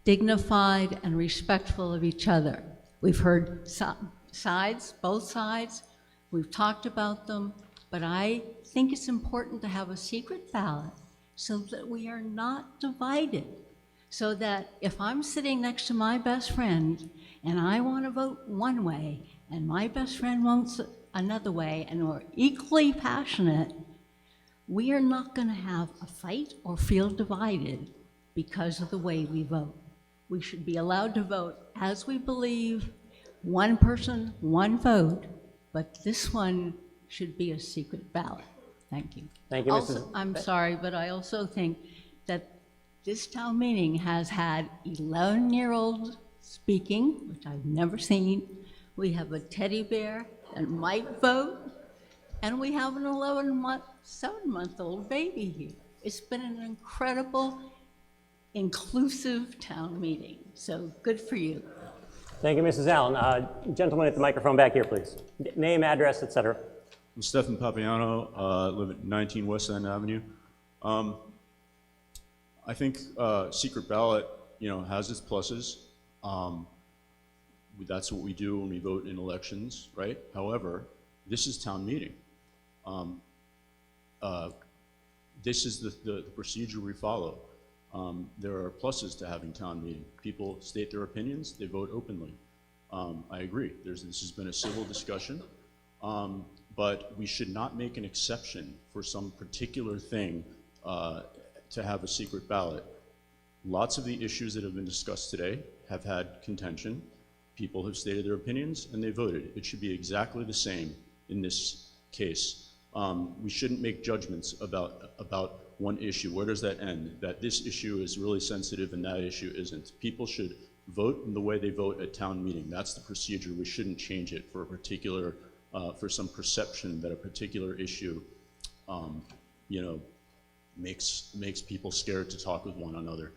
Speaker 18: dignified, and respectful of each other. We've heard sides, both sides. We've talked about them, but I think it's important to have a secret ballot so that we are not divided. So that if I'm sitting next to my best friend and I want to vote one way and my best friend votes another way and we're equally passionate, we are not going to have a fight or feel divided because of the way we vote. We should be allowed to vote as we believe, one person, one vote, but this one should be a secret ballot. Thank you.
Speaker 1: Thank you, Mrs.
Speaker 18: Also, I'm sorry, but I also think that this town meeting has had 11-year-olds speaking, which I've never seen. We have a teddy bear that might vote, and we have an 7-month-old baby here. It's been an incredible, inclusive town meeting, so good for you.
Speaker 1: Thank you, Mrs. Allen. Gentleman at the microphone back here, please. Name, address, et cetera.
Speaker 23: I'm Stefan Papiano, live at 19 West End Avenue. I think secret ballot, has its pluses. That's what we do when we vote in elections, right? However, this is town meeting. This is the procedure we follow. There are pluses to having town meeting. People state their opinions, they vote openly. I agree, this has been a civil discussion, but we should not make an exception for some particular thing to have a secret ballot. Lots of the issues that have been discussed today have had contention. People have stated their opinions and they voted. It should be exactly the same in this case. We shouldn't make judgments about one issue. Where does that end? That this issue is really sensitive and that issue isn't. People should vote in the way they vote at town meeting. That's the procedure. We shouldn't change it for a particular, for some perception that a particular issue, makes people scared to talk with one another.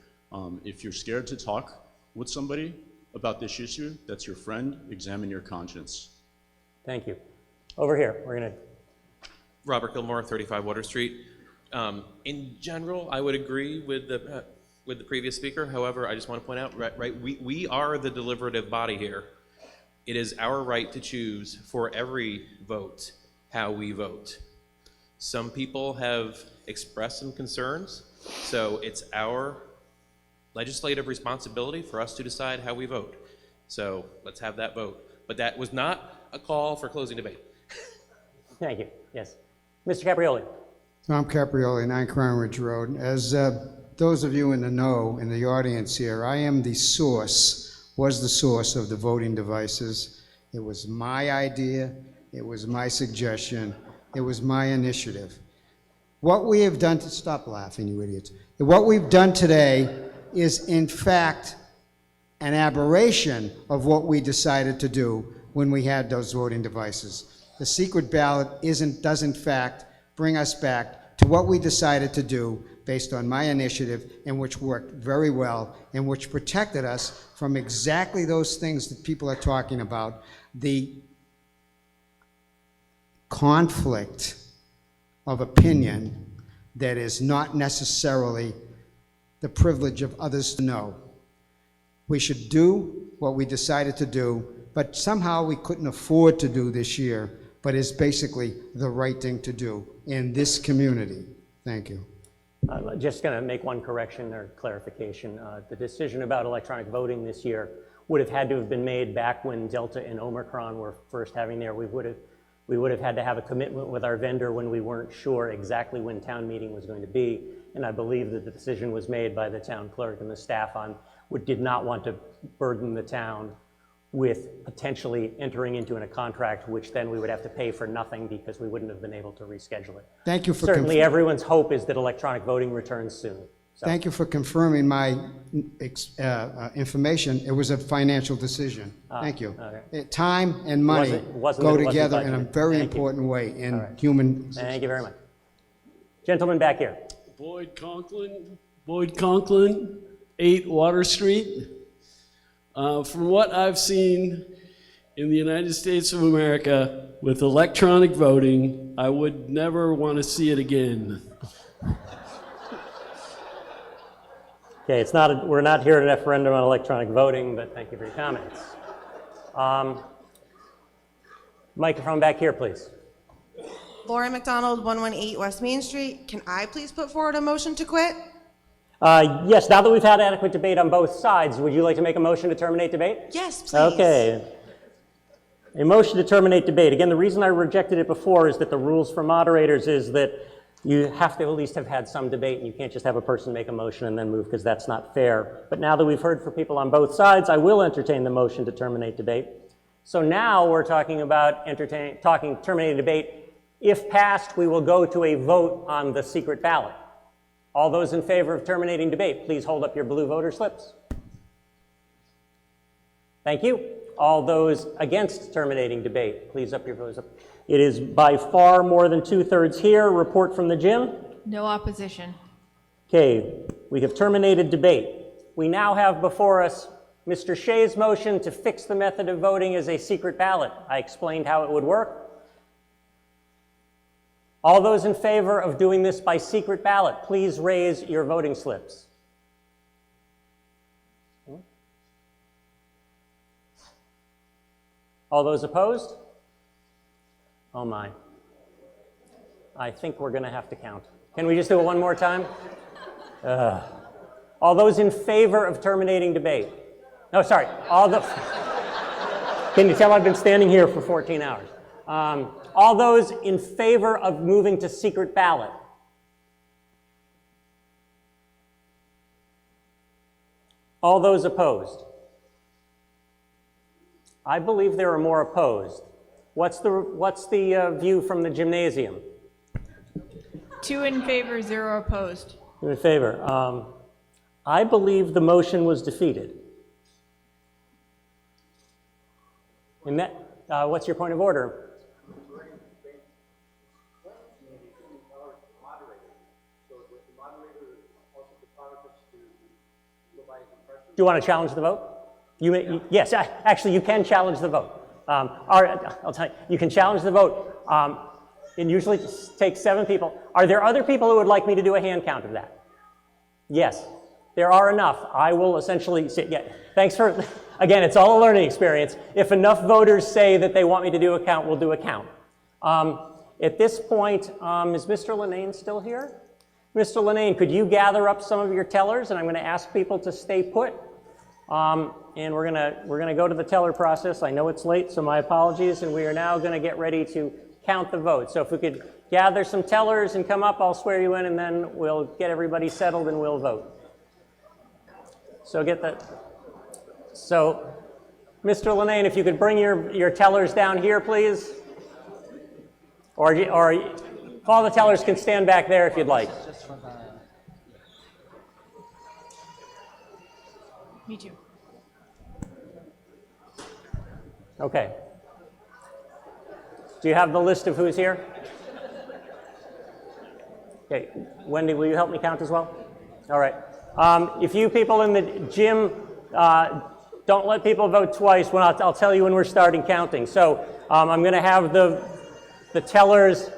Speaker 23: If you're scared to talk with somebody about this issue, that's your friend, examine your conscience.
Speaker 1: Thank you. Over here, we're gonna.
Speaker 24: Robert Gilmore, 35 Water Street. In general, I would agree with the previous speaker. However, I just want to point out, we are the deliberative body here. It is our right to choose for every vote how we vote. Some people have expressed some concerns, so it's our legislative responsibility for us to decide how we vote. So let's have that vote. But that was not a call for closing debate.
Speaker 1: Thank you. Yes. Mr. Caprioli.
Speaker 25: Tom Caprioli, 9 Crown Ridge Road. As those of you in the know, in the audience here, I am the source, was the source of the voting devices. It was my idea. It was my suggestion. It was my initiative. What we have done to, stop laughing, you idiots. What we've done today is, in fact, an aberration of what we decided to do when we had those voting devices. The secret ballot does in fact bring us back to what we decided to do based on my initiative, and which worked very well, and which protected us from exactly those things that people are talking about, the conflict of opinion that is not necessarily the privilege of others to know. We should do what we decided to do, but somehow we couldn't afford to do this year, but it's basically the right thing to do in this community. Thank you.
Speaker 1: I'm just going to make one correction or clarification. The decision about electronic voting this year would have had to have been made back when Delta and Omicron were first having there. We would have had to have a commitment with our vendor when we weren't sure exactly when town meeting was going to be. And I believe that the decision was made by the town clerk and the staff on what did not want to burden the town with potentially entering into a contract, which then we would have to pay for nothing because we wouldn't have been able to reschedule it.
Speaker 25: Thank you for
Speaker 1: certainly everyone's hope is that electronic voting returns soon. So.
Speaker 25: Thank you for confirming my information. It was a financial decision. Thank you.
Speaker 1: Okay.
Speaker 25: Time and money go together in a very important way in human.
Speaker 1: Thank you very much. Gentleman back here.
Speaker 5: Boyd Conklin, 8 Water Street. From what I've seen in the United States of America with electronic voting, I would never want to see it again.
Speaker 1: Okay, we're not here at a referendum on electronic voting, but thank you for your comments. Microphone back here, please.
Speaker 7: Lauren McDonald, 118 West Main Street. Can I please put forward a motion to quit?
Speaker 1: Yes, now that we've had adequate debate on both sides, would you like to make a motion to terminate debate?
Speaker 7: Yes, please.
Speaker 1: Okay. A motion to terminate debate. Again, the reason I rejected it before is that the rules for moderators is that you have to at least have had some debate, and you can't just have a person make a motion and then move, because that's not fair. But now that we've heard from people on both sides, I will entertain the motion to terminate debate. So now we're talking about terminating debate. If passed, we will go to a vote on the secret ballot. All those in favor of terminating debate, please hold up your blue voter slips. Thank you. All those against terminating debate, please up your voters up. It is by far more than 2/3 here. Report from the gym.
Speaker 19: No opposition.
Speaker 1: Okay, we have terminated debate. We now have before us Mr. Shea's motion to fix the method of voting as a secret ballot. I explained how it would work. All those in favor of doing this by secret ballot, please raise your voting slips. All those opposed? Oh my. I think we're going to have to count. Can we just do it one more time? All those in favor of terminating debate? No, sorry. Can you tell I've been standing here for 14 hours? All those in favor of moving to secret ballot? All those opposed? I believe there are more opposed. What's the view from the gymnasium?
Speaker 19: 2 in favor, 0 opposed.
Speaker 1: 2 in favor. I believe the motion was defeated. And that, what's your point of order? Do you want to challenge the vote? Yes, actually, you can challenge the vote. I'll tell you, you can challenge the vote. It usually takes 7 people. Are there other people who would like me to do a hand count of that? Yes, there are enough. I will essentially say, yeah, thanks for, again, it's all a learning experience. If enough voters say that they want me to do a count, we'll do a count. At this point, is Mr. Linnane still here? Mr. Linnane, could you gather up some of your tellers? And I'm going to ask people to stay put. And we're gonna go to the teller process. I know it's late, so my apologies. And we are now going to get ready to count the vote. So if we could gather some tellers and come up, I'll swear you in, and then we'll get everybody settled and we'll vote. So So, Mr. Linnane, if you could bring your tellers down here, please. Or all the tellers can stand back there if you'd like.
Speaker 19: Me too.
Speaker 1: Okay. Do you have the list of who's here? Okay. Wendy, will you help me count as well? All right. If you people in the gym don't let people vote twice, I'll tell you when we're starting counting. So I'm going to have the tellers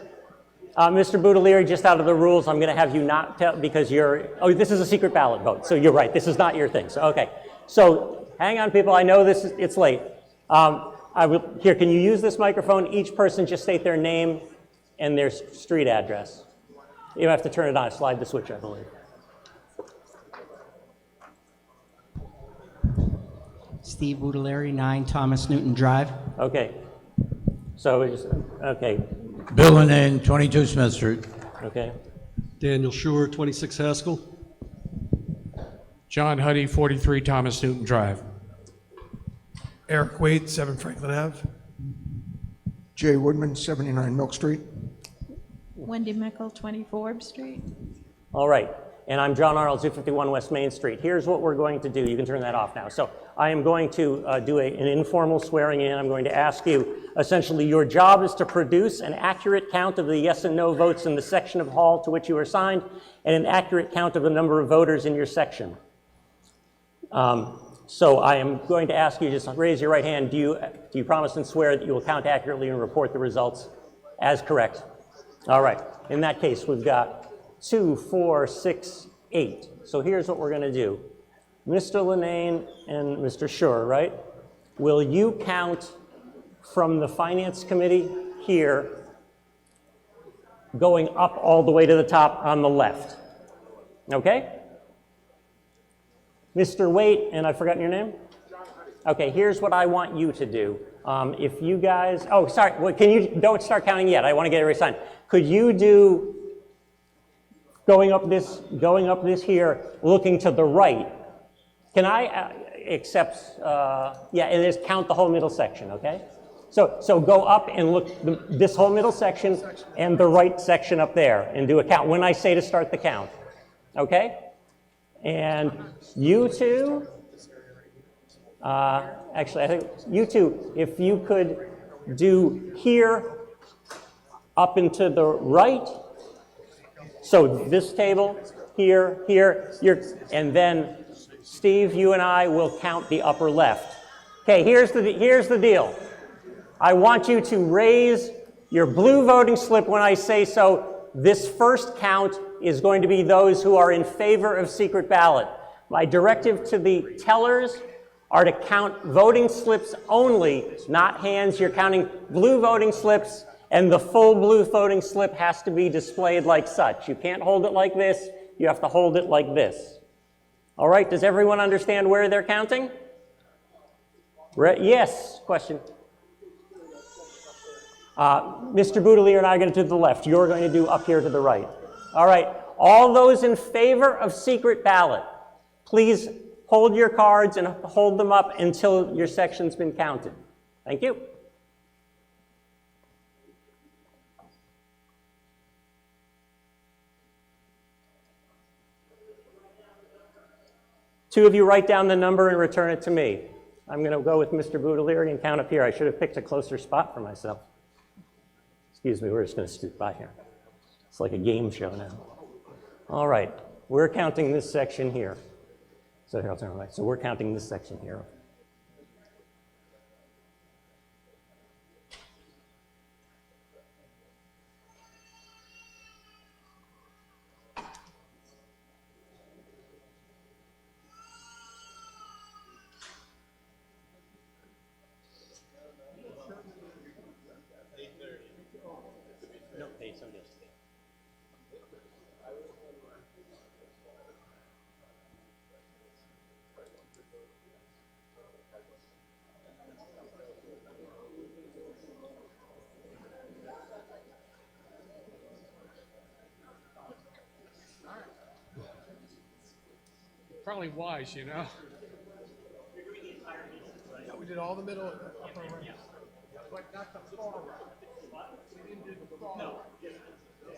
Speaker 1: Mr. Boudelier, just out of the rules, I'm going to have you not tell, because this is a secret ballot vote, so you're right, this is not your thing, so, okay. So, hang on, people, I know it's late. Here, can you use this microphone? Each person just state their name and their street address. You have to turn it on, slide the switch, I believe.
Speaker 2: Steve Boudelier, 9 Thomas Newton Drive.
Speaker 1: Okay. So, okay.
Speaker 8: Bill Lynn, 22 Smith Street.
Speaker 1: Okay.
Speaker 8: Daniel Shore, 26 Haskell. John Huddy, 43 Thomas Newton Drive.
Speaker 11: Eric Wade, 7 Franklin Ave.
Speaker 12: Jay Woodman, 79 Milk Street.
Speaker 19: Wendy Meckel, 20 Forbes Street.
Speaker 1: All right. And I'm John Arnold, 251 West Main Street. Here's what we're going to do. You can turn that off now. So I am going to do an informal swearing in. I'm going to ask you, essentially, your job is to produce an accurate count of the yes and no votes in the section of hall to which you are assigned, and an accurate count of the number of voters in your section. So I am going to ask you, just raise your right hand. Do you promise and swear that you will count accurately and report the results as correct? All right. In that case, we've got 2, 4, 6, 8. So here's what we're going to do. Mr. Linnane and Mr. Schur, right? Will you count from the Finance Committee here, going up all the way to the top on the left? Okay? Mr. Waite, and I've forgotten your name? Okay, here's what I want you to do. If you guys, oh, sorry, well, don't start counting yet. I want to get everybody signed. Could you do going up this here, looking to the right? Can I accept, yeah, and just count the whole middle section, okay? So go up and look this whole middle section and the right section up there and do a count when I say to start the count, okay? And you two, actually, I think you two, if you could do here up and to the right. So this table, here, and then Steve, you and I will count the upper left. Okay, here's the deal. I want you to raise your blue voting slip when I say so. This first count is going to be those who are in favor of secret ballot. My directive to the tellers are to count voting slips only, not hands. You're counting blue voting slips, and the full blue voting slip has to be displayed like such. You can't hold it like this. You have to hold it like this. All right, does everyone understand where they're counting? Yes, question. Mr. Boudelier and I are going to do the left. You're going to do up here to the right. All right, all those in favor of secret ballot, please hold your cards and hold them up until your section's been counted. Thank you. Two of you write down the number and return it to me. I'm going to go with Mr. Boudelier and count up here. I should have picked a closer spot for myself. Excuse me, we're just going to scoot by here. It's like a game show now. All right, we're counting this section here. So here, I'll turn right. So we're counting this section here.
Speaker 8: Probably wise, you know.
Speaker 11: Yeah, we did all the middle, upper right. But not the far right. We didn't do the far right. No,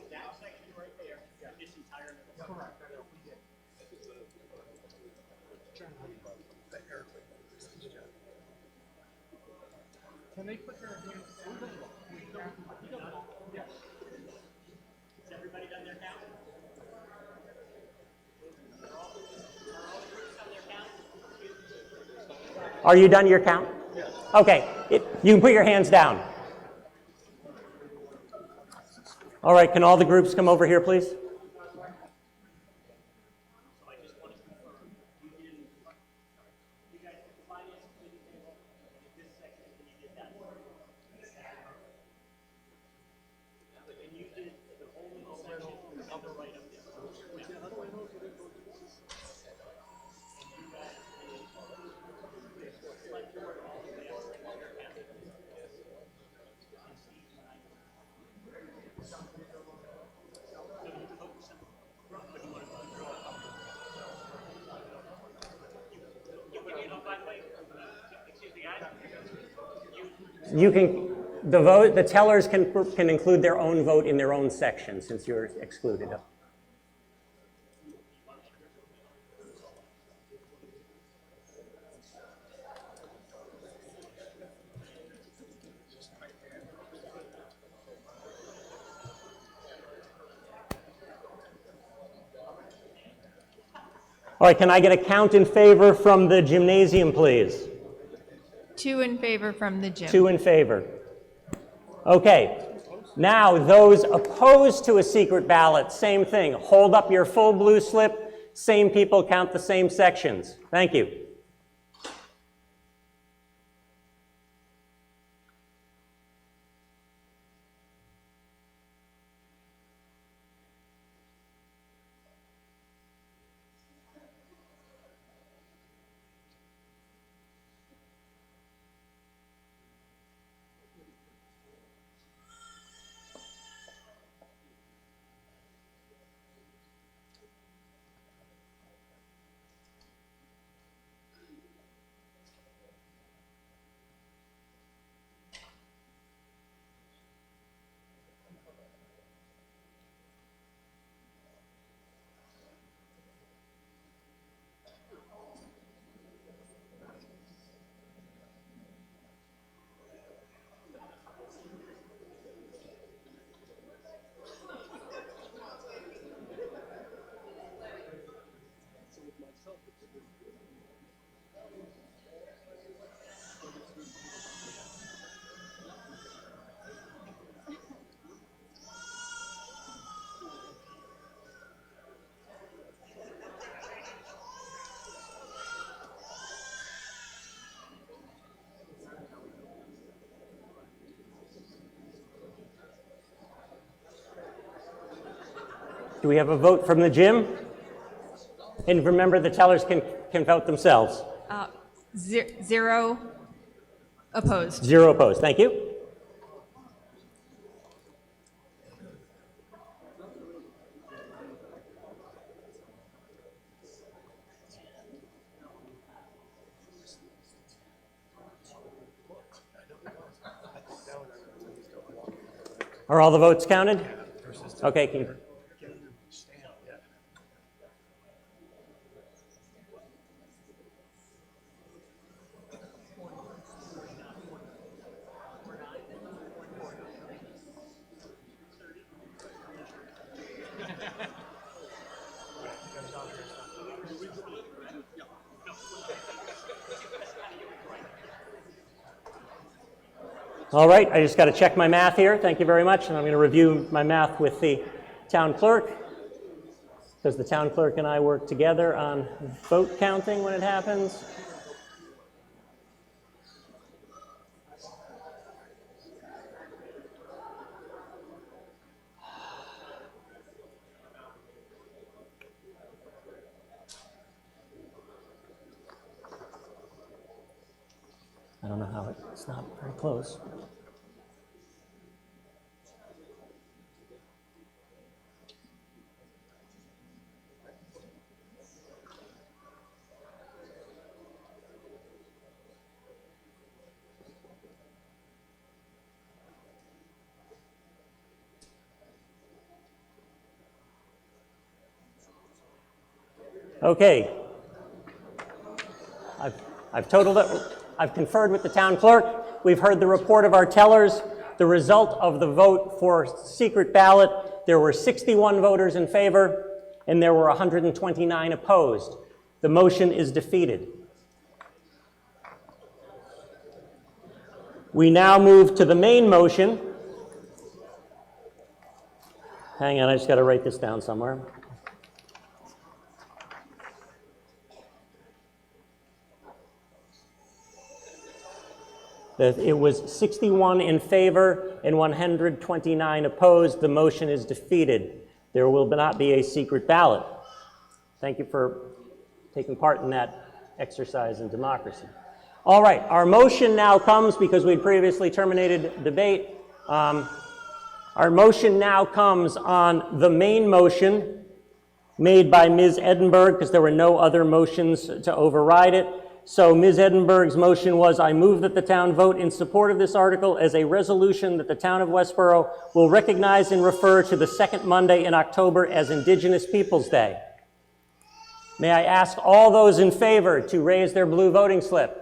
Speaker 11: that section right there, this entire middle. Correct, I know, we did. Can they put their hands down? Yes.
Speaker 1: Has everybody done their count? Are you done your count? Yes. Okay, you can put your hands down. All right, can all the groups come over here, please? You can, the tellers can include their own vote in their own section since you're excluded. All right, can I get a count in favor from the gymnasium, please?
Speaker 19: 2 in favor from the gym.
Speaker 1: 2 in favor. Okay, now those opposed to a secret ballot, same thing. Hold up your full blue slip, same people count the same sections. Thank you. Do we have a vote from the gym? And remember, the tellers can vote themselves.
Speaker 19: 0 opposed.
Speaker 1: 0 opposed. Thank you. Are all the votes counted? Okay, can you... All right, I just got to check my math here. Thank you very much. And I'm going to review my math with the town clerk, because the town clerk and I work together on vote counting when it happens. I don't know how it's not very close. Okay. I've totaled it. I've conferred with the town clerk. We've heard the report of our tellers. The result of the vote for secret ballot, there were 61 voters in favor, and there were 129 opposed. The motion is defeated. We now move to the main motion, Hang on, I just got to write this down somewhere. It was 61 in favor and 129 opposed. The motion is defeated. There will not be a secret ballot. Thank you for taking part in that exercise in democracy. All right, our motion now comes, because we'd previously terminated debate, our motion now comes on the main motion made by Ms. Edinburgh, because there were no other motions to override it. So Ms. Edinburgh's motion was, I move that the town vote in support of this article as a resolution that the town of Westborough will recognize and refer to the second Monday in October as Indigenous Peoples' Day. May I ask all those in favor to raise their blue voting slip?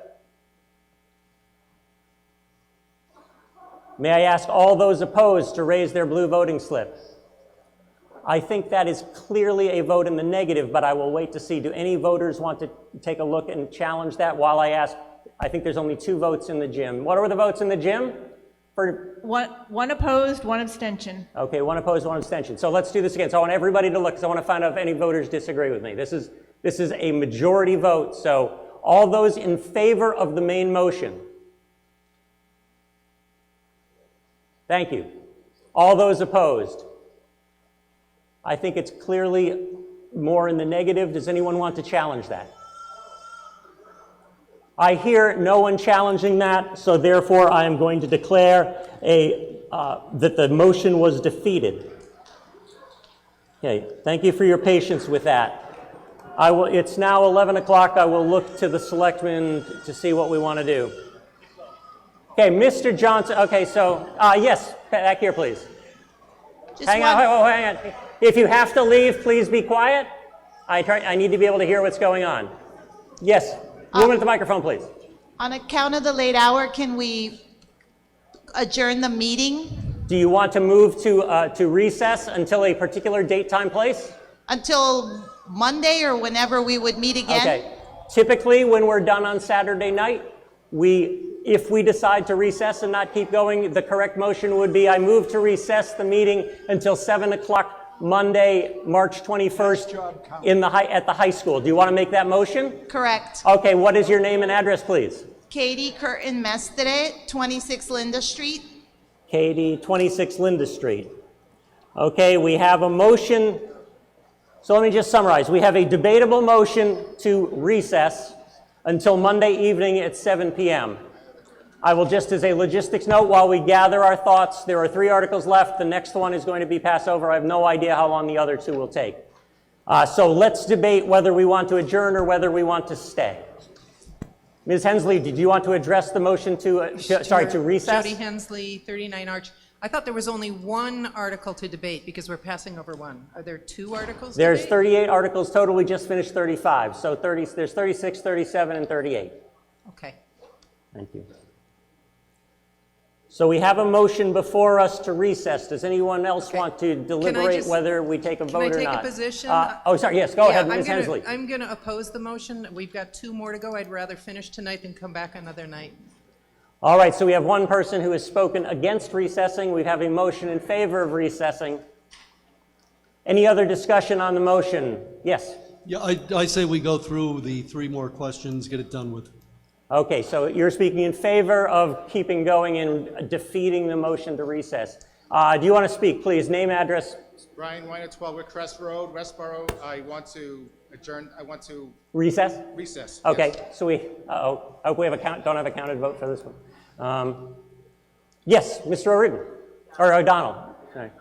Speaker 1: May I ask all those opposed to raise their blue voting slip? I think that is clearly a vote in the negative, but I will wait to see. Do any voters want to take a look and challenge that while I ask? I think there's only 2 votes in the gym. What are the votes in the gym?
Speaker 19: One opposed, 1 abstention.
Speaker 1: Okay, 1 opposed, 1 abstention. So let's do this again. So I want everybody to look, because I want to find out if any voters disagree with me. This is a majority vote. So all those in favor of the main motion. Thank you. All those opposed. I think it's clearly more in the negative. Does anyone want to challenge that? I hear no one challenging that, so therefore I am going to declare that the motion was defeated. Okay, thank you for your patience with that. It's now 11 o'clock. I will look to the selectmen to see what we want to do. Okay, Mr. Johnson. Okay, so yes, back here, please. Hang on. If you have to leave, please be quiet. I need to be able to hear what's going on. Yes, woman at the microphone, please.
Speaker 10: On account of the late hour, can we adjourn the meeting?
Speaker 1: Do you want to move to recess until a particular date, time, place?
Speaker 10: Until Monday or whenever we would meet again?
Speaker 1: Okay. Typically, when we're done on Saturday night, if we decide to recess and not keep going, the correct motion would be I move to recess the meeting until 7 o'clock Monday, March 21st at the high school. Do you want to make that motion?
Speaker 10: Correct.
Speaker 1: Okay, what is your name and address, please?
Speaker 10: Katie Curtin Mestere, 26 Linda Street.
Speaker 1: Katie, 26 Linda Street. Okay, we have a motion. So let me just summarize. We have a debatable motion to recess until Monday evening at 7 p.m. I will just, as a logistics note, while we gather our thoughts, there are 3 articles left. The next one is going to be passed over. I have no idea how long the other 2 will take. So let's debate whether we want to adjourn or whether we want to stay. Ms. Hensley, did you want to address the motion to recess?
Speaker 14: Jody Hensley, 39 Arch. I thought there was only 1 article to debate because we're passing over 1. Are there 2 articles?
Speaker 1: There's 38 articles total. We just finished 35. So there's 36, 37, and 38.
Speaker 14: Okay.
Speaker 1: Thank you. So we have a motion before us to recess. Does anyone else want to deliberate whether we take a vote or not?
Speaker 14: Can I take a position?
Speaker 1: Sorry. Yes, go ahead, Ms. Hensley.
Speaker 14: I'm going to oppose the motion. We've got 2 more to go. I'd rather finish tonight than come back another night.
Speaker 1: All right, so we have 1 person who has spoken against recessing. We have a motion in favor of recessing. Any other discussion on the motion? Yes?
Speaker 8: Yeah, I say we go through the 3 more questions, get it done with.
Speaker 1: Okay, so you're speaking in favor of keeping going and defeating the motion to recess. Do you want to speak, please? Name, address.
Speaker 4: Brian Weiner, 12 Woodcrest Road, Westborough. I want to adjourn. I want to
Speaker 1: recess.
Speaker 4: Recess.
Speaker 1: Okay,
Speaker 4: yes.
Speaker 1: so I hope we don't have a counted vote for this one. Yes, Mr. O'Riordan or O'Donnell. Sorry.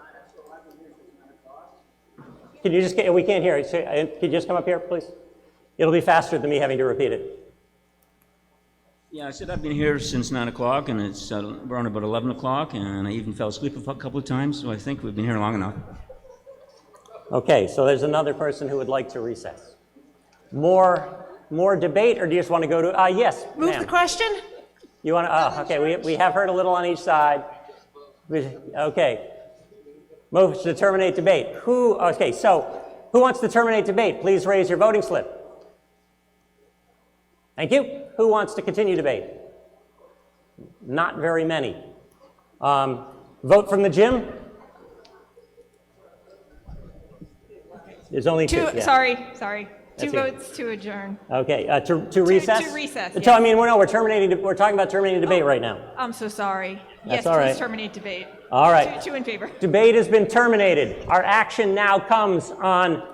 Speaker 1: Can you just we can't hear it. Can you just come up here, please? It'll be faster than me having to repeat it.
Speaker 20: Yeah, I said I've been here since 9 o'clock, and it's around about 11 o'clock, and I even fell asleep a couple of times, so I think we've been here long enough.
Speaker 1: Okay, so there's another person who would like to recess. More debate, or do you just want to go to, yes,
Speaker 19: Move the question?
Speaker 1: You want to, okay, we have heard a little on each side. Okay, move to terminate debate. Okay, so who wants to terminate debate? Please raise your voting slip. Thank you. Who wants to continue debate? Not very many. Vote from the gym? There's only two. Yeah.
Speaker 19: Sorry.
Speaker 1: That's
Speaker 19: Two
Speaker 1: okay.
Speaker 19: votes to adjourn.
Speaker 1: Okay, to recess?
Speaker 19: To recess,
Speaker 1: So,
Speaker 19: yes.
Speaker 1: I mean, we're terminating, we're talking about terminating debate right now.
Speaker 19: I'm so sorry.
Speaker 1: That's
Speaker 19: Yes,
Speaker 1: all right.
Speaker 19: please terminate debate.
Speaker 1: All right.
Speaker 19: Two in favor.
Speaker 1: Debate has been terminated. Our action now comes on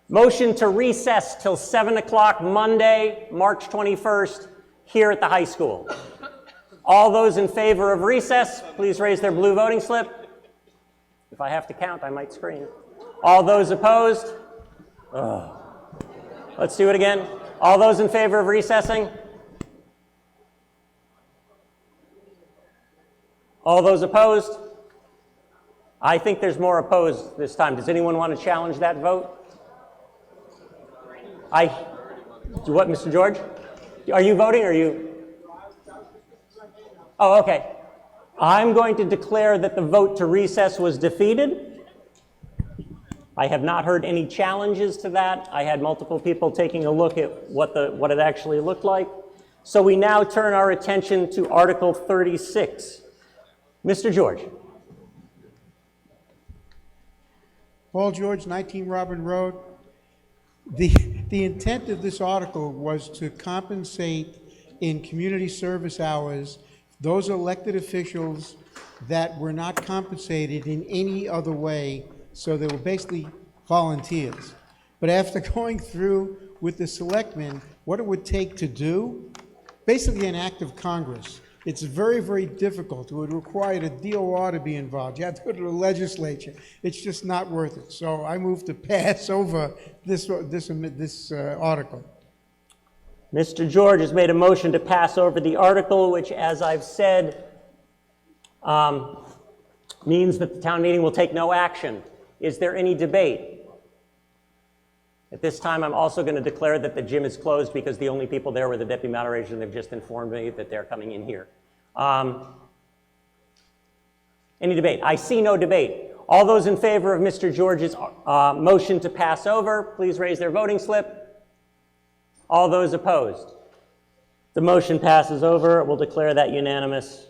Speaker 1: motion to recess till 7 o'clock Monday, March 21st, here at the high school. All those in favor of recess, please raise their blue voting slip. If I have to count, I might scream. All those opposed? Ugh. Let's do it again. All those in favor of recessing? All those opposed? I think there's more opposed this time. Does anyone want to challenge that vote? Do what, Mr. George? Are you voting or are you? Oh, okay. I'm going to declare that the vote to recess was defeated. I have not heard any challenges to that. I had multiple people taking a look at what it actually looked like. So we now turn our attention to Article 36. Mr. George.
Speaker 3: Paul George, 19 Robin Road. The intent of this article was to compensate in community service hours those elected officials that were not compensated in any other way. So they were basically volunteers. But after going through with the selectmen, what it would take to do, basically an act of Congress. It's very, very difficult. It would require the DOR to be involved. You have to go to the legislature. It's just not worth it. So I move to pass over this article.
Speaker 1: Mr. George has made a motion to pass over the article, which, as I've said, means that the town meeting will take no action. Is there any debate? At this time, I'm also going to declare that the gym is closed because the only people there were the deputy moderators, and they've just informed me that they're coming in here. Any debate? I see no debate. All those in favor of Mr. George's motion to pass over, please raise their voting slip. All those opposed? The motion passes over. We'll declare that unanimous.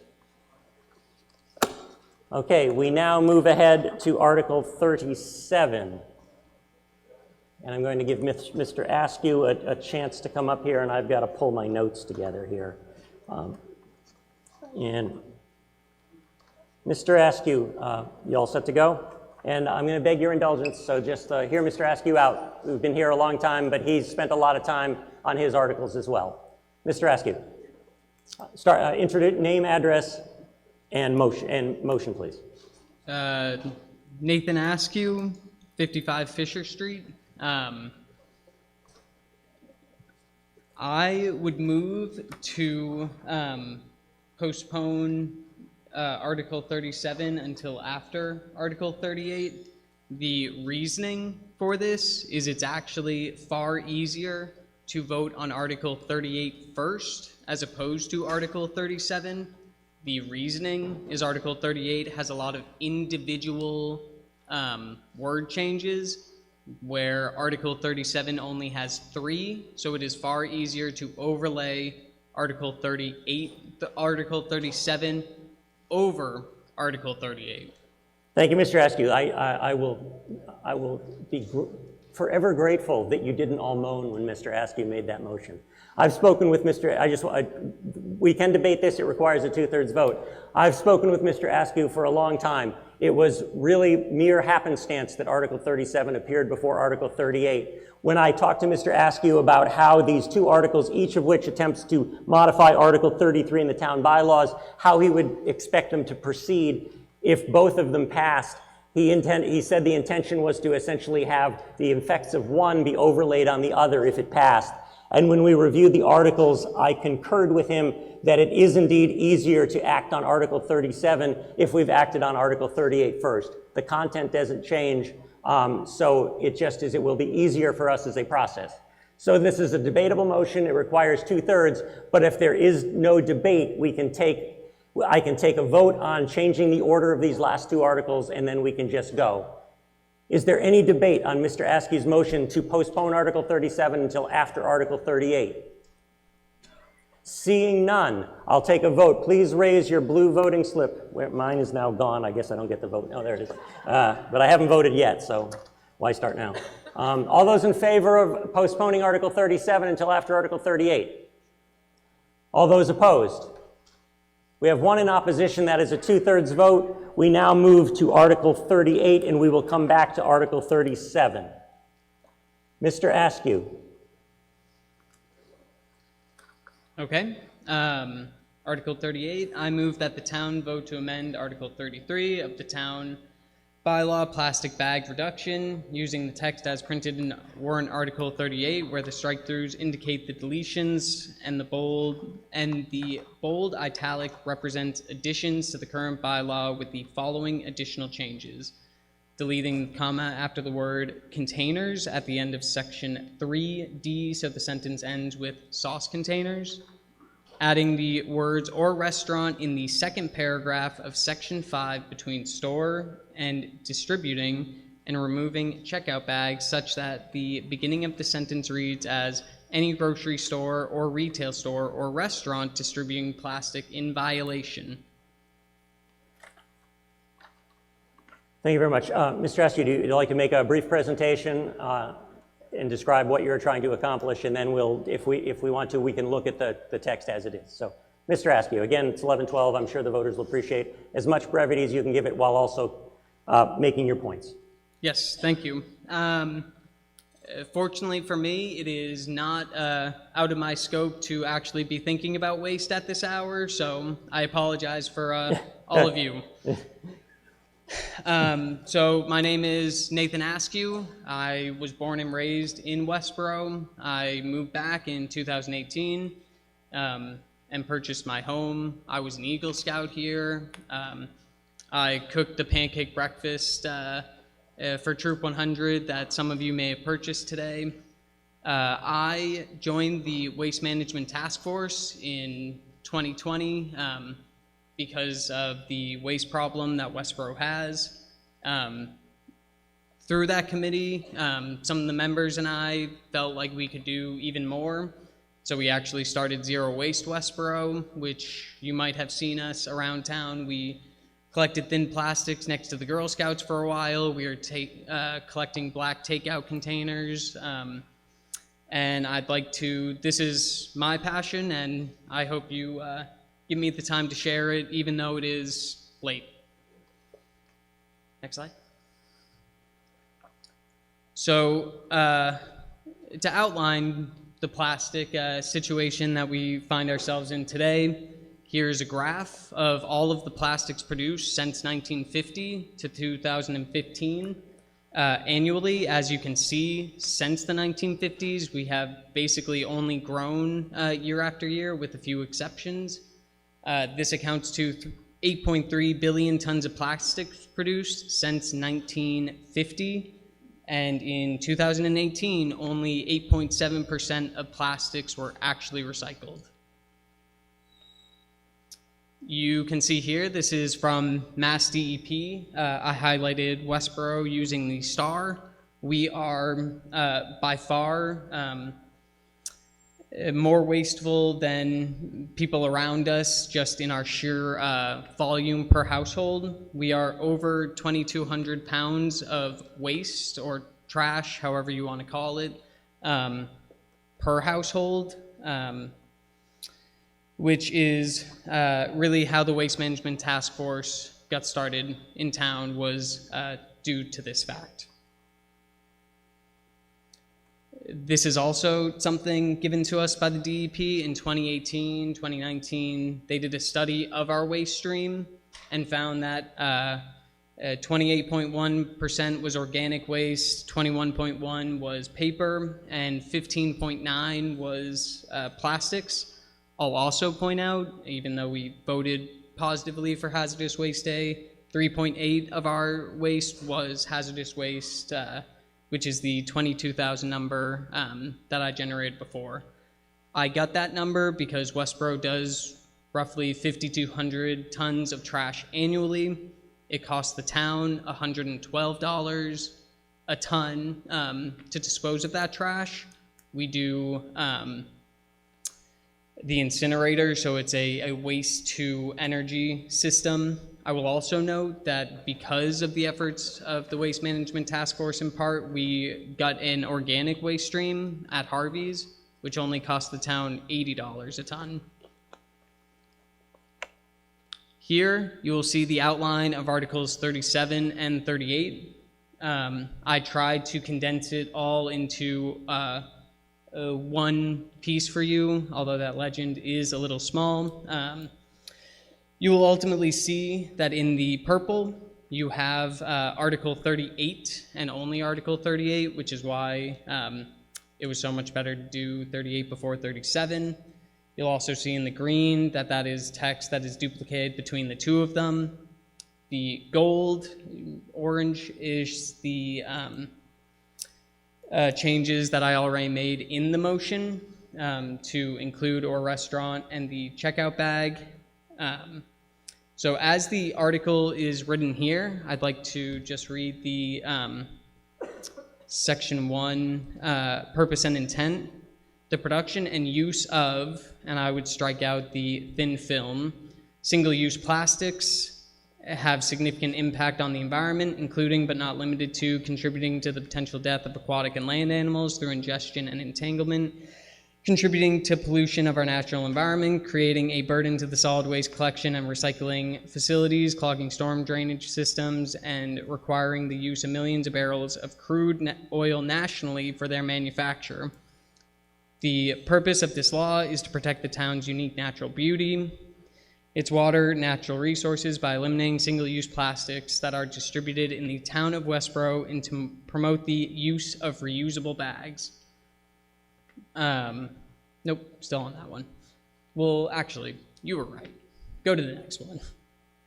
Speaker 1: Okay, we now move ahead to Article 37. And I'm going to give Mr. Askew a chance to come up here, and I've got to pull my notes together here. And Mr. Askew, you all set to go? And I'm going to beg your indulgence, so just hear Mr. Askew out. We've been here a long time, but he's spent a lot of time on his articles as well. Mr. Askew, introduce name, address, and motion, please.
Speaker 9: Nathan Askew, 55 Fisher Street. I would move to postpone Article 37 until after Article 38. The reasoning for this is it's actually far easier to vote on Article 38 first as opposed to Article 37. The reasoning is Article 38 has a lot of individual word changes, where Article 37 only has 3, so it is far easier to overlay Article 37 over Article 38.
Speaker 1: Thank you, Mr. Askew. I will be forever grateful that you didn't all moan when Mr. Askew made that motion. I've spoken with we can debate this, it requires a 2/3 vote. I've spoken with Mr. Askew for a long time. It was really mere happenstance that Article 37 appeared before Article 38. When I talked to Mr. Askew about how these two articles, each of which attempts to modify Article 33 in the town bylaws, how he would expect them to proceed if both of them passed, he said the intention was to essentially have the effects of one be overlaid on the other if it passed. And when we reviewed the articles, I concurred with him that it is indeed easier to act on Article 37 if we've acted on Article 38 first. The content doesn't change, so it just is, it will be easier for us as a process. So this is a debatable motion. It requires 2/3, but if there is no debate, I can take a vote on changing the order of these last two articles, and then we can just go. Is there any debate on Mr. Askew's motion to postpone Article 37 until after Article 38? Seeing none, I'll take a vote. Please raise your blue voting slip. Mine is now gone. I guess I don't get the vote. Oh, there it is. But I haven't voted yet, so Why start now? All those in favor of postponing Article 37 until after Article 38? All those opposed? We have one in opposition. That is a 2/3 vote. We now move to Article 38, and we will come back to Article 37. Mr. Askew.
Speaker 9: Okay. Article 38, I move that the town vote to amend Article 33 of the town bylaw plastic bag reduction using the text as printed in warrant Article 38, where the strike-throughs indicate the deletions and the bold italic represents additions to the current bylaw with the following additional changes. Deleting comma after the word containers at the end of section 3D, so the sentence ends with sauce containers. Adding the words or restaurant in the second paragraph of section 5 between store and distributing, and removing checkout bags such that the beginning of the sentence reads as any grocery store or retail store or restaurant distributing plastic in violation.
Speaker 1: Thank you very much. Mr. Askew, would you like to make a brief presentation and describe what you're trying to accomplish, and then we'll, if we want to, we can look at the text as it is. So, Mr. Askew, again, it's 11:12. I'm sure the voters will appreciate as much brevity as you can give it while also making your points.
Speaker 9: Yes, thank you. Fortunately for me, it is not out of my scope to actually be thinking about waste at this hour, so I apologize for all of you. So my name is Nathan Askew. I was born and raised in Westborough. I moved back in 2018 and purchased my home. I was an Eagle Scout here. I cooked the pancake breakfast for Troop 100 that some of you may have purchased today. I joined the Waste Management Task Force in 2020 because of the waste problem that Westborough has. Through that committee, some of the members and I felt like we could do even more. So we actually started Zero Waste Westborough, which you might have seen us around town. We collected thin plastics next to the Girl Scouts for a while. We were collecting black takeout containers. And I'd like to, this is my passion, and I hope you give me the time to share it, even though it is late. Next slide. So to outline the plastic situation that we find ourselves in today, here's a graph of all of the plastics produced since 1950 to 2015. Annually, as you can see, since the 1950s, we have basically only grown year after year with a few exceptions. This accounts to 8.3 billion tons of plastics produced since 1950. And in 2018, only 8.7% of plastics were actually recycled. You can see here, this is from Mass DEP. I highlighted Westborough using the star. We are by far more wasteful than people around us just in our sheer volume per household. We are over 2,200 pounds of waste or trash, however you want to call it, per household, which is really how the Waste Management Task Force got started in town, was due to this fact. This is also something given to us by the DEP in 2018, 2019. They did a study of our waste stream and found that 28.1% was organic waste, 21.1% was paper, and 15.9% was plastics. I'll also point out, even though we voted positively for Hazardous Waste Day, 3.8% of our waste was hazardous waste, which is the 22,000 number that I generated before. I got that number because Westborough does roughly 5,200 tons of trash annually. It costs the town $112 a ton to dispose of that trash. We do the incinerator, so it's a waste to energy system. I will also note that because of the efforts of the Waste Management Task Force in part, we got an organic waste stream at Harvey's, which only cost the town $80 a ton. Here, you will see the outline of Articles 37 and 38. I tried to condense it all into one piece for you, although that legend is a little small. You will ultimately see that in the purple, you have Article 38 and only Article 38, which is why it was so much better to do 38 before 37. You'll also see in the green that that is text that is duplicated between the two of them. The gold, orange is the changes that I already made in the motion to include or restaurant and the checkout bag. So as the article is written here, I'd like to just read the section 1, purpose and intent. The production and use of, and I would strike out the thin film, single-use plastics have significant impact on the environment, including but not limited to contributing to the potential death of aquatic and land animals through ingestion and entanglement, contributing to pollution of our natural environment, creating a burden to the solid waste collection and recycling facilities, clogging storm drainage systems, and requiring the use of millions of barrels of crude oil nationally for their manufacture. The purpose of this law is to protect the town's unique natural beauty, its water, natural resources by eliminating single-use plastics that are distributed in the town of Westborough and to promote the use of reusable bags. Nope, still on that one. Well, actually, you were right. Go to the next one.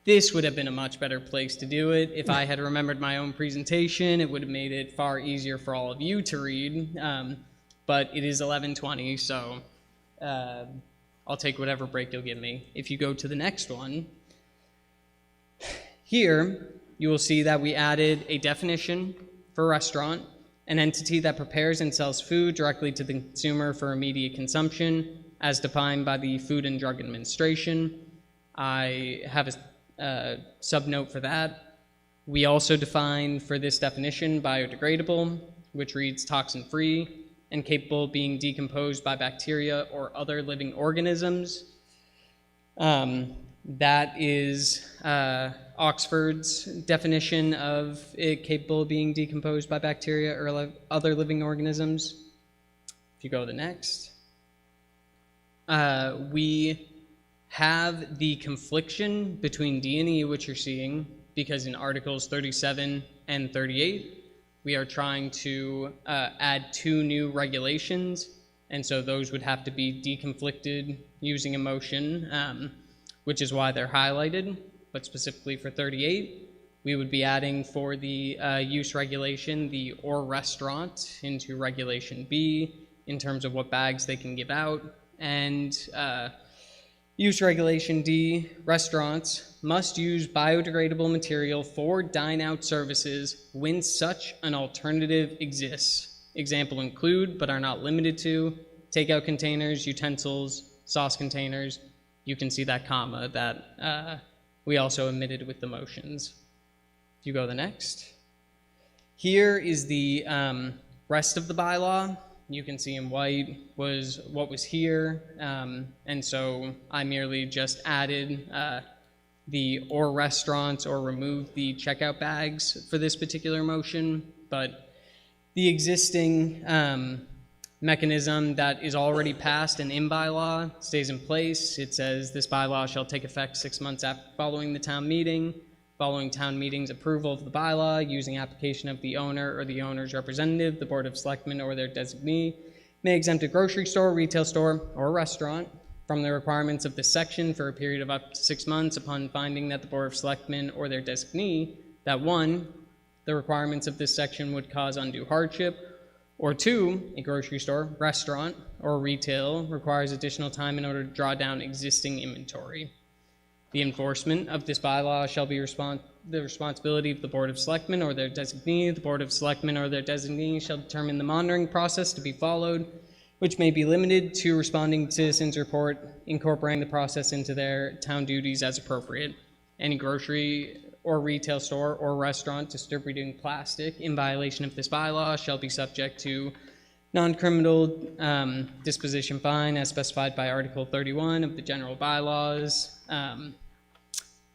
Speaker 9: This would have been a much better place to do it. If I had remembered my own presentation, it would have made it far easier for all of you to read. But it is 11:20, so I'll take whatever break you'll give me. If you go to the next one, here you will see that we added a definition for restaurant, an entity that prepares and sells food directly to the consumer for immediate consumption, as defined by the Food and Drug Administration. I have a subnote for that. We also define for this definition biodegradable, which reads toxin-free, and capable of being decomposed by bacteria or other living organisms. That is Oxford's definition of it capable of being decomposed by bacteria or other living organisms. If you go to the next. We have the confliction between D and E, which you're seeing, because in Articles 37 and 38, we are trying to add 2 new regulations, and so those would have to be deconflicted using a motion, which is why they're highlighted. But specifically for 38, we would be adding for the use regulation the or restaurant into Regulation B in terms of what bags they can give out, and use Regulation D, restaurants must use biodegradable material for dine-out services when such an alternative exists. Example include, but are not limited to, takeout containers, utensils, sauce containers. You can see that comma that we also omitted with the motions. If you go to the next. Here is the rest of the bylaw. You can see in white was what was here, and so I merely just added the or restaurants or removed the checkout bags for this particular motion, but the existing mechanism that is already passed and in bylaw stays in place. It says this bylaw shall take effect 6 months after following the town meeting. Following town meeting's approval of the bylaw, using application of the owner or the owner's representative, the Board of Selectmen or their designee may exempt a grocery store, retail store, or restaurant from the requirements of this section for a period of up to 6 months upon finding that the Board of Selectmen or their designee, that 1, the requirements of this section would cause undue hardship, or 2, a grocery store, restaurant, or retail requires additional time in order to draw down existing inventory. The enforcement of this bylaw shall be the responsibility of the Board of Selectmen or their designee. The Board of Selectmen or their designee shall determine the monitoring process to be followed, which may be limited to responding to citizens' report, incorporating the process into their town duties as appropriate. any grocery or retail store or restaurant distributing plastic in violation of this bylaw shall be subject to non-criminal disposition fine as specified by Article 31 of the general bylaws.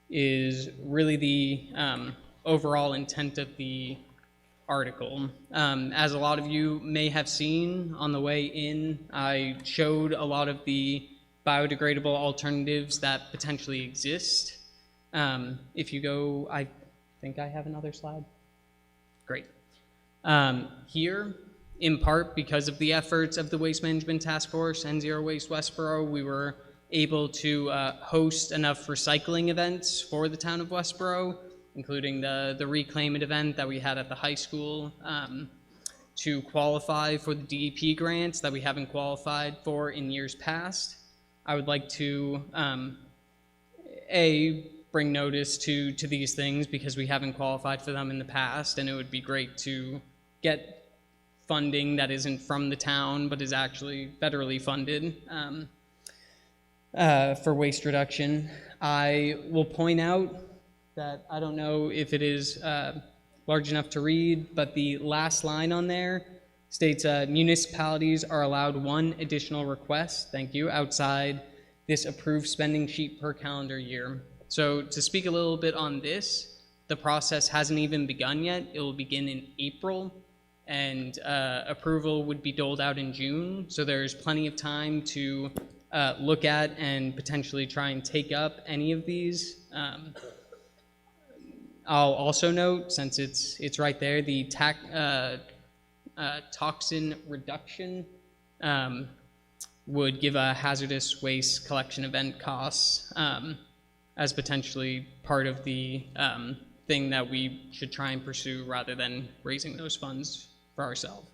Speaker 9: Is really the overall intent of the article. As a lot of you may have seen on the way in, I showed a lot of the biodegradable alternatives that potentially exist. If you go, I think I have another slide. Great. Here, in part because of the efforts of the Waste Management Task Force and Zero Waste Westborough, we were able to host enough recycling events for the town of Westborough, including the Reclaim It event that we had at the high school, to qualify for the DEP grants that we haven't qualified for in years past. I would like to, bring notice to these things because we haven't qualified for them in the past, and it would be great to get funding that isn't from the town but is actually federally funded. For waste reduction. I will point out that I don't know if it is large enough to read, but the last line on there states municipalities are allowed one additional request, thank you, outside this approved spending sheet per calendar year. So to speak a little bit on this, the process hasn't even begun yet. It will begin in April, and approval would be doled out in June. So there's plenty of time to look at and potentially try and take up any of these. I'll also note, since it's right there, the toxin reduction would give a hazardous waste collection event costs as potentially part of the thing that we should try and pursue rather than raising those funds for ourselves.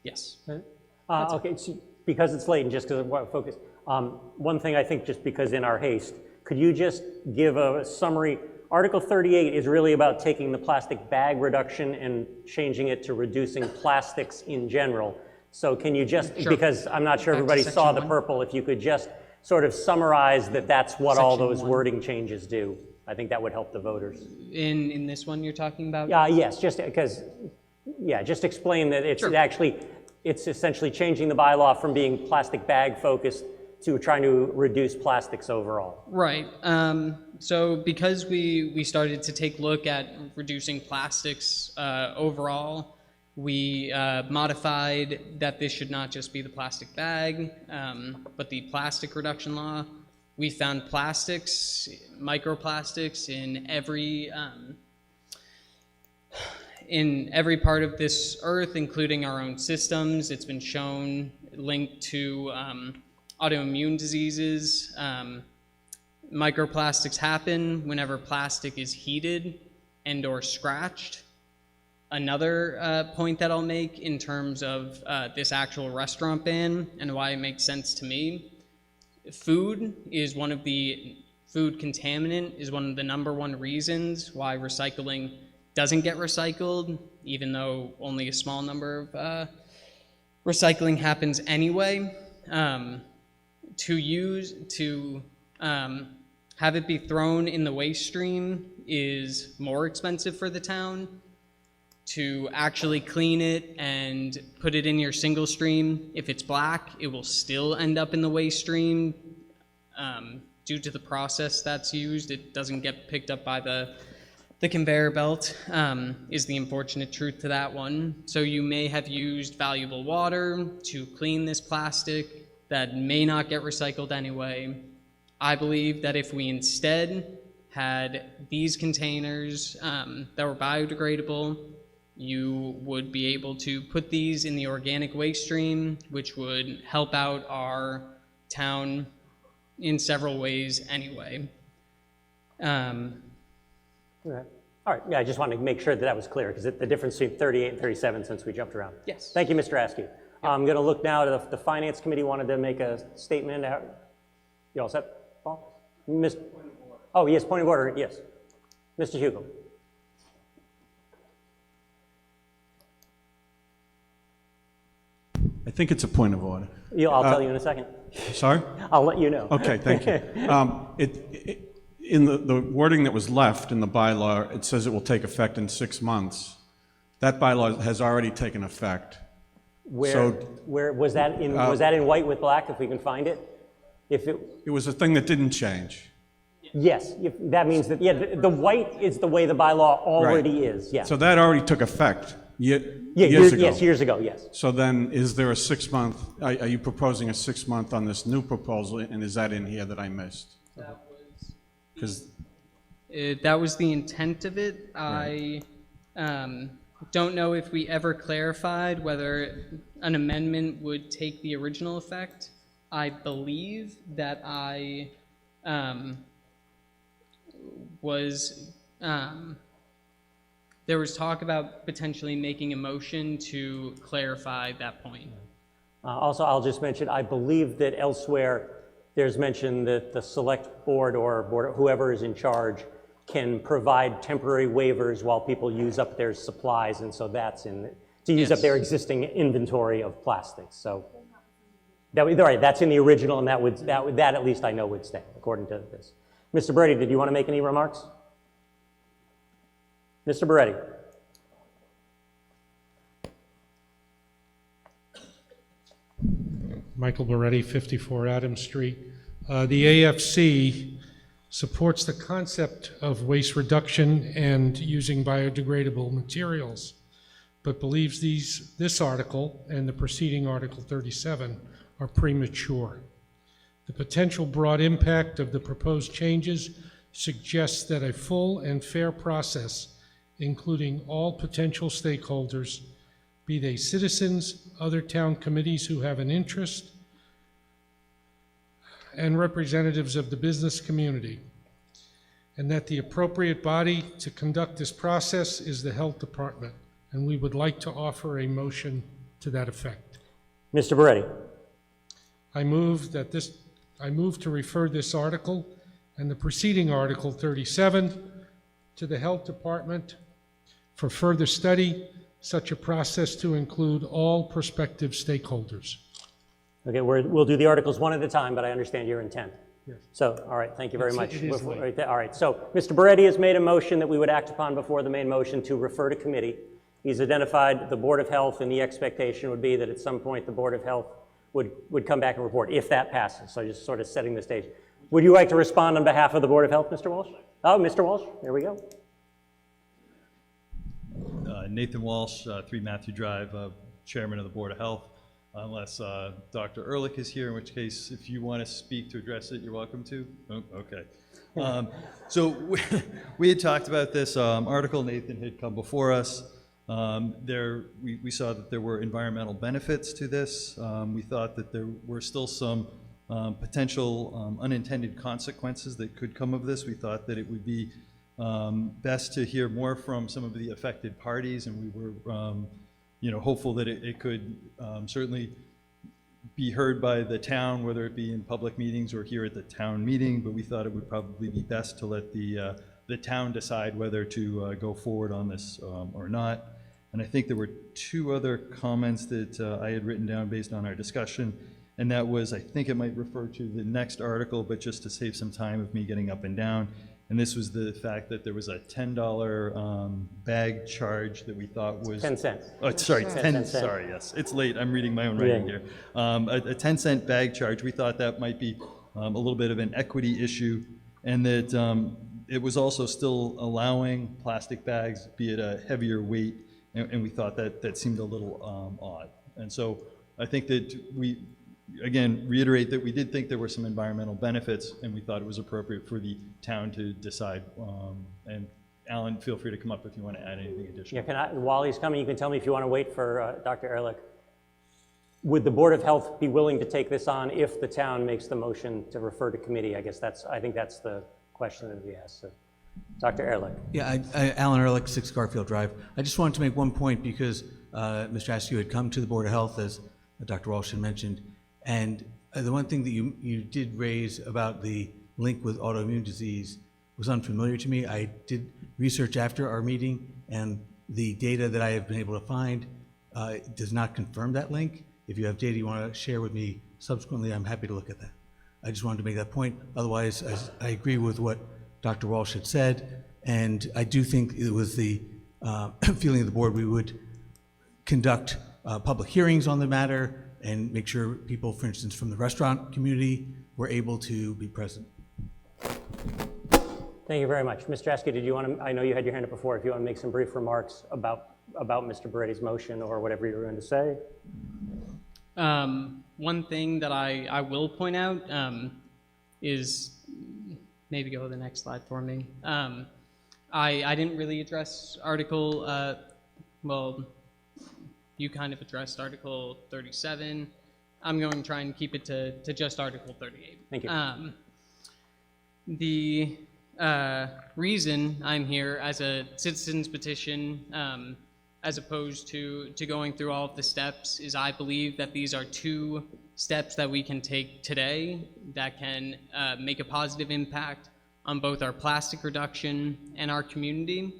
Speaker 9: Yes.
Speaker 1: Okay, so because it's late and just because I want to focus, one thing I think just because in our haste, could you just give a summary? Article 38 is really about taking the plastic bag reduction and changing it to reducing plastics in general. So can you just,
Speaker 9: Sure.
Speaker 1: Because I'm not sure everybody saw the purple, if you could just sort of summarize that that's what all those wording changes do. I think that would help the voters.
Speaker 9: In this one you're talking about?
Speaker 1: Yes, just because, just explain that it's it's essentially changing the bylaw from being plastic bag focused to trying to reduce plastics overall.
Speaker 9: Right. So because we started to take a look at reducing plastics overall, we modified that this should not just be the plastic bag, but the plastic reduction law. We found plastics, microplastics in every part of this earth, including our own systems. It's been shown linked to autoimmune diseases. Microplastics happen whenever plastic is heated and or scratched. Another point that I'll make in terms of this actual restaurant ban and why it makes sense to me, food contaminant is one of the #1 reasons why recycling doesn't get recycled, even though only a small number of recycling happens anyway. To have it be thrown in the waste stream is more expensive for the town. To actually clean it and put it in your single stream, if it's black, it will still end up in the waste stream. Due to the process that's used, it doesn't get picked up by the conveyor belt, is the unfortunate truth to that one. So you may have used valuable water to clean this plastic that may not get recycled anyway. I believe that if we instead had these containers that were biodegradable, you would be able to put these in the organic waste stream, which would help out our town in several ways anyway.
Speaker 1: Okay. All right, I just wanted to make sure that was clear, because the difference between 38 and 37 since we jumped around.
Speaker 9: Yes.
Speaker 1: Thank you, Mr. Askew. I'm going to look now to the Finance Committee wanted to make a statement. You all set, Paul? Oh, yes, point of order, yes. Mr. Hugel.
Speaker 13: I think it's a point of order.
Speaker 1: I'll tell you in a second.
Speaker 13: Sorry?
Speaker 1: I'll let you know.
Speaker 13: Okay, thank you. In the wording that was left in the bylaw, it says it will take effect in 6 months. That bylaw has already taken effect.
Speaker 1: Where was that in? Was that in white with black? If we can find it,
Speaker 13: it was a thing that didn't change.
Speaker 1: Yes, that means that the white is the way the bylaw already is. Yeah.
Speaker 13: So that already took effect years ago.
Speaker 1: Yes, years ago. Yes.
Speaker 13: So then, is there a 6 month? Are you proposing a 6 month on this new proposal? And is that in here that I missed? Because
Speaker 9: that was the intent of it.
Speaker 13: Right.
Speaker 9: I don't know if we ever clarified whether an amendment would take the original effect. I believe that I there was talk about potentially making a motion to clarify that point.
Speaker 1: Also, I'll just mention, I believe that elsewhere there's mention that the select board or whoever is in charge can provide temporary waivers while people use up their supplies, and so that's to use up their existing inventory of plastics. So that's in the original, and that at least I know would stay according to this. Mr. Beretti, did you want to make any remarks? Mr. Beretti.
Speaker 15: Michael Beretti, 54 Adams Street. The AFC supports the concept of waste reduction and using biodegradable materials, but believes this article and the preceding Article 37 are premature. The potential broad impact of the proposed changes suggests that a full and fair process, including all potential stakeholders, be they citizens, other town committees who have an interest, and representatives of the business community, and that the appropriate body to conduct this process is the Health Department, and we would like to offer a motion to that effect.
Speaker 1: Mr. Beretti.
Speaker 15: I move to refer this article and the preceding Article 37 to the Health Department for further study, such a process to include all prospective stakeholders.
Speaker 1: Okay, we'll do the articles one at a time, but I understand your intent.
Speaker 15: Yes.
Speaker 1: So, all right, thank you very much.
Speaker 15: It is late.
Speaker 1: Right there. All right, so Mr. Beretti has made a motion that we would act upon before the main motion to refer to committee. He's identified the Board of Health, and the expectation would be that at some point the Board of Health would come back and report if that passes. So just sort of setting the stage. Would you like to respond on behalf of the Board of Health, Mr. Walsh? Oh, Mr. Walsh, there we go.
Speaker 17: Nathan Walsh, 3 Matthew Drive, Chairman of the Board of Health. Unless Dr. Ehrlich is here, in which case, if you want to speak to address it, you're welcome to. Oh, okay. So we had talked about this article. Nathan had come before us. We saw that there were environmental benefits to this. We thought that there were still some potential unintended consequences that could come of this. We thought that it would be best to hear more from some of the affected parties, and we were hopeful that it could certainly be heard by the town, whether it be in public meetings or here at the town meeting, but we thought it would probably be best to let the town decide whether to go forward on this or not. And I think there were 2 other comments that I had written down based on our discussion, and that was, I think it might refer to the next article, but just to save some time of me getting up and down. And this was the fact that there was a $10 bag charge that we thought was
Speaker 1: 10 cents.
Speaker 17: Oh, sorry, 10
Speaker 1: cents.
Speaker 17: Sorry, yes, it's late. I'm reading my own writing here. A 10-cent bag charge. We thought that might be a little bit of an equity issue, and that it was also still allowing plastic bags, be it a heavier weight, and we thought that seemed a little odd. And so I think that we, again, reiterate that we did think there were some environmental benefits, and we thought it was appropriate for the town to decide. And Alan, feel free to come up if you want to add anything additional.
Speaker 1: Yeah, while he's coming, you can tell me if you want to wait for Dr. Ehrlich. Would the Board of Health be willing to take this on if the town makes the motion to refer to committee? I think that's the question that we asked. So, Dr. Ehrlich.
Speaker 21: Yeah, Alan Ehrlich, 6 Garfield Drive. I just wanted to make one point because Mr. Askew had come to the Board of Health, as Dr. Walsh had mentioned, and the one thing that you did raise about the link with autoimmune disease was unfamiliar to me. I did research after our meeting, and the data that I have been able to find does not confirm that link. if you have data you want to share with me subsequently, I'm happy to look at that. I just wanted to make that point. Otherwise, I agree with what Dr. Walsh had said, and I do think it was the feeling of the board we would conduct public hearings on the matter and make sure people, for instance, from the restaurant community were able to be present.
Speaker 1: Thank you very much. Mr. Askew, did you want to, I know you had your hand up before, if you want to make some brief remarks about Mr. Beretti's motion or whatever you were going to say.
Speaker 9: One thing that I will point out is, maybe go to the next slide for me. I didn't really address Article, well, you kind of addressed Article 37. I'm going to try and keep it to just Article 38.
Speaker 1: Thank you.
Speaker 9: The reason I'm here as a citizen's petition, as opposed to going through all of the steps, is I believe that these are two steps that we can take today that can make a positive impact on both our plastic reduction and our community.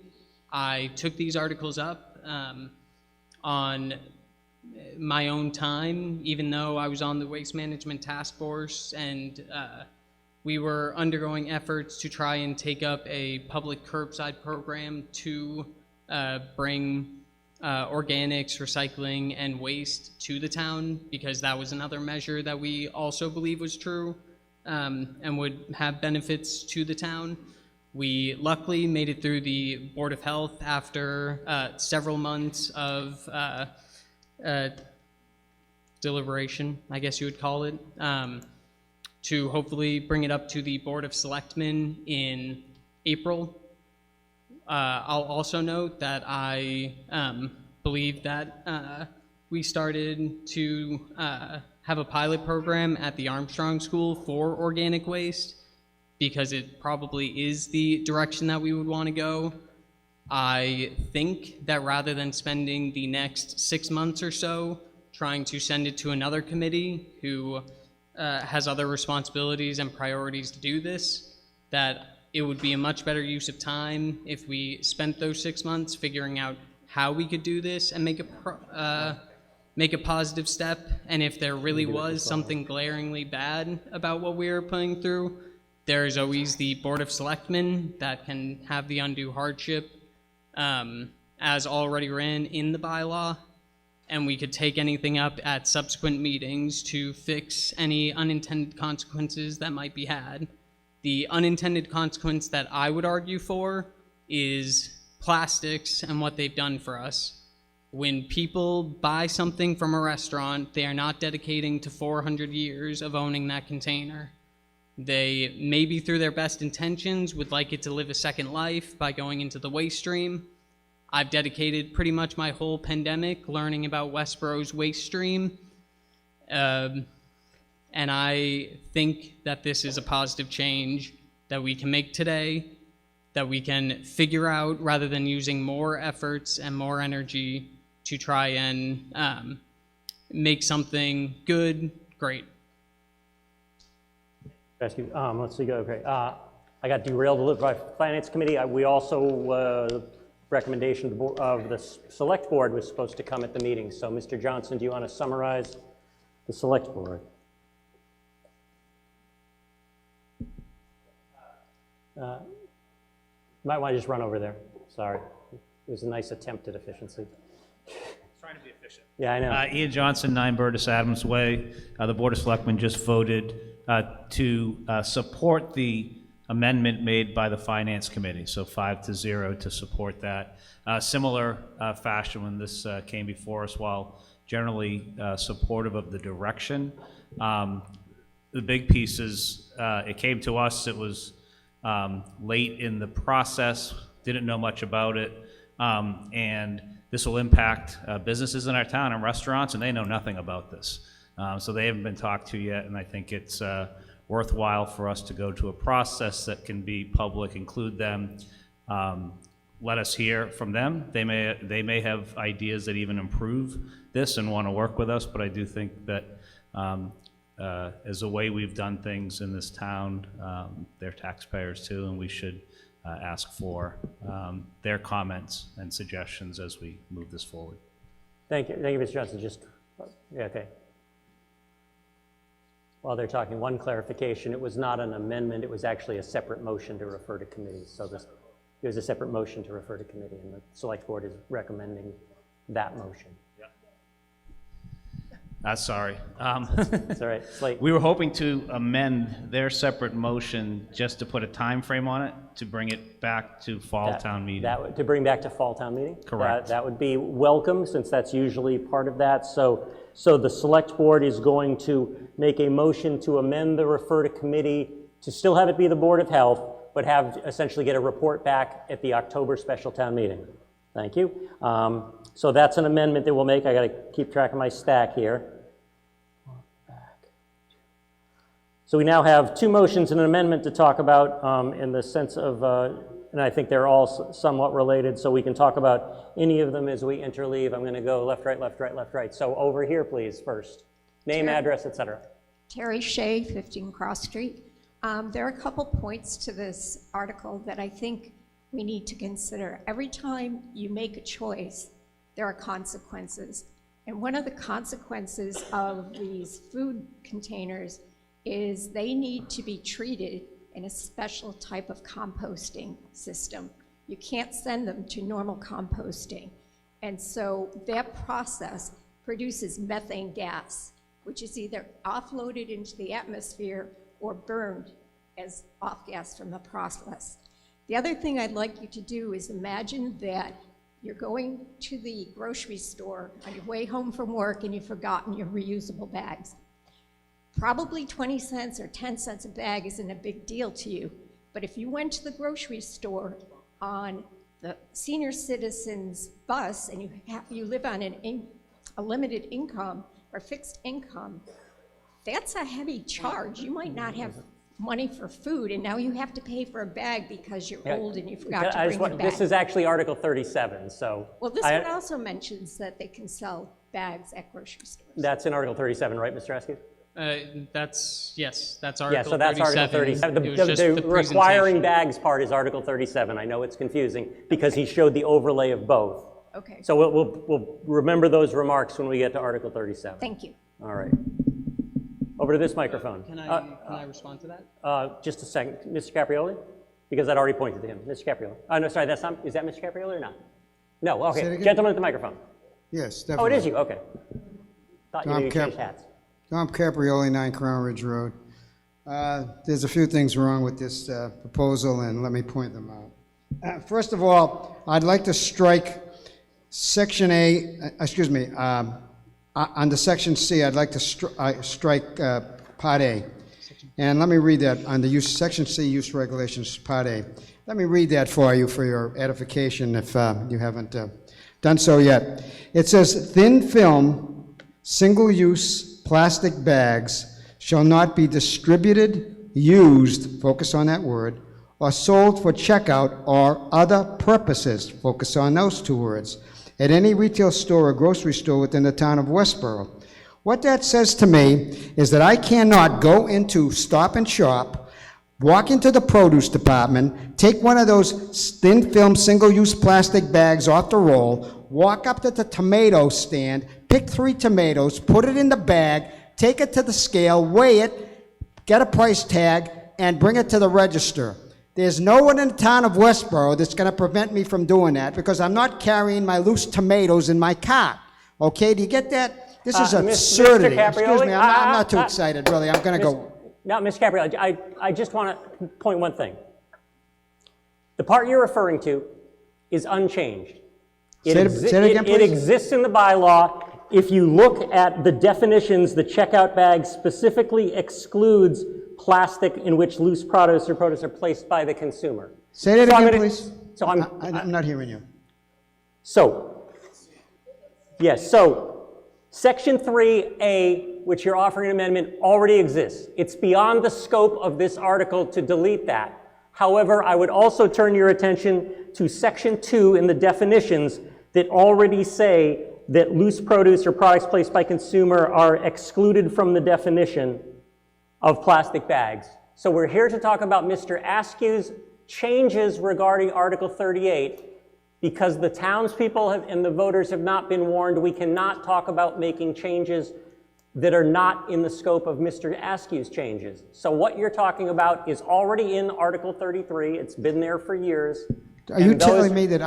Speaker 9: I took these articles up on my own time, even though I was on the Waste Management Task Force, and we were undergoing efforts to try and take up a public curbside program to bring organics, recycling, and waste to the town, because that was another measure that we also believe was true and would have benefits to the town. We luckily made it through the Board of Health after several months of deliberation, I guess you would call it, to hopefully bring it up to the Board of Selectmen in April. I'll also note that I believe that we started to have a pilot program at the Armstrong School for organic waste, because it probably is the direction that we would want to go. I think that rather than spending the next 6 months or so trying to send it to another committee who has other responsibilities and priorities to do this, that it would be a much better use of time if we spent those 6 months figuring out how we could do this and make a positive step. And if there really was something glaringly bad about what we were putting through, there is always the Board of Selectmen that can have the undue hardship as already ran in the bylaw, and we could take anything up at subsequent meetings to fix any unintended consequences that might be had. The unintended consequence that I would argue for is plastics and what they've done for us. When people buy something from a restaurant, they are not dedicating to 400 years of owning that container. They, maybe through their best intentions, would like it to live a second life by going into the waste stream. I've dedicated pretty much my whole pandemic learning about Westborough's waste stream. And I think that this is a positive change that we can make today, that we can figure out rather than using more efforts and more energy to try and make something good, great.
Speaker 1: Let's see, okay. I got derailed by Finance Committee. We also, recommendation of the Select Board was supposed to come at the meeting. So Mr. Johnson, do you want to summarize the Select Board? Might want to just run over there. Sorry. It was a nice attempt at efficiency.
Speaker 6: Trying to be efficient.
Speaker 1: Yeah, I know.
Speaker 6: Ian Johnson, 9 Burtis Adams Way. The Board of Selectmen just voted to support the amendment made by the Finance Committee, so 5-0 to support that. Similar fashion when this came before us, while generally supportive of the direction. The big piece is, it came to us, it was late in the process, didn't know much about it, and this will impact businesses in our town and restaurants, and they know nothing about this. So they haven't been talked to yet, and I think it's worthwhile for us to go to a process that can be public, include them, let us hear from them. They may have ideas that even improve this and want to work with us, but I do think that as a way we've done things in this town, they're taxpayers too, and we should ask for their comments and suggestions as we move this forward.
Speaker 1: Thank you, Mr. Johnson. Just Yeah, okay. While they're talking, one clarification, it was not an amendment, it was actually a separate motion to refer to committee. So it was a separate motion to refer to committee, and the select board is recommending that motion.
Speaker 6: Sorry.
Speaker 1: It's all right. It's late.
Speaker 6: We were hoping to amend their separate motion just to put a time frame on it, to bring it back to fall town meeting.
Speaker 1: To bring back to fall town meeting?
Speaker 6: Correct.
Speaker 1: That would be welcome, since that's usually part of that. So the select board is going to make a motion to amend the refer to committee to still have it be the Board of Health, but have essentially get a report back at the October special town meeting. Thank you. So that's an amendment that we'll make. I got to keep track of my stack here. So we now have two motions and an amendment to talk about in the sense of, and I think they're all somewhat related, so we can talk about any of them as we interleave. I'm going to go left, right, left, right, left, right. So over here, please, first. Name, address, etc.
Speaker 16: Terry Shea, 15 Cross Street. There are a couple points to this article that I think we need to consider. Every time you make a choice, there are consequences. And one of the consequences of these food containers is they need to be treated in a special type of composting system. You can't send them to normal composting. And so that process produces methane gas, which is either offloaded into the atmosphere or burned as off gas from the process. The other thing I'd like you to do is imagine that you're going to the grocery store on your way home from work and you've forgotten your reusable bags. Probably 20 cents or 10 cents a bag isn't a big deal to you, but if you went to the grocery store on the senior citizens bus and you live on a limited income or fixed income, that's a heavy charge. You might not have money for food, and now you have to pay for a bag because you're old and you forgot to bring your bag.
Speaker 1: This is actually Article 37, so.
Speaker 16: Well, this one also mentions that they can sell bags at grocery stores.
Speaker 1: That's in Article 37, right, Mr. Askew?
Speaker 9: That's Article 37.
Speaker 1: Yeah, so that's Article 37. The requiring bags part is Article 37. I know it's confusing because he showed the overlay of both.
Speaker 16: Okay.
Speaker 1: So we'll remember those remarks when we get to Article 37.
Speaker 16: Thank you.
Speaker 1: All right. Over to this microphone.
Speaker 9: Can I respond to that?
Speaker 1: Just a second. Mr. Caprioli? Because I'd already pointed to him. Mr. Caprioli. Oh, no, sorry, is that Mr. Caprioli or not? No, okay. Gentleman at the microphone.
Speaker 25: Yes,
Speaker 1: Oh,
Speaker 25: definitely.
Speaker 1: it is you, okay. Thought you knew you changed hats.
Speaker 25: Tom Caprioli, 9 Crown Ridge Road. There's a few things wrong with this proposal, and let me point them out. First of all, I'd like to strike Section A, under Section C, I'd like to strike Part A. And let me read that under Section C, Use Regulations, Part A. Let me read that for you for your edification if you haven't done so yet. It says, thin film, single-use plastic bags shall not be distributed, used, focus on that word, or sold for checkout or other purposes, focus on those two words, at any retail store or grocery store within the town of Westborough. What that says to me is that I cannot go into Stop and Shop, walk into the produce department, take one of those thin film single-use plastic bags off the roll, walk up to the tomato stand, pick 3 tomatoes, put it in the bag, take it to the scale, weigh it, get a price tag, and bring it to the register. There's no one in the town of Westborough that's going to prevent me from doing that because I'm not carrying my loose tomatoes in my cart. Okay, do you get that? This is absurdity. Excuse me, I'm not too excited, really. I'm going to go.
Speaker 1: Now, Ms. Caprioli, I just want to point one thing. The part you're referring to is unchanged.
Speaker 25: Say it again, please.
Speaker 1: It exists in the bylaw. If you look at the definitions, the checkout bag specifically excludes plastic in which loose produce or produce are placed by the consumer.
Speaker 25: Say that again, please.
Speaker 1: So
Speaker 25: I'm not hearing you.
Speaker 1: So, yes, so Section 3A, which you're offering an amendment, already exists. It's beyond the scope of this article to delete that. However, I would also turn your attention to Section 2 in the definitions that already say that loose produce or products placed by consumer are excluded from the definition of plastic bags. So we're here to talk about Mr. Askew's changes regarding Article 38. Because the townspeople and the voters have not been warned, we cannot talk about making changes that are not in the scope of Mr. Askew's changes. So what you're talking about is already in Article 33. It's been there for years.
Speaker 25: Are you telling me that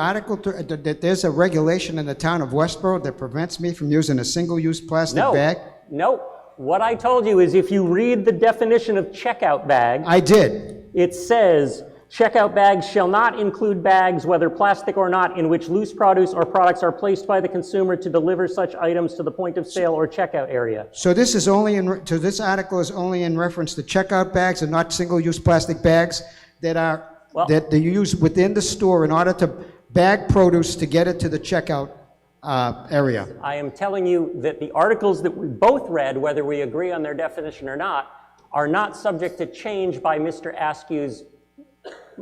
Speaker 25: that there's a regulation in the town of Westborough that prevents me from using a single-use plastic bag?
Speaker 1: No. What I told you is if you read the definition of checkout bag.
Speaker 25: I did.
Speaker 1: It says, checkout bags shall not include bags, whether plastic or not, in which loose produce or products are placed by the consumer to deliver such items to the point of sale or checkout area.
Speaker 25: So this is only so this article is only in reference to checkout bags and not single-use plastic bags that you use within the store in order to bag produce to get it to the checkout area.
Speaker 1: I am telling you that the articles that we both read, whether we agree on their definition or not, are not subject to change by Mr. Askew's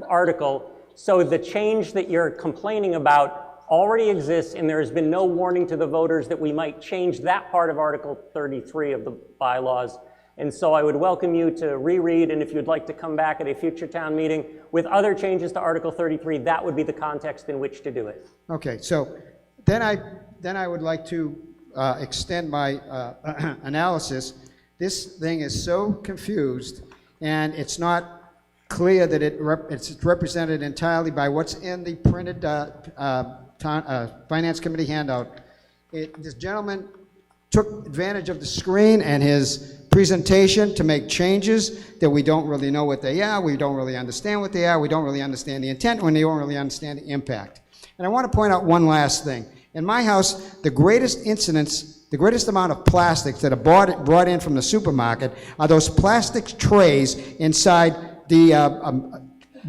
Speaker 1: article. So the change that you're complaining about already exists, and there has been no warning to the voters that we might change that part of Article 33 of the bylaws. And so I would welcome you to reread, and if you'd like to come back at a future town meeting with other changes to Article 33, that would be the context in which to do it.
Speaker 25: Okay, so then I would like to extend my analysis. This thing is so confused, and it's not clear that it's represented entirely by what's in the printed Finance Committee handout. This gentleman took advantage of the screen and his presentation to make changes that we don't really know what they are, we don't really understand what they are, we don't really understand the intent, and we don't really understand the impact. And I want to point out one last thing. In my house, the greatest amount of plastics that are brought in from the supermarket are those plastic trays inside the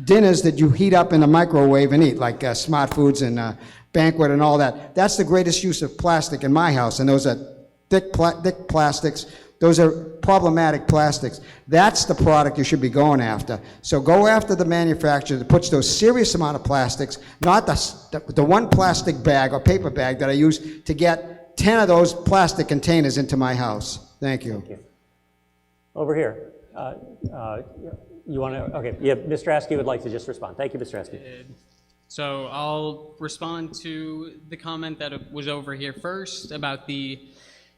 Speaker 25: dinners that you heat up in the microwave and eat, like Smart Foods and Banquet and all that. That's the greatest use of plastic in my house, and those are thick plastics. Those are problematic plastics. That's the product you should be going after. So go after the manufacturer that puts those serious amount of plastics, not the one plastic bag or paper bag that I use to get 10 of those plastic containers into my house. Thank you.
Speaker 1: Thank you. Over here. You want to, okay, yeah, Mr. Askew would like to just respond. Thank you, Mr. Askew.
Speaker 9: So I'll respond to the comment that was over here first about the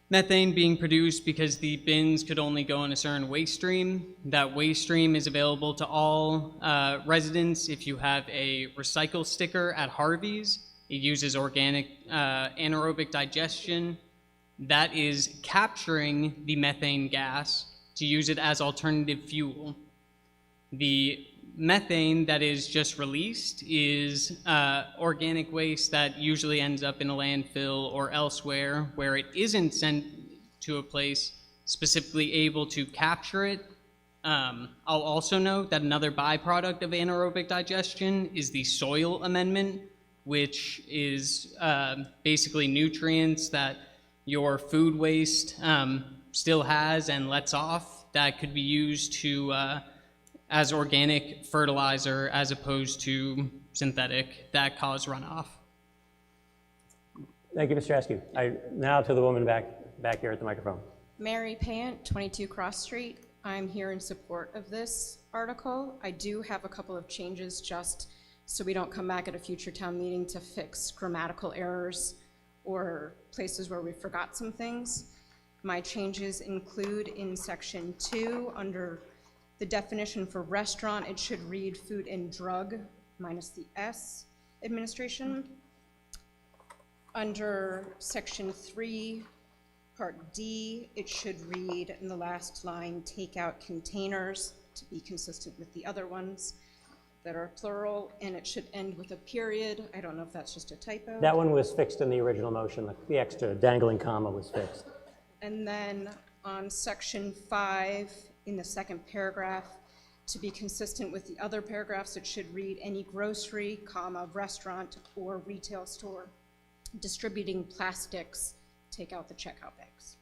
Speaker 9: methane being produced because the bins could only go in a certain waste stream. That waste stream is available to all residents if you have a recycle sticker at Harvey's. It uses organic anaerobic digestion. That is capturing the methane gas to use it as alternative fuel. The methane that is just released is organic waste that usually ends up in a landfill or elsewhere where it isn't sent to a place specifically able to capture it. I'll also note that another byproduct of anaerobic digestion is the soil amendment, which is basically nutrients that your food waste still has and lets off that could be used to as organic fertilizer as opposed to synthetic that cause runoff.
Speaker 1: Thank you, Mr. Askew. Now to the woman back here at the microphone.
Speaker 5: Mary Pant, 22 Cross Street. I'm here in support of this article. I do have a couple of changes just so we don't come back at a future town meeting to fix grammatical errors or places where we forgot some things. My changes include in section 2 under the definition for restaurant, it should read food and drug minus the S administration. Under section 3, part D, it should read in the last line, takeout containers to be consistent with the other ones that are plural, and it should end with a period. I don't know if that's just a typo.
Speaker 1: That one was fixed in the original motion. The extra dangling comma was fixed.
Speaker 5: And then on section 5, in the second paragraph, to be consistent with the other paragraphs, it should read any grocery, comma, restaurant or retail store distributing plastics, take out the checkout bags.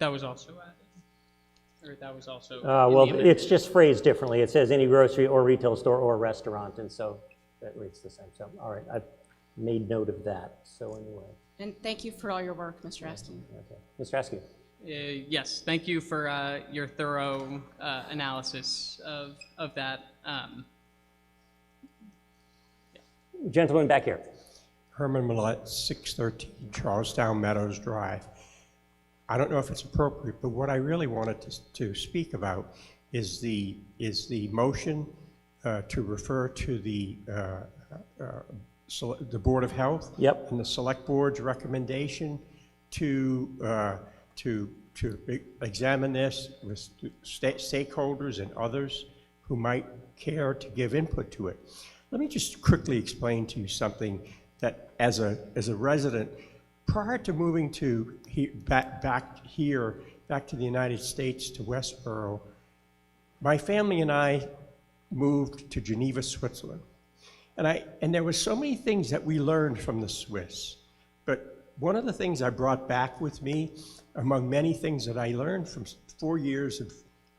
Speaker 9: That was also added. Or that was also.
Speaker 1: Well, it's just phrased differently. It says any grocery or retail store or restaurant, and so that reads the same. So, all right, I've made note of that. So anyway.
Speaker 5: And thank you for all your work, Mr. Askew.
Speaker 1: Okay. Mr. Askew.
Speaker 9: Yes, thank you for your thorough analysis of that.
Speaker 1: Gentleman back here.
Speaker 7: Herman Millette, 613 Charlestown Meadows Drive. I don't know if it's appropriate, but what I really wanted to speak about is the motion to refer to the Board of Health.
Speaker 1: Yep.
Speaker 7: And the Select Board's recommendation to examine this with stakeholders and others who might care to give input to it. Let me just quickly explain to you something that as a resident, prior to moving to back to the United States, to Westborough, my family and I moved to Geneva, Switzerland. And there were so many things that we learned from the Swiss. But one of the things I brought back with me, among many things that I learned from 4 years of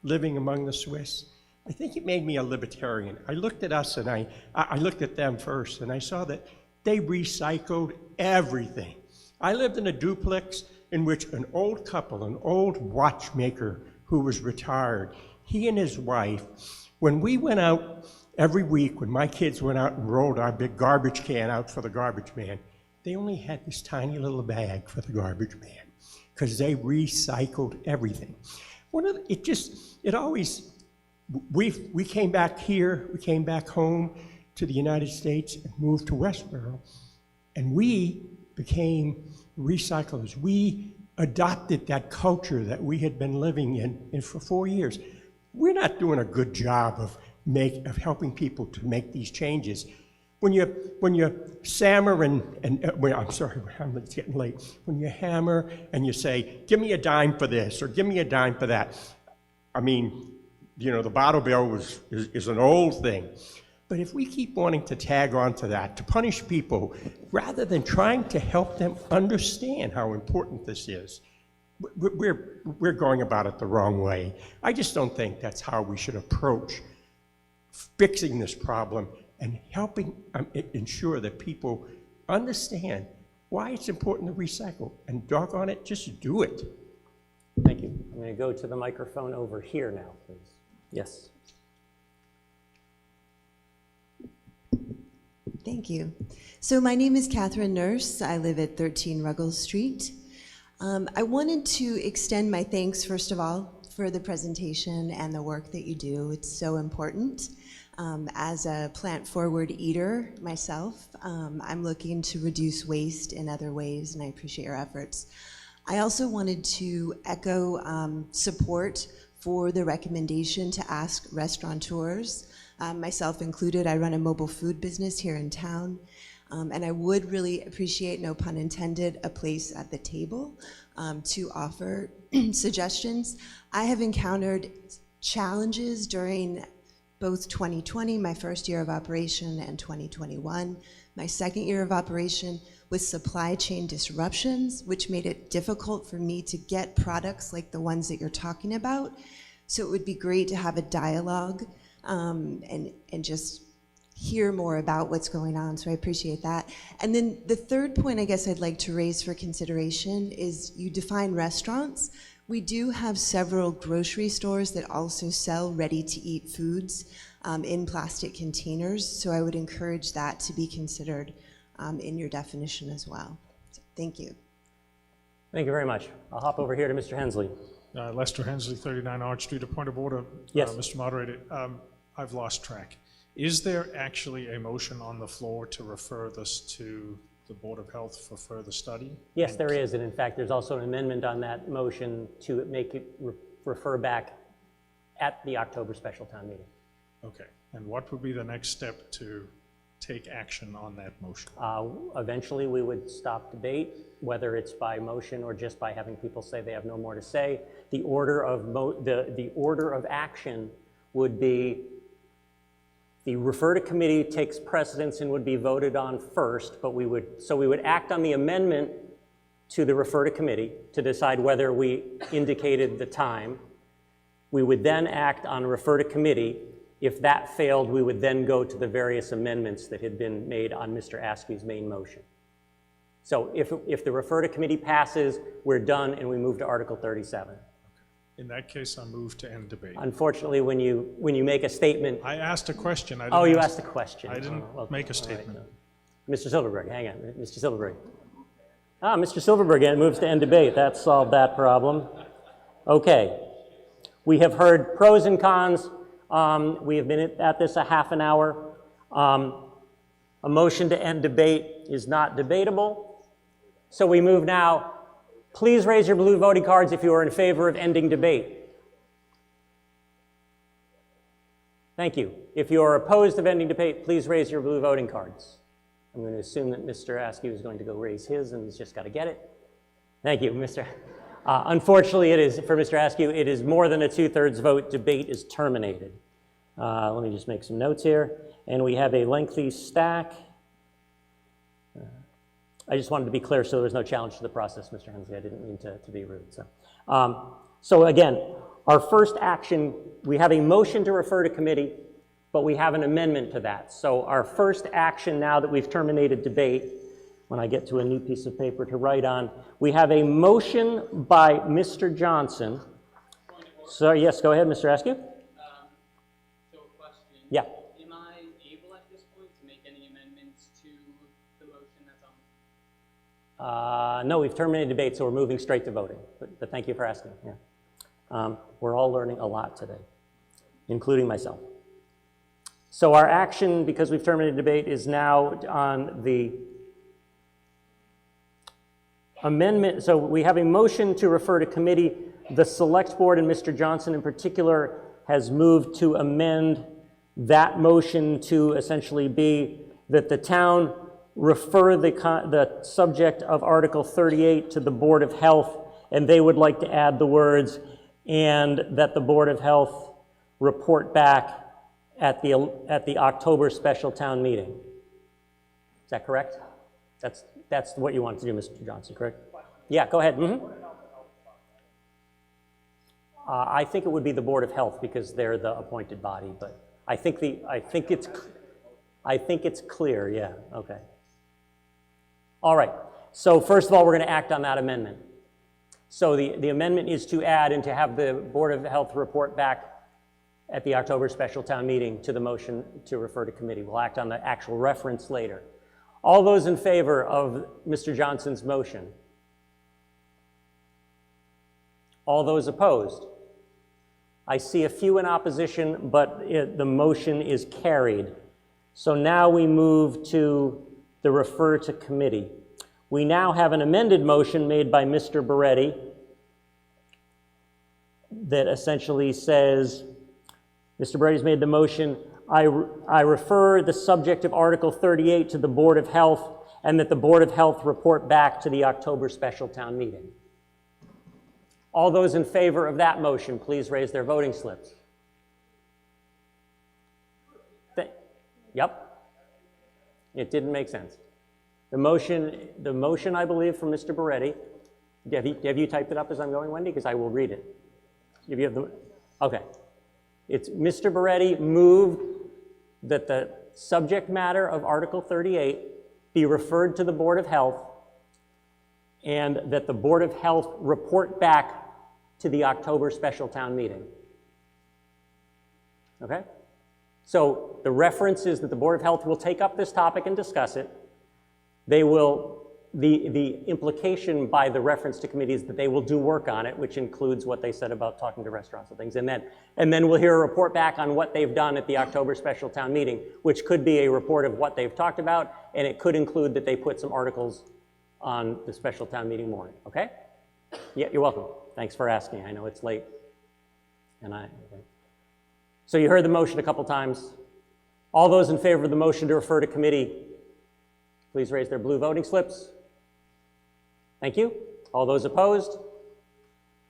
Speaker 7: living among the Swiss, I think it made me a libertarian. I looked at us and I looked at them first, and I saw that they recycled everything. I lived in a duplex in which an old couple, an old watchmaker who was retired, he and his wife, when we went out every week, when my kids went out and rolled our big garbage can out for the garbage man, they only had this tiny little bag for the garbage man because they recycled everything. We came back here, we came back home to the United States and moved to Westborough, and we became recyclers. We adopted that culture that we had been living in for 4 years. We're not doing a good job of helping people to make these changes. When you hammer I'm sorry, it's getting late. When you hammer and you say, give me a dime for this or give me a dime for that, I mean, the bottle bill is an old thing. But if we keep wanting to tag on to that, to punish people, rather than trying to help them understand how important this is, we're going about it the wrong way. I just don't think that's how we should approach fixing this problem and helping ensure that people understand why it's important to recycle. And doggone it, just do it.
Speaker 1: Thank you. I'm going to go to the microphone over here now, please. Yes.
Speaker 18: Thank you. So my name is Catherine Nurse. I live at 13 Ruggles Street. I wanted to extend my thanks, first of all, for the presentation and the work that you do. It's so important. As a plant-forward eater myself, I'm looking to reduce waste in other ways, and I appreciate your efforts. I also wanted to echo support for the recommendation to ask restaurateurs, myself included. I run a mobile food business here in town, and I would really appreciate, no pun intended, a place at the table to offer suggestions. I have encountered challenges during both 2020, my first year of operation, and 2021, my second year of operation, with supply chain disruptions, which made it difficult for me to get products like the ones that you're talking about. So it would be great to have a dialogue and just hear more about what's going on, so I appreciate that. And then the third point I guess I'd like to raise for consideration is you define restaurants. We do have several grocery stores that also sell ready-to-eat foods in plastic containers, so I would encourage that to be considered in your definition as well. So, thank you.
Speaker 1: Thank you very much. I'll hop over here to Mr. Hensley.
Speaker 22: Lester Hensley, 39 Arch Street. A point of order,
Speaker 1: yes.
Speaker 22: Mr. Moderator. I've lost track. Is there actually a motion on the floor to refer this to the Board of Health for further study?
Speaker 1: Yes, there is, and in fact, there's also an amendment on that motion to make it refer back at the October special town meeting.
Speaker 22: Okay, and what would be the next step to take action on that motion?
Speaker 1: Eventually, we would stop debate, whether it's by motion or just by having people say they have no more to say. The order of the order of action would be the refer to committee takes precedence and would be voted on first, but we would act on the amendment to the refer to committee to decide whether we indicated the time. We would then act on refer to committee. If that failed, we would then go to the various amendments that had been made on Mr. Askew's main motion. So if the refer to committee passes, we're done and we move to Article 37.
Speaker 22: In that case, I move to end debate.
Speaker 1: Unfortunately, when you make a statement...
Speaker 22: I asked a question.
Speaker 1: You asked a question.
Speaker 22: I didn't make a statement.
Speaker 1: Right. Mr. Silverberg, hang on, Mr. Silverberg. Mr. Silverberg moves to end debate. That solved that problem. Okay. We have heard pros and cons. We have been at this a half an hour. A motion to end debate is not debatable. So we move now. Please raise your blue voting cards if you are in favor of ending debate. Thank you. If you are opposed to ending debate, please raise your blue voting cards. I'm going to assume that Mr. Askew is going to go raise his, and he's just got to get it. Thank you, Mr. Unfortunately, it is, for Mr. Askew, it is more than a 2/3 vote. Debate is terminated. Let me just make some notes here. And we have a lengthy stack. I just wanted to be clear so there was no challenge to the process, Mr. Hensley. I didn't mean to be rude. So again, our first action, we have a motion to refer to committee, but we have an amendment to that. So our first action now that we've terminated debate, when I get to a new piece of paper to write on, we have a motion by Mr. Johnson. So yes, go ahead, Mr. Askew.
Speaker 9: So a question.
Speaker 1: Yeah.
Speaker 9: Am I able at this point to make any amendments to the motion that's on?
Speaker 1: No, we've terminated debate, so we're moving straight to voting. But thank you for asking. Yeah. We're all learning a lot today, including myself. So our action, because we've terminated debate, is now on the amendment. So we have a motion to refer to committee. The Select Board, and Mr. Johnson in particular, has moved to amend that motion to essentially be that the town refer the subject of Article 38 to the Board of Health, and they would like to add the words, and that the Board of Health report back at the October special town meeting. Is that correct? That's what you want to do, Mr. Johnson, correct? Yeah, go ahead. I think it would be the Board of Health because they're the appointed body, but I think it's clear, yeah, okay. All right, so first of all, we're going to act on that amendment. So the amendment is to add and to have the Board of Health report back at the October special town meeting to the motion to refer to committee. We'll act on the actual reference later. All those in favor of Mr. Johnson's motion? All those opposed? I see a few in opposition, but the motion is carried. So now we move to the refer to committee. We now have an amended motion made by Mr. Beretti that essentially says, Mr. Beretti's made the motion, I refer the subject of Article 38 to the Board of Health, and that the Board of Health report back to the October special town meeting. All those in favor of that motion, please raise their voting slips. Yep. It didn't make sense. The motion, I believe, from Mr. Beretti, have you typed it up as I'm going, Wendy? Because I will read it. If you have okay. It's Mr. Beretti moved that the subject matter of Article 38 be referred to the Board of Health, and that the Board of Health report back to the October special town meeting. Okay? So the reference is that the Board of Health will take up this topic and discuss it. They will, the implication by the reference to committee is that they will do work on it, which includes what they said about talking to restaurants and things. And then we'll hear a report back on what they've done at the October special town meeting, which could be a report of what they've talked about, and it could include that they put some articles on the special town meeting warrant, okay? Yeah, you're welcome. Thanks for asking. I know it's late. Okay. So you heard the motion a couple times. All those in favor of the motion to refer to committee, please raise their blue voting slips. Thank you. All those opposed?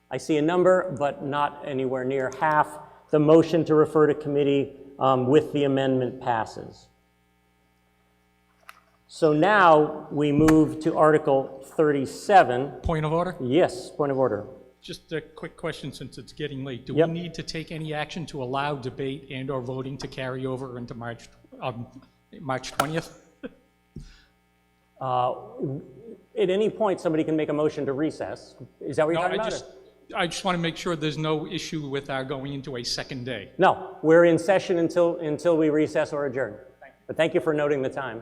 Speaker 1: I see a number, but not anywhere near half. The motion to refer to committee with the amendment passes. So now we move to Article 37.
Speaker 2: Point of order?
Speaker 1: Yes, point of order.
Speaker 2: Just a quick question since it's getting late. Do
Speaker 1: Yep.
Speaker 2: we need to take any action to allow debate and or voting to carry over into March 20th?
Speaker 1: At any point, somebody can make a motion to recess. Is that what you're talking about?
Speaker 2: I just want to make sure there's no issue with our going into a second day.
Speaker 1: No, we're in session until we recess or adjourn. But thank you for noting the time.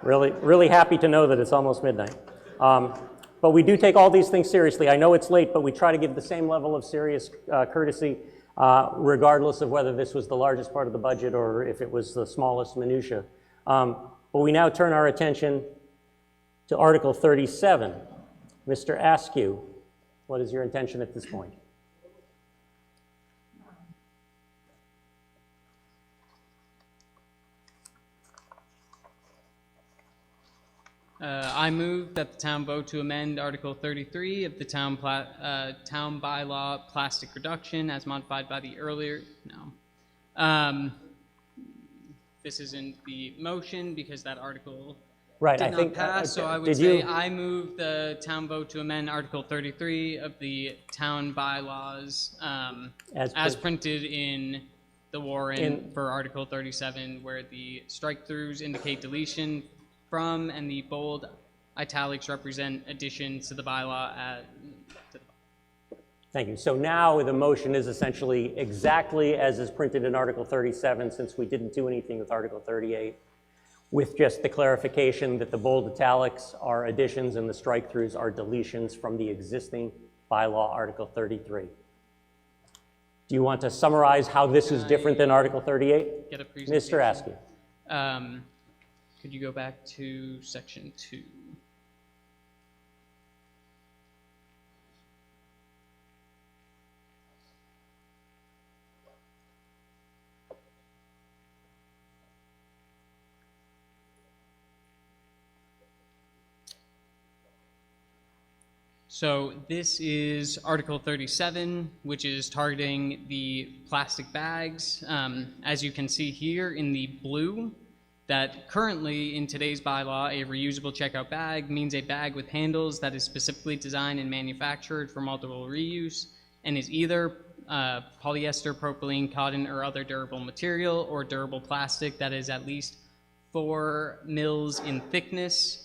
Speaker 1: Really happy to know that it's almost midnight. But we do take all these things seriously. I know it's late, but we try to give the same level of serious courtesy, regardless of whether this was the largest part of the budget or if it was the smallest minutia. But we now turn our attention to Article 37. Mr. Askew, what is your intention at this point?
Speaker 9: I move that the town vote to amend Article 33 of the town bylaw plastic reduction as modified by the earlier, this isn't the motion because that article
Speaker 1: Right,
Speaker 9: did
Speaker 1: I
Speaker 9: not
Speaker 1: think,
Speaker 9: pass, so I would
Speaker 1: did
Speaker 9: say
Speaker 1: you-
Speaker 9: I move the town vote to amend Article 33 of the town bylaws as printed in the warrant for Article 37, where the strike-throughs indicate deletion from and the bold italics represent additions to the bylaw.
Speaker 1: Thank you. So now the motion is essentially exactly as is printed in Article 37, since we didn't do anything with Article 38, with just the clarification that the bold italics are additions and the strike-throughs are deletions from the existing bylaw, Article 33. Do you want to summarize how this is different than Article 38?
Speaker 9: Get a presentation.
Speaker 1: Mr. Askew.
Speaker 9: Could you go back to section 2? So this is Article 37, which is targeting the plastic bags. As you can see here in the blue, that currently in today's bylaw, a reusable checkout bag means a bag with handles that is specifically designed and manufactured for multiple reuse and is either polyester, propylene, cotton, or other durable material or durable plastic that is at least 4 mils in thickness.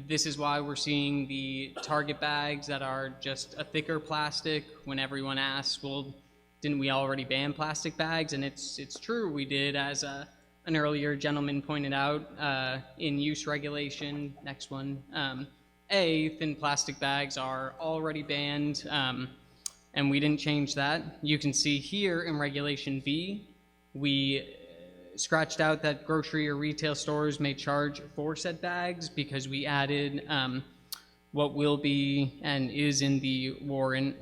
Speaker 9: This is why we're seeing the Target bags that are just a thicker plastic. When everyone asks, well, didn't we already ban plastic bags? And it's true, we did, as an earlier gentleman pointed out, in use regulation, next one. Thin plastic bags are already banned, and we didn't change that. You can see here in Regulation B, we scratched out that grocery or retail stores may charge for said bags because we added what will be and is in the warrant,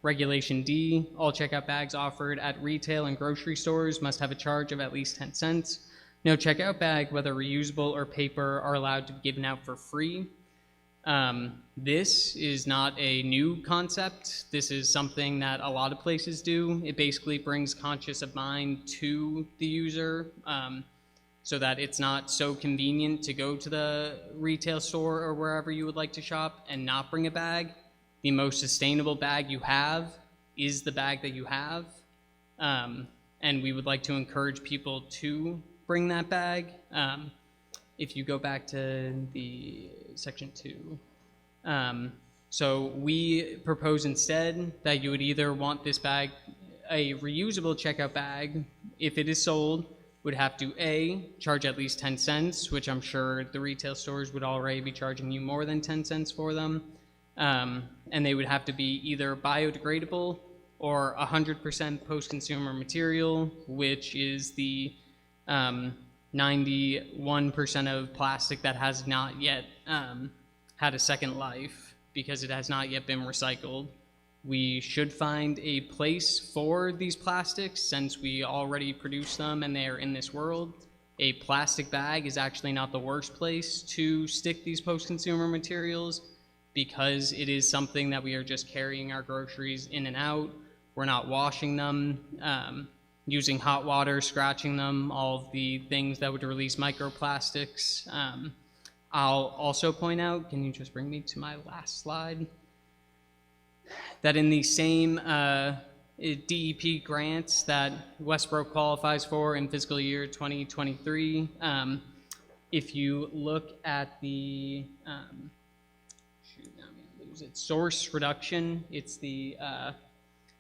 Speaker 9: Regulation D, all checkout bags offered at retail and grocery stores must have a charge of at least 10 cents. No checkout bag, whether reusable or paper, are allowed to be given out for free. This is not a new concept. This is something that a lot of places do. It basically brings conscious of mind to the user so that it's not so convenient to go to the retail store or wherever you would like to shop and not bring a bag. The most sustainable bag you have is the bag that you have. And we would like to encourage people to bring that bag. If you go back to the section 2. So we propose instead that you would either want this bag, a reusable checkout bag, if it is sold, would have to A, charge at least 10 cents, which I'm sure the retail stores would already be charging you more than 10 cents for them. And they would have to be either biodegradable or 100% post-consumer material, which is the 91% of plastic that has not yet had a second life because it has not yet been recycled. We should find a place for these plastics since we already produce them and they are in this world. A plastic bag is actually not the worst place to stick these post-consumer materials because it is something that we are just carrying our groceries in and out. We're not washing them, using hot water, scratching them, all of the things that would release microplastics. I'll also point out, can you just bring me to my last slide? That in the same DEP grants that Westborough qualifies for in fiscal year 2023, if you look at the, source reduction, it's the,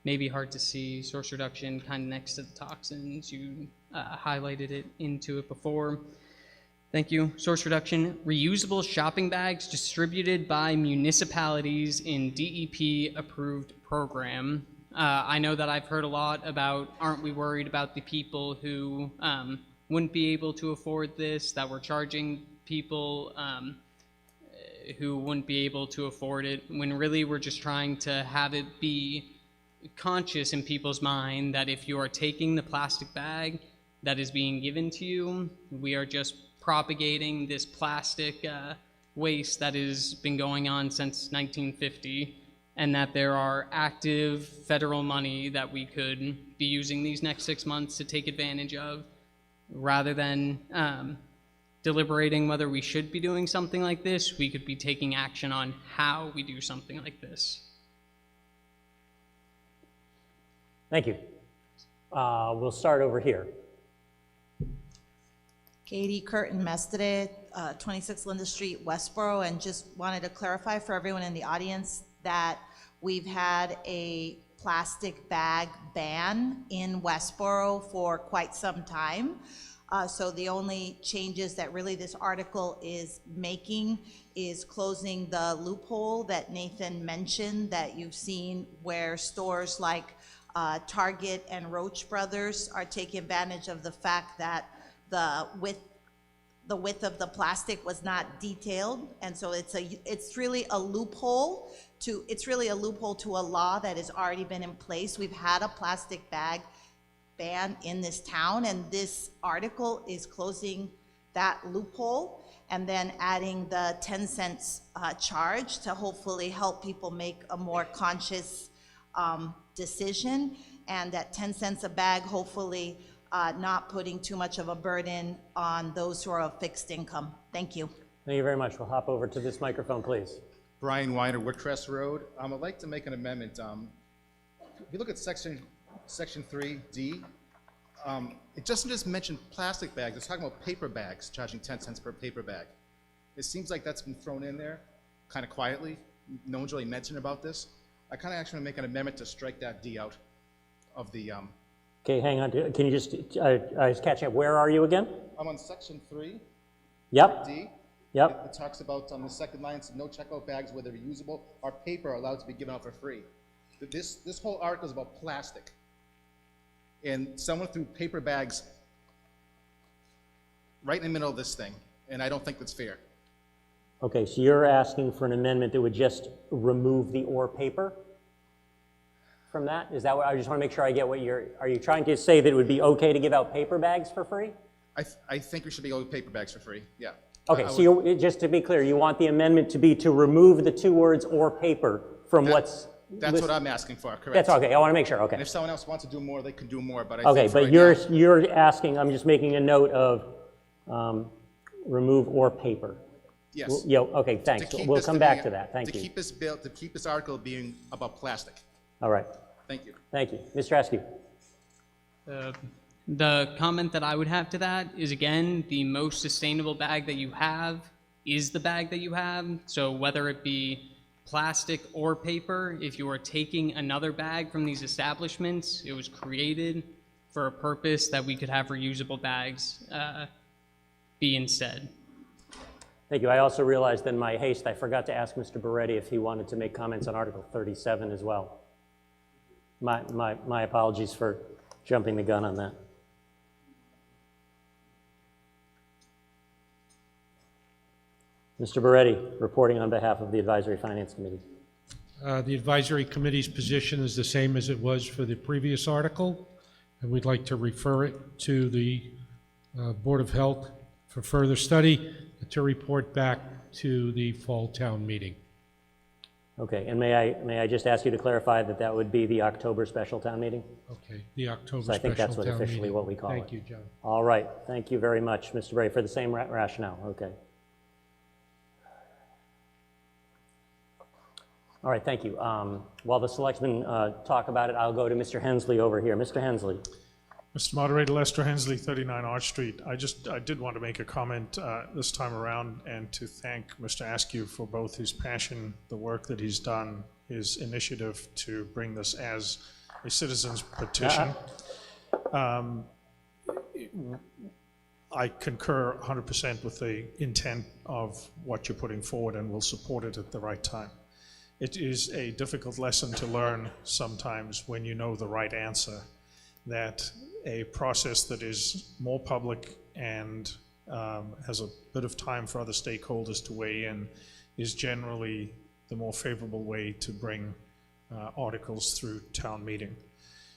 Speaker 9: maybe hard to see, source reduction kind of next to the toxins. You highlighted it into it before. Thank you. Source reduction, reusable shopping bags distributed by municipalities in DEP-approved program. I know that I've heard a lot about, aren't we worried about the people who wouldn't be able to afford this, that we're charging people who wouldn't be able to afford it, when really we're just trying to have it be conscious in people's mind that if you are taking the plastic bag that is being given to you, we are just propagating this plastic waste that has been going on since 1950, and that there are active federal money that we could be using these next 6 months to take advantage of, rather than deliberating whether we should be doing something like this. We could be taking action on how we do something like this.
Speaker 1: Thank you. We'll start over here.
Speaker 10: Katie Curtin Mestre, 26 Linda Street, Westborough, and just wanted to clarify for everyone in the audience that we've had a plastic bag ban in Westborough for quite some time. So the only changes that really this article is making is closing the loophole that Nathan mentioned that you've seen, where stores like Target and Roach Brothers are taking advantage of the fact that the width of the plastic was not detailed, and so it's really a loophole to a law that has already been in place. We've had a plastic bag ban in this town, and this article is closing that loophole and then adding the 10 cents charge to hopefully help people make a more conscious decision, and that 10 cents a bag hopefully not putting too much of a burden on those who are of fixed income. Thank you.
Speaker 1: Thank you very much. We'll hop over to this microphone, please.
Speaker 4: Brian Weiner, Woodcrest Road. I'd like to make an amendment. If you look at section 3D, it doesn't just mention plastic bags. It's talking about paper bags, charging 10 cents per paper bag. It seems like that's been thrown in there kind of quietly. No one's really mentioned about this. I kind of actually want to make an amendment to strike that D out of the...
Speaker 1: Okay, hang on. Can you just, I was catching up. Where are you again?
Speaker 4: I'm on section 3.
Speaker 1: Yep.
Speaker 4: D.
Speaker 1: Yep.
Speaker 4: It talks about on the second line, no checkout bags, whether reusable or paper, are allowed to be given out for free. This whole article is about plastic. And someone threw paper bags right in the middle of this thing, and I don't think that's fair.
Speaker 1: Okay, so you're asking for an amendment that would just remove the or paper from that? Is that what, I just want to make sure I get what are you trying to say that it would be okay to give out paper bags for free?
Speaker 4: I think we should be going with paper bags for free, yeah.
Speaker 1: Okay, so just to be clear, you want the amendment to be to remove the two words or paper from what's
Speaker 4: That's what I'm asking for, correct?
Speaker 1: That's okay, I want to make sure, okay.
Speaker 4: And if someone else wants to do more, they can do more, but I
Speaker 1: Okay,
Speaker 4: think for
Speaker 1: but
Speaker 4: right now,
Speaker 1: you're asking, I'm just making a note of remove or paper.
Speaker 4: yes.
Speaker 1: Yeah, okay, thanks.
Speaker 4: To keep
Speaker 1: We'll
Speaker 4: this
Speaker 1: come
Speaker 4: to
Speaker 1: back
Speaker 4: be-
Speaker 1: to that, thank you.
Speaker 4: To keep this article being about plastic.
Speaker 1: All right.
Speaker 4: Thank you.
Speaker 1: Thank you. Mr. Askew.
Speaker 9: The comment that I would have to that is, again, the most sustainable bag that you have is the bag that you have. So whether it be plastic or paper, if you are taking another bag from these establishments, it was created for a purpose that we could have reusable bags be instead.
Speaker 1: Thank you. I also realized in my haste, I forgot to ask Mr. Beretti if he wanted to make comments on Article 37 as well. My apologies for jumping the gun on that. Mr. Beretti, reporting on behalf of the Advisory Finance Committee.
Speaker 15: The Advisory Committee's position is the same as it was for the previous article, and we'd like to refer it to the Board of Health for further study to report back to the fall town meeting.
Speaker 1: Okay, and may I just ask you to clarify that that would be the October special town meeting?
Speaker 15: Okay, the October
Speaker 1: So I think that's
Speaker 15: special
Speaker 1: what
Speaker 15: town
Speaker 1: officially
Speaker 15: meeting.
Speaker 1: what we call it.
Speaker 15: Thank you, John.
Speaker 1: All right, thank you very much, Mr. Beretti, for the same rationale. Okay. All right, thank you. While the selectmen talk about it, I'll go to Mr. Hensley over here. Mr. Hensley.
Speaker 22: Mr. Moderator, Lester Hensley, 39 Arch Street. I did want to make a comment this time around and to thank Mr. Askew for both his passion, the work that he's done, his initiative to bring this as a citizen's petition. I concur 100% with the intent of what you're putting forward and will support it at the right time. It is a difficult lesson to learn sometimes when you know the right answer, that a process that is more public and has a bit of time for other stakeholders to weigh in is generally the more favorable way to bring articles through town meeting.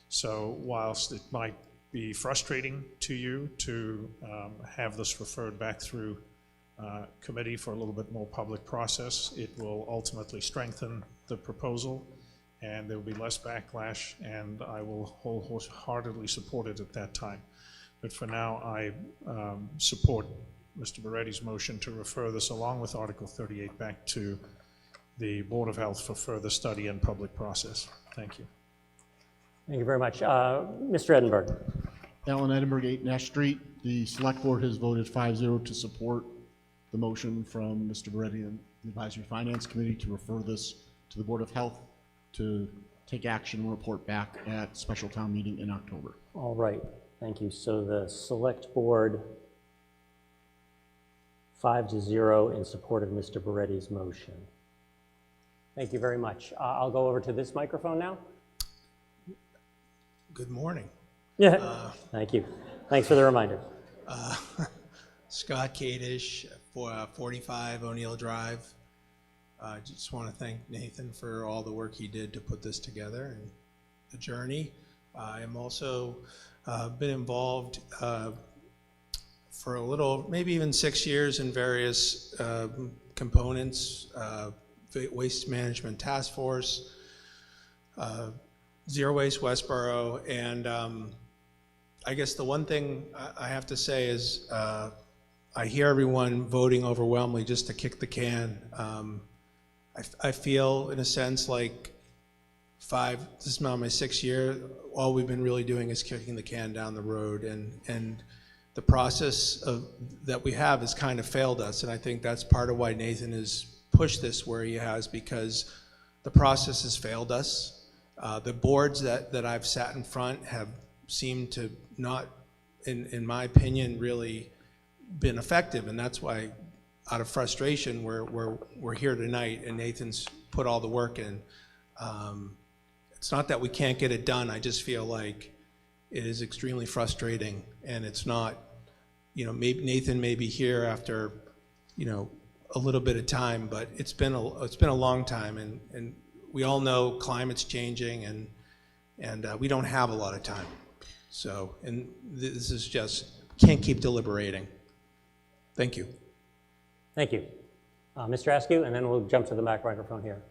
Speaker 22: So whilst it might be frustrating to you to have this referred back through committee for a little bit more public process, it will ultimately strengthen the proposal and there will be less backlash, and I will wholeheartedly support it at that time. But for now, I support Mr. Moretti's motion to refer this along with Article 38 back to the Board of Health for further study and public process. Thank you.
Speaker 1: Thank you very much. Mr. Edinburgh.
Speaker 11: Alan Edinburgh, 8 Nash Street. The Select Board has voted 5-0 to support the motion from Mr. Moretti and the Advisory Finance Committee to refer this to the Board of Health to take action and report back at special town meeting in October.
Speaker 1: All right, thank you. So the Select Board 5-0 in support of Mr. Moretti's motion. Thank you very much. I'll go over to this microphone now.
Speaker 12: Good morning.
Speaker 1: Yeah, thank you. Thanks for the reminder.
Speaker 12: Scott Kadish, 45 O'Neill Drive. I just want to thank Nathan for all the work he did to put this together and the journey. I am also been involved for a little, maybe even 6 years in various components, Waste Management Task Force, Zero Waste Westborough, and I guess the one thing I have to say is I hear everyone voting overwhelmingly just to kick the can. I feel, in a sense, like this is now my 6th year, all we've been really doing is kicking the can down the road, and the process that we have has kind of failed us, and I think that's part of why Nathan has pushed this where he has, because the process has failed us. The boards that I've sat in front have seemed to not, in my opinion, really been effective, and that's why, out of frustration, we're here tonight, and Nathan's put all the work in. It's not that we can't get it done. I just feel like it is extremely frustrating, and it's not, maybe Nathan may be here after, a little bit of time, but it's been a long time, and we all know climate's changing, and we don't have a lot of time. So, and this is just, can't keep deliberating. Thank you.
Speaker 1: Thank you. Mr. Askew, and then we'll jump to the back microphone here.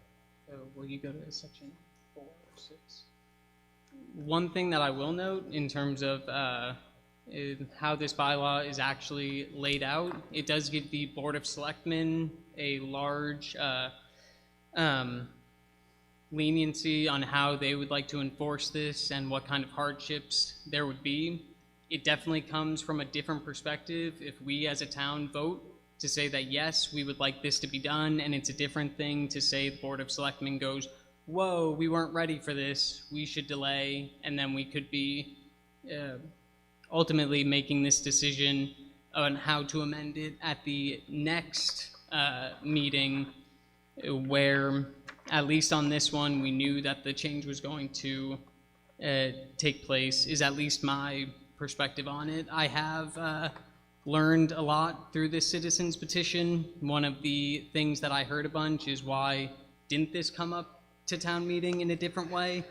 Speaker 9: So will you go to section 4 or 6? One thing that I will note in terms of how this bylaw is actually laid out, it does give the Board of Selectmen a large leniency on how they would like to enforce this and what kind of hardships there would be. It definitely comes from a different perspective if we as a town vote to say that yes, we would like this to be done, and it's a different thing to say the Board of Selectmen goes, whoa, we weren't ready for this, we should delay, and then we could be ultimately making this decision on how to amend it at the next meeting, where at least on this one we knew that the change was going to take place, is at least my perspective on it. I have learned a lot through this citizens petition. One of the things that I heard a bunch is, why didn't this come up to town meeting in a different way?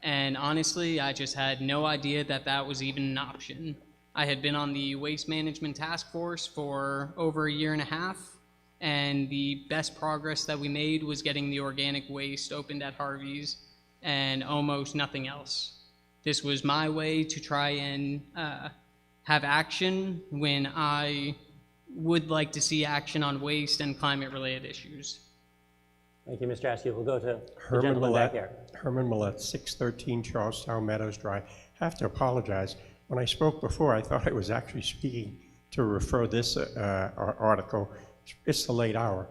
Speaker 9: And honestly, I just had no idea that that was even an option. I had been on the Waste Management Task Force for over 1.5 years, and the best progress that we made was getting the organic waste opened at Harvey's and almost nothing else. This was my way to try and have action when I would like to see action on waste and climate-related issues.
Speaker 1: Thank you, Mr. Askew. We'll go to the gentleman back here.
Speaker 7: Herman Millette, 613 Charlestown Meadows Drive. I have to apologize. When I spoke before, I thought I was actually speaking to refer this article. It's the late hour.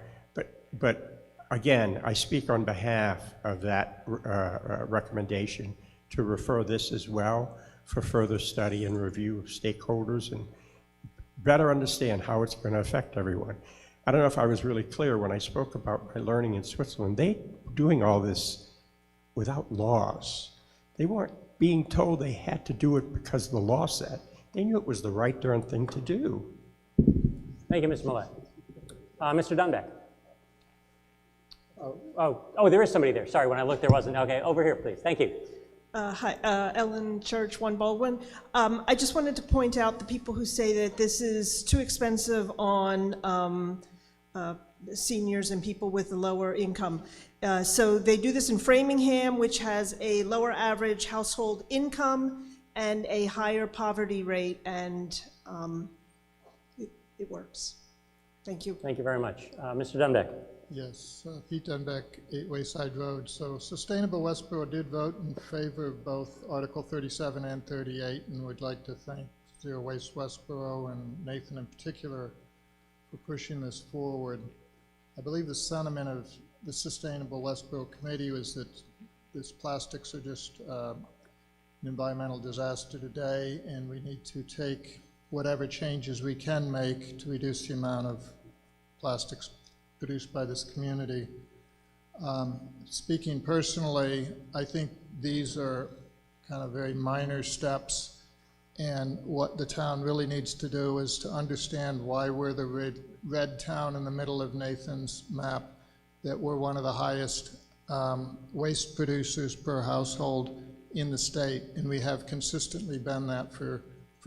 Speaker 7: But again, I speak on behalf of that recommendation to refer this as well for further study and review of stakeholders and better understand how it's going to affect everyone. I don't know if I was really clear when I spoke about my learning in Switzerland. They were doing all this without laws. They weren't being told they had to do it because the law said. They knew it was the right darn thing to do.
Speaker 1: Thank you, Mr. Millett. Mr. Dunbeck. Oh, there is somebody there. Sorry, when I looked, there wasn't. Okay, over here, please. Thank you.
Speaker 8: Hi, Ellen Church, 1 Baldwin. I just wanted to point out the people who say that this is too expensive on seniors and people with a lower income. So they do this in Framingham, which has a lower average household income and a higher poverty rate, and it works. Thank you.
Speaker 1: Thank you very much. Mr. Dunbeck.
Speaker 14: Yes, Pete Dunbeck, 8 Wayside Road. So Sustainable Westborough did vote in favor of both Article 37 and 38, and would like to thank Zero Waste Westborough and Nathan in particular for pushing this forward. I believe the sentiment of the Sustainable Westborough Committee was that these plastics are just an environmental disaster today, and we need to take whatever changes we can make to reduce the amount of plastics produced by this community. Speaking personally, I think these are kind of very minor steps, and what the town really needs to do is to understand why we're the red town in the middle of Nathan's map, that we're one of the highest waste producers per household in the state, and we have consistently been that for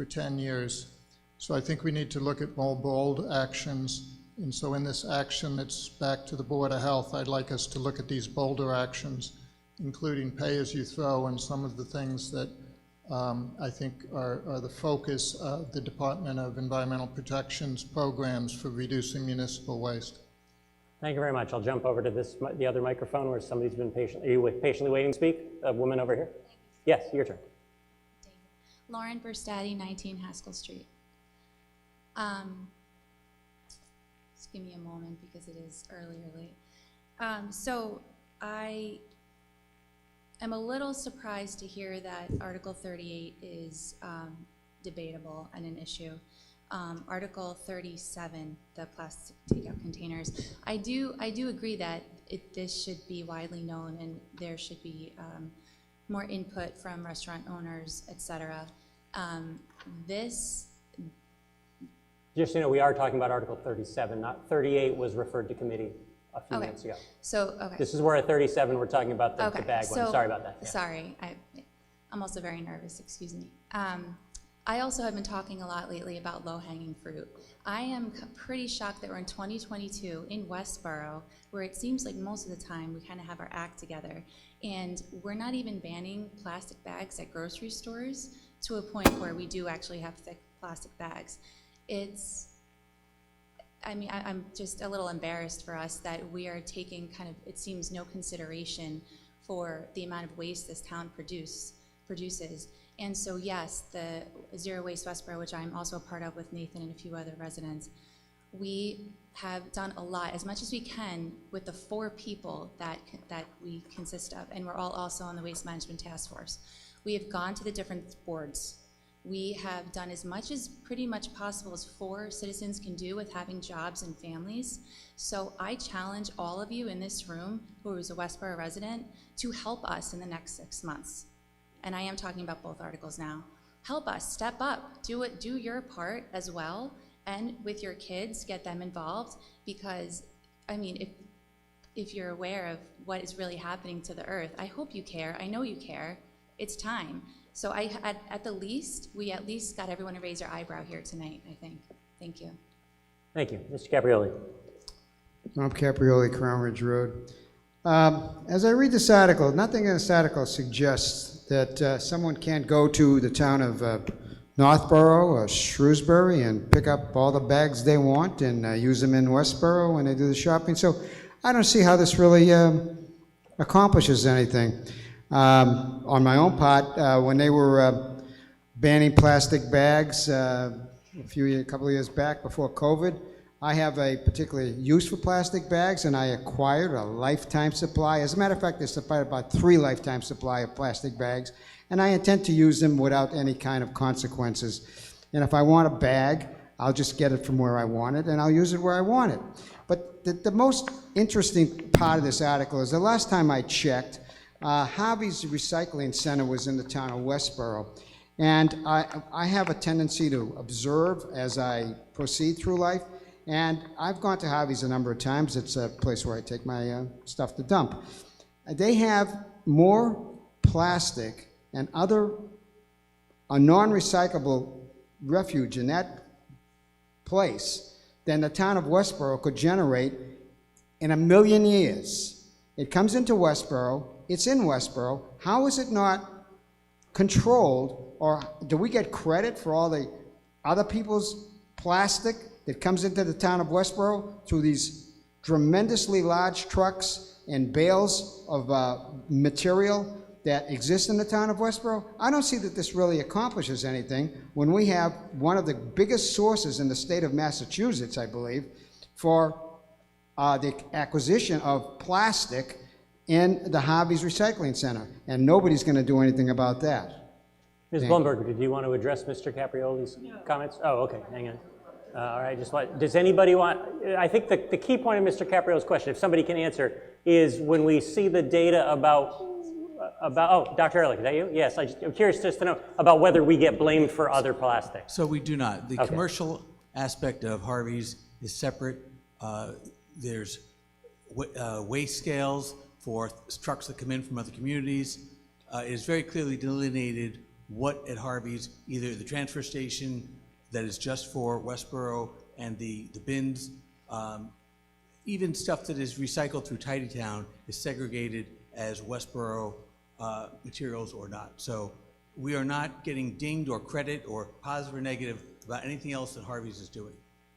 Speaker 14: 10 years. So I think we need to look at more bold actions. And so in this action that's back to the Board of Health, I'd like us to look at these bolder actions, including pay-as-you-throw and some of the things that I think are the focus of the Department of Environmental Protection's programs for reducing municipal waste.
Speaker 1: Thank you very much. I'll jump over to the other microphone where somebody's been patiently waiting to speak. A woman over here. Yes, your turn.
Speaker 20: Lauren Burstady, 19 Haskell Street. Just give me a moment because it is early or late. So I am a little surprised to hear that Article 38 is debatable and an issue. Article 37, the plastic takeout containers, I do agree that this should be widely known and there should be more input from restaurant owners, etc.
Speaker 1: Just so you know, we are talking about Article 37, not 38 was referred to committee a few minutes ago.
Speaker 20: So, okay.
Speaker 1: This is where at 37 we're talking about the bag one. Sorry about that. Yeah.
Speaker 20: Sorry, I'm also very nervous, excuse me. I also have been talking a lot lately about low-hanging fruit. I am pretty shocked that we're in 2022 in Westborough, where it seems like most of the time we kind of have our act together, and we're not even banning plastic bags at grocery stores to a point where we do actually have thick plastic bags. I'm just a little embarrassed for us that we are taking kind of, it seems, no consideration for the amount of waste this town produces. And so yes, the Zero Waste Westborough, which I'm also a part of with Nathan and a few other residents, we have done a lot, as much as we can, with the 4 people that we consist of, and we're all also on the Waste Management Task Force. We have gone to the different boards. We have done as much as pretty much possible as 4 citizens can do with having jobs and families. So I challenge all of you in this room who is a Westborough resident to help us in the next 6 months. And I am talking about both articles now. Help us, step up, do your part as well, and with your kids, get them involved, because, I mean, if you're aware of what is really happening to the earth, I hope you care, I know you care, it's time. So at the least, we at least got everyone to raise their eyebrow here tonight, I think. Thank you.
Speaker 1: Thank you. Mr. Caprioli.
Speaker 25: Bob Caprioli, Crown Ridge Road. As I read this article, nothing in this article suggests that someone can't go to the town of Northborough or Shrewsbury and pick up all the bags they want and use them in Westborough when they do the shopping. So I don't see how this really accomplishes anything. On my own part, when they were banning plastic bags a couple of years back before COVID, I have a particular use for plastic bags, and I acquired a lifetime supply. As a matter of fact, there's about 3 lifetime supply of plastic bags, and I intend to use them without any kind of consequences. And if I want a bag, I'll just get it from where I want it, and I'll use it where I want it. But the most interesting part of this article is the last time I checked, Harvey's Recycling Center was in the town of Westborough. And I have a tendency to observe as I proceed through life. And I've gone to Harvey's a number of times. It's a place where I take my stuff to dump. They have more plastic and other non-recyclable refuge in that place than the town of Westborough could generate in 1,000,000 years. It comes into Westborough. It's in Westborough. How is it not controlled, or do we get credit for all the other people's plastic that comes into the town of Westborough through these tremendously large trucks and bales of material that exist in the town of Westborough? I don't see that this really accomplishes anything when we have one of the biggest sources in the state of Massachusetts, I believe, for the acquisition of plastic in the Harvey's Recycling Center, and nobody's going to do anything about that.
Speaker 1: Ms. Blumberg, did you want to address Mr. Caprioli's comments? Oh, okay, hang on. All right, does anybody want, I think the key point of Mr. Caprioli's question, if somebody can answer, is when we see the data about oh, Dr. Ehrlich, is that you? Yes, I'm curious just to know about whether we get blamed for other plastics.
Speaker 21: So we do not. The
Speaker 1: Okay.
Speaker 21: commercial aspect of Harvey's is separate. There's waste scales for trucks that come in from other communities. It is very clearly delineated what at Harvey's, either the transfer station that is just for Westborough and the bins, even stuff that is recycled through Tidytown is segregated as Westborough materials or not. So we are not getting dinged or credit or positive or negative about anything else that Harvey's is doing.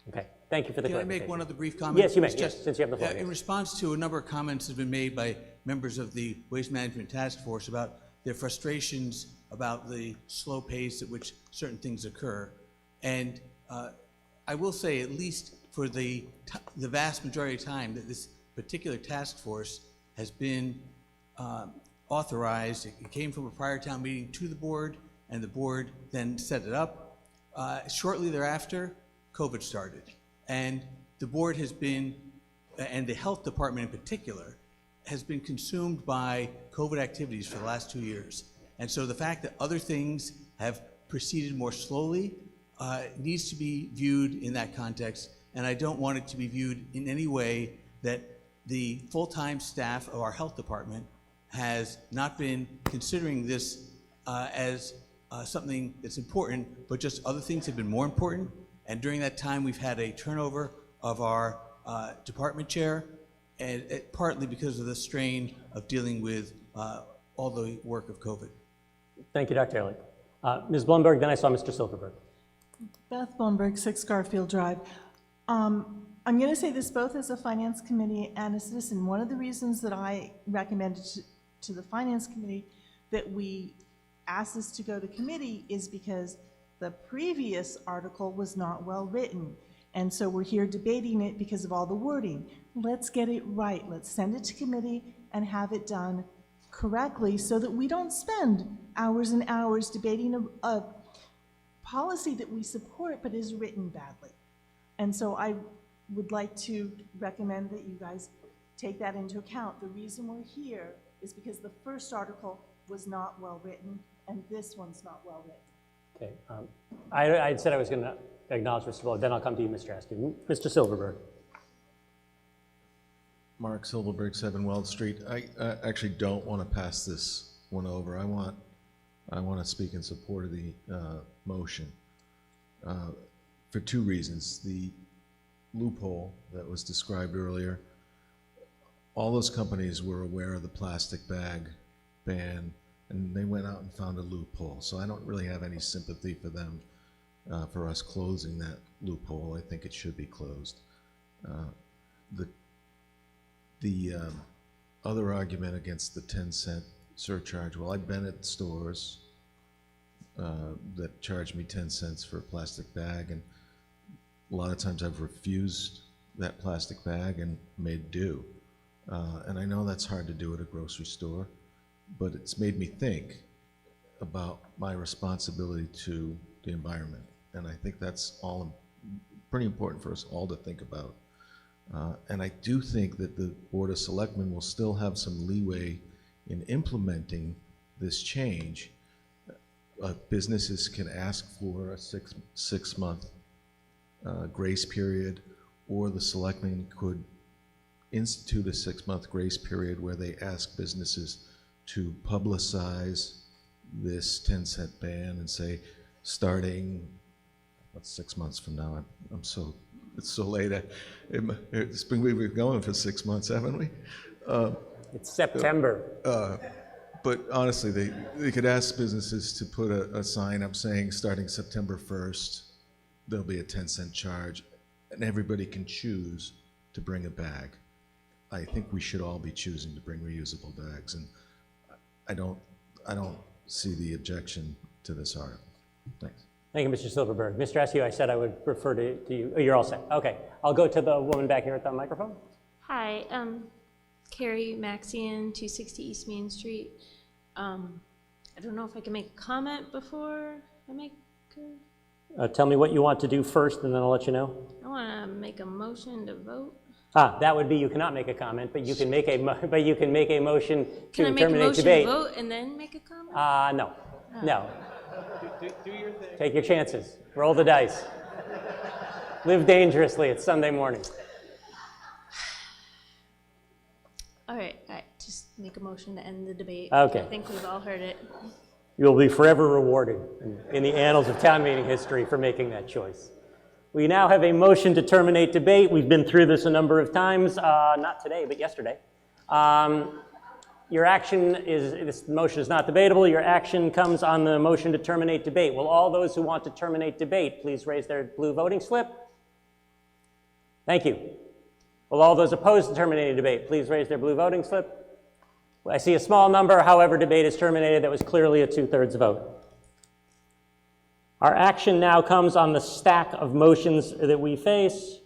Speaker 1: Okay, thank you for the
Speaker 21: Can I
Speaker 1: clarification.
Speaker 21: make one other brief comment?
Speaker 1: Yes, you may,
Speaker 21: It's
Speaker 1: yes, since you have the floor.
Speaker 21: In
Speaker 1: Yes.
Speaker 21: response to a number of comments that have been made by members of the Waste Management Task Force about their frustrations about the slow pace at which certain things occur. And I will say, at least for the vast majority of time that this particular task force has been authorized, it came from a prior town meeting to the board, and the board then set it up. Shortly thereafter, COVID started. And the board has been, and the health department in particular, has been consumed by COVID activities for the last 2 years. And so the fact that other things have proceeded more slowly needs to be viewed in that context. And I don't want it to be viewed in any way that the full-time staff of our health department has not been considering this as something that's important, but just other things have been more important. And during that time, we've had a turnover of our department chair, and partly because of the strain of dealing with all the work of COVID.
Speaker 1: Thank you, Dr. Ehrlich. Ms. Blumberg, then I saw Mr. Silverberg.
Speaker 8: Beth Blumberg, 6 Garfield Drive. I'm going to say this both as a finance committee and a citizen. One of the reasons that I recommended to the finance committee that we ask this to go to committee is because the previous article was not well written. And so we're here debating it because of all the wording. Let's get it right. Let's send it to committee and have it done correctly so that we don't spend hours and hours debating a policy that we support but is written badly. And so I would like to recommend that you guys take that into account. The reason we're here is because the first article was not well written and this one's not well written.
Speaker 1: Okay, I said I was going to acknowledge Mr. Blumberg, then I'll come to you, Mr. Askew. Mr. Silverberg.
Speaker 3: Mark Silverberg, 7 Weld Street. I actually don't want to pass this one over. I want to speak in support of the motion for 2 reasons. The loophole that was described earlier, all those companies were aware of the plastic bag ban, and they went out and found a loophole. So I don't really have any sympathy for them, for us closing that loophole. I think it should be closed. The other argument against the 10-cent surcharge, well, I've been at stores that charge me 10 cents for a plastic bag, and a lot of times I've refused that plastic bag and made do. And I know that's hard to do at a grocery store, but it's made me think about my responsibility to the environment. And I think that's all pretty important for us all to think about. And I do think that the Board of Selectmen will still have some leeway in implementing this change. Businesses can ask for a six-month grace period, or the selectmen could institute a 6-month grace period where they ask businesses to publicize this 10-cent ban and say, starting, what's 6 months from now? It's so late. We've been going for 6 months, haven't we?
Speaker 1: It's September.
Speaker 3: But honestly, they could ask businesses to put a sign up saying, starting September 1st, there'll be a 10-cent charge, and everybody can choose to bring a bag. I think we should all be choosing to bring reusable bags, and I don't see the objection to this article. Thanks.
Speaker 1: Thank you, Mr. Silverberg. Mr. Askew, I said I would refer to you. Oh, you're all set. Okay. I'll go to the woman back here at the microphone.
Speaker 13: Hi, Carrie Maxian, 260 East Main Street. I don't know if I can make a comment before I make
Speaker 1: Tell me what you want to do first, and then I'll let you know.
Speaker 13: I want to make a motion to vote.
Speaker 1: That would be, you cannot make a comment, but you can make a motion to
Speaker 13: Can I make a
Speaker 1: terminate
Speaker 13: motion
Speaker 1: debate.
Speaker 13: to vote and then make a comment?
Speaker 1: No.
Speaker 13: Oh.
Speaker 1: No.
Speaker 12: Do your thing.
Speaker 1: Take your chances. Roll the dice. Live dangerously. It's Sunday morning.
Speaker 13: All right, just make a motion to end the debate.
Speaker 1: Okay.
Speaker 13: I think we've all heard it.
Speaker 1: You will be forever rewarded in the annals of town meeting history for making that choice. We now have a motion to terminate debate. We've been through this a number of times, not today, but yesterday. Your action is, this motion is not debatable. Your action comes on the motion to terminate debate. Will all those who want to terminate debate please raise their blue voting slip? Thank you. Will all those opposed to terminating debate please raise their blue voting slip? I see a small number. However, debate is terminated. That was clearly a 2/3 vote. Our action now comes on the stack of motions that we face.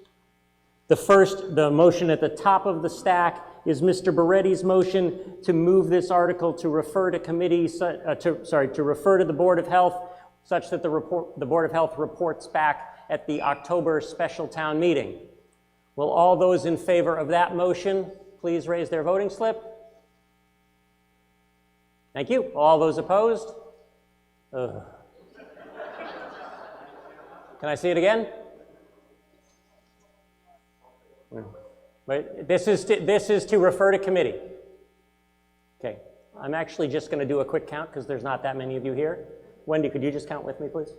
Speaker 1: The motion at the top of the stack is Mr. Beretti's motion to move this article to refer to committee, to refer to the Board of Health, such that the Board of Health reports back at the October special town meeting. Will all those in favor of that motion please raise their voting slip? Thank you. All those opposed? Ugh. Can I see it again? Wait, this is to refer to committee. Okay, I'm actually just going to do a quick count because there's not that many of you here. Wendy, could you just count with me, please?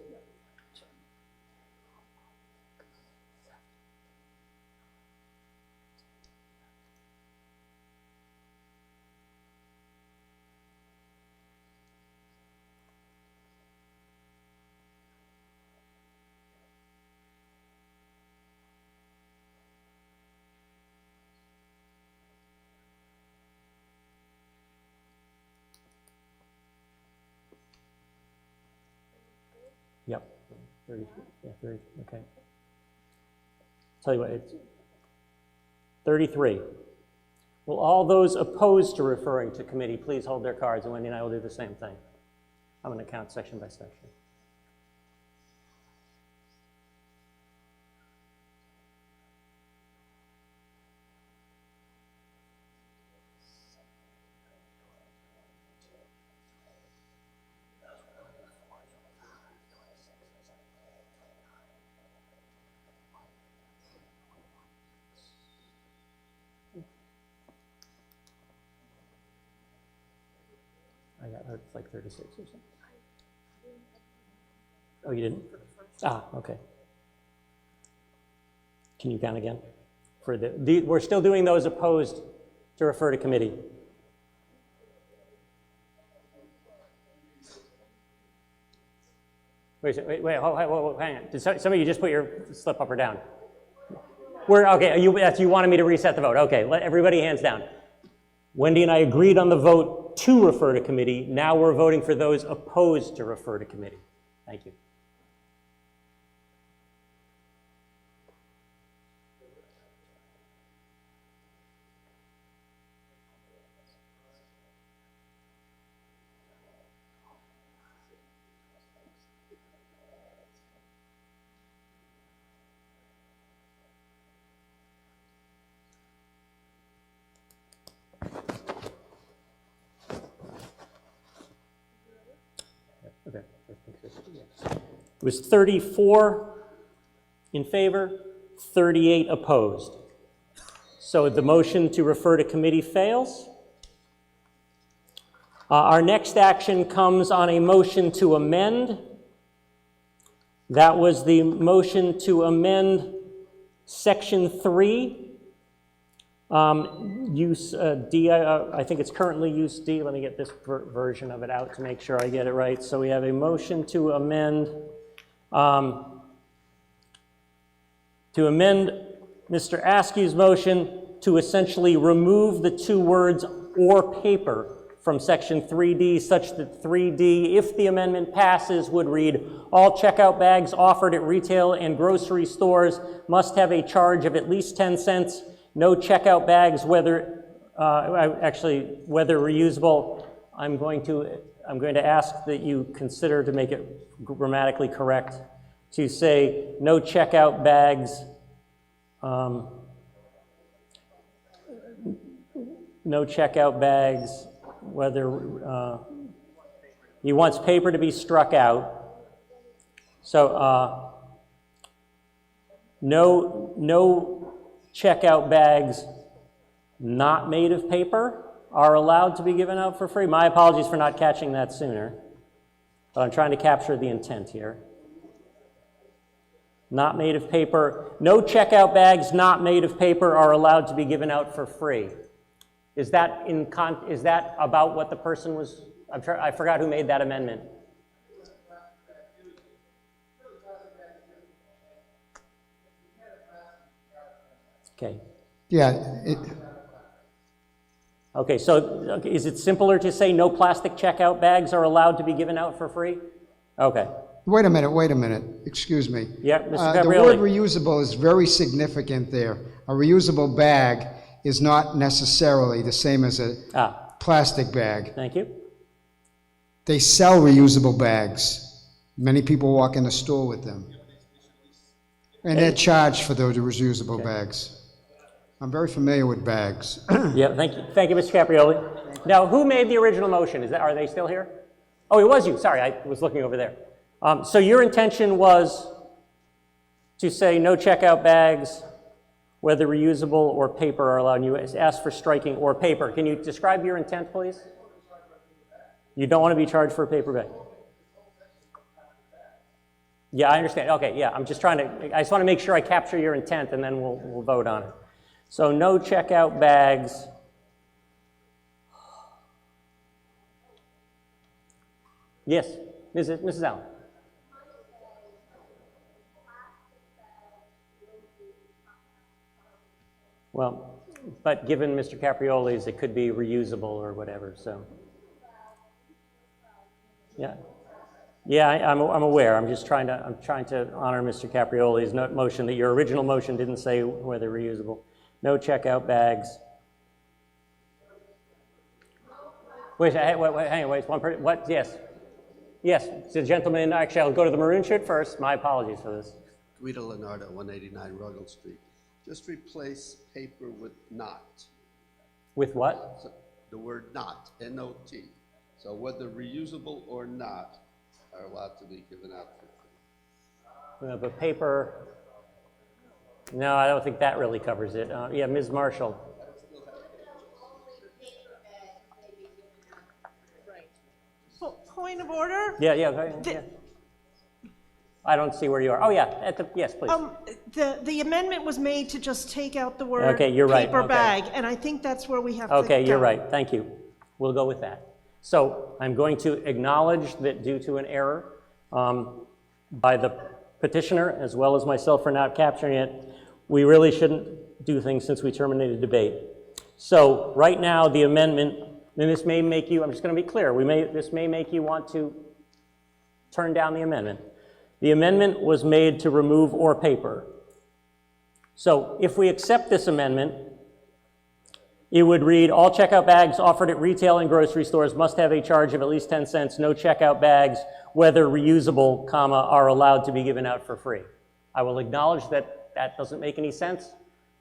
Speaker 1: Yep, 30, yeah, 30, okay. Tell you what, it's 33. Will all those opposed to referring to committee please hold their cards, and Wendy and I will do the same thing. I'm going to count section by section. I got it's like 36 or something. Oh, you didn't? Okay. Can you count again? For we're still doing those opposed to refer to committee. Wait, hold, hang on. Did some of you just put your slip up or down? Okay, you wanted me to reset the vote. Okay, let everybody hands down. Wendy and I agreed on the vote to refer to committee. Now we're voting for those opposed to refer to committee. Thank you. was 34 in favor, 38 opposed. So the motion to refer to committee fails. Our next action comes on a motion to amend. That was the motion to amend Section 3. Use D, I think it's currently use D. Let me get this version of it out to make sure I get it right. So we have a motion to amend Mr. Askew's motion to essentially remove the two words "or paper" from Section 3D, such that 3D, if the amendment passes, would read, all checkout bags offered at retail and grocery stores must have a charge of at least 10 cents. No checkout bags, whether reusable. I'm going to ask that you consider, to make it grammatically correct, to say no checkout bags. No checkout bags, whether he wants paper to be struck out. So no checkout bags not made of paper are allowed to be given out for free. My apologies for not catching that sooner, but I'm trying to capture the intent here. Not made of paper. No checkout bags not made of paper are allowed to be given out for free. Is that about what the person was? I forgot who made that amendment. Okay.
Speaker 25: Yeah.
Speaker 1: Okay, so is it simpler to say no plastic checkout bags are allowed to be given out for free? Okay.
Speaker 25: Wait a minute. Excuse me.
Speaker 1: Yeah, Mr.
Speaker 25: The
Speaker 1: Gabrielli.
Speaker 25: word reusable is very significant there. A reusable bag is not necessarily the same as a plastic bag.
Speaker 1: Thank you.
Speaker 25: They sell reusable bags. Many people walk in the store with them. And they're charged for those reusable bags. I'm very familiar with bags.
Speaker 1: Yeah, thank you, Mr. Caprioli. Now, who made the original motion? Are they still here? Oh, it was you. Sorry, I was looking over there. So your intention was to say no checkout bags, whether reusable or paper, are allowed. And you asked for striking or paper. Can you describe your intent, please? You don't want to be charged for a paper bag. Yeah, I understand. Okay, yeah, I just want to make sure I capture your intent, and then we'll vote on it. So no checkout bags. Yes, Mrs. Allen. Well, but given Mr. Caprioli's, it could be reusable or whatever, so. Yeah. Yeah, I'm aware. I'm trying to honor Mr. Caprioli's motion, that your original motion didn't say whether reusable. No checkout bags. Wait, hang on, wait, one person, what, yes. Yes, the gentleman, actually, I'll go to the maroon shirt first. My apologies for this.
Speaker 6: Guido Leonardo, 189 Ruggles Street. Just replace paper with not.
Speaker 1: With what?
Speaker 6: So the word not, N-O-T. So whether reusable or not are allowed to be given out for free.
Speaker 1: But paper, no, I don't think that really covers it. Yeah, Ms. Marshall.
Speaker 8: Point of order?
Speaker 1: Yeah. I don't see where you are. Oh, yeah, yes, please.
Speaker 8: The amendment was made to just take out the word
Speaker 1: okay, you're right.
Speaker 8: paper
Speaker 1: Okay.
Speaker 8: bag, and I think that's where we have to
Speaker 1: Okay, you're
Speaker 8: go.
Speaker 1: right. Thank you. We'll go with that. So I'm going to acknowledge that due to an error by the petitioner, as well as myself for not capturing it, we really shouldn't do things since we terminated debate. So right now, the amendment, and this may make you, I'm just going to be clear, this may make you want to turn down the amendment. The amendment was made to remove or paper. So if we accept this amendment, it would read, all checkout bags offered at retail and grocery stores must have a charge of at least 10 cents. No checkout bags, whether reusable, are allowed to be given out for free. I will acknowledge that that doesn't make any sense,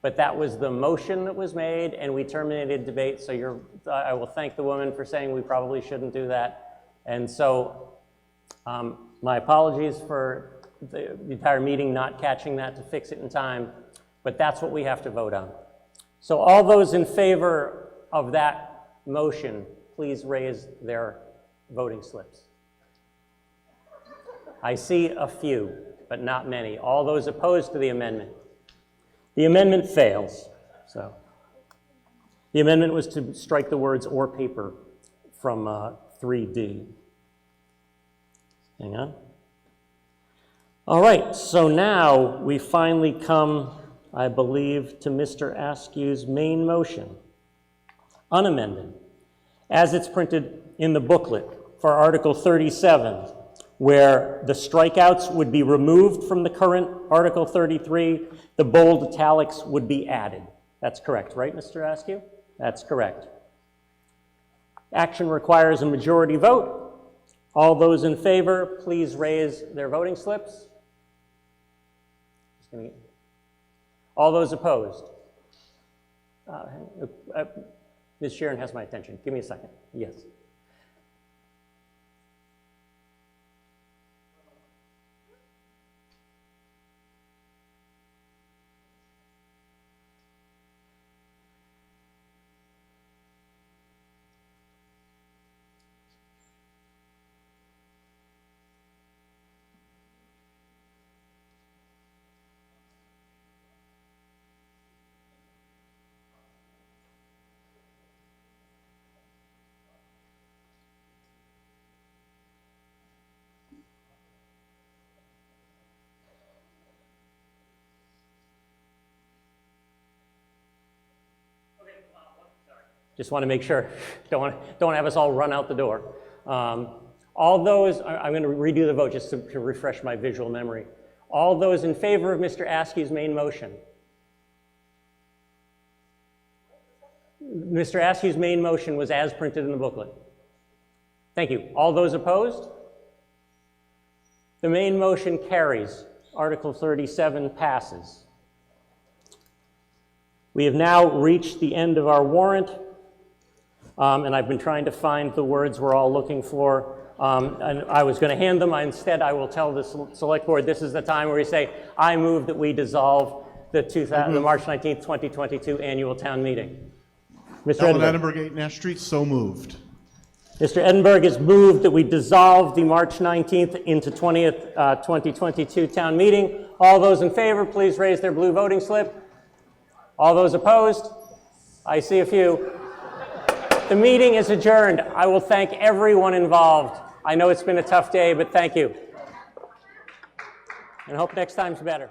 Speaker 1: but that was the motion that was made, and we terminated debate, so I will thank the woman for saying we probably shouldn't do that. And so my apologies for the entire meeting not catching that to fix it in time, but that's what we have to vote on. So all those in favor of that motion, please raise their voting slips. I see a few, but not many. All those opposed to the amendment? The amendment fails. So the amendment was to strike the words "or paper" from 3D. Hang on. All right, so now we finally come, I believe, to Mr. Askew's main motion, unamended, as it's printed in the booklet for Article 37, where the strikeouts would be removed from the current Article 33, the bold italics would be added. That's correct, right, Mr. Askew? That's correct. Action requires a majority vote. All those in favor, please raise their voting slips. All those opposed? Ms. Sharon has my attention. Give me a second. Yes. Just want to make sure, don't want to have us all run out the door. All those, I'm going to redo the vote just to refresh my visual memory. All those in favor of Mr. Askew's main motion? Mr. Askew's main motion was as printed in the booklet. Thank you. All those opposed? The main motion carries. Article 37 passes. We have now reached the end of our warrant. And I've been trying to find the words we're all looking for. And I was going to hand them. Instead, I will tell the select board this is the time where we say, I move that we dissolve the March 19th, 2022 annual town meeting. Mr.
Speaker 11: Ellen
Speaker 1: Edinburgh.
Speaker 11: Edinburgh, 8 Nash Street, so moved.
Speaker 1: Mr. Edinburgh has moved that we dissolve the March 19th into 20th, 2022 town meeting. All those in favor, please raise their blue voting slip. All those opposed? I see a few. The meeting is adjourned. I will thank everyone involved. I know it's been a tough day, but thank you. And hope next time's better.